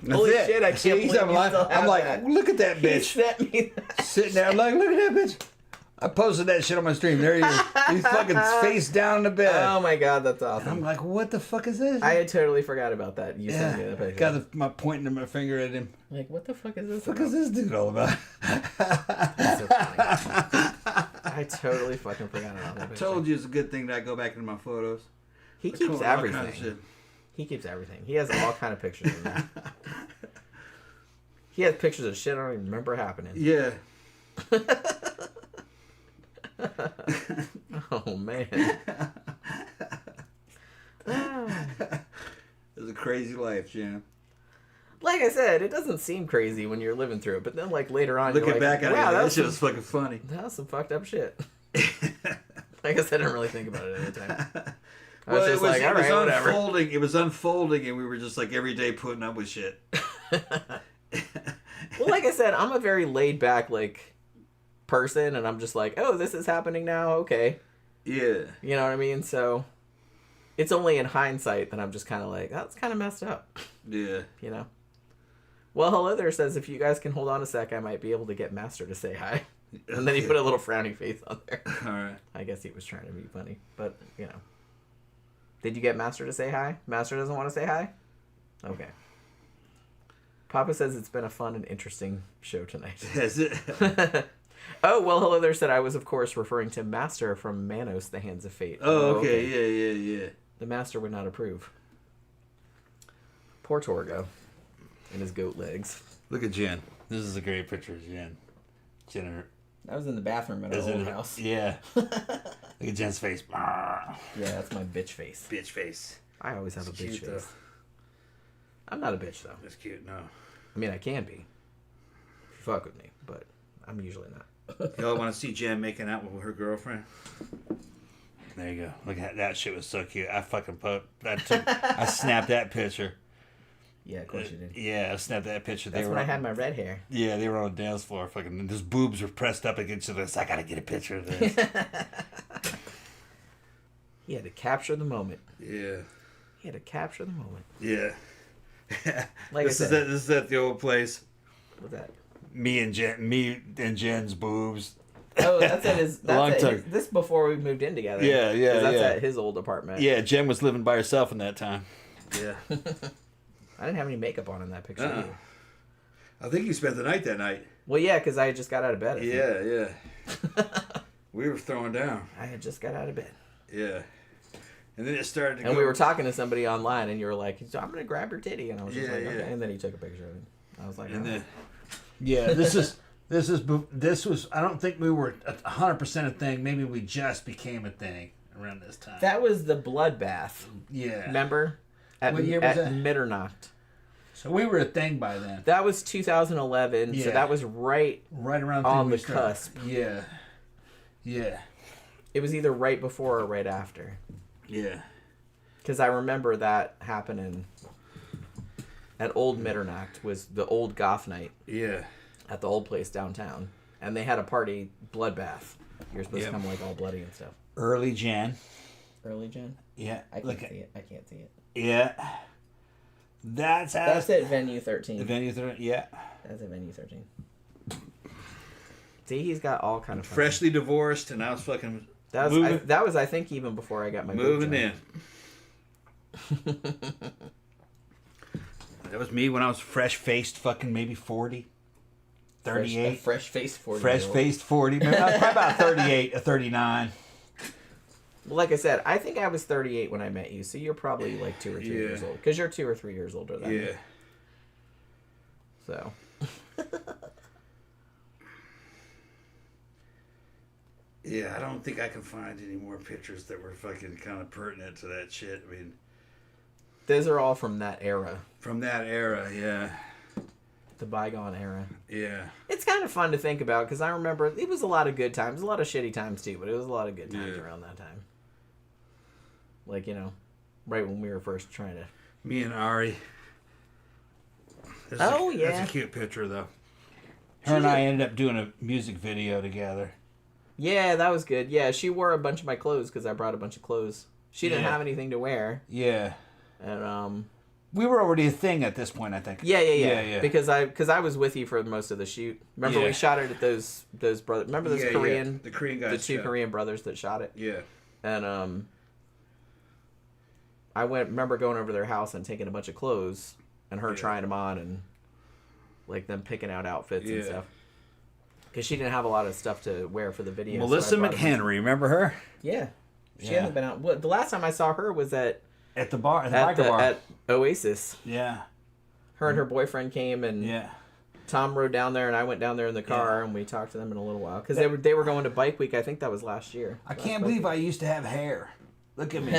Holy shit! I can't believe you still have I'm like, that. look at that bitch. He sent me that. Sitting there, I'm like, look at that bitch. I posted that shit on my stream. There he is. He's fucking face down in the bed. Oh my god, that's awesome. I'm like, what the fuck is this? I had totally forgot about that. You sent me that picture. Got my pointing my finger at him. Like, what the fuck is this? What the fuck is this dude all about? That's so funny. I totally fucking forgot about that picture. I told you it's a good thing that I go back into my photos. He keeps everything. He keeps everything. He has all kind of pictures in there. He has pictures of shit I don't even remember happening. Yeah. Oh, man. It's a crazy life, Jim. Like I said, it doesn't seem crazy when you're living through it, but then like later on, Looking you're like, back at wow, it, that shit was fucking funny. That was some fucked up shit. I guess I didn't really think about it at the time. I was Well, just like, all right, whatever. It was unfolding, and we were just like every day putting up with shit. Well, like I said, I'm a very laid back like person, and I'm just like, oh, this is happening now. Okay. Yeah. You know what I mean? So it's only in hindsight that I'm just kind of like, that's kind of messed up. Yeah. You know? Well, Hello There says, if you guys can hold on a sec, I might be able to get Master to say hi. And then he put a little frowny face on there. All right. I guess he was trying to be funny. But, you know. Did you get Master to say hi? Master doesn't want to say hi? Okay. Papa says it's been a fun and interesting show tonight. Has it? Oh, well, Hello There said I was, of course, referring to Master from Manos, The Hands of Fate. Oh, okay. Yeah. The Master would not approve. Poor Torgo. And his goat legs. Look at Jen. This is a great picture of Jen. That was in the bathroom at our old house. Yeah. Look at Jen's face. Yeah, that's my bitch face. Bitch face. I always have a bitch cute, face. though. I'm not a bitch, though. That's cute, no. I mean, I can be. If you fuck with me, but I'm usually not. Y'all want to see Jen making out with her girlfriend? There you go. Look at that shit was so cute. I fucking I snapped that picture. Yeah, of course you did. Yeah, I snapped that picture. That's when I had my red hair. Yeah, they were on the dance floor. Fucking, and his boobs were pressed up against this. I gotta get a picture of this. He had to capture the moment. Yeah. He had to capture the moment. Yeah. Like this I said. is at the old place. What's that? me and Jen's boobs. Oh, that's at his. Long That's time. at his, this before we moved in together. Yeah, yeah, 'Cause that's yeah. at his old apartment. Yeah, Jen was living by herself in that time. Yeah. I didn't have any makeup on in that picture. Uh-uh. either. I think you spent the night that night. Well, yeah, because I just got out of bed. I think. Yeah. We were throwing down. I had just got out of bed. Yeah. And then it started to And go. we were talking to somebody online, and you were like, "I'm gonna grab your titty," and I was just Yeah, like, yeah. "Okay." And then he took a picture of it. I was like, And "Oh." then, Yeah, this was. I don't think we were 100% a thing. Maybe we just became a thing around this time. That was the bloodbath. Yeah. Remember? At, What year was at that? Mitternacht. So we were a thing by then. That was 2011, so Yeah. that was right. Right around On we the started. cusp. Yeah. Yeah. It was either right before or right after. Yeah. Because I remember that happening at Old Mitternacht, was the old goth night yeah. at the old place downtown. And they had a party, bloodbath. You're supposed Yep. to come like all bloody and stuff. Early Jan. Early Jan? Yeah. I can't Look see at, it. I can't see it. yeah. That's how. That's at Venue 13. The venue. Yeah. That's at Venue 13. See, he's got all kind of fucking- Freshly divorced, and I was fucking That was moving, I think even before I got my moving boob in. That was me when I was fresh faced, fucking maybe 40, 38. fresh face 40. Fresh faced 40. Maybe I was probably about 38 or 39. Well, like I said, I think I was 38 when I met you, so you're probably like 2 or 3 Yeah. years old. Because you're 2 or 3 years older than me. Yeah. So. Yeah, I don't think I can find any more pictures that were fucking kind of pertinent to that shit. I mean, Those are all from that era. from that era, yeah. The bygone era. Yeah. It's kind of fun to think about because I remember it was a lot of good times, a lot of shitty times too, but it was a lot of good times Yeah. around that time. Like, you know, right when we were first trying to. Me and Ari. Oh, yeah. That's a cute picture, though. Her and I ended up doing a music video together. Yeah, that was good. Yeah, she wore a bunch of my clothes because I brought a bunch of clothes. She didn't Yeah. have anything to wear. Yeah. And, We were already a thing at this point, I think. Yeah. Because I was with you for most of the shoot. Remember Yeah. we shot it at those brothers. Remember those Yeah, Korean, yeah. The Korean the guys. two shot. Korean brothers that shot it. Yeah. And I remember going over to their house and taking a bunch of clothes and her Yeah. trying them on and like them picking out outfits and Yeah. stuff. Because she didn't have a lot of stuff to wear for the video. so I Melissa brought a bunch- McHenry, remember her? Yeah. She Yeah. hasn't been out. The last time I saw her was at At the bar, at the biker bar. at Oasis. Yeah. Her and her boyfriend came and Yeah. Tom rode down there and I went down there in the car and we talked to them in a little while because they were going to Bike Week. I think that was last year. I can't believe I used to have hair. Look at me.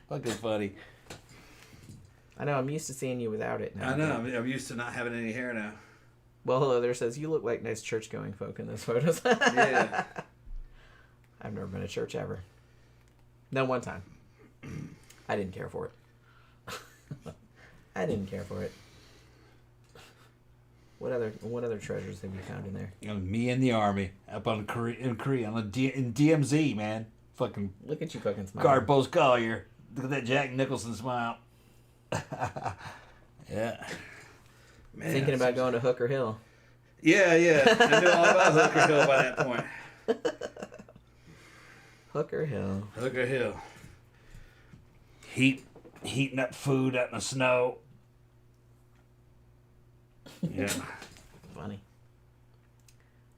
Fucking funny. I know. I'm used to seeing you without it now. I know. I'm used to not having any hair now. Well, hello there says you look like nice church-going folk in those photos. Yeah. I've never been to church ever. No, one time. I didn't care for it. I didn't care for it. What other treasures have you found in there? You know, me in the army up on in Korea in DMZ, man. Fucking Look at you fucking smile. guard post collier. Look at that Jack Nicholson smile. Yeah. Man, Thinking about going to Hooker Hill. Yeah. I knew all about Hooker Hill by that point. Hooker Hill. Hooker Hill. Heating up food out in the snow. Yeah. Funny.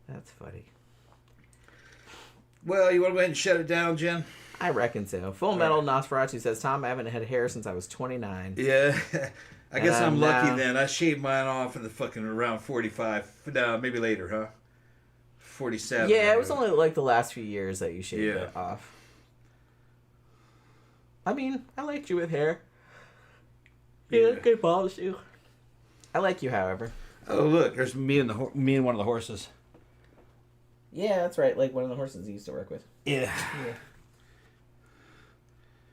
That's funny. Well, you want to go ahead and shut it down, Jen? I reckon so. Full Metal Nosferatu says, Tom, I haven't had hair since I was 29. Yeah. I guess I'm lucky now- then. I shaved mine off in the fucking around 45. No, maybe later, huh? 47. Yeah, it was only like the last few years that you shaved Yeah. it off. I mean, I liked you with hair. You look good balls, too. I like you, however. Oh, look, there's me and me and one of the horses. Yeah, that's right. Like one of the horses you used to work with. Yeah. Yeah.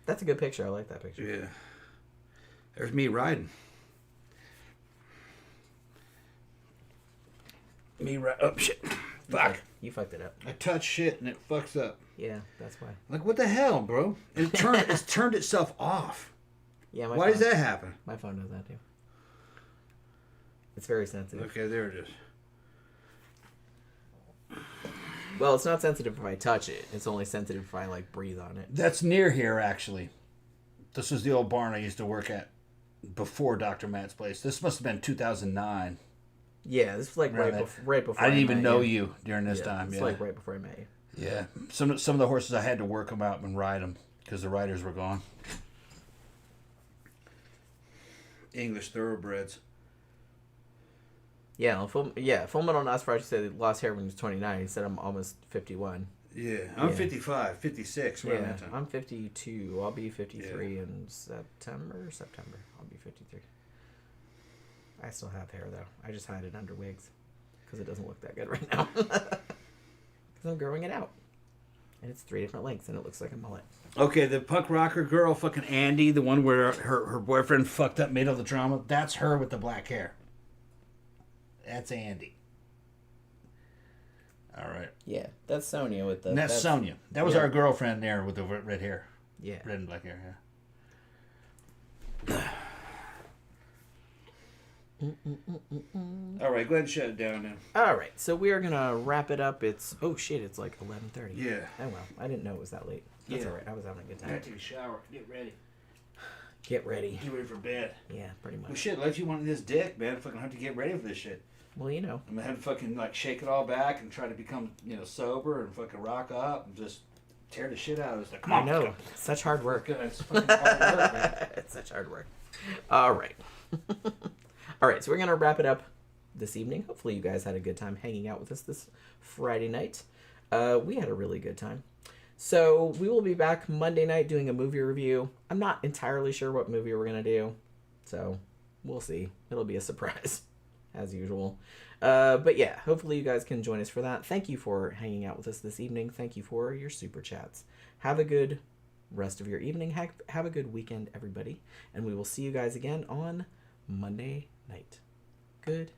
That's a good picture. I like that picture. Yeah. There's me riding. Oh, shit. Fuck. You fucked it up. I touch shit and it fucks up. Yeah, that's why. Like, what the hell, bro? It's turned itself off. Yeah, Why does that happen? My phone does that too. It's very sensitive. Okay, there it is. Well, it's not sensitive if I touch it. It's only sensitive if I like breathe on it. That's near here, actually. This was the old barn I used to work at before Dr. Matt's place. This must have been 2009. Yeah, this was like right before. I didn't even met know you during this time. It's Yeah, like right before I met you. Yeah. Some of the horses I had to work them out and ride them because the riders were gone. English thoroughbreds. Yeah, Fullman on Nas Project said he lost hair when he was 29. He said I'm almost 51. Yeah, I'm Yeah. 55, 56. Right Yeah, that time. I'm 52. I'll be 53 in September. I'll be 53. I still have hair though. I just hide it under wigs because it doesn't look that good right now. Because I'm growing it out, and it's 3 different lengths, and it looks like a mullet. Okay, the punk rocker girl, fucking Andy, the one where her boyfriend fucked up, made all the drama. That's her with the black hair. That's Andy. All right. Yeah, that's Sonia with the. And that's Sonia. That was yeah. our girlfriend there with the red hair. Yeah. Red and black hair, yeah. All right, go ahead and shut it down now. All right, so we are gonna wrap it up. It's it's like 11:30. Yeah. Oh well, I didn't know it was that late. That's Yeah. all right. I was having a good I gotta time. take a shower. Get ready. Get ready. Get ready for bed. Yeah, pretty Well, much. shit, like you wanted this dick, man. I fucking have to get ready for this shit. Well, you know. I'm gonna have to fucking like shake it all back and try to become, sober and fucking rock up and just tear the shit out of this. Like, come I on, know. Such hard work. It's fucking hard work, man. It's such hard work. All right. All right, so we're going to wrap it up this evening. Hopefully you guys had a good time hanging out with us this Friday night. We had a really good time. So we will be back Monday night doing a movie review. I'm not entirely sure what movie we're going to do. So we'll see. It'll be a surprise, as usual. But yeah, hopefully you guys can join us for that. Thank you for hanging out with us this evening. Thank you for your super chats. Have a good rest of your evening. Have a good weekend, everybody. And we will see you guys again on Monday night. Good night.